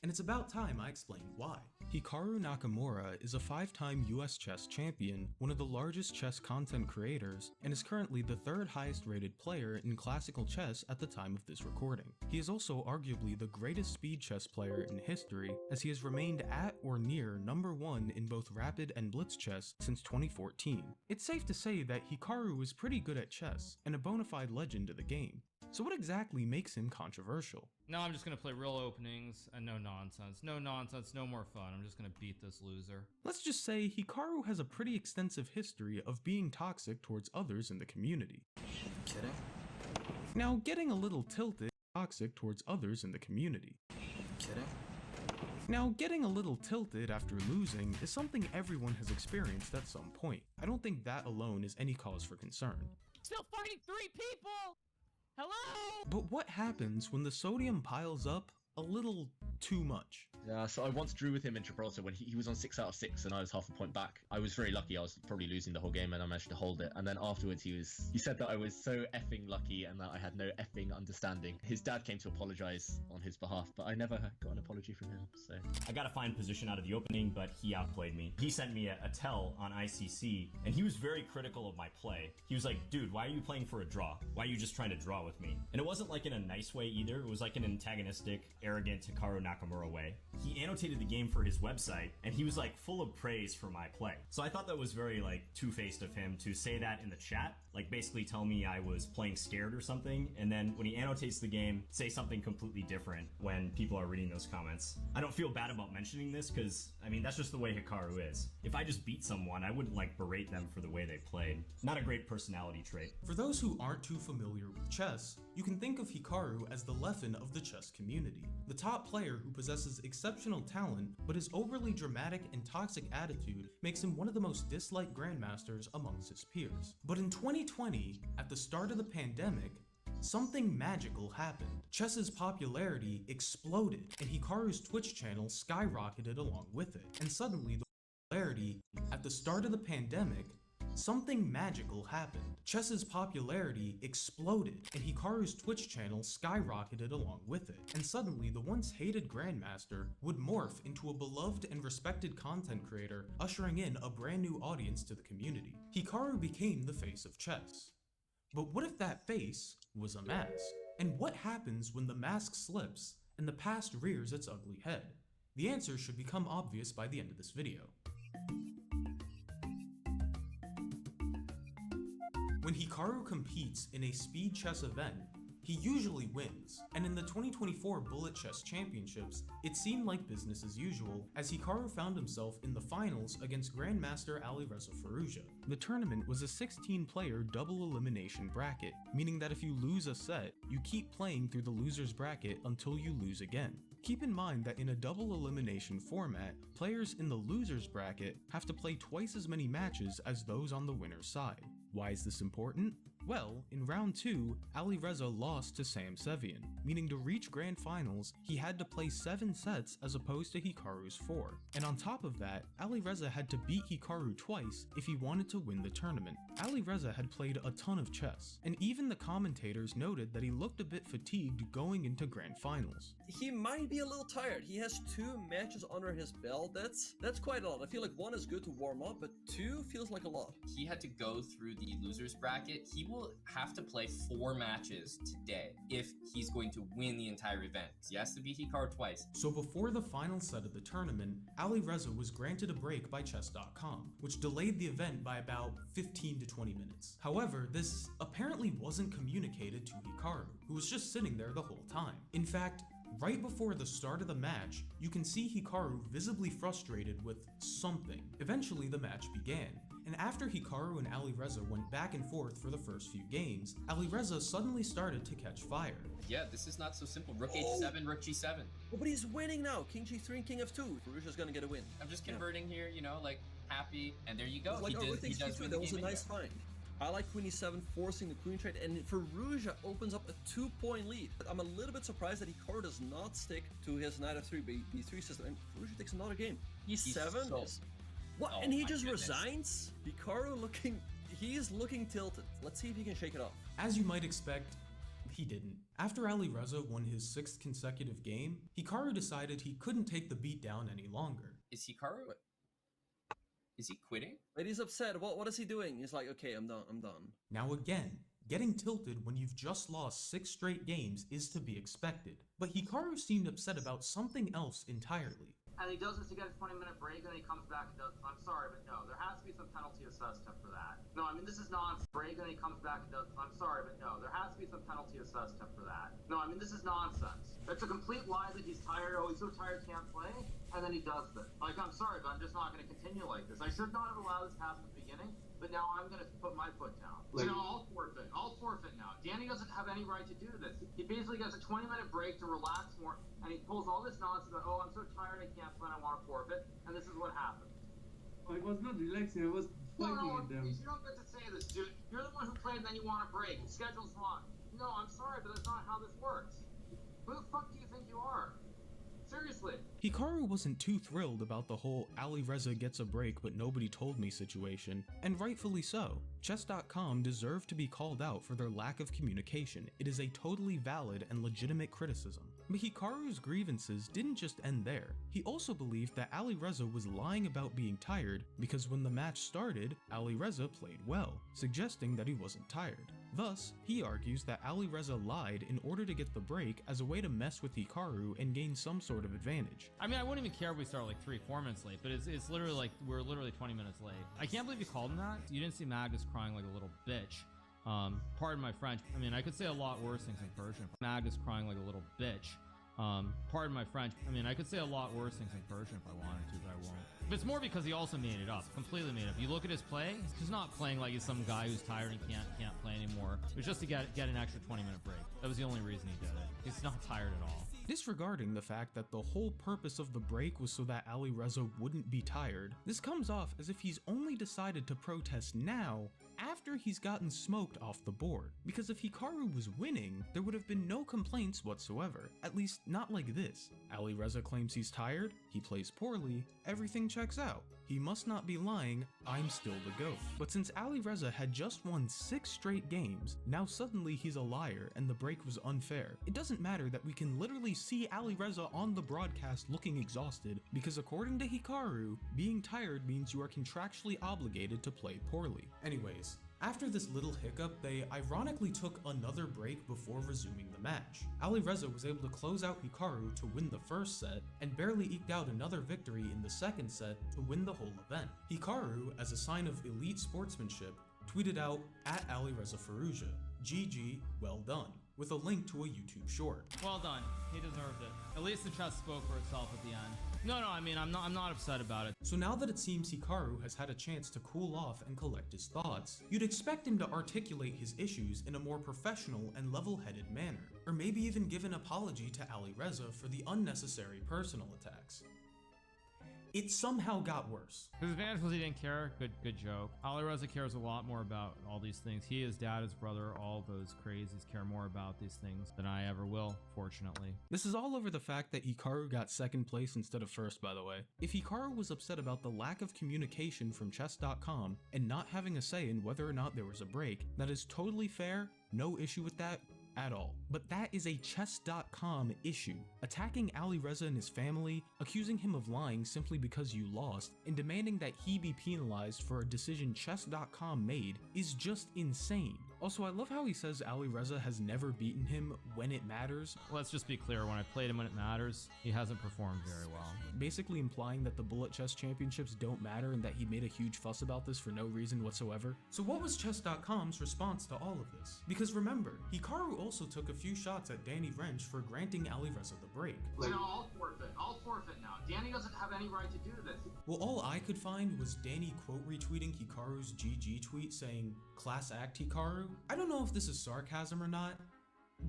And it's about time I explained why. Hikaru Nakamura is a 5-time US chess champion, one of the largest chess content creators, and is currently the 3rd highest rated player in classical chess at the time of this recording. He is also arguably the greatest speed chess player in history, as he has remained at or near #1 in both rapid and blitz chess since 2014. It's safe to say that Hikaru is pretty good at chess, and a bona fide legend of the game. So what exactly makes him controversial? No, I'm just gonna play real openings and no nonsense. No nonsense, no more fun. I'm just gonna beat this loser. Let's just say Hikaru has a pretty extensive history of being toxic towards others in the community. Kidding? Now, getting a little tilted, toxic towards others in the community. Kidding? Now, getting a little tilted after losing is something everyone has experienced at some point. I don't think that alone is any cause for concern. Still fighting 3 people! Hello? But what happens when the sodium piles up a little too much? Yeah, so I once drew with him in Gibraltar when he was on 6 out of 6 and I was half a point back. I was very lucky. I was probably losing the whole game and I managed to hold it. And then afterwards he said that I was so effing lucky and that I had no effing understanding. His dad came to apologize on his behalf, but I never got an apology from him, so. I got a fine position out of the opening, but he outplayed me. He sent me a tell on ICC and he was very critical of my play. He was like, dude, why are you playing for a draw? Why are you just trying to draw with me? And it wasn't like in a nice way either. It was like an antagonistic, arrogant Hikaru Nakamura way. He annotated the game for his website and he was like full of praise for my play. So I thought that was very like two-faced of him to say that in the chat, like basically tell me I was playing scared or something, and then when he annotates the game, say something completely different when people are reading those comments. I don't feel bad about mentioning this because, I mean, that's just the way Hikaru is. If I just beat someone, I wouldn't like berate them for the way they played. Not a great personality trait. For those who aren't too familiar with chess, you can think of Hikaru as the Leffen of the chess community. The top player who possesses exceptional talent, but his overly dramatic and toxic attitude makes him one of the most disliked grandmasters amongst his peers. But in 2020, at the start of the pandemic, something magical happened. Chess's popularity exploded, and Hikaru's Twitch channel skyrocketed along with it. And suddenly, the popularity at the start of the pandemic, something magical happened. Chess's popularity exploded, and Hikaru's Twitch channel skyrocketed along with it. And suddenly, the once hated Grandmaster would morph into a beloved and respected content creator, ushering in a brand new audience to the community. Hikaru became the face of chess. But what if that face was a mask? And what happens when the mask slips and the past rears its ugly head? The answer should become obvious by the end of this video. When Hikaru competes in a speed chess event, he usually wins, and in the 2024 Bullet Chess Championships, it seemed like business as usual, as Hikaru found himself in the finals against Grandmaster Alireza Firouzja. The tournament was a 16-player double elimination bracket, meaning that if you lose a set, you keep playing through the loser's bracket until you lose again. Keep in mind that in a double elimination format, players in the loser's bracket have to play twice as many matches as those on the winner's side. Why is this important? Well, in round 2, Alireza lost to Sam Sevian, meaning to reach grand finals, he had to play 7 sets as opposed to Hikaru's 4. And on top of that, Alireza had to beat Hikaru twice if he wanted to win the tournament. Alireza had played a ton of chess, and even the commentators noted that he looked a bit fatigued going into grand finals. He might be a little tired. He has 2 matches under his belt. That's quite a lot. I feel like 1 is good to warm up, but 2 feels like a lot. He had to go through the losers bracket. He will have to play 4 matches today if he's going to win the entire event. He has to beat Hikaru twice. So before the final set of the tournament, Alireza was granted a break by Chess.com, which delayed the event by about 15 to 20 minutes. However, this apparently wasn't communicated to Hikaru, who was just sitting there the whole time. In fact, right before the start of the match, you can see Hikaru visibly frustrated with something. Eventually, the match began, and after Hikaru and Alireza went back and forth for the first few games, Alireza suddenly started to catch fire. Yeah, this is not so simple. Rook h7, rook g7. Oh, but he's winning now. King g3 and king f2. Firouzja's gonna get a win. I'm just converting here, you know, like happy, and there you go. Like, rook takes does g3, that was a nice find. I like queen e7, forcing the queen trade, and Firouzja opens up a 2-point lead. I'm a little bit surprised that Hikaru does not stick to his knight f3, b3 system, and Firouzja takes another game. e7 is... What? Oh, and he just goodness. resigns? Hikaru he's looking tilted. Let's see if he can shake it off. As you might expect, he didn't. After Alireza won his 6th consecutive game, Hikaru decided he couldn't take the beat down any longer. Is Hikaru... Is he quitting? But he's upset. What is he doing? He's like, okay, I'm done. Now again, getting tilted when you've just lost 6 straight games is to be expected. But Hikaru seemed upset about something else entirely. And he does this to get a 20-minute break, and then he comes back and does, I'm sorry, but no, there has to be some penalty assessed for that. No, I mean, this is nonsense. Break, and then he comes back and does, I'm sorry, but no, there has to be some penalty assessed for that. No, I mean, this is nonsense. It's a complete lie that he's tired, oh, he's so tired, can't play, and then he does this. Like, I'm sorry, but I'm just not going to continue like this. I should not have allowed this to happen at the beginning, but now I'm going to put my foot down. So now I'll forfeit now. Danny doesn't have any right to do this. He basically gets a 20-minute break to relax more, and he pulls all this nonsense about, oh, I'm so tired, I can't play, I want to forfeit, and this is what happened. I was not relaxing, I was fighting with them. You don't get to say this, dude. You're the one who played, and then you want a break. The schedule's long. No, I'm sorry, but that's not how this works. Who the fuck do you think you are? Seriously. Hikaru wasn't too thrilled about the whole Alireza gets a break but nobody told me situation, and rightfully so. Chess.com deserved to be called out for their lack of communication. It is a totally valid and legitimate criticism. But Hikaru's grievances didn't just end there. He also believed that Alireza was lying about being tired because when the match started, Alireza played well, suggesting that he wasn't tired. Thus, he argues that Alireza lied in order to get the break as a way to mess with Hikaru and gain some sort of advantage. I mean, I wouldn't even care if we start like 3-4 minutes late, but it's literally like we're literally 20 minutes late. I can't believe you called him that. You didn't see Magnus crying like a little bitch. Pardon my French. I mean, I could say a lot worse things in Persian. Magnus crying like a little bitch. Pardon my French. I mean, I could say a lot worse things in Persian if I wanted to, but I won't. But it's more because he also made it up, completely made it up. You look at his play, he's not playing like he's some guy who's tired and can't play anymore. It was just to get an extra 20-minute break. That was the only reason he did it. He's not tired at all. Disregarding the fact that the whole purpose of the break was so that Alireza wouldn't be tired, this comes off as if he's only decided to protest now after he's gotten smoked off the board. Because if Hikaru was winning, there would have been no complaints whatsoever. At least not like this. Alireza claims he's tired, he plays poorly, everything checks out. He must not be lying, I'm still the GOAT. But since Alireza had just won 6 straight games, now suddenly he's a liar and the break was unfair. It doesn't matter that we can literally see Alireza on the broadcast looking exhausted, because according to Hikaru, being tired means you are contractually obligated to play poorly. Anyways, after this little hiccup, they ironically took another break before resuming the match. Alireza was able to close out Hikaru to win the first set, and barely eked out another victory in the second set to win the whole event. Hikaru, as a sign of elite sportsmanship, tweeted out @Alireza Firouzja, GG, well done, with a link to a YouTube short. Well done. He deserved it. At least the chess spoke for itself at the end. No, I mean, I'm not upset about it. So now that it seems Hikaru has had a chance to cool off and collect his thoughts, you'd expect him to articulate his issues in a more professional and level-headed manner, or maybe even give an apology to Alireza for the unnecessary personal attacks. It somehow got worse. His advantage was he didn't care. Good joke. Alireza cares a lot more about all these things. He, his dad, his brother, all those crazies care more about these things than I ever will, fortunately. This is all over the fact that Hikaru got second place instead of first, by the way. If Hikaru was upset about the lack of communication from chess.com and not having a say in whether or not there was a break, that is totally fair, no issue with that at all. But that is a chess.com issue. Attacking Alireza and his family, accusing him of lying simply because you lost, and demanding that he be penalized for a decision chess.com made is just insane. Also, I love how he says Alireza has never beaten him when it matters. Let's just be clear, when I played him when it matters, he hasn't performed very well. Basically implying that the Bullet Chess Championships don't matter and that he made a huge fuss about this for no reason whatsoever. So what was chess.com's response to all of this? Because remember, Hikaru also took a few shots at Danny Wrench for granting Alireza the break. No, I'll forfeit now. Danny doesn't have any right to do this. Well, all I could find was Danny quote retweeting Hikaru's GG tweet saying, "Class act Hikaru." I don't know if this is sarcasm or not,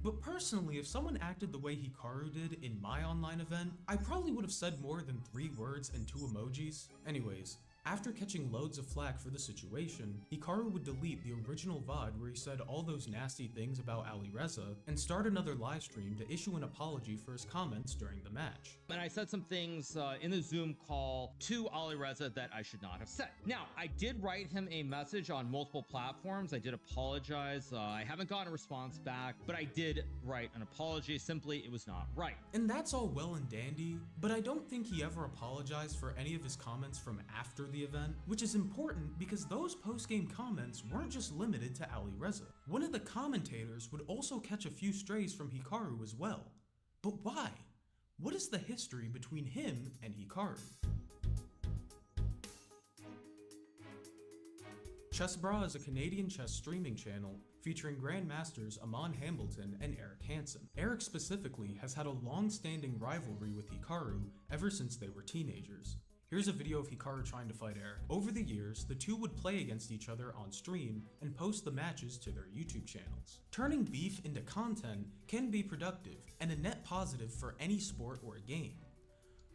but personally, if someone acted the way Hikaru did in my online event, I probably would have said more than 3 words and 2 emojis. Anyways, after catching loads of flack for the situation, Hikaru would delete the original VOD where he said all those nasty things about Alireza and start another live stream to issue an apology for his comments during the match. And I said some things in the Zoom call to Alireza that I should not have said. Now, I did write him a message on multiple platforms. I did apologize. I haven't gotten a response back, but I did write an apology. Simply, it was not right. And that's all well and dandy, but I don't think he ever apologized for any of his comments from after the event, which is important because those post-game comments weren't just limited to Alireza. One of the commentators would also catch a few strays from Hikaru as well. But why? What is the history between him and Hikaru? ChessBra is a Canadian chess streaming channel featuring grandmasters Amon Hambleton and Eric Hansen. Eric specifically has had a long-standing rivalry with Hikaru ever since they were teenagers. Here's a video of Hikaru trying to fight Eric. Over the years, the two would play against each other on stream and post the matches to their YouTube channels. Turning beef into content can be productive and a net positive for any sport or game,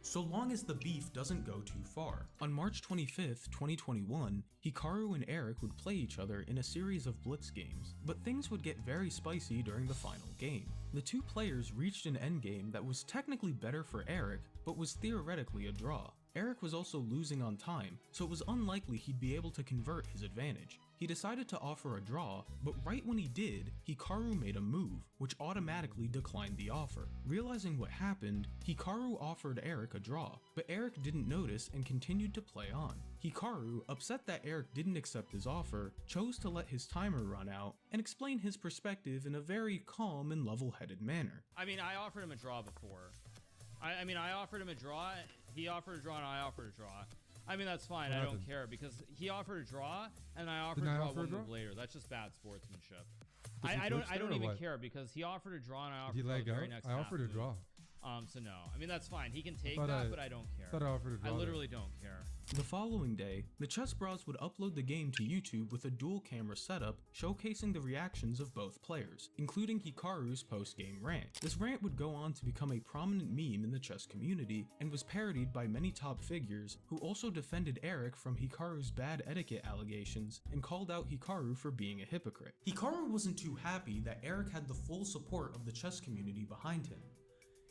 so long as the beef doesn't go too far. On March 25th, 2021, Hikaru and Eric would play each other in a series of blitz games, but things would get very spicy during the final game. The two players reached an endgame that was technically better for Eric, but was theoretically a draw. Eric was also losing on time, so it was unlikely he'd be able to convert his advantage. He decided to offer a draw, but right when he did, Hikaru made a move, which automatically declined the offer. Realizing what happened, Hikaru offered Eric a draw, but Eric didn't notice and continued to play on. Hikaru, upset that Eric didn't accept his offer, chose to let his timer run out and explain his perspective in a very calm and level-headed manner. I mean, I offered him a draw before. I offered him a draw, he offered a draw, and I offered a draw. I mean, that's fine. I don't care because he offered a draw, and I offered a draw one move later. That's just bad sportsmanship. I don't even care because he offered a draw, and I offered a draw the very next I offered a draw. So no, I mean that's fine. He can take thought that, I- but I don't care. thought I offered to draw that. literally don't care. The following day, the Chess Bros would upload the game to YouTube with a dual camera setup showcasing the reactions of both players, including Hikaru's post-game rant. This rant would go on to become a prominent meme in the chess community and was parodied by many top figures who also defended Eric from Hikaru's bad etiquette allegations and called out Hikaru for being a hypocrite. Hikaru wasn't too happy that Eric had the full support of the chess community behind him.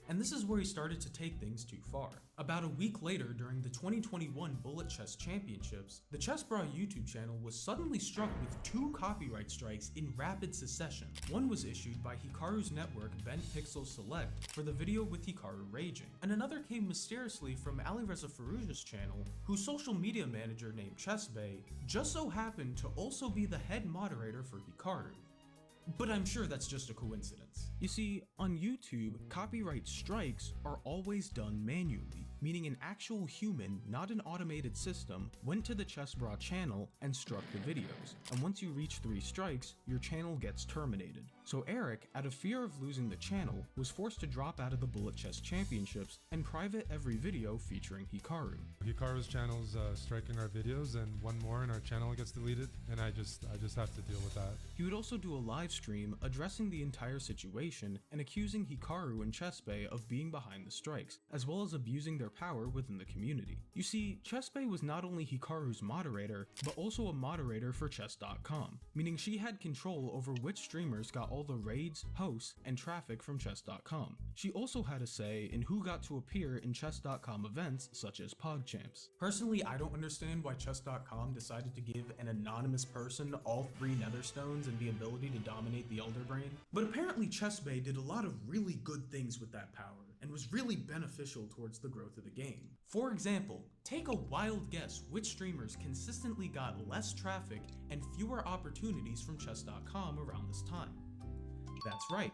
And this is where he started to take things too far. About a week later, during the 2021 Bullet Chess Championships, the Chess Bra YouTube channel was suddenly struck with 2 copyright strikes in rapid succession. One was issued by Hikaru's network Bent Pixel Select for the video with Hikaru raging, and another came mysteriously from Alireza Firouzja's channel, whose social media manager named ChessBay just so happened to also be the head moderator for Hikaru. But I'm sure that's just a coincidence. You see, on YouTube, copyright strikes are always done manually, meaning an actual human, not an automated system, went to the Chess Bra channel and struck the videos, and once you reach 3 strikes, your channel gets terminated. So Eric, out of fear of losing the channel, was forced to drop out of the Bullet Chess Championships and private every video featuring Hikaru. Hikaru's channel's striking our videos, and one more and our channel gets deleted, and I just have to deal with that. He would also do a live stream addressing the entire situation and accusing Hikaru and ChessBay of being behind the strikes, as well as abusing their power within the community. You see, ChessBay was not only Hikaru's moderator, but also a moderator for Chess.com, meaning she had control over which streamers got all the raids, hosts, and traffic from Chess.com. She also had a say in who got to appear in Chess.com events such as PogChamps. Personally, I don't understand why Chess.com decided to give an anonymous person all 3 Netherstones and the ability to dominate the Elder Brain, but apparently ChessBay did a lot of really good things with that power and was really beneficial towards the growth of the game. For example, take a wild guess which streamers consistently got less traffic and fewer opportunities from Chess.com around this time. That's right,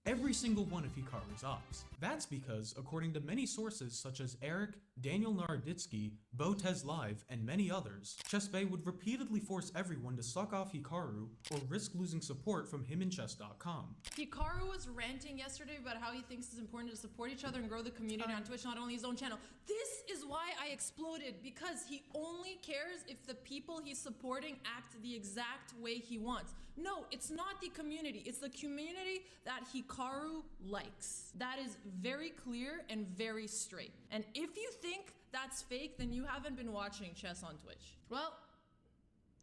every single one of Hikaru's ops. That's because, according to many sources such as Eric, Daniel Naroditsky, Botez Live, and many others, ChessBay would repeatedly force everyone to suck off Hikaru or risk losing support from him and Chess.com. Hikaru was ranting yesterday about how he thinks it's important to support each other and grow the community on Twitch, not only his own channel. This is why I exploded, because he only cares if the people he's supporting act the exact way he wants. No, it's not the community. It's the community that Hikaru likes. That is very clear and very straight. And if you think that's fake, then you haven't been watching chess on Twitch. Well,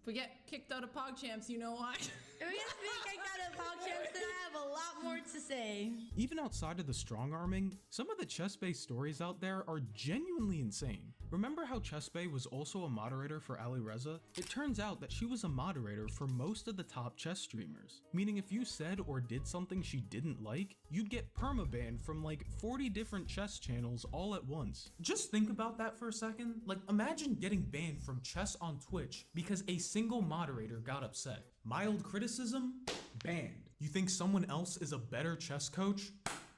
if we get kicked out of PogChamps, you know why. If we get kicked out of PogChamps, then I have a lot more to say. Even outside of the strong arming, some of the ChessBay stories out there are genuinely insane. Remember how ChessBay was also a moderator for Alireza? It turns out that she was a moderator for most of the top chess streamers, meaning if you said or did something she didn't like, you'd get permabanned from like 40 different chess channels all at once. Just think about that for a second. Like, imagine getting banned from chess on Twitch because a single moderator got upset. Mild criticism? Banned. You think someone else is a better chess coach?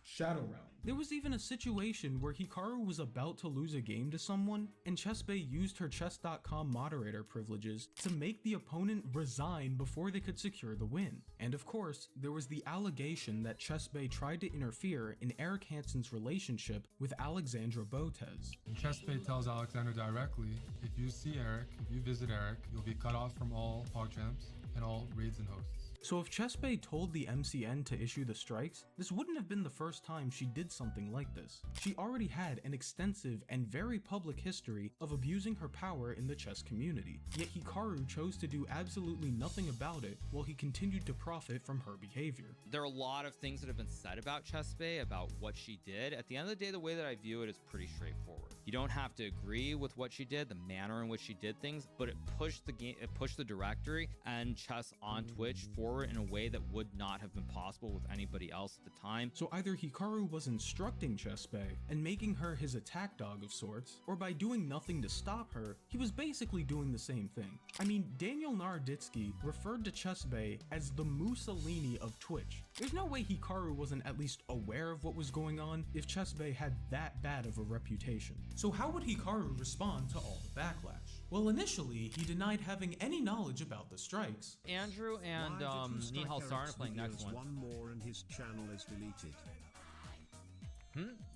Shadow Realm. There was even a situation where Hikaru was about to lose a game to someone, and ChessBay used her Chess.com moderator privileges to make the opponent resign before they could secure the win. And of course, there was the allegation that ChessBay tried to interfere in Eric Hansen's relationship with Alexandra Botez. And ChessBay tells Alexander directly, if you see Eric, if you visit Eric, you'll be cut off from all PogChamps and all raids and hosts. So if ChessBay told the MCN to issue the strikes, this wouldn't have been the first time she did something like this. She already had an extensive and very public history of abusing her power in the chess community, yet Hikaru chose to do absolutely nothing about it while he continued to profit from her behavior. There are a lot of things that have been said about ChessBay, about what she did. At the end of the day, the way that I view it is pretty straightforward. You don't have to agree with what she did, the manner in which she did things, but it pushed the game, it pushed the directory and chess on Twitch forward in a way that would not have been possible with anybody else at the time. So either Hikaru was instructing ChessBay and making her his attack dog of sorts, or by doing nothing to stop her, he was basically doing the same thing. I mean, Daniel Naroditsky referred to ChessBay as the Mussolini of Twitch. There's no way Hikaru wasn't at least aware of what was going on if ChessBay had that bad of a reputation. So how would Hikaru respond to all the backlash? Well, initially, he denied having any knowledge about the strikes. Andrew and Nihal Sarn are playing next one. One more and his channel is deleted.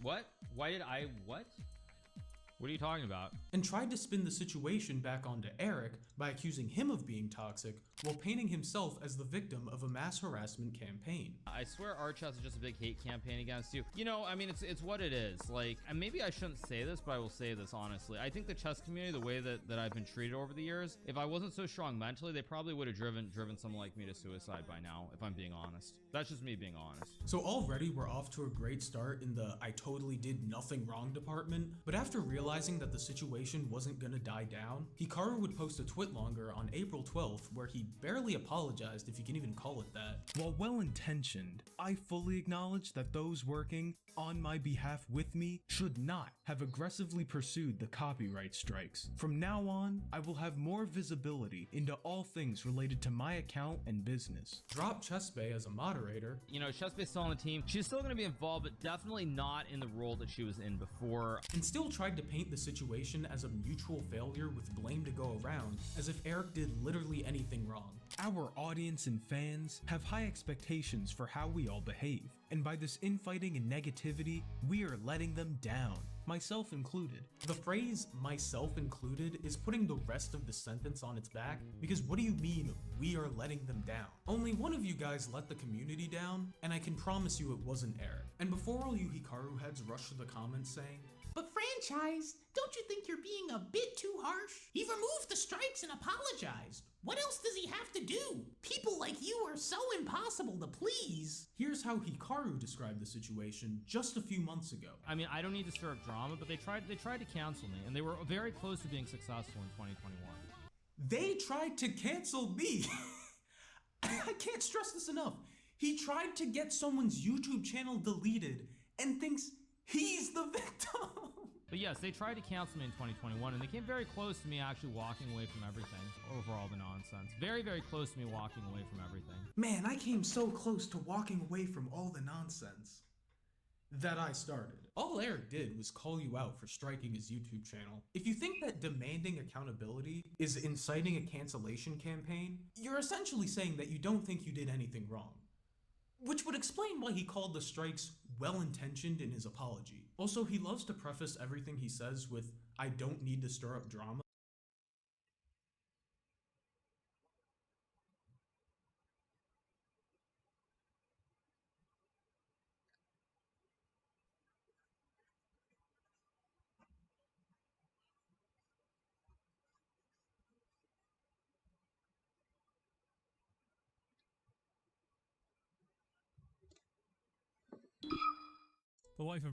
What? Why did I what? What are you talking about? And tried to spin the situation back onto Eric by accusing him of being toxic while painting himself as the victim of a mass harassment campaign. I swear our chess is just a big hate campaign against you. You know, I mean, it's what it is. Like, and maybe I shouldn't say this, but I will say this honestly. I think the chess community, the way that I've been treated over the years, if I wasn't so strong mentally, they probably would have driven someone like me to suicide by now, if I'm being honest. That's just me being honest. So already we're off to a great start in the I totally did nothing wrong department, but after realizing that the situation wasn't gonna die down, Hikaru would post a twit longer on April 12th where he barely apologized, if you can even call it that. While well-intentioned, I fully acknowledge that those working on my behalf with me should not have aggressively pursued the copyright strikes. From now on, I will have more visibility into all things related to my account and business. Drop Chessbay as a moderator. You know, Chessbay's still on the team. She's still gonna be involved, but definitely not in the role that she was in before. And still tried to paint the situation as a mutual failure with blame to go around, as if Eric did literally anything wrong. Our audience and fans have high expectations for how we all behave, and by this infighting and negativity, we are letting them down, myself included. The phrase myself included is putting the rest of the sentence on its back, because what do you mean we are letting them down? Only one of you guys let the community down, and I can promise you it wasn't Eric. And before all you Hikaru heads rush to the comments saying, "But franchise, don't you think you're being a bit too harsh? He removed the strikes and apologized. What else does he have to do? People like you are so impossible to please." Here's how Hikaru described the situation just a few months ago. I mean, I don't need to stir up drama, but they tried to cancel me, and they were very close to being successful in 2021. They tried to cancel me. I can't stress this enough. He tried to get someone's YouTube channel deleted and thinks he's the victim. But yes, they tried to cancel me in 2021, and they came very close to me actually walking away from everything over all the nonsense. Very, very close to me walking away from everything. Man, I came so close to walking away from all the nonsense that I started. All Eric did was call you out for striking his YouTube channel. If you think that demanding accountability is inciting a cancellation campaign, you're essentially saying that you don't think you did anything wrong. Which would explain why he called the strikes well-intentioned in his apology. Also, he loves to preface everything he says with, "I don't need to stir up drama." The life of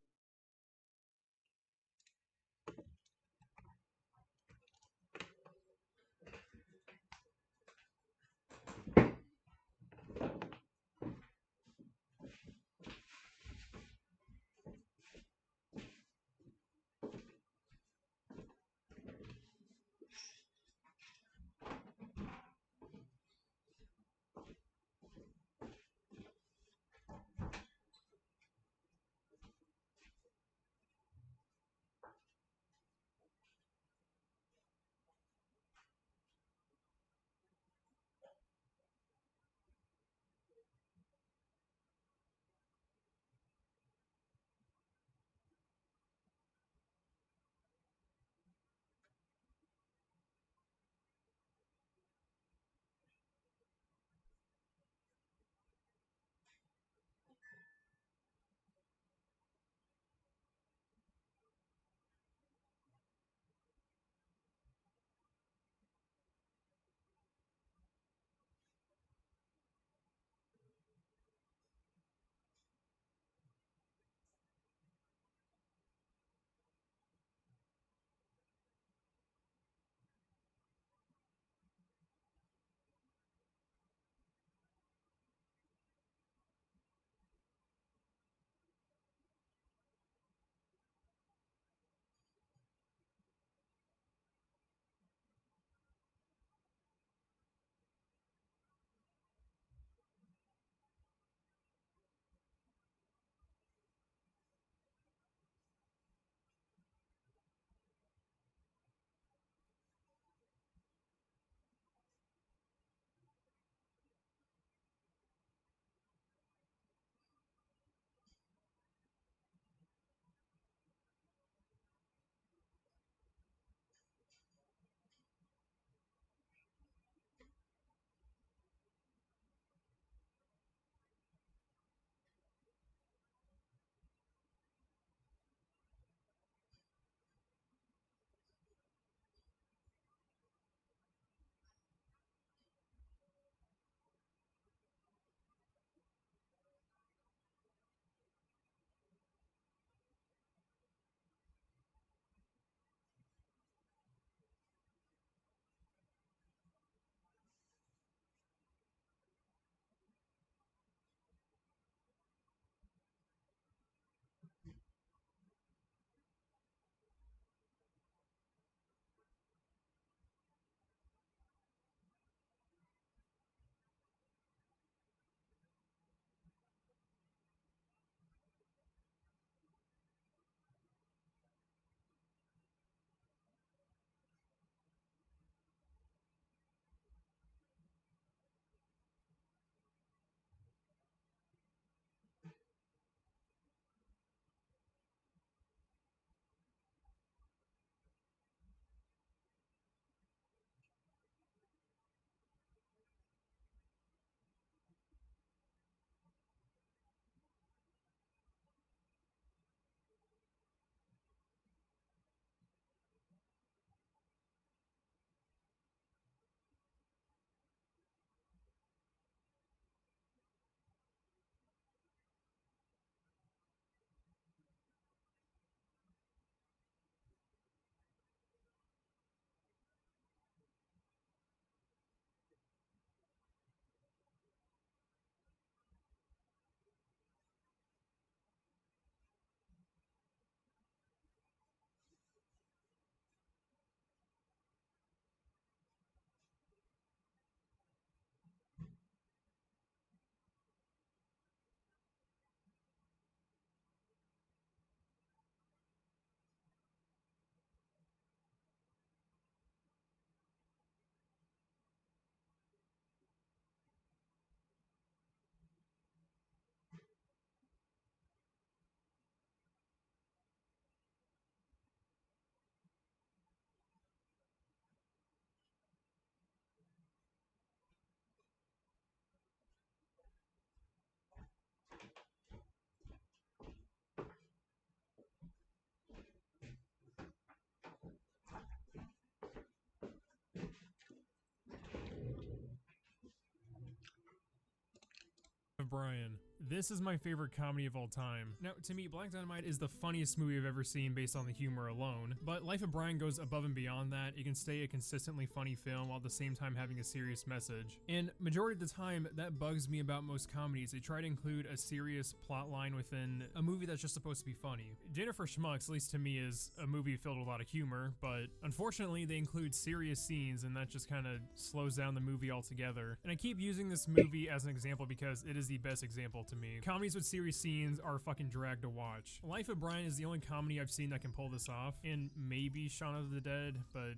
Brian. This is my favorite comedy of all time. Now, to me, Black Dynamite is the funniest movie I've ever seen based on the humor alone, but Life of Brian goes above and beyond that. It can stay a consistently funny film while at the same time having a serious message. And majority of the time, that bugs me about most comedies. They try to include a serious plot line within a movie that's just supposed to be funny. Dinner for Schmucks, at least to me, is a movie filled with a lot of humor, but unfortunately, they include serious scenes, and that just kind of slows down the movie altogether. And I keep using this movie as an example because it is the best example to me. Comedies with serious scenes are fucking drag to watch. Life of Brian is the only comedy I've seen that can pull this off, and maybe Shaun of the Dead, but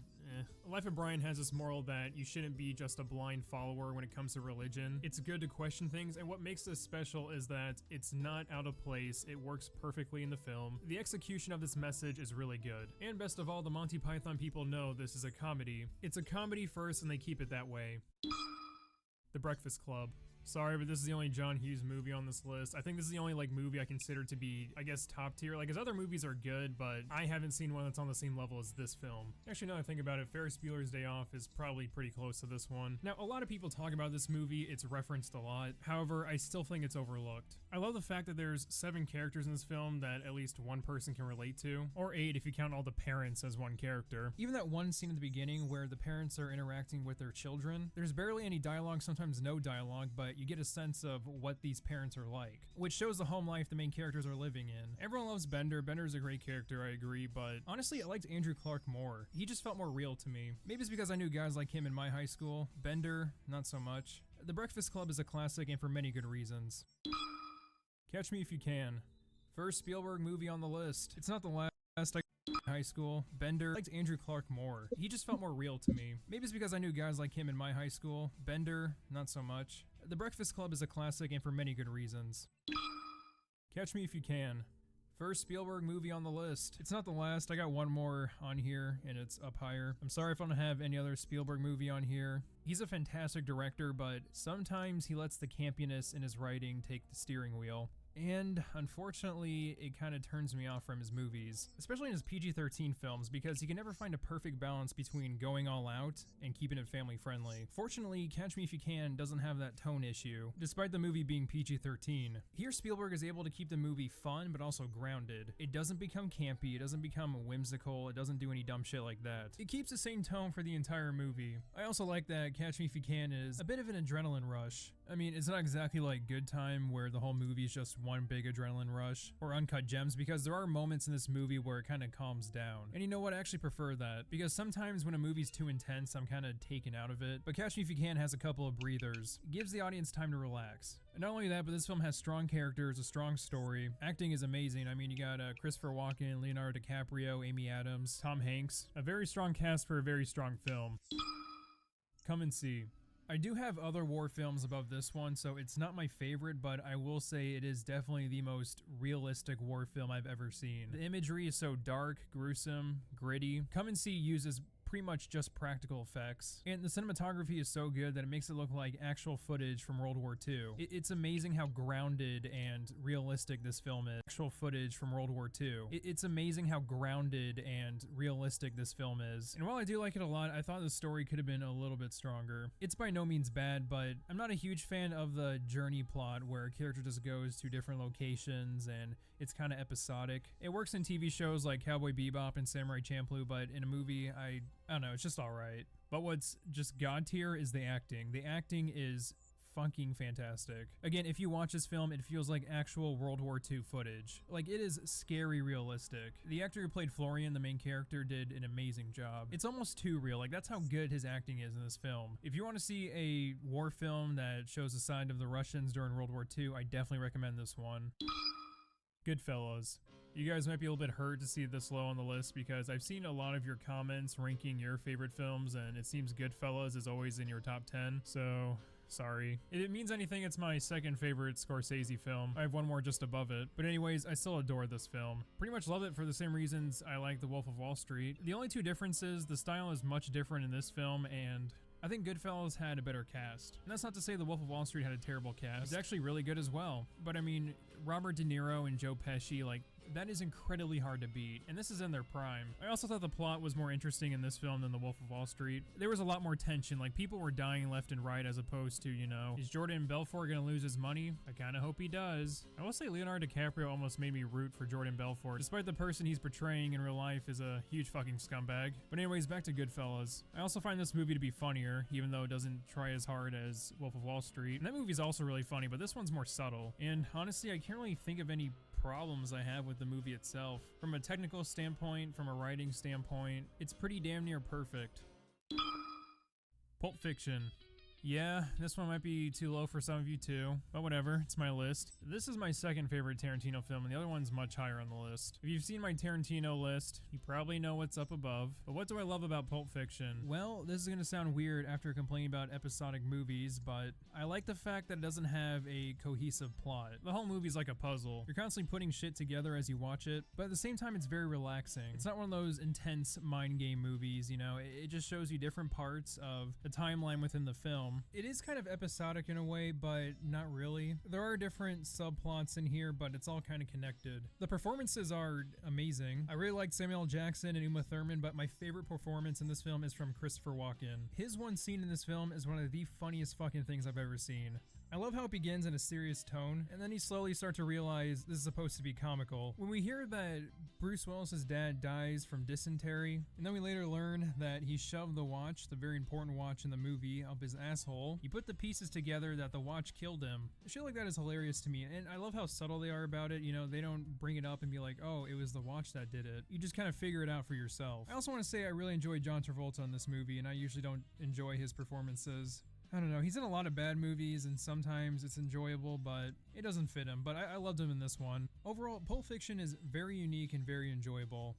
Life of Brian has this moral that you shouldn't be just a blind follower when it comes to religion. It's good to question things, and what makes this special is that it's not out of place. It works perfectly in the film. The execution of this message is really good. And best of all, the Monty Python people know this is a comedy. It's a comedy first, and they keep it that way. The Breakfast Club. Sorry, but this is the only John Hughes movie on this list. I think this is the only movie I consider to be, I guess, top tier. His other movies are good, but I haven't seen one that's on the same level as this film. Actually, now that I think about it, Ferris Bueller's Day Off is probably pretty close to this one. Now, a lot of people talk about this movie. It's referenced a lot. However, I still think it's overlooked. I love the fact that there's 7 characters in this film that at least one person can relate to, or 8 if you count all the parents as one character. Even that one scene at the beginning where the parents are interacting with their children, there's barely any dialogue, sometimes no dialogue, but you get a sense of what these parents are like, which shows the home life the main characters are living in. Everyone loves Bender. Bender's a great character, I agree, but honestly, I liked Andrew Clark more. He just felt more real to me. Maybe it's because I knew guys like him in my high school. Bender, not so much. The Breakfast Club is a classic, and for many good reasons. Catch Me If You Can. First Spielberg movie on the list. It's not the last. High school. Bender liked Andrew Clark more. He just felt more real to me. Maybe it's because I knew guys like him in my high school. Bender, not so much. The Breakfast Club is a classic, and for many good reasons. Catch Me If You Can. First Spielberg movie on the list. It's not the last. I got one more on here, and it's up higher. I'm sorry if I don't have any other Spielberg movie on here. He's a fantastic director, but sometimes he lets the campiness in his writing take the steering wheel. And unfortunately, it kind of turns me off from his movies, especially in his PG-13 films, because he can never find a perfect balance between going all out and keeping it family friendly. Fortunately, Catch Me If You Can doesn't have that tone issue, despite the movie being PG-13. Here, Spielberg is able to keep the movie fun, but also grounded. It doesn't become campy, it doesn't become whimsical, it doesn't do any dumb shit like that. It keeps the same tone for the entire movie. I also like that Catch Me If You Can is a bit of an adrenaline rush. I mean, it's not exactly like Good Time, where the whole movie is just one big adrenaline rush, or Uncut Gems, because there are moments in this movie where it kind of calms down. And you know what? I actually prefer that, because sometimes when a movie's too intense, I'm kind of taken out of it. But Catch Me If You Can has a couple of breathers. It gives the audience time to relax. And not only that, but this film has strong characters, a strong story. Acting is amazing. I mean, you got Christopher Walken, Leonardo DiCaprio, Amy Adams, Tom Hanks. A very strong cast for a very strong film. Come and see. I do have other war films above this one, so it's not my favorite, but I will say it is definitely the most realistic war film I've ever seen. The imagery is so dark, gruesome, gritty. Come and See uses pretty much just practical effects, and the cinematography is so good that it makes it look like actual footage from World War II. It's amazing how grounded and realistic this film is. Actual footage from World War II. It's amazing how grounded and realistic this film is. And while I do like it a lot, I thought the story could have been a little bit stronger. It's by no means bad, but I'm not a huge fan of the journey plot where a character just goes to different locations and it's kind of episodic. It works in TV shows like Cowboy Bebop and Samurai Champloo, but in a movie, I don't know, it's just alright. But what's just god tier is the acting. The acting is fucking fantastic. Again, if you watch this film, it feels like actual World War II footage. Like, it is scary realistic. The actor who played Florian, the main character, did an amazing job. It's almost too real. Like, that's how good his acting is in this film. If you want to see a war film that shows the side of the Russians during World War II, I definitely recommend this one. Goodfellas. You guys might be a little bit hurt to see this low on the list because I've seen a lot of your comments ranking your favorite films, and it seems Goodfellas is always in your top 10, so sorry. If it means anything, it's my second favorite Scorsese film. I have one more just above it. But anyways, I still adore this film. Pretty much love it for the same reasons I like The Wolf of Wall Street. The only two differences, the style is much different in this film, and I think Goodfellas had a better cast. And that's not to say The Wolf of Wall Street had a terrible cast. It's actually really good as well. But I mean, Robert De Niro and Joe Pesci, like, that is incredibly hard to beat, and this is in their prime. I also thought the plot was more interesting in this film than The Wolf of Wall Street. There was a lot more tension, like people were dying left and right as opposed to, you know, is Jordan Belfort gonna lose his money? I kinda hope he does. I will say Leonardo DiCaprio almost made me root for Jordan Belfort, despite the person he's portraying in real life is a huge fucking scumbag. But anyways, back to Goodfellas. I also find this movie to be funnier, even though it doesn't try as hard as Wolf of Wall Street. And that movie's also really funny, but this one's more subtle. And honestly, I can't really think of any problems I have with the movie itself. From a technical standpoint, from a writing standpoint, it's pretty damn near perfect. Pulp Fiction. Yeah, this one might be too low for some of you too, but whatever, it's my list. This is my second favorite Tarantino film, and the other one's much higher on the list. If you've seen my Tarantino list, you probably know what's up above. But what do I love about Pulp Fiction? Well, this is gonna sound weird after complaining about episodic movies, but I like the fact that it doesn't have a cohesive plot. The whole movie's like a puzzle. You're constantly putting shit together as you watch it, but at the same time, it's very relaxing. It's not one of those intense mind game movies, you know, it just shows you different parts of the timeline within the film. It is kind of episodic in a way, but not really. There are different subplots in here, but it's all kind of connected. The performances are amazing. I really liked Samuel L. Jackson and Uma Thurman, but my favorite performance in this film is from Christopher Walken. His one scene in this film is one of the funniest fucking things I've ever seen. I love how it begins in a serious tone, and then you slowly start to realize this is supposed to be comical. When we hear that Bruce Willis's dad dies from dysentery, and then we later learn that he shoved the watch, the very important watch in the movie, up his asshole, you put the pieces together that the watch killed him. Shit like that is hilarious to me, and I love how subtle they are about it. You know, they don't bring it up and be like, oh, it was the watch that did it. You just kind of figure it out for yourself. I also want to say I really enjoyed John Travolta in this movie, and I usually don't enjoy his performances. I don't know, he's in a lot of bad movies and sometimes it's enjoyable, but it doesn't fit him, but I loved him in this one. Overall, Pulp Fiction is very unique and very enjoyable.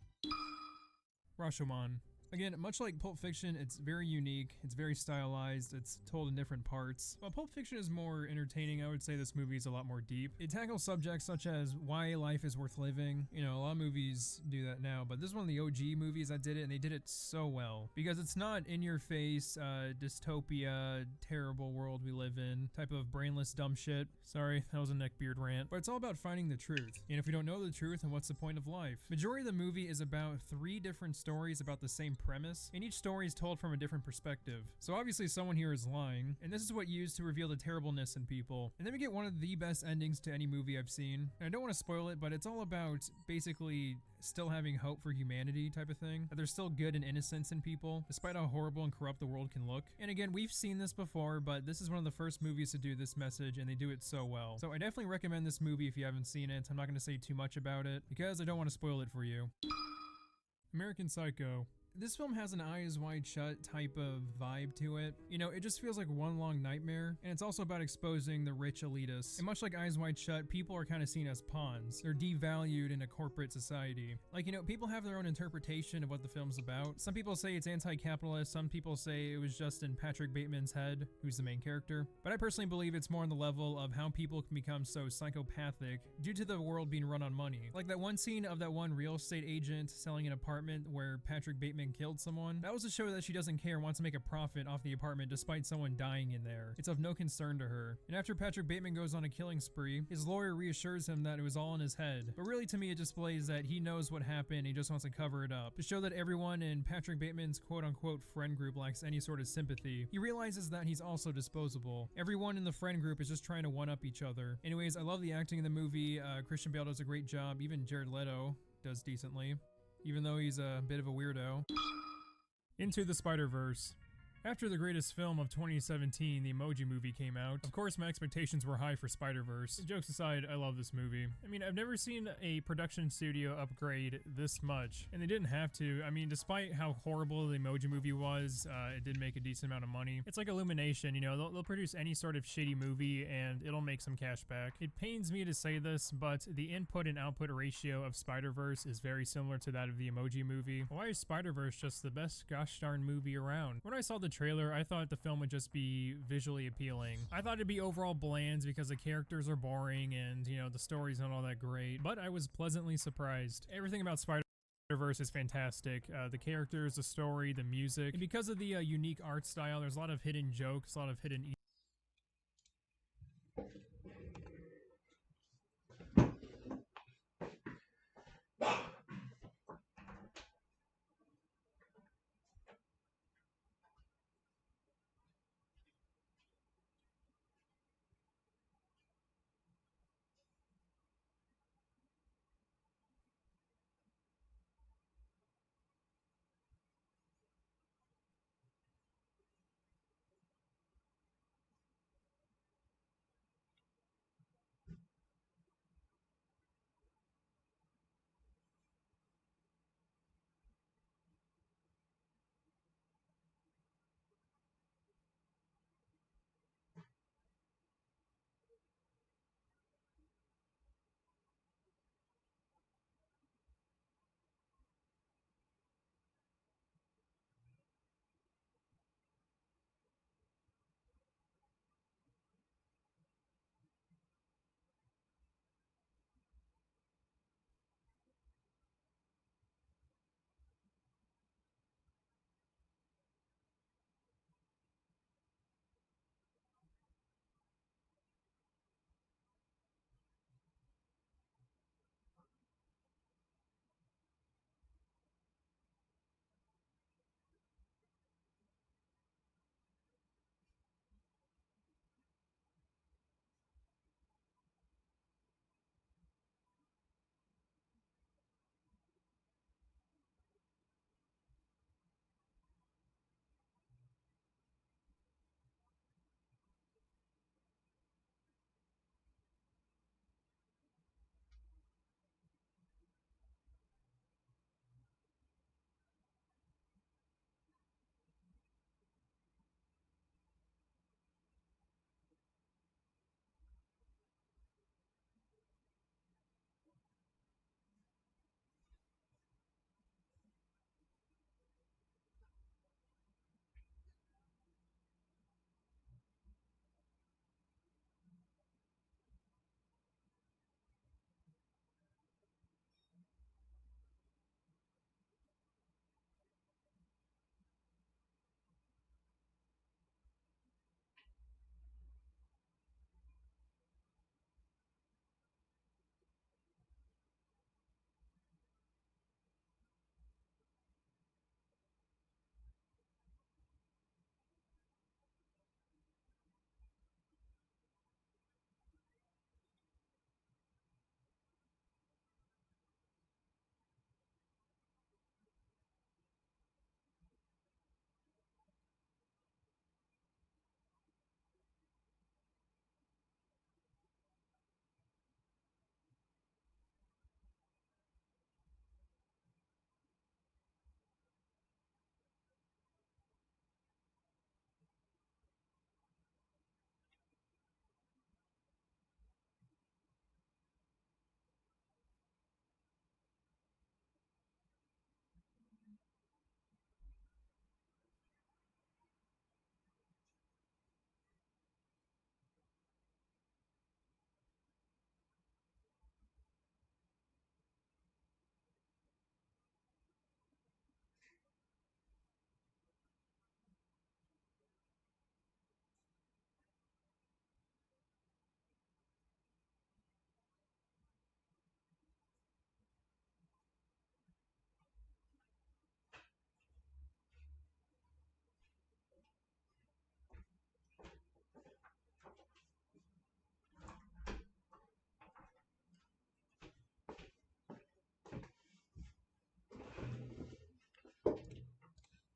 Rashomon. Again, much like Pulp Fiction, it's very unique, it's very stylized, it's told in different parts. While Pulp Fiction is more entertaining, I would say this movie is a lot more deep. It tackles subjects such as why life is worth living. You know, a lot of movies do that now, but this is one of the OG movies that did it, and they did it so well. Because it's not in-your-face, dystopia, terrible world we live in, type of brainless dumb shit. Sorry, that was a neckbeard rant. But it's all about finding the truth. And if we don't know the truth, then what's the point of life? Majority of the movie is about 3 different stories about the same premise, and each story is told from a different perspective. So obviously someone here is lying, and this is what used to reveal the terribleness in people. And then we get one of the best endings to any movie I've seen. And I don't want to spoil it, but it's all about basically still having hope for humanity type of thing. That there's still good and innocence in people, despite how horrible and corrupt the world can look. And again, we've seen this before, but this is one of the first movies to do this message, and they do it so well. So I definitely recommend this movie if you haven't seen it. I'm not going to say too much about it, because I don't want to spoil it for you. American Psycho. This film has an eyes wide shut type of vibe to it. You know, it just feels like one long nightmare, and it's also about exposing the rich elitists. And much like Eyes Wide Shut, people are kind of seen as pawns. They're devalued in a corporate society. Like, you know, people have their own interpretation of what the film's about. Some people say it's anti-capitalist, some people say it was just in Patrick Bateman's head, who's the main character. But I personally believe it's more on the level of how people can become so psychopathic due to the world being run on money. Like that one scene of that one real estate agent selling an apartment where Patrick Bateman killed someone. That was to show that she doesn't care and wants to make a profit off the apartment despite someone dying in there. It's of no concern to her. And after Patrick Bateman goes on a killing spree, his lawyer reassures him that it was all in his head. But really, to me, it displays that he knows what happened and he just wants to cover it up. To show that everyone in Patrick Bateman's quote-unquote friend group lacks any sort of sympathy, he realizes that he's also disposable. Everyone in the friend group is just trying to one-up each other. Anyways, I love the acting in the movie. Christian Bale does a great job. Even Jared Leto does decently, even though he's a bit of a weirdo. Into the Spider-Verse. After the greatest film of 2017, the Emoji Movie, came out, of course my expectations were high for Spider-Verse. Jokes aside, I love this movie. I mean, I've never seen a production studio upgrade this much, and they didn't have to. I mean, despite how horrible the Emoji Movie was, it did make a decent amount of money. It's like Illumination, you know, they'll produce any sort of shitty movie and it'll make some cash back. It pains me to say this, but the input and output ratio of Spider-Verse is very similar to that of the Emoji Movie. Why is Spider-Verse just the best gosh darn movie around? When I saw the trailer, I thought the film would just be visually appealing. I thought it'd be overall bland because the characters are boring and, you know, the story's not all that great, but I was pleasantly surprised. Everything about Spider-Verse is fantastic. The characters, the story, the music, and because of the unique art style, there's a lot of hidden jokes, a lot of hidden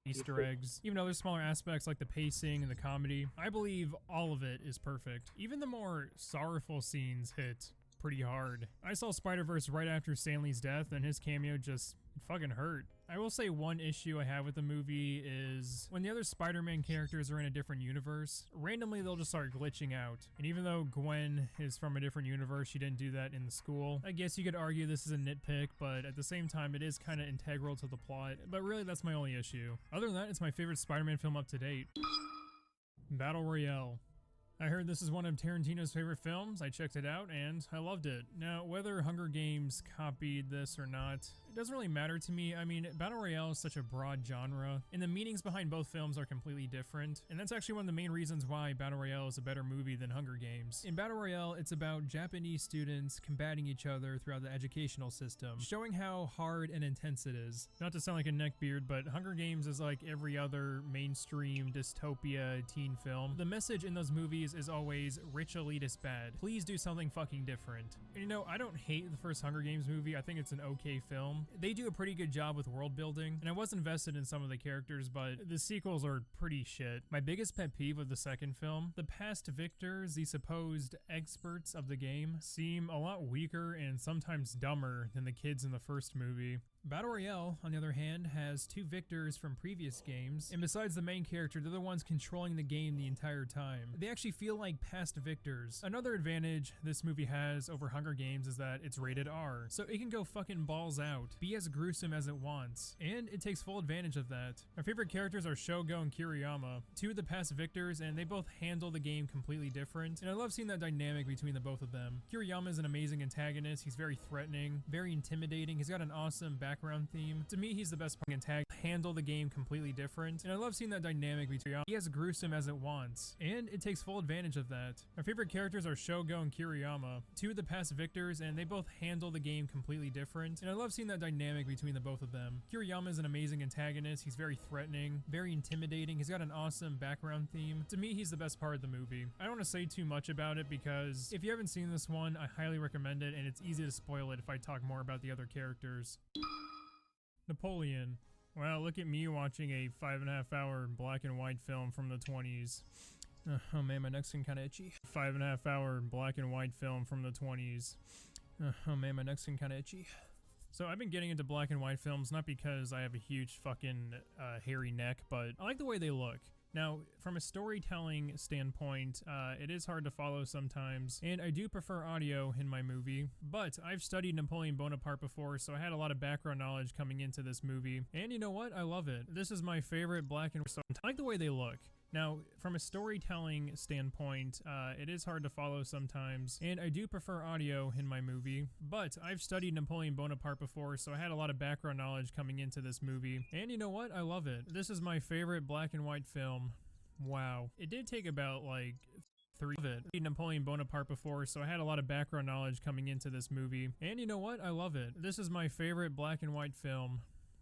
Easter eggs, even other smaller aspects like the pacing and the comedy. I believe all of it is perfect. Even the more sorrowful scenes hit pretty hard. I saw Spider-Verse right after Stan Lee's death, and his cameo just fucking hurt. I will say one issue I have with the movie is when the other Spider-Man characters are in a different universe, randomly they'll just start glitching out. And even though Gwen is from a different universe, she didn't do that in the school. I guess you could argue this is a nitpick, but at the same time it is kind of integral to the plot. But really that's my only issue. Other than that, it's my favorite Spider-Man film up to date. Battle Royale. I heard this is one of Tarantino's favorite films. I checked it out and I loved it. Now, whether Hunger Games copied this or not, it doesn't really matter to me. I mean, Battle Royale is such a broad genre, and the meanings behind both films are completely different. And that's actually one of the main reasons why Battle Royale is a better movie than Hunger Games. In Battle Royale, it's about Japanese students combating each other throughout the educational system, showing how hard and intense it is. Not to sound like a neckbeard, but Hunger Games is like every other mainstream dystopia teen film. The message in those movies is always rich elitist bad. Please do something fucking different. And you know, I don't hate the first Hunger Games movie. I think it's an okay film. They do a pretty good job with world building, and I was invested in some of the characters, but the sequels are pretty shit. My biggest pet peeve of the second film, the past victors, the supposed experts of the game, seem a lot weaker and sometimes dumber than the kids in the first movie. Battle Royale, on the other hand, has two victors from previous games, and besides the main character, they're the ones controlling the game the entire time. They actually feel like past victors. Another advantage this movie has over Hunger Games is that it's rated R, so it can go fucking balls out, be as gruesome as it wants, and it takes full advantage of that. My favorite characters are Shogo and Kiriyama, two of the past victors, and they both handle the game completely different, and I love seeing that dynamic between the both of them. Kiriyama is an amazing antagonist. He's very threatening, very intimidating. He's got an awesome background theme. To me, he's the best antagonist. Handle the game completely different, and I love seeing that dynamic between he as gruesome as it wants, and it takes full advantage of that. My favorite characters are Shogo and Kiriyama, two of the past victors, and they both handle the game completely different, and I love seeing that dynamic between the both of them. Kiriyama is an amazing antagonist. He's very threatening, very intimidating. He's got an awesome background theme. To me, he's the best part of the movie. I don't want to say too much about it because if you haven't seen this one, I highly recommend it, and it's easy to spoil it if I talk more about the other characters. Napoleon. Wow, look at me watching a 5.5 hour black and white film from the 20s. Oh man, my neck's getting kind of itchy. 5.5 hour black and white film from the 20s. Oh man, my neck's getting kind of itchy. So I've been getting into black and white films not because I have a huge fucking hairy neck, but I like the way they look. Now, from a storytelling standpoint, it is hard to follow sometimes, and I do prefer audio in my movie, but I've studied Napoleon Bonaparte before, so I had a lot of background knowledge coming into this movie, and you know what? I love it. This is my favorite black and white, so I like the way they look. Now, from a storytelling standpoint, it is hard to follow sometimes, and I do prefer audio in my movie, but I've studied Napoleon Bonaparte before, so I had a lot of background knowledge coming into this movie, and you know what? I love it. This is my favorite black and white film. Wow. It did take about, like, 3 of it. Napoleon Bonaparte before, so I had a lot of background knowledge coming into this movie, and you know what? I love it. This is my favorite black and white film.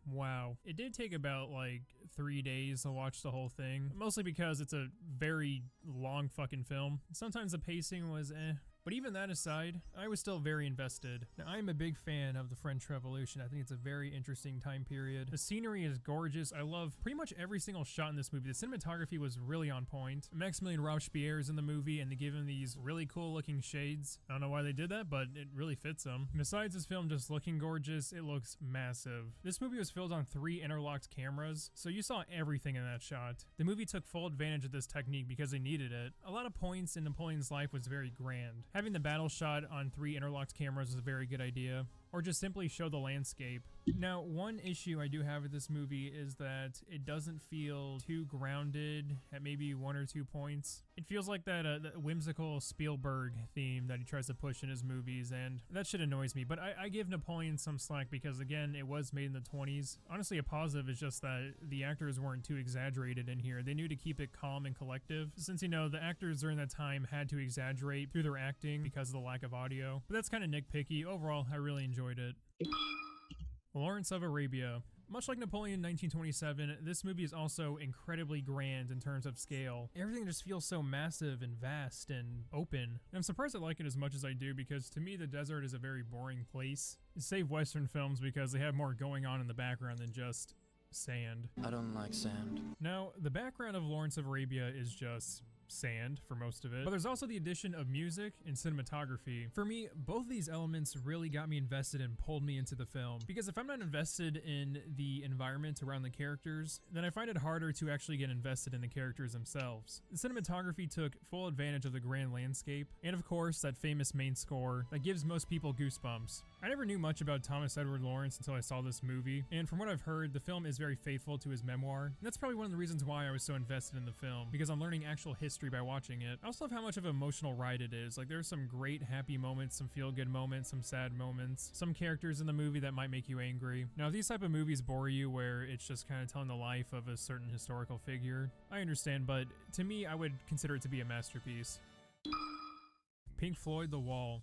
Wow. It did take about like 3 days to watch the whole thing, mostly because it's a very long fucking film. Sometimes the pacing was but even that aside, I was still very invested. Now, I'm a big fan of the French Revolution. I think it's a very interesting time period. The scenery is gorgeous. I love pretty much every single shot in this movie. The cinematography was really on point. Maximilian Robespierre is in the movie, and they give him these really cool looking shades. I don't know why they did that, but it really fits him. Besides this film just looking gorgeous, it looks massive. This movie was filmed on 3 interlocked cameras, so you saw everything in that shot. The movie took full advantage of this technique because they needed it. A lot of points in Napoleon's life was very grand. Having the battle shot on 3 interlocked cameras was a very good idea, or just simply show the landscape. Now, one issue I do have with this movie is that it doesn't feel too grounded at maybe 1 or 2 points. It feels like that whimsical Spielberg theme that he tries to push in his movies, and that shit annoys me. But I give Napoleon some slack because, again, it was made in the 20s. Honestly, a positive is just that the actors weren't too exaggerated in here. They knew to keep it calm and collective, since, you know, the actors during that time had to exaggerate through their acting because of the lack of audio. But that's kind of nitpicky. Overall, I really enjoyed it. Lawrence of Arabia. Much like Napoleon 1927, this movie is also incredibly grand in terms of scale. Everything just feels so massive and vast and open. And I'm surprised I like it as much as I do because to me the desert is a very boring place. Save Western films because they have more going on in the background than just sand. I don't like sand. Now, the background of Lawrence of Arabia is just sand for most of it, but there's also the addition of music and cinematography. For me, both of these elements really got me invested and pulled me into the film, because if I'm not invested in the environment around the characters, then I find it harder to actually get invested in the characters themselves. The cinematography took full advantage of the grand landscape, and of course that famous main score that gives most people goosebumps. I never knew much about Thomas Edward Lawrence until I saw this movie, and from what I've heard, the film is very faithful to his memoir, and that's probably one of the reasons why I was so invested in the film, because I'm learning actual history by watching it. I also love how much of an emotional ride it is. Like, there's some great happy moments, some feel-good moments, some sad moments, some characters in the movie that might make you angry. Now, if these type of movies bore you where it's just kind of telling the life of a certain historical figure, I understand, but to me, I would consider it to be a masterpiece. Pink Floyd, The Wall.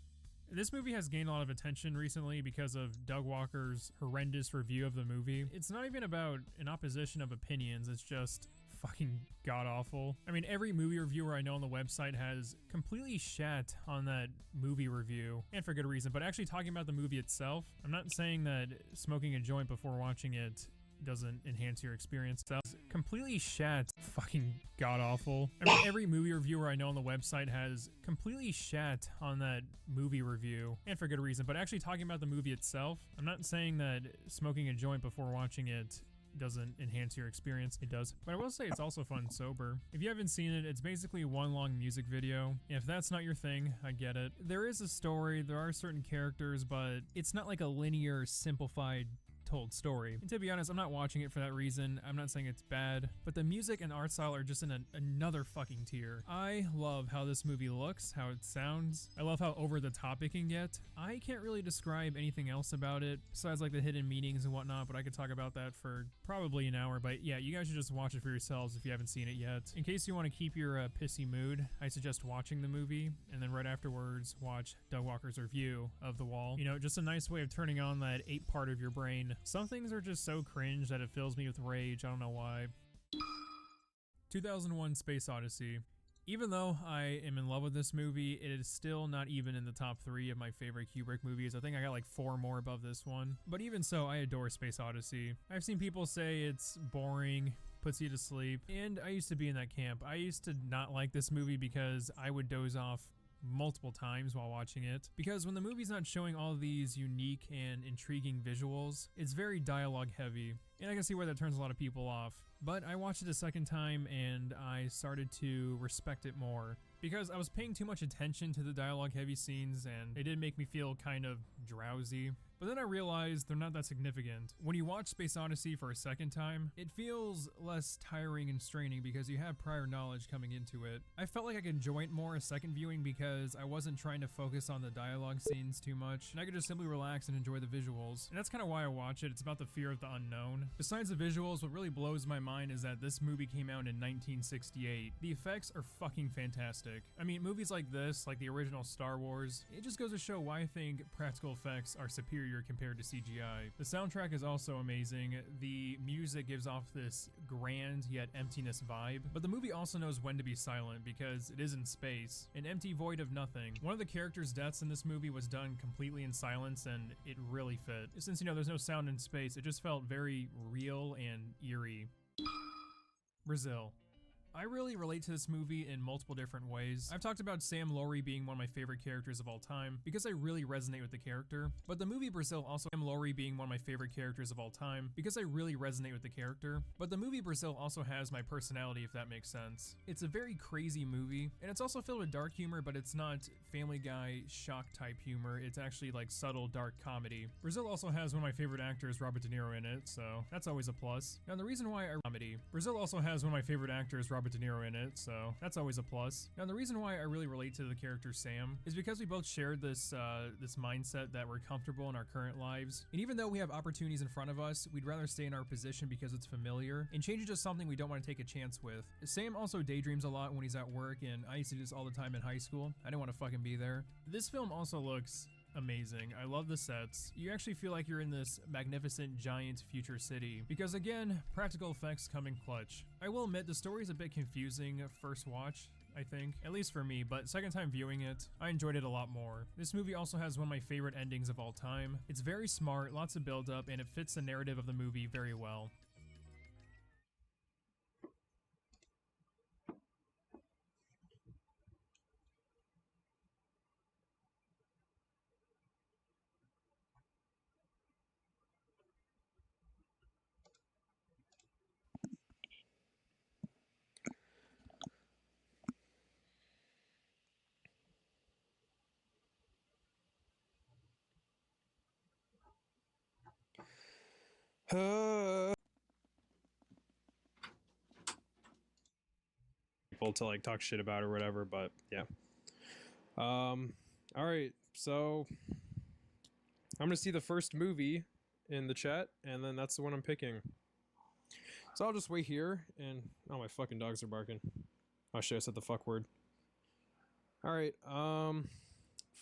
This movie has gained a lot of attention recently because of Doug Walker's horrendous review of the movie. It's not even about an opposition of opinions, it's just fucking god-awful. I mean, every movie reviewer I know on the website has completely shat on that movie review, and for good reason, but actually talking about the movie itself, I'm not saying that smoking a joint before watching it doesn't enhance your experience. That's completely shat. Fucking god-awful. I mean, every movie reviewer I know on the website has completely shat on that movie review, and for good reason, but actually talking about the movie itself, I'm not saying that smoking a joint before watching it doesn't enhance your experience. It does. But I will say it's also fun sober. If you haven't seen it, it's basically one long music video. If that's not your thing, I get it. There is a story, there are certain characters, but it's not like a linear, simplified told story. And to be honest, I'm not watching it for that reason. I'm not saying it's bad, but the music and art style are just in another fucking tier. I love how this movie looks, how it sounds. I love how over the top it can get. I can't really describe anything else about it besides like the hidden meanings and whatnot, but I could talk about that for probably an hour. But yeah, you guys should just watch it for yourselves if you haven't seen it yet. In case you want to keep your pissy mood, I suggest watching the movie and then right afterwards watch Doug Walker's review of The Wall. You know, just a nice way of turning on that 8 part of your brain. Some things are just so cringe that it fills me with rage. I don't know why. 2001 Space Odyssey. Even though I am in love with this movie, it is still not even in the top 3 of my favorite Kubrick movies. I think I got like 4 more above this one. But even so, I adore Space Odyssey. I've seen people say it's boring, puts you to sleep, and I used to be in that camp. I used to not like this movie because I would doze off multiple times while watching it, because when the movie's not showing all these unique and intriguing visuals, it's very dialogue heavy, and I can see where that turns a lot of people off. But I watched it a second time and I started to respect it more, because I was paying too much attention to the dialogue heavy scenes and they did make me feel kind of drowsy. But then I realized they're not that significant. When you watch Space Odyssey for a second time, it feels less tiring and straining because you have prior knowledge coming into it. I felt like I could enjoy it more a second viewing because I wasn't trying to focus on the dialogue scenes too much, and I could just simply relax and enjoy the visuals. And that's kind of why I watch it. It's about the fear of the unknown. Besides the visuals, what really blows my mind is that this movie came out in 1968. The effects are fucking fantastic. I mean, movies like this, like the original Star Wars, it just goes to show why I think practical effects are superior compared to CGI. The soundtrack is also amazing. The music gives off this grand yet emptiness vibe, but the movie also knows when to be silent because it is in space, an empty void of nothing. One of the characters' deaths in this movie was done completely in silence and it really fit. Since, you know, there's no sound in space, it just felt very real and eerie. Brazil. I really relate to this movie in multiple different ways. I've talked about Sam Laurie being one of my favorite characters of all time because I really resonate with the character, but the movie Brazil also Sam Laurie being one of my favorite characters of all time because I really resonate with the character, but the movie Brazil also has my personality, if that makes sense. It's a very crazy movie, and it's also filled with dark humor, but it's not Family Guy shock type humor. It's actually like subtle dark comedy. Brazil also has one of my favorite actors, Robert De Niro, in it, so that's always a plus. Now the reason why Brazil also has one of my favorite actors, Robert De Niro, in it, so that's always a plus. Now the reason why I really relate to the character Sam is because we both shared this this mindset that we're comfortable in our current lives, and even though we have opportunities in front of us, we'd rather stay in our position because it's familiar, and change is just something we don't want to take a chance with. Sam also daydreams a lot when he's at work, and I used to do this all the time in high school. I didn't want to fucking be there. This film also looks amazing. I love the sets. You actually feel like you're in this magnificent giant future city because, again, practical effects come in clutch. I will admit the story is a bit confusing first watch, I think, at least for me, but second time viewing it, I enjoyed it a lot more. This movie also has one of my favorite endings of all time. It's very smart, lots of build up, and it fits the narrative of the movie very well. People to like talk shit about or whatever, but yeah. All right, so I'm gonna see the first movie in the chat, and then that's the one I'm picking. So I'll just wait here, and oh, my fucking dogs are barking. Oh shit, I said the fuck word. All right,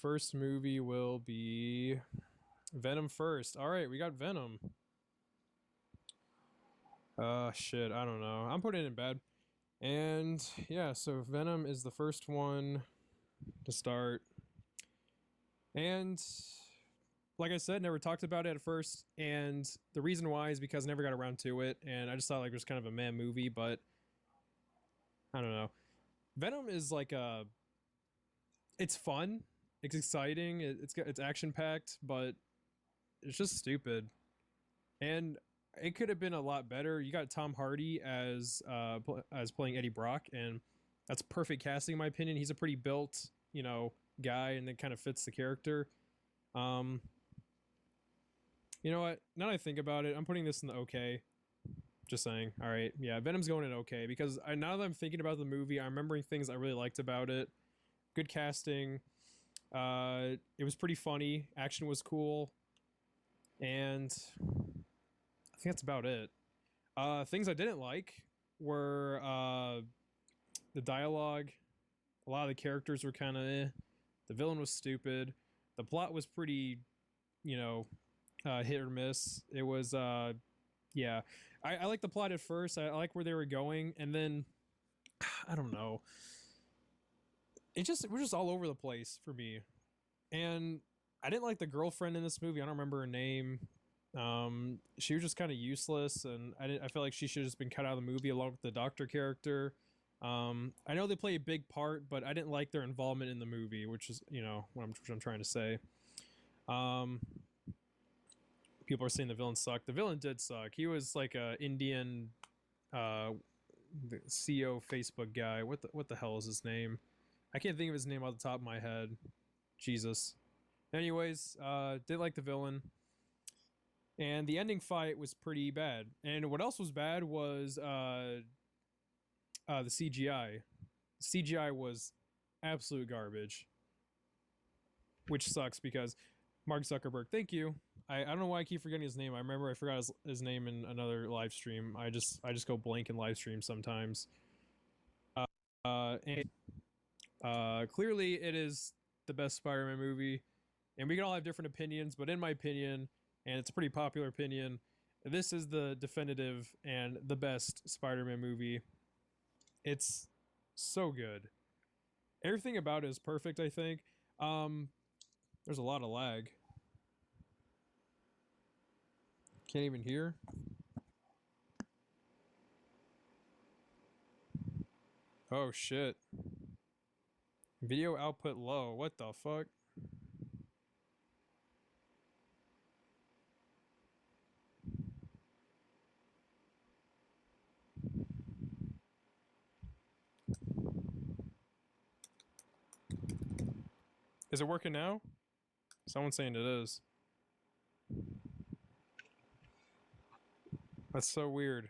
first movie will be Venom first. All right, we got Venom. Shit, I don't know. I'm putting it in bad. And yeah, so Venom is the first one to start. And like I said, never talked about it at first. And the reason why is because I never got around to it. And I just thought like it was kind of a meh movie, but I don't know. Venom is like it's fun. It's exciting. It's action packed, but it's just stupid. And it could have been a lot better. You got Tom Hardy as playing Eddie Brock, and that's perfect casting in my opinion. He's a pretty built, you know, guy, and it kind of fits the character. You know what? Now that I think about it, I'm putting this in the okay. Just saying. All right, yeah, Venom's going in okay because now that I'm thinking about the movie, I'm remembering things I really liked about it. Good casting. It was pretty funny. Action was cool, and I think that's about it. Things I didn't like were the dialogue. A lot of the characters were kind of eh. The villain was stupid. The plot was pretty, you know, hit or miss. It was, yeah. I like the plot at first. I like where they were going, and then I don't know. It was just all over the place for me, and I didn't like the girlfriend in this movie. I don't remember her name. She was just kind of useless, and I feel like she should have just been cut out of the movie along with the doctor character. I know they play a big part, but I didn't like their involvement in the movie, which is, you know, what I'm trying to say. People are saying the villain sucked. The villain did suck. He was like a Indian, the CEO Facebook guy. What the hell is his name? I can't think of his name off the top of my head. Jesus. Anyways, did like the villain. And the ending fight was pretty bad. And what else was bad was the CGI. CGI was absolute garbage. Which sucks because Mark Zuckerberg, thank you. I don't know why I keep forgetting his name. I remember I forgot his name in another live stream. I just go blank in live streams sometimes. Clearly it is the best Spider-Man movie. And we can all have different opinions, but in my opinion, and it's a pretty popular opinion, this is the definitive and the best Spider-Man movie. It's so good. Everything about it is perfect, I think. There's a lot of lag. Can't even hear. Oh shit. Video output low. What the fuck? Is it working now? Someone's saying it is. That's so weird.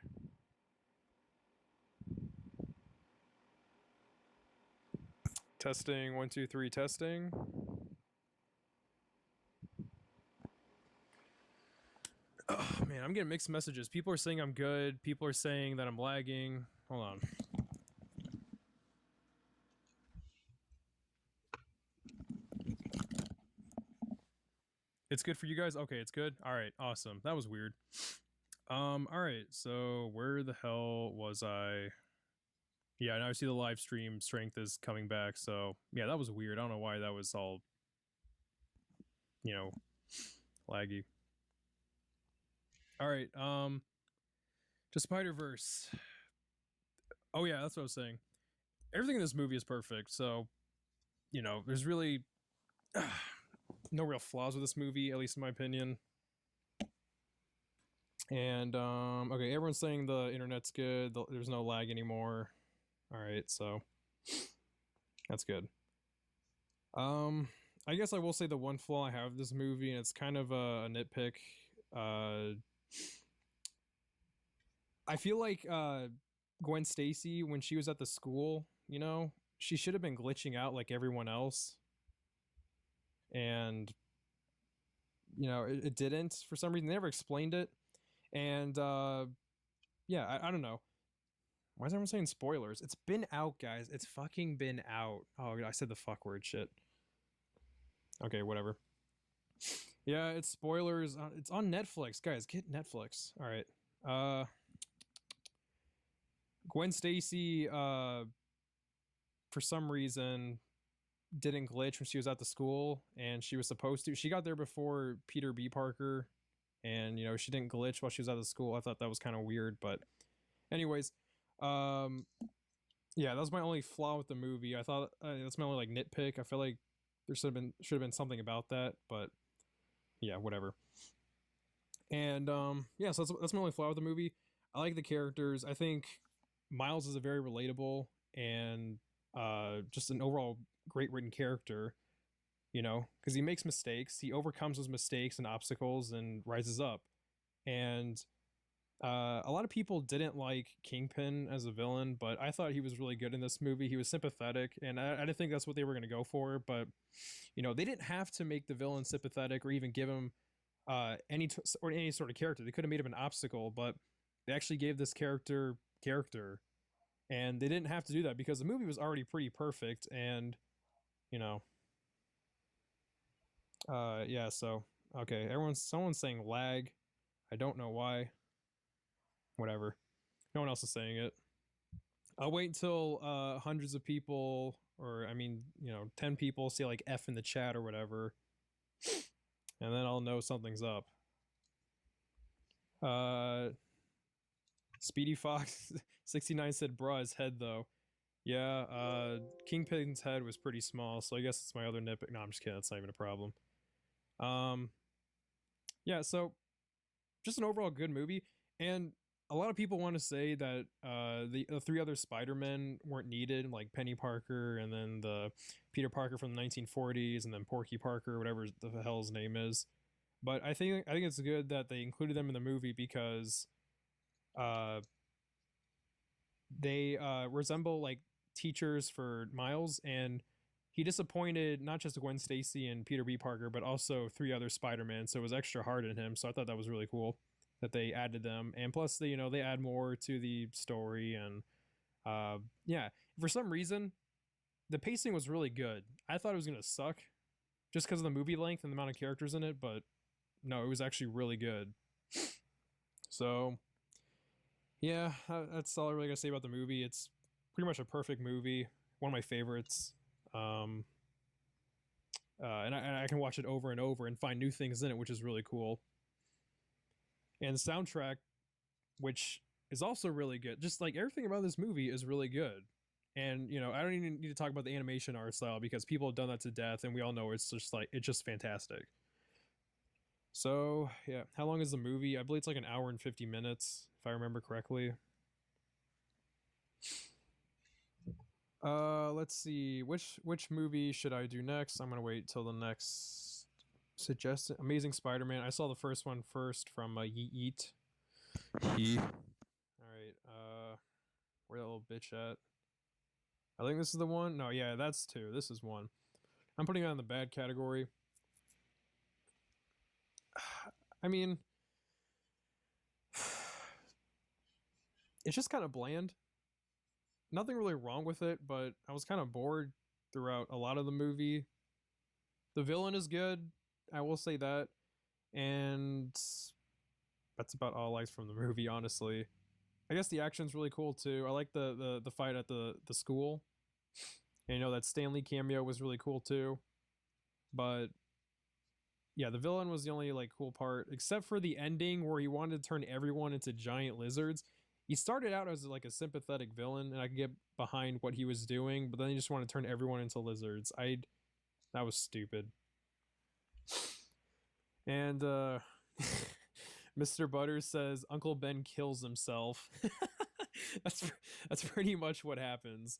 Testing, 1, 2, 3, testing. Oh man, I'm getting mixed messages. People are saying I'm good. People are saying that I'm lagging. Hold on. It's good for you guys? Okay, it's good. All right, awesome. That was weird. All right, so where the hell was I? Yeah, now I see the live stream strength is coming back. So yeah, that was weird. I don't know why that was all, you know, laggy. All right, to Spider-Verse. Oh yeah, that's what I was saying. Everything in this movie is perfect. So, you know, there's really no real flaws with this movie, at least in my opinion. And okay, everyone's saying the internet's good. There's no lag anymore. All right, so that's good. I guess I will say the one flaw I have with this movie, and it's kind of a nitpick. I feel like Gwen Stacy, when she was at the school, you know, she should have been glitching out like everyone else. And, you know, it didn't for some reason. They never explained it. And, yeah, I don't know. Why is everyone saying spoilers? It's been out, guys. It's fucking been out. Oh, I said the fuck word shit. Okay, whatever. Yeah, it's spoilers. It's on Netflix, guys. Get Netflix. All right. Gwen Stacy, for some reason, didn't glitch when she was at the school, and she was supposed to. She got there before Peter B. Parker, and you know she didn't glitch while she was at the school. I thought that was kind of weird, but anyways, yeah, that was my only flaw with the movie. I thought that's my only like nitpick. I feel like there should have been something about that, but yeah, whatever. And yeah, so that's my only flaw with the movie. I like the characters. I think Miles is a very relatable and just an overall great written character, you know, because he makes mistakes, he overcomes those mistakes and obstacles and rises up. And a lot of people didn't like Kingpin as a villain, but I thought he was really good in this movie. He was sympathetic, and I didn't think that's what they were going to go for, but you know, they didn't have to make the villain sympathetic or even give him any sort of character. They could have made him an obstacle, but they actually gave this character, and they didn't have to do that because the movie was already pretty perfect. And you know, yeah, so okay, someone's saying lag. I don't know why. Whatever, no one else is saying it. I'll wait until hundreds of people, or I mean, you know, 10 people say like F in the chat or whatever, and then I'll know something's up. Speedy Fox 69 said, "Bruh, his head though." Yeah, Kingpin's head was pretty small, so I guess it's my other nitpick. No, I'm just kidding. That's not even a problem. Yeah, so just an overall good movie, and a lot of people want to say that the three other Spider-Men weren't needed, like Penny Parker, and then the Peter Parker from the 1940s, and then Porky Parker, whatever the hell his name is. But I think it's good that they included them in the movie because they resemble like teachers for Miles, and he disappointed not just Gwen Stacy and Peter B. Parker, but also three other Spider-Man, so it was extra hard on him. So I thought that was really cool that they added them, and plus they, you know, they add more to the story. And yeah, for some reason the pacing was really good. I thought it was gonna suck just because of the movie length and the amount of characters in it, but no, it was actually really good. So yeah, that's all I really gotta say about the movie. It's pretty much a perfect movie, one of my favorites. And I can watch it over and over and find new things in it, which is really cool. And the soundtrack, which is also really good. Just like everything about this movie is really good. And, you know, I don't even need to talk about the animation art style because people have done that to death, and we all know it's just fantastic. So, yeah, how long is the movie? I believe it's like an hour and 50 minutes, if I remember correctly. Let's see, which movie should I do next? I'm gonna wait till the next suggested. Amazing Spider-Man. I saw the first one first from Yeet. All right, where that little bitch at? I think this is the one. No, yeah, that's two. This is one. I'm putting it on the bad category. I mean, it's just kind of bland. Nothing really wrong with it, but I was kind of bored throughout a lot of the movie. The villain is good, I will say that, and that's about all I liked from the movie, honestly. I guess the action's really cool too. I like the fight at the school. And, you know, that Stan Lee cameo was really cool too. But yeah, the villain was the only like cool part, except for the ending where he wanted to turn everyone into giant lizards. He started out as like a sympathetic villain, and I can get behind what he was doing, but then he just wanted to turn everyone into lizards. That was stupid. And Mr. Butters says Uncle Ben kills himself. That's pretty much what happens.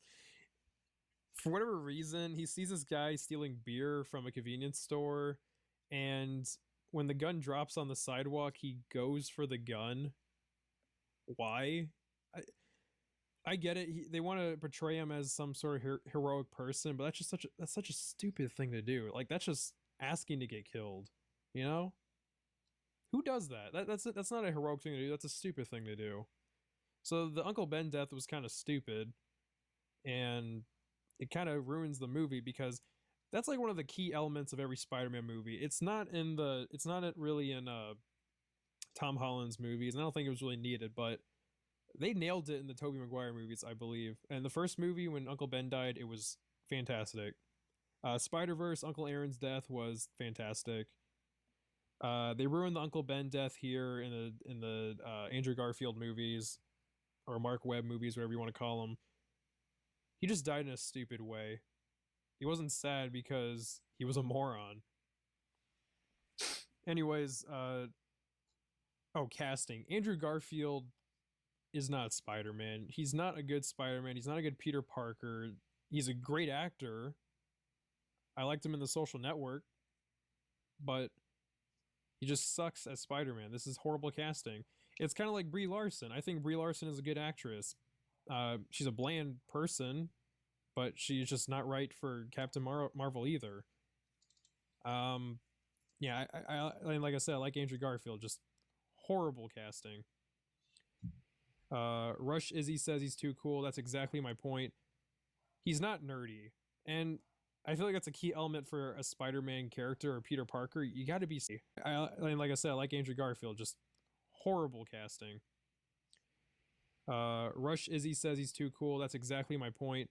For whatever reason, he sees this guy stealing beer from a convenience store, and when the gun drops on the sidewalk, he goes for the gun. why. I get it. They want to portray him as some sort of heroic person, but that's such a stupid thing to do. Like, that's just asking to get killed, you know? Who does that? That's not a heroic thing to do. That's a stupid thing to do. So the Uncle Ben death was kind of stupid, and it kind of ruins the movie because that's like one of the key elements of every Spider-Man movie. It's not really in Tom Holland's movies, and I don't think it was really needed, but they nailed it in the Tobey Maguire movies, I believe. And the first movie, when Uncle Ben died, it was fantastic. Spider-Verse, Uncle Aaron's death was fantastic. They ruined the Uncle Ben death here in the Andrew Garfield movies, or Mark Webb movies, whatever you want to call them. He just died in a stupid way. He wasn't sad because he was a moron. Anyways, casting. Andrew Garfield is not Spider-Man. He's not a good Spider-Man. He's not a good Peter Parker. He's a great actor. I liked him in The Social Network, but he just sucks as Spider-Man. This is horrible casting. It's kind of like Brie Larson. I think Brie Larson is a good actress. She's a bland person, but she's just not right for Captain Marvel either. Yeah, like I said, I like Andrew Garfield. Just horrible casting. Rush Izzy says he's too cool. That's exactly my point. He's not nerdy. And I feel like that's a key element for a Spider-Man character or Peter Parker. You got to be... like I said, I like Andrew Garfield. Just horrible casting. Rush Izzy says he's too cool. That's exactly my point.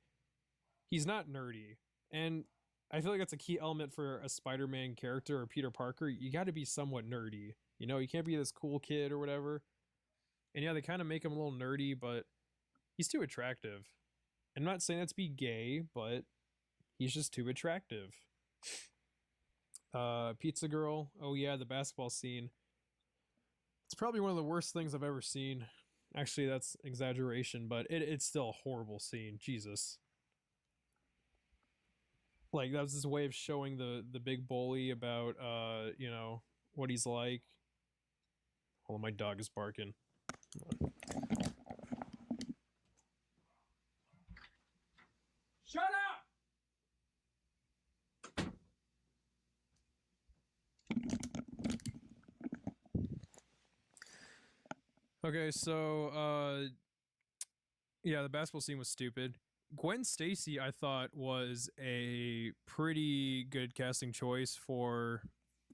He's not nerdy. And I feel like that's a key element for a Spider-Man character or Peter Parker. You got to be somewhat nerdy. You know, you can't be this cool kid or whatever. And yeah, they kind of make him a little nerdy, but he's too attractive. I'm not saying that to be gay, but he's just too attractive. Pizza Girl. Oh yeah, the basketball scene. It's probably one of the worst things I've ever seen. Actually, that's exaggeration, but it's still a horrible scene. Jesus. Like, that was his way of showing the big bully about, you know, what he's like. Hold on, my dog is barking. Shut up! Okay, so, yeah, the basketball scene was stupid. Gwen Stacy, I thought, was a pretty good casting choice for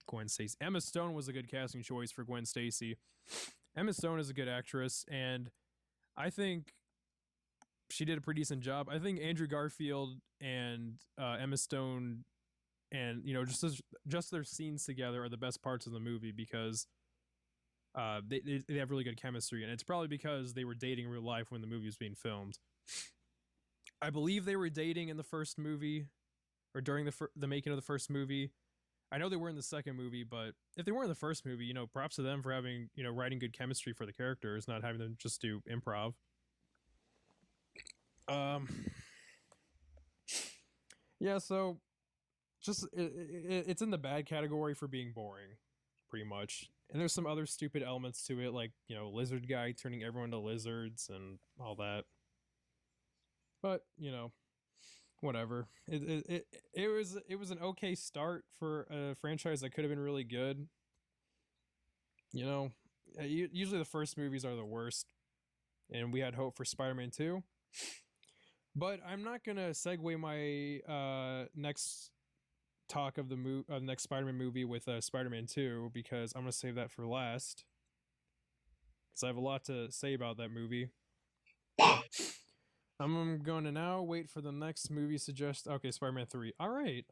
Gwen Stacy. Emma Stone was a good casting choice for Gwen Stacy. Emma Stone is a good actress, and I think she did a pretty decent job. I think Andrew Garfield and Emma Stone, and you know, just their scenes together are the best parts of the movie because they have really good chemistry, and it's probably because they were dating in real life when the movie was being filmed. I believe they were dating in the first movie, or during the making of the first movie. I know they were in the second movie, but if they were in the first movie, you know, props to them for having, you know, writing good chemistry for the characters, not having them just do improv. Yeah, so just it's in the bad category for being boring, pretty much. And there's some other stupid elements to it, like, you know, lizard guy turning everyone to lizards and all that. But, you know, whatever. It was an okay start for a franchise that could have been really good. You know, usually the first movies are the worst, and we had hope for Spider-Man 2. But I'm not gonna segue my next talk of the next Spider-Man movie with Spider-Man 2 because I'm gonna save that for last. Because I have a lot to say about that movie. I'm going to now wait for the next movie okay, Spider-Man 3. All right.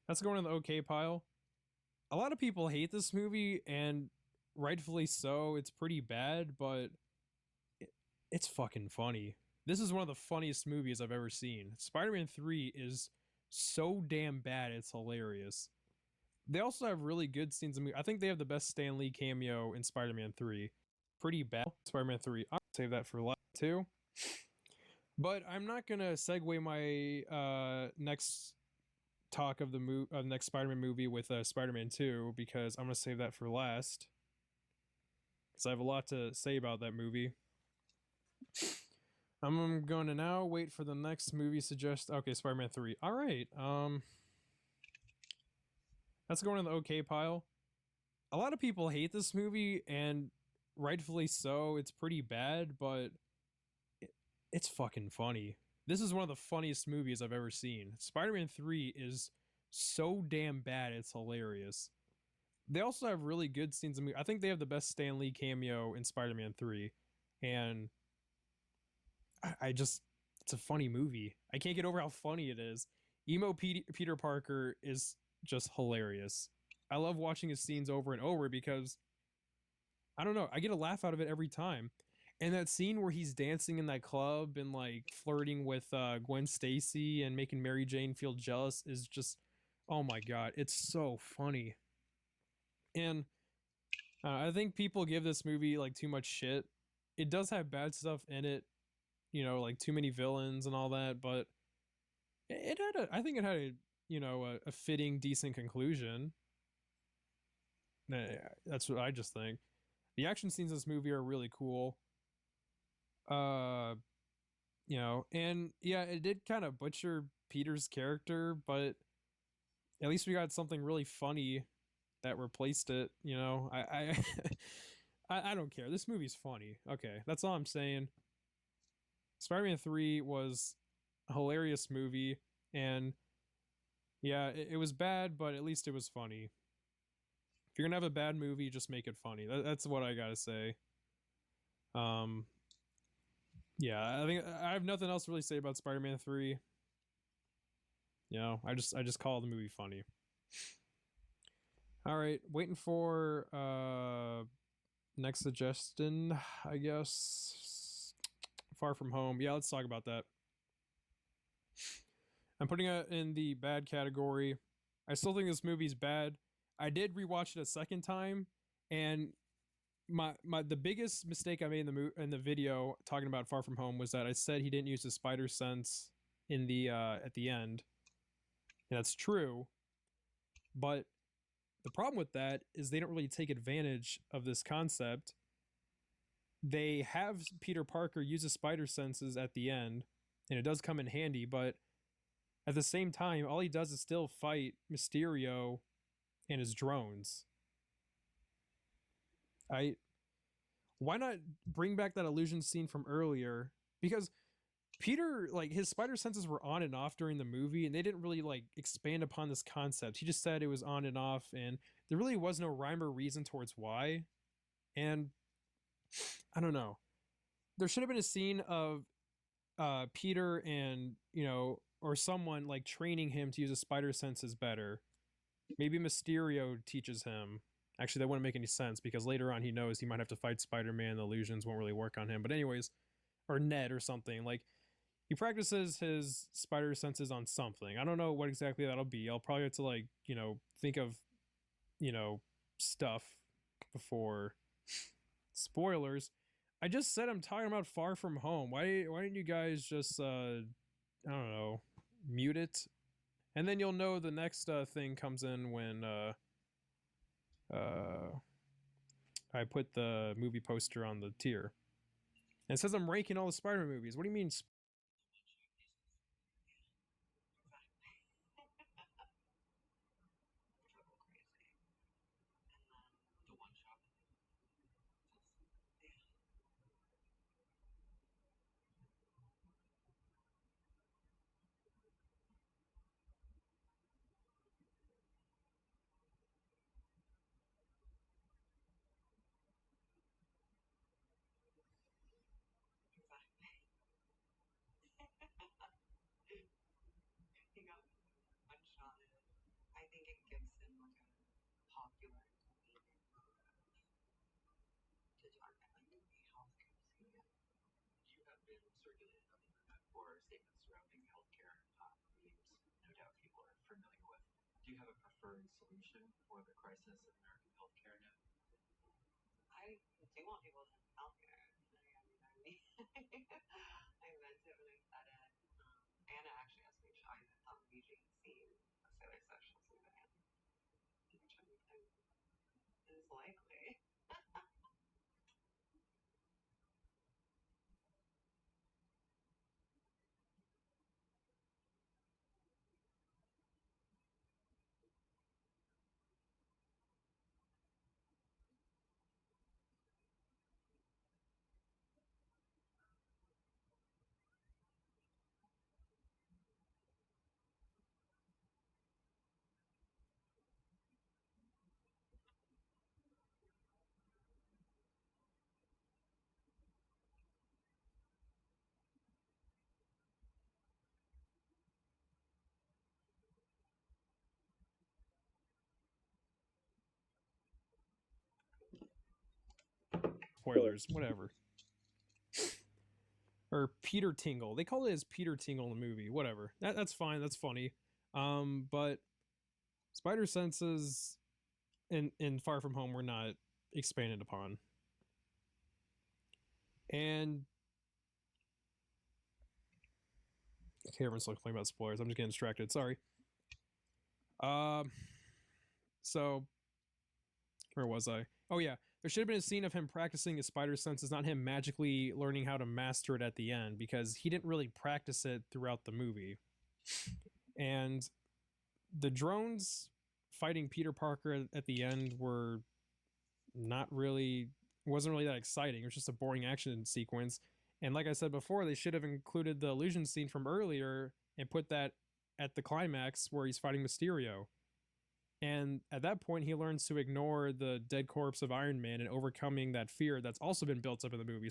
That's going in the okay pile. A lot of people hate this movie, and rightfully so. It's pretty bad, but it's fucking funny. This is one of the funniest movies I've ever seen. Spider-Man 3 is so damn bad, it's hilarious. They also have really good scenes in the movie. I think they have the best Stan Lee cameo in Spider-Man 3. Pretty bad. Spider-Man 3. I'll save that for last too. But I'm not gonna segue my next talk of the next Spider-Man movie with Spider-Man 2 because I'm gonna save that for last. because I have a lot to say about that movie. I'm going to now wait for the next movie suggest. Okay, Spider-Man 3. All right. That's going in the okay pile. A lot of people hate this movie, and rightfully so. It's pretty bad, but it's fucking funny. This is one of the funniest movies I've ever seen. Spider-Man 3 is so damn bad, it's hilarious. They also have really good scenes in the movie. I think they have the best Stan Lee cameo in Spider-Man 3, and I just, it's a funny movie. I can't get over how funny it is. Emo Peter Parker is just hilarious. I love watching his scenes over and over because, I don't know, I get a laugh out of it every time. And that scene where he's dancing in that club and like flirting with Gwen Stacy and making Mary Jane feel jealous is just, oh my god, it's so funny. And I think people give this movie like too much shit. It does have bad stuff in it, you know, like too many villains and all that, but it had I think it had a, you know, a fitting, decent conclusion. That's what I just think. The action scenes in this movie are really cool. You know, and yeah, it did kind of butcher Peter's character, but at least we got something really funny that replaced it. You know, I don't care. This movie's funny. Okay, that's all I'm saying. Spider-Man 3 was a hilarious movie, and yeah, it was bad, but at least it was funny. If you're gonna have a bad movie, just make it funny. That's what I gotta say. Yeah, I think I have nothing else to really say about Spider-Man 3. You know, I just call the movie funny. All right, waiting for next suggestion, I guess. Far From Home. Yeah, let's talk about that. I'm putting it in the bad category. I still think this movie's bad. I did rewatch it a second time, and the biggest mistake I made in the video talking about Far From Home was that I said he didn't use the spider sense in the at the end. And that's true, but the problem with that is they don't really take advantage of this concept. They have Peter Parker use his spider senses at the end, and it does come in handy, but at the same time, all he does is still fight Mysterio and his drones. Why not bring back that illusion scene from earlier? Because Peter, like, his spider senses were on and off during the movie, and they didn't really like expand upon this concept. He just said it was on and off, and there really was no rhyme or reason towards why. And I don't know. There should have been a scene of Peter and, you know, or someone like training him to use his spider senses better. Maybe Mysterio teaches him. Actually, that wouldn't make any sense because later on he knows he might have to fight Spider-Man. The illusions won't really work on him. But anyways, or Ned or something. Like, he practices his spider senses on something. I don't know what exactly that'll be. I'll probably have to, like, you know, think of, you know, stuff before spoilers. I just said I'm talking about Far From Home. Why didn't you guys just I don't know, mute it? And then you'll know the next thing comes in when I put the movie poster on the tier. And it says I'm ranking all the Spider-Man movies. What do you mean? He got one shot at it. I think it gives him like a popular comedian to talk about like healthcare. You have been circulated on the internet for statements surrounding healthcare needs. No doubt people are familiar with. Do you have a preferred solution for the crisis in American healthcare now? I do want people to have healthcare. I meant it when I said it. Anna actually asked me, I thought Eugene seen a Sailor Social Sudan. Which is likely. spoilers, whatever. Or Peter Tingle. They call it as Peter Tingle in the movie. Whatever. That's fine. That's funny. But spider senses in Far From Home were not expanded upon. And okay, everyone's still complaining about spoilers. I'm just getting distracted. Sorry. So where was I? Oh yeah, there should have been a scene of him practicing his spider senses, not him magically learning how to master it at the end, because he didn't really practice it throughout the movie. And the drones fighting Peter Parker at the end were wasn't really that exciting. It was just a boring action sequence. And like I said before, they should have included the illusion scene from earlier and put that at the climax where he's fighting Mysterio. And at that point, he learns to ignore the dead corpse of Iron Man and overcoming that fear that's also been built up in the movie.